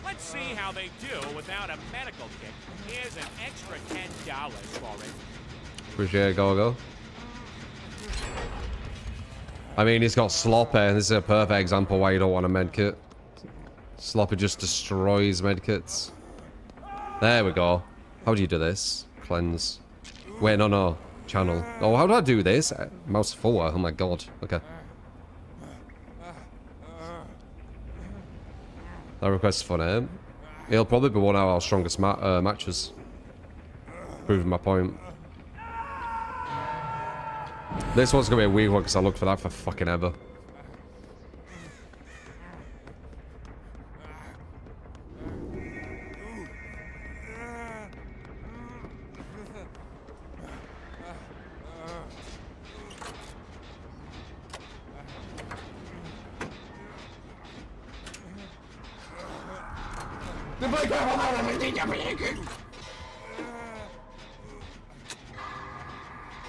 Let's see how they do without a medical kit. Here's an extra $10 for it. Appreciate it, go. I mean, he's got Sloppy, and this is a perfect example why you don't want a medkit. Sloppy just destroys medkits. There we go. How do you do this? Cleanse. Wait, no. Channel. Oh, how do I do this? Mouse forward. Oh my god. Okay. That request for name. He'll probably be one of our strongest matches. Proving my point. This one's gonna be a weird one because I looked for that for fucking ever.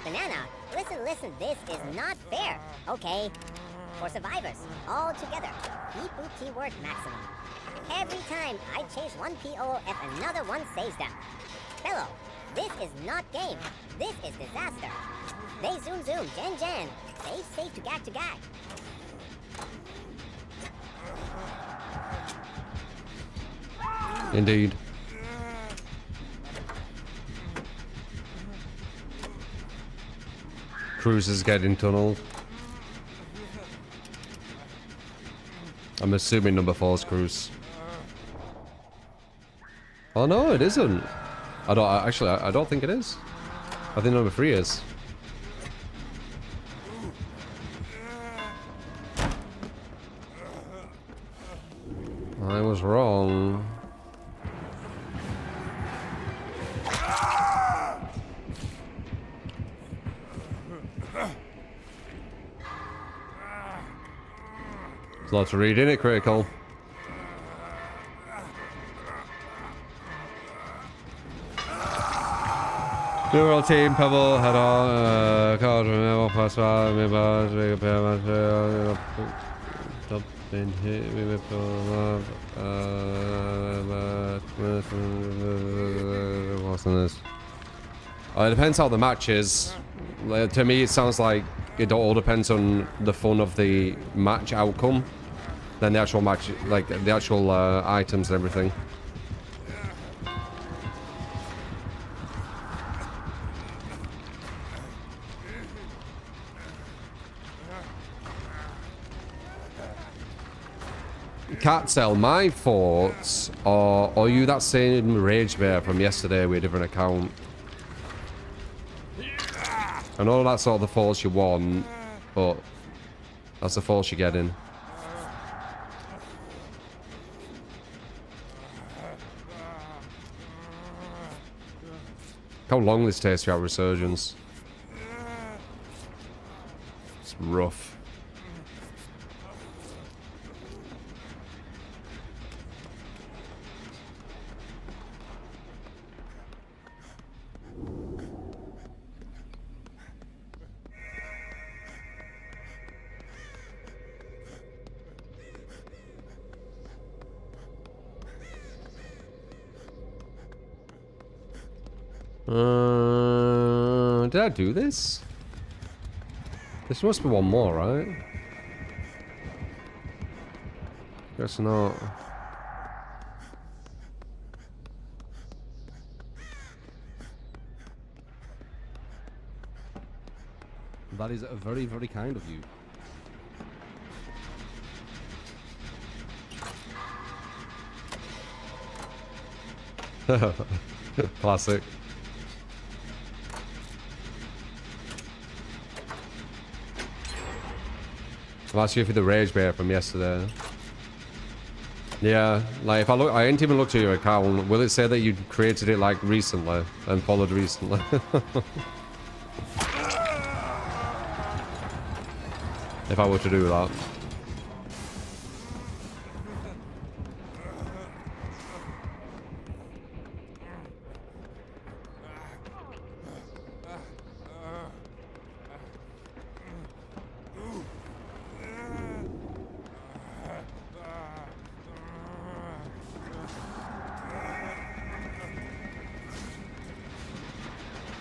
Banana, listen, this is not fair. Okay, for survivors, all together, keep keyword maximum. Every time I chase one POF, another one saves them. Fellow, this is not game. This is disaster. They zoom, Jan. Safe to gag. Indeed. Cruz is getting tunneled. I'm assuming number 4 is Cruz. Oh no, it isn't. I don't think it is. I think number 3 is. I was wrong. There's a lot to read in it, critical. Neural team, Pebble, head on, card, remember, password, remember, repair material, top in hit, what's on this? It depends how the match is. To me, it sounds like it all depends on the fun of the match outcome, than the actual match, like the actual items and everything. Catcell, my thoughts are you that same Rage Bear from yesterday with a different account? I know that's sort of the thoughts you want, but that's the thoughts you're getting. How long this takes throughout Resurgence. It's rough. Did I do this? This must be one more, right? Guess not. That is very, very kind of you. Classic. I'm asking you for the rage bait from yesterday. Yeah, like if I ain't even looked at your account, will it say that you created it like recently and followed recently? If I were to do that.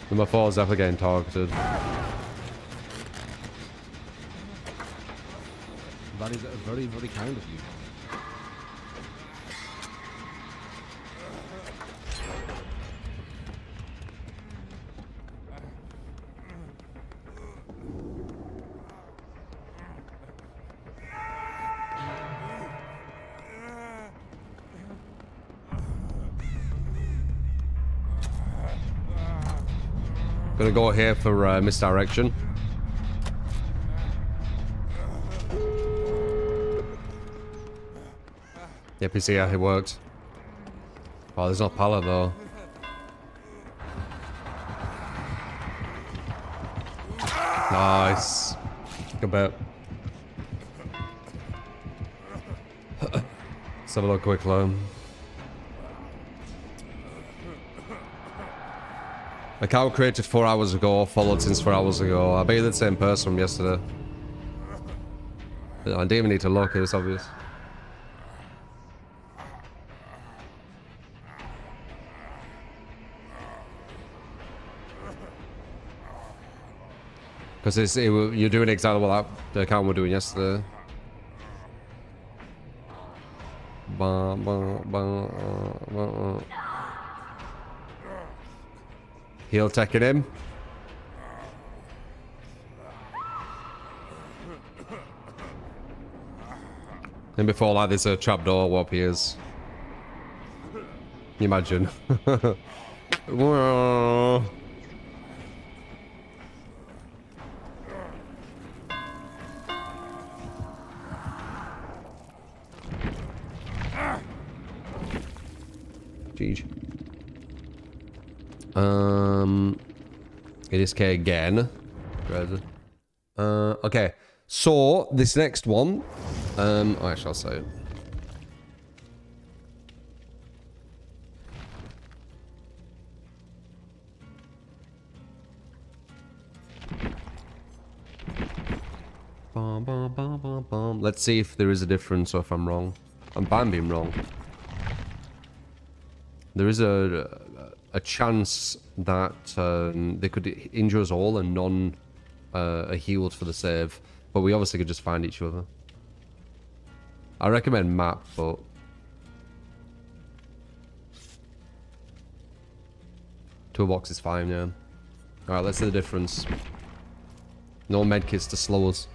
Number 4 is definitely getting targeted. That is very, very kind of you. Gonna go here for misdirection. Yep, you see how it worked. Oh, there's no pallet though. Nice. Good bet. Let's have a look quickly. Account created 4 hours ago, followed since 4 hours ago. I bet you're the same person from yesterday. I didn't even need to look, it's obvious. Because you're doing exactly what the account were doing yesterday. Heel teching him. And before that, there's a trapdoor what appears. Can you imagine? Jeez. It is K again. Okay. So this next one, actually I'll say it. Let's see if there is a difference or if I'm wrong. I'm bound being wrong. There is a chance that they could injure us all and none are healed for the save, but we obviously could just find each other. I recommend map, but toolbox is fine, yeah. Alright, let's see the difference. No medkits to slow us.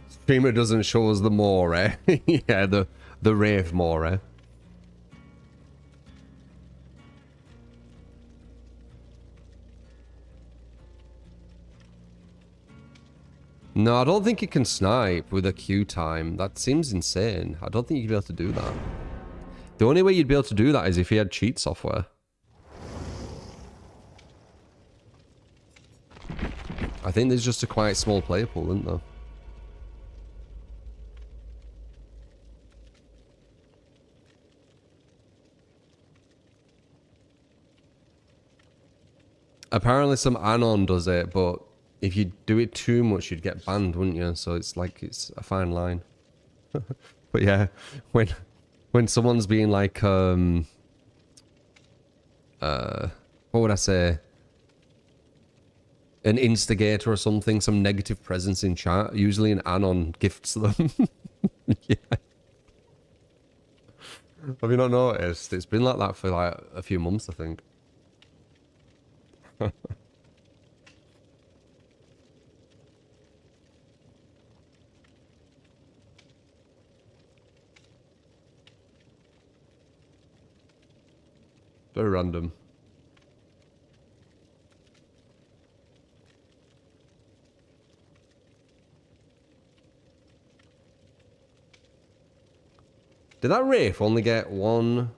Streamer doesn't show us the more, eh? Yeah, the rave more, eh? No, I don't think you can snipe with a queue time. That seems insane. I don't think you'd be able to do that. The only way you'd be able to do that is if you had cheat software. I think there's just a quite small player pool, isn't there? Apparently some anon does it, but if you do it too much, you'd get banned, wouldn't you? So it's like, it's a fine line. But yeah, when someone's being like, what would I say? An instigator or something, some negative presence in chat, usually an anon gifts them. Yeah. Have you not noticed? It's been like that for like a few months, I think. Very random. Did that Wraith only get 1,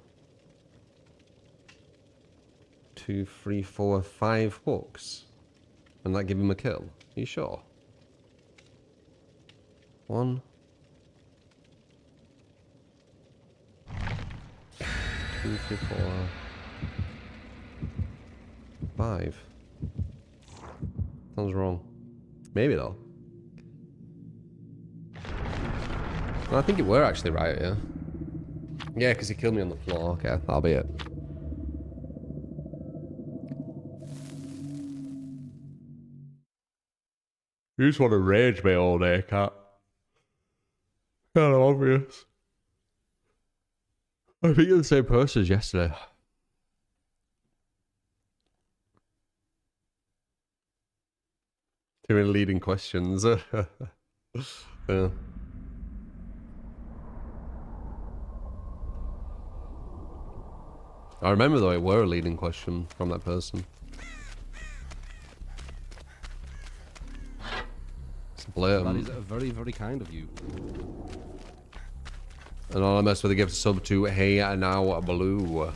2, 3, 4, 5 hooks? And that give him a kill? Are you sure? 1, 2, 3, 4, 5. Sounds wrong. Maybe though. Well, I think it were actually right, yeah. Yeah, because he killed me on the floor. Okay, that'll be it. You just want to rage me all day, cat. Kind of obvious. I think you're the same person as yesterday. Too many leading questions. Yeah. I remember though it were a leading question from that person. It's blatant. That is very, very kind of you. Anonymous with a gift sub to Hey Now Blue.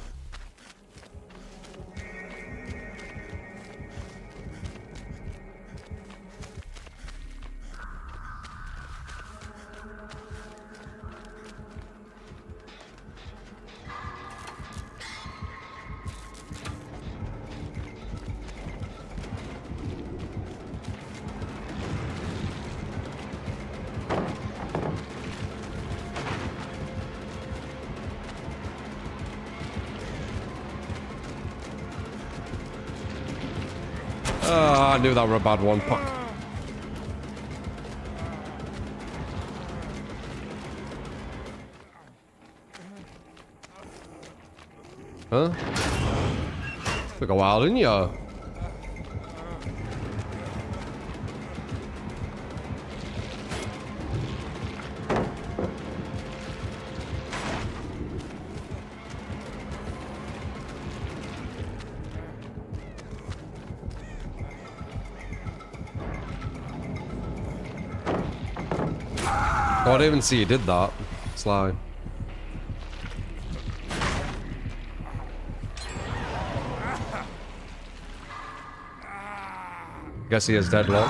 I knew that were a bad one. Fuck. Huh? Took a while, didn't you? Oh, I didn't even see you did that. Sly. Guess he is deadlocked.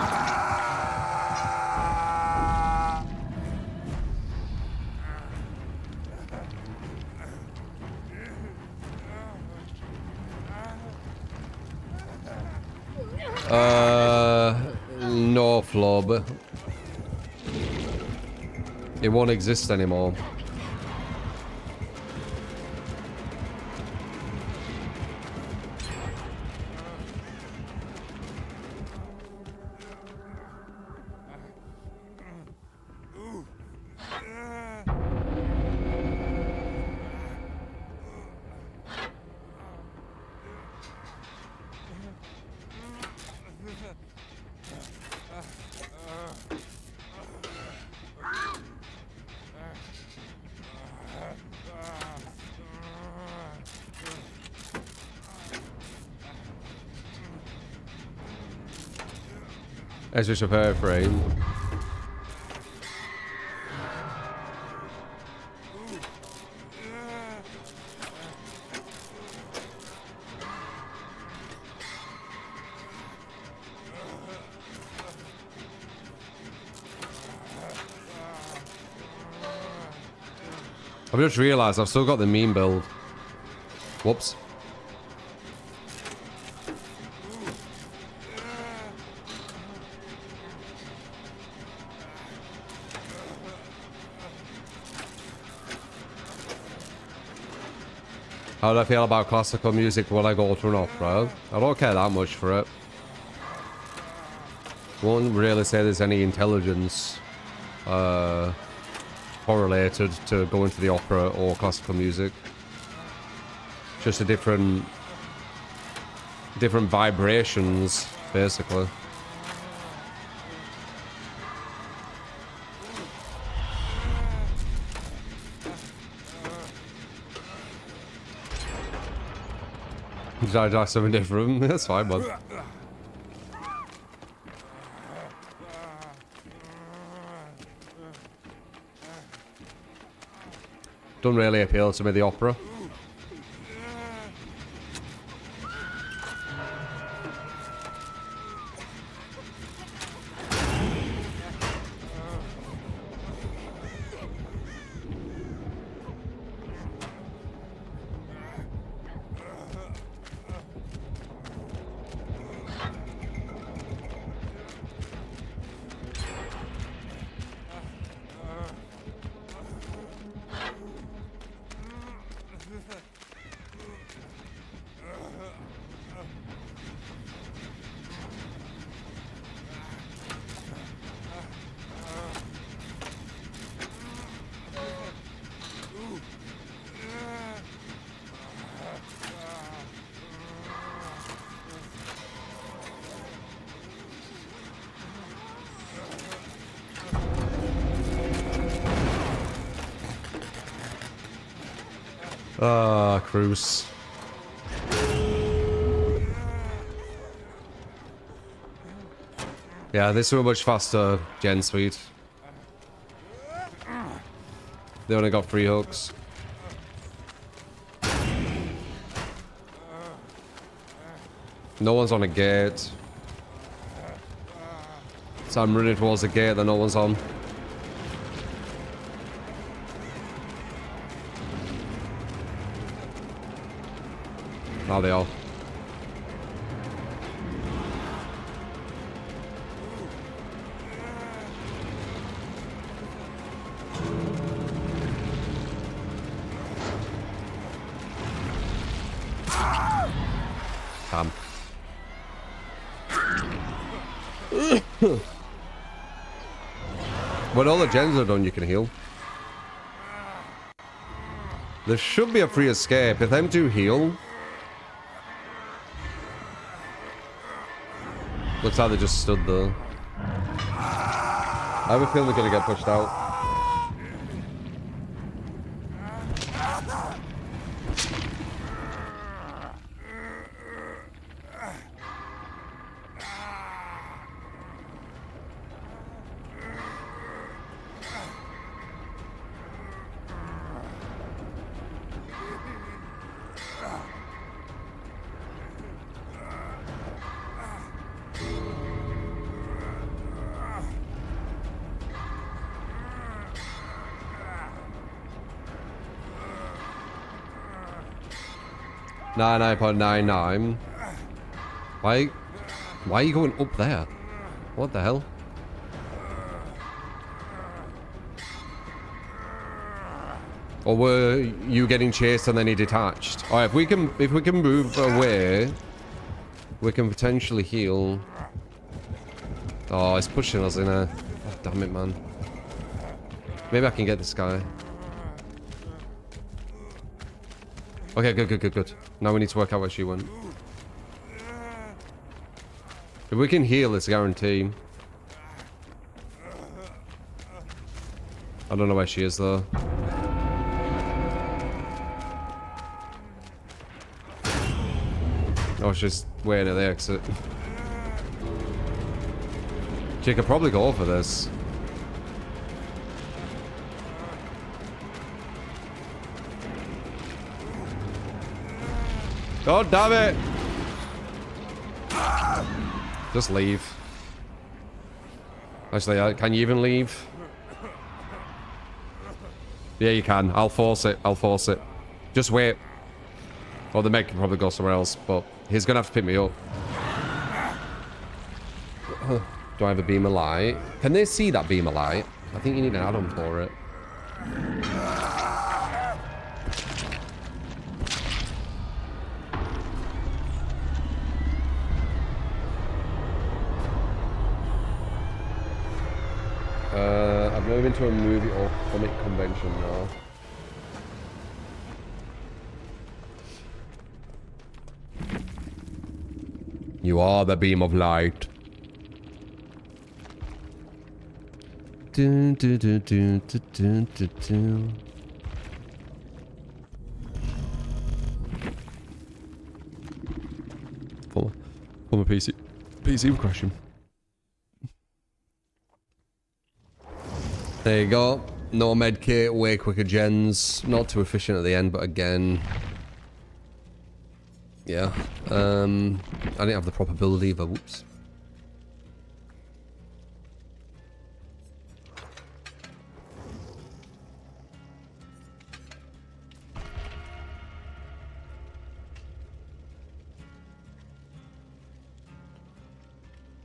No, Flob. It won't exist anymore. As just a pair frame. I've just realised I've still got the meme build. Whoops. How do I feel about classical music when I go to an opera? I don't care that much for it. Won't really say there's any intelligence correlated to going to the opera or classical music. Just a different vibrations, basically. Try something different. That's fine, man. Don't really appeal to me, the opera. Ah, Cruz. Yeah, this was much faster gen speed. They only got 3 hooks. No one's on a gate. So I'm running towards the gate that no one's on. Now they are. Damn. When all the gens are done, you can heal. There should be a free escape. If them two heal... Looks like they just stood there. I have a feeling they're gonna get pushed out. $99.99. Why are you going up there? What the hell? Or were you getting chased and then he detached? Alright, if we can move away, we can potentially heal. Oh, it's pushing us in there. Oh, damn it, man. Maybe I can get this guy. Okay, good. Now we need to work out where she went. If we can heal, it's a guarantee. I don't know where she is, though. Oh, she's waiting at the exit. She could probably go for this. Oh, damn it! Just leave. Actually, can you even leave? Yeah, you can. I'll force it. Just wait. Or the mech can probably go somewhere else, but he's gonna have to pick me up. Do I have a beam of light? Can they see that beam of light? I think you need an add-on for it. I'm moving to a movie or comic convention now. You are the beam of light. Dun, dun, dun, dun, dun, dun, dun. On my PC. PC will crash him. There you go. No med kit, way quicker gens. Not too efficient at the end, but again... Yeah. I didn't have the proper build either. Whoops.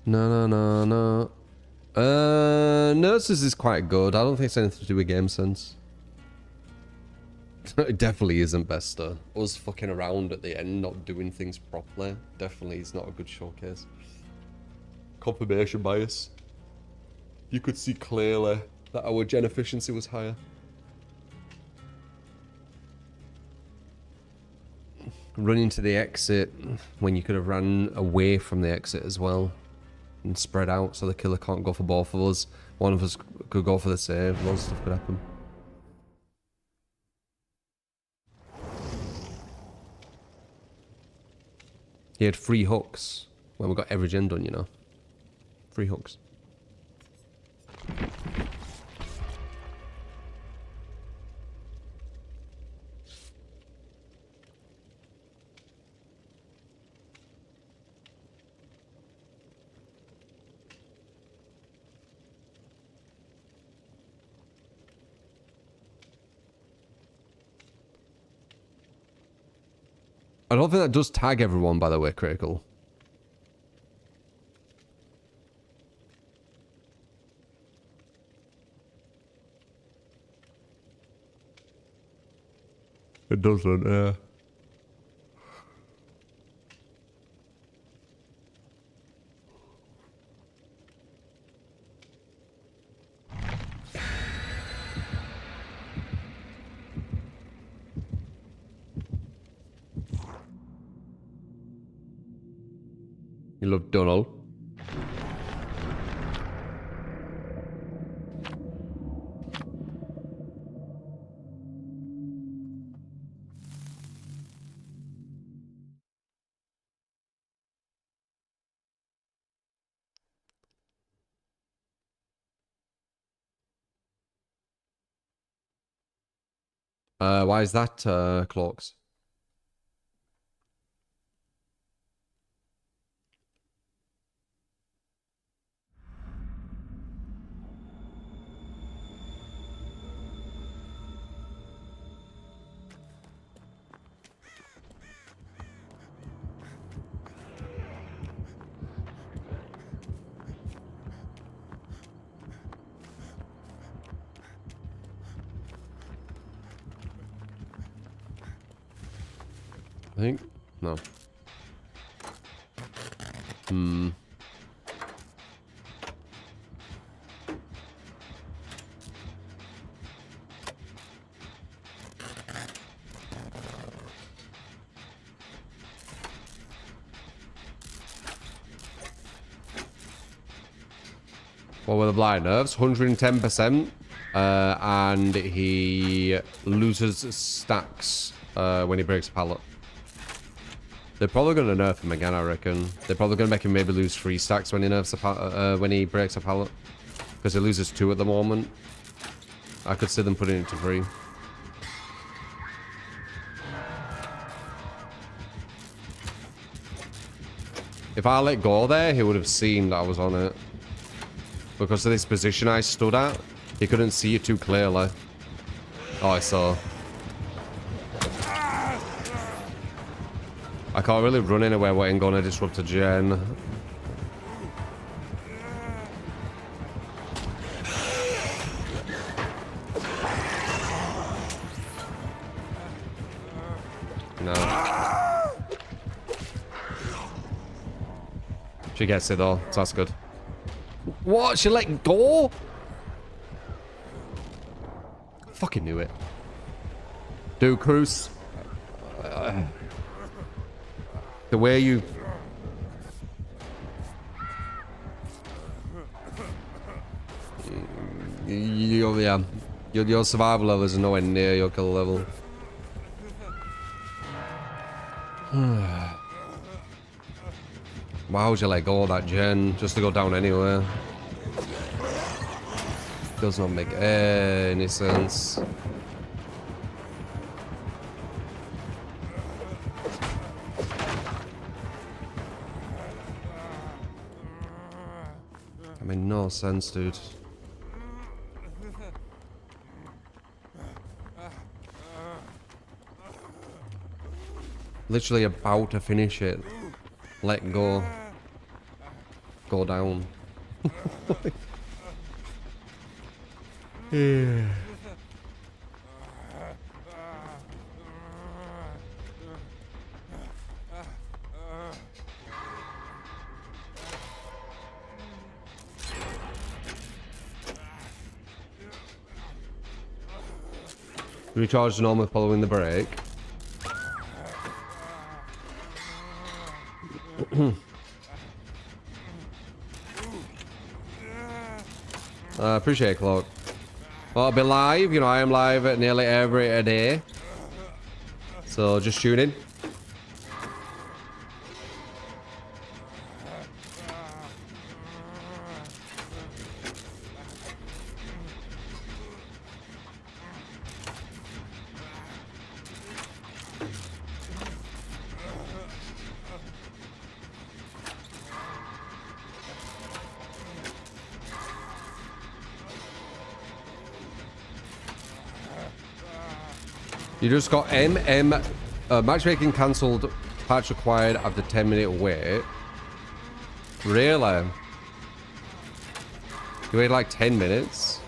No. Nurses is quite good. I don't think it's anything to do with game sense. It definitely isn't Bester. Us fucking around at the end, not doing things properly. Definitely is not a good showcase. Confirmation bias. You could see clearly that our gen efficiency was higher. Running to the exit when you could have ran away from the exit as well. And spread out so the killer can't go for both of us. One of us could go for the save. Loads of stuff could happen. He had 3 hooks when we got every gen done, you know. 3 hooks. I don't think that does tag everyone, by the way, Critical. It doesn't, yeah. You love Donald. Why is that, Cloaks? I think? No. What were the blind nerves? 110%. And he loses stacks when he breaks a pallet. They're probably going to nerf him again, I reckon. They're probably going to make him maybe lose 3 stacks when he nerfs a when he breaks a pallet. Because he loses 2 at the moment. I could see them putting it to 3. If I let go there, he would have seen that I was on it. Because of this position I stood at, he couldn't see it too clearly. Oh, I saw. I can't really run anywhere where I'm gonna disrupt a gen. No. She gets it though, so that's good. What? She let go? Fucking knew it. Dude, Cruz. The way you... Yeah. Your survival level is nowhere near your kill level. Why would you let go of that gen just to go down anywhere? Does not make any sense. I mean, no sense, dude. Literally about to finish it. Let go. Go down. Yeah. Recharge normal following the break. Appreciate it, Claude. Well, I'll be live. You know, I am live at nearly every day. So just tune in. You just got matchmaking cancelled, patch required after 10-minute wait. Really? You waited like 10 minutes?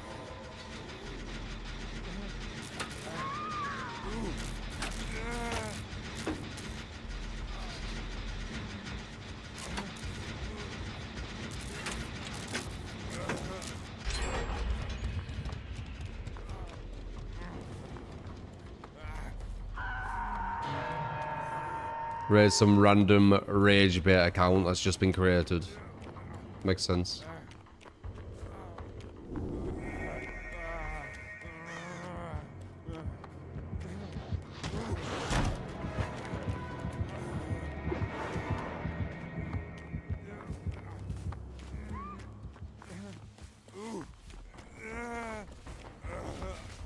Raise some random rage bait account that's just been created. Makes sense.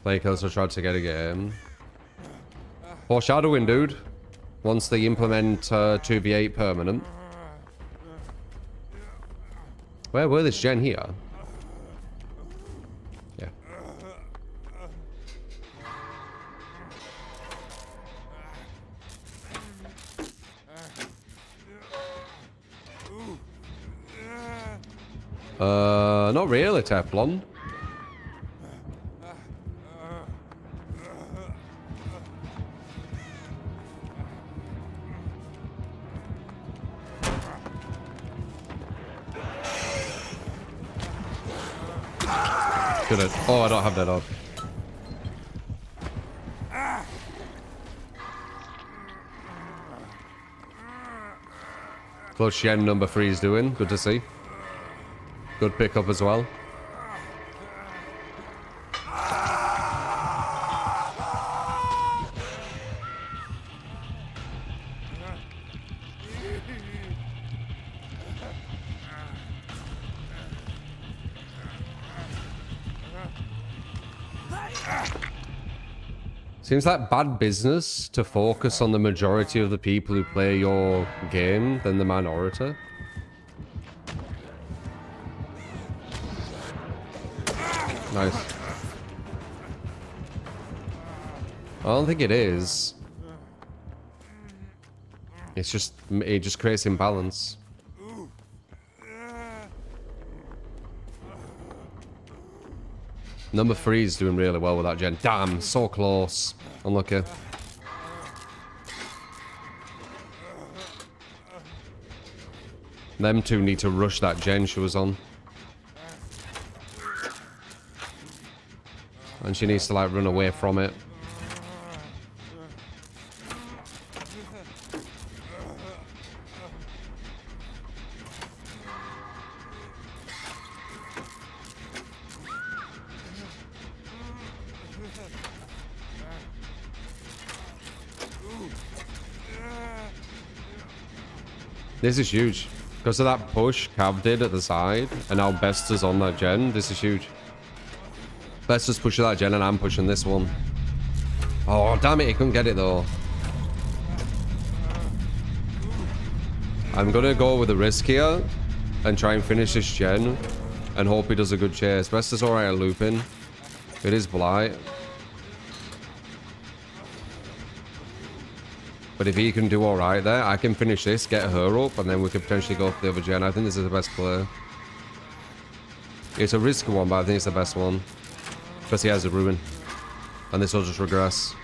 Blake also tried to get a game. Foreshadowing, dude. Once they implement 2v8 permanent. Where were this gen here? Yeah. Not really, Teflon. Oh, I don't have that on. Clutch Yen number 3 is doing. Good to see. Good pickup as well. Seems like bad business to focus on the majority of the people who play your game than the minority. Nice. I don't think it is. It just creates imbalance. Number 3 is doing really well with that gen. Damn, so close. Unlucky. Them two need to rush that gen she was on. And she needs to like run away from it. This is huge. Because of that push Cav did at the side, and now Bester's on that gen. This is huge. Bester's pushing that gen, and I'm pushing this one. Oh, damn it. He couldn't get it, though. I'm going to go with a risk here and try and finish this gen and hope he does a good chase. Bester's alright at looping. It is Blight. But if he can do alright there, I can finish this, get her up, and then we could potentially go for the other gen. I think this is the best play. It's a risky one, but I think it's the best one. Because he has a ruin. And this will just regress.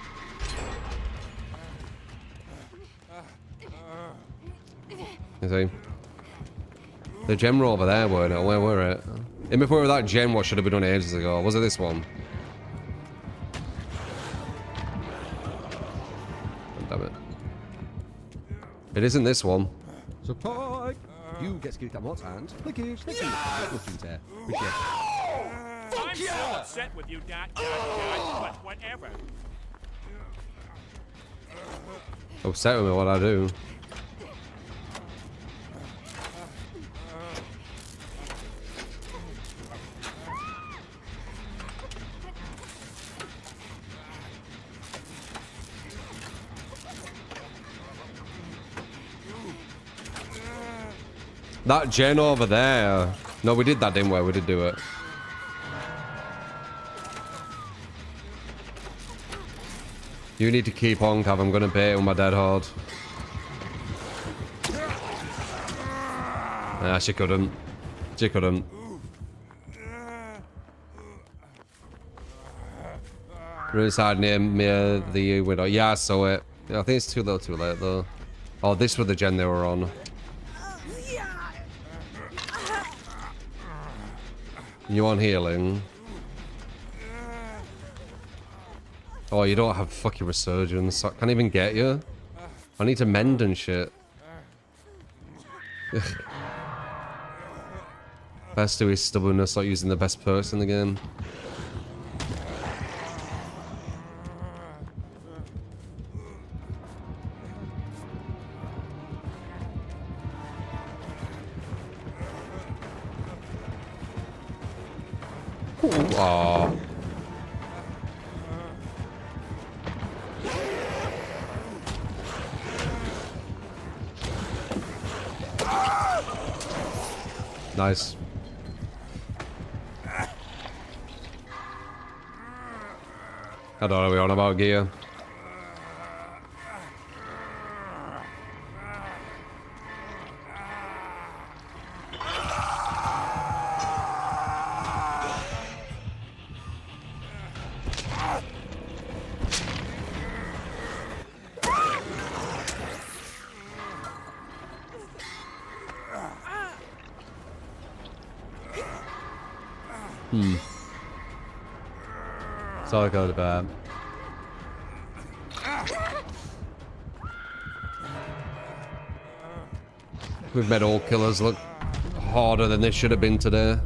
You see? The gem were over there, weren't it? Where were it? And before that gem, what should have been done ages ago? Was it this one? Oh, damn it. It isn't this one. Supply! You get skill come and clicky, clicky. Looking there. Appreciate I'm so upset with you, but whatever. Upset with me, what I do. That gen over there. No, we did that, didn't we? We did do it. You need to keep on, Cav. I'm gonna bait on my dead hard. Nah, she couldn't. She couldn't. Really sad near the window. Yeah, I saw it. Yeah, I think it's too little too late though. Oh, this was the gen they were on. You on healing? Oh, you don't have fucking resurgence. I can't even get you. I need to mend and shit. Best to his stubbornness, not using the best perks in the game. Aww. Nice. I don't know what we're on about gear. So I go to bed. We've made all killers look harder than they should have been today.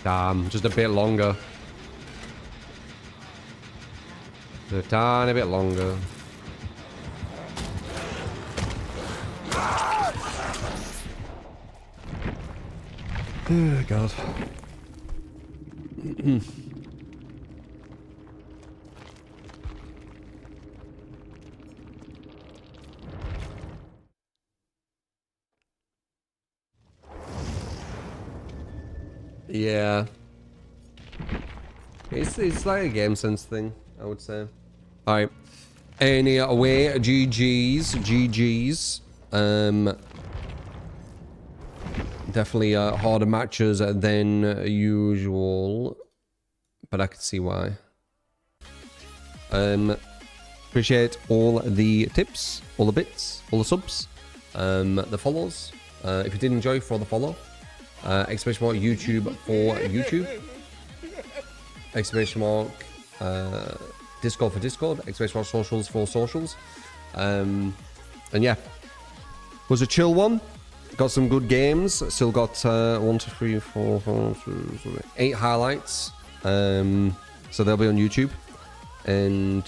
Damn, just a bit longer. Just a tiny bit longer. Oh, God. Yeah. It's like a game sense thing, I would say. Alright. Anyway, GG's. Definitely harder matches than usual. But I can see why. Appreciate all the tips, all the bits, all the subs, the follows. If you did enjoy, throw the follow. Exclamation mark YouTube for YouTube. Exclamation mark Discord for Discord. Exclamation mark socials for socials. And yeah, was a chill one. Got some good games. Still got 1, 2, 3, 4, 5, 8 highlights. So they'll be on YouTube. And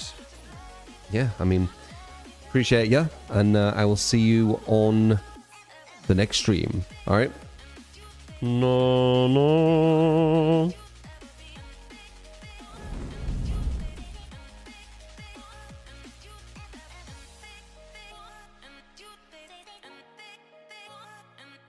yeah, I mean, appreciate you. And I will see you on the next stream. All right. No.